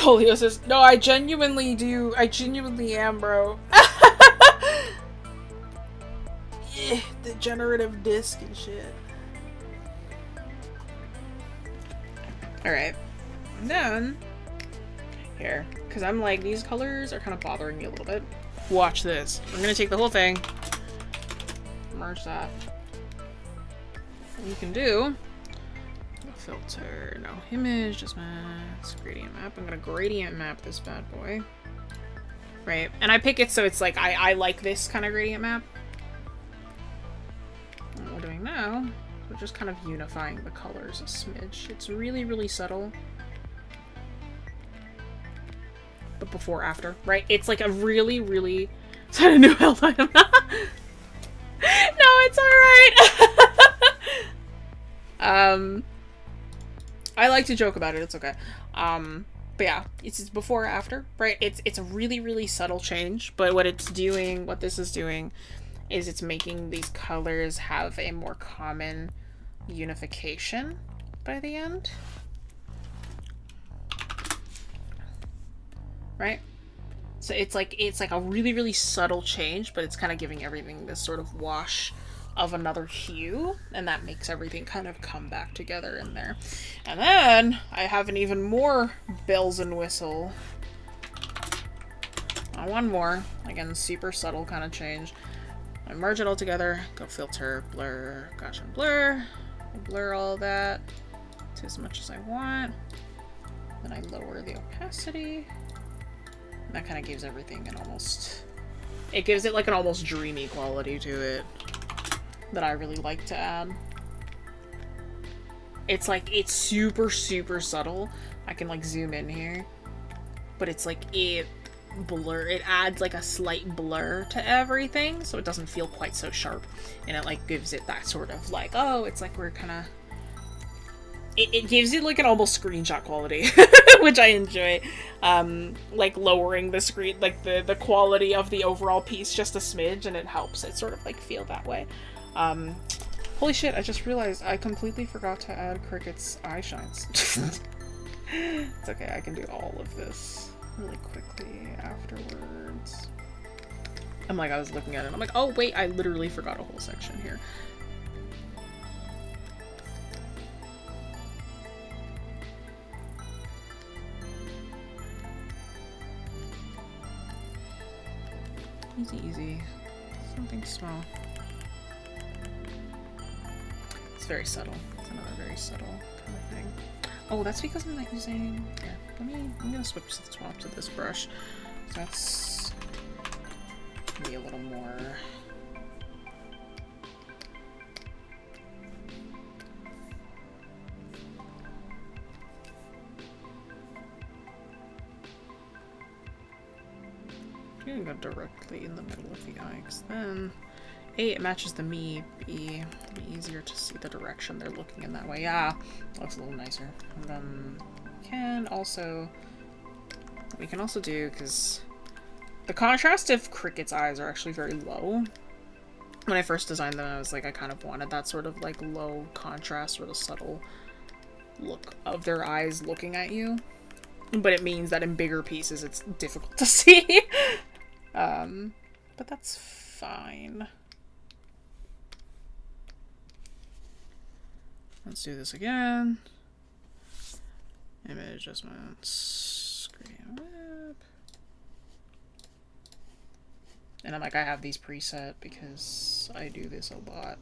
Scoliosis. No, I genuinely do. I genuinely am, bro. Yeah, degenerative disc and shit. Alright. And then, here. Because I'm like, these colors are kind of bothering me a little bit. Watch this. I'm gonna take the whole thing. Merge that. What you can do, filter, no image, just maps, gradient map. I'm gonna gradient map this bad boy. Right, and I pick it so it's like, I like this kind of gradient map. And what we're doing now, we're just kind of unifying the colors a smidge. It's really, really subtle. But before, after, right? It's like a really, really... Is that a new health item? No, it's alright! I like to joke about it, it's okay. But yeah, it's before or after, right? It's a really, really subtle change, but what this is doing is it's making these colors have a more common unification by the end. Right? So it's like a really, really subtle change, but it's kind of giving everything this sort of wash of another hue, and that makes everything kind of come back together in there. And then I have an even more bells and whistle. One more. Again, super subtle kind of change. I merge it all together, go filter, blur, Gaussian blur, blur all that to as much as I want. Then I lower the opacity. And that kind of gives everything an almost... It gives it like an almost dreamy quality to it that I really like to add. It's like, it's super, super subtle. I can like zoom in here. But it's like, it adds like a slight blur to everything, so it doesn't feel quite so sharp. And it like gives it that sort of like, oh, it's like we're kind of... It gives it like an almost screenshot quality, which I enjoy. Like lowering the screen, like the quality of the overall piece just a smidge, and it helps it sort of like feel that way. Holy shit, I just realized I completely forgot to add Cricket's eye shines. It's okay, I can do all of this really quickly afterwards. I'm like, I was looking at it, I'm like, oh wait, I literally forgot a whole section here. Easy, easy. Something small. It's very subtle. It's another very subtle kind of thing. Oh, that's because I'm not using... Here, I'm gonna swap to this brush. So that's... Maybe a little more... I'm gonna go directly in the middle of the eye, because then A, it matches the me, B, it'll be easier to see the direction they're looking in that way. Yeah, looks a little nicer. And then we can also do, because the contrast of Cricket's eyes are actually very low. When I first designed them, I was like, I kind of wanted that sort of like low contrast, sort of subtle look of their eyes looking at you. But it means that in bigger pieces, it's difficult to see. But that's fine. Let's do this again. Image adjustments, gradient map. And I'm like, I have these preset because I do this a lot.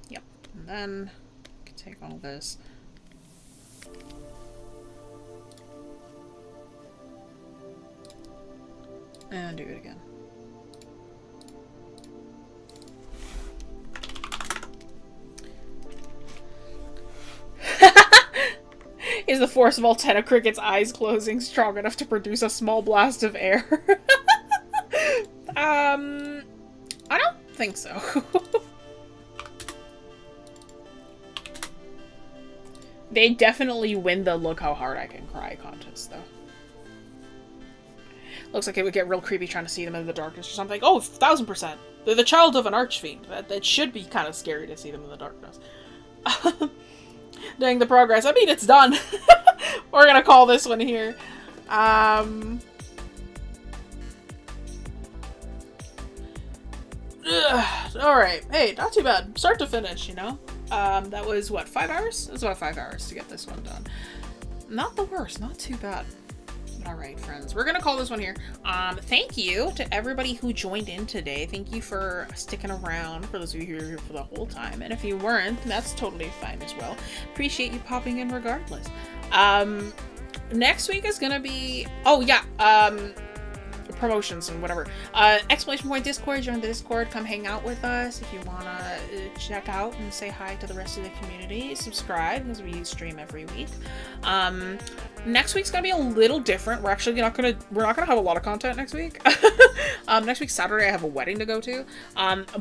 Yep, and then I can take all this. And do it again. Is the force of Altena Cricket's eyes closing strong enough to produce a small blast of air? I don't think so. They definitely win the look how hard I can cry contest, though. Looks like it would get real creepy trying to see them in the darkness or something. Oh, 1000%. They're the child of an archfiend. That should be kind of scary to see them in the darkness. Doing the progress. I mean, it's done. We're gonna call this one here. Alright. Hey, not too bad. Start to finish, you know? That was, what, 5 hours? It was about 5 hours to get this one done. Not the worst. Not too bad. Alright, friends. We're gonna call this one here. Thank you to everybody who joined in today. Thank you for sticking around, for those of you who are here for the whole time. And if you weren't, that's totally fine as well. Appreciate you popping in regardless. Next week is gonna be... Oh, yeah. Promotions and whatever. Exclamation point Discord, join the Discord, come hang out with us if you wanna check out and say hi to the rest of the community. Subscribe, because we stream every week. Next week's gonna be a little different. We're actually not gonna have a lot of content next week. Next week Saturday I have a wedding to go to.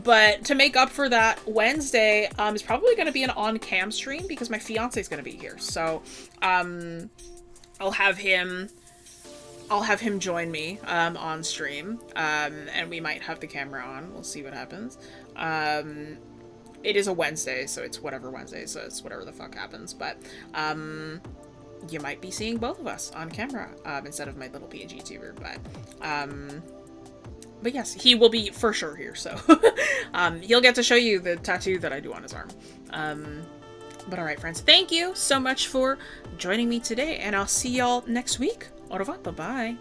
But to make up for that, Wednesday is probably gonna be an on-cam stream because my fiance is gonna be here. So I'll have him join me on stream, and we might have the camera on. We'll see what happens. It is a Wednesday, so it's whatever Wednesday, so it's whatever the fuck happens. But you might be seeing both of us on camera instead of my little PNG tuber. But yes, he will be for sure here. So he'll get to show you the tattoo that I do on his arm. But alright, friends, thank you so much for joining me today, and I'll see y'all next week. Au revoir, bye-bye.